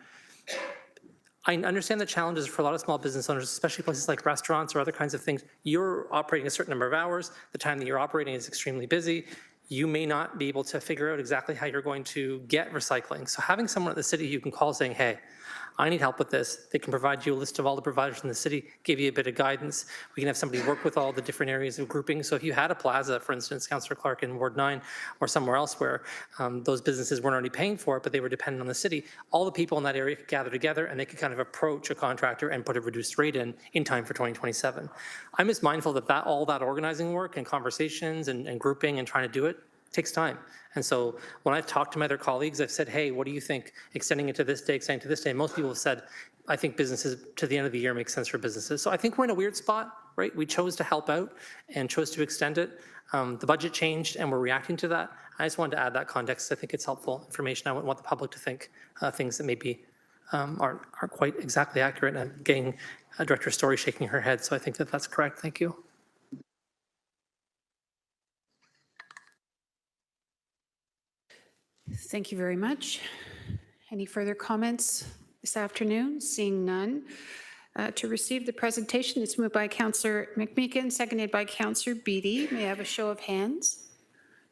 I understand the challenges for a lot of small business owners, especially places like restaurants or other kinds of things. You're operating a certain number of hours. The time that you're operating is extremely busy. You may not be able to figure out exactly how you're going to get recycling. So having someone at the city you can call saying, hey, I need help with this. They can provide you a list of all the providers in the city, give you a bit of guidance. We can have somebody work with all the different areas of grouping. So if you had a plaza, for instance, Councillor Clark in Ward 9 or somewhere else where those businesses weren't already paying for it, but they were dependent on the city, all the people in that area could gather together and they could kind of approach a contractor and put a reduced rate in time for 2027. I'm just mindful that all that organizing work and conversations and grouping and trying to do it takes time. And so when I've talked to my other colleagues, I've said, hey, what do you think? Extending it to this day, extending to this day. Most people have said, I think businesses to the end of the year makes sense for businesses. So I think we're in a weird spot, right? We chose to help out and chose to extend it. The budget changed and we're reacting to that. I just wanted to add that context. I think it's helpful information. I wouldn't want the public to think things that maybe aren't quite exactly accurate. And I'm getting Director Story shaking her head. So I think that that's correct. Thank you. Thank you very much. Any further comments this afternoon? Seeing none. To receive the presentation, it's moved by Councillor McMeekin, seconded by Councillor Beattie. May I have a show of hands?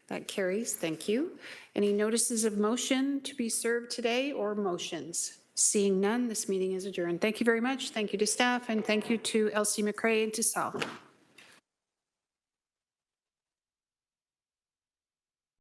That carries. Thank you. Any notices of motion to be served today or motions? Seeing none, this meeting is adjourned. Thank you very much. Thank you to staff and thank you to Elsie McRae and to Sal.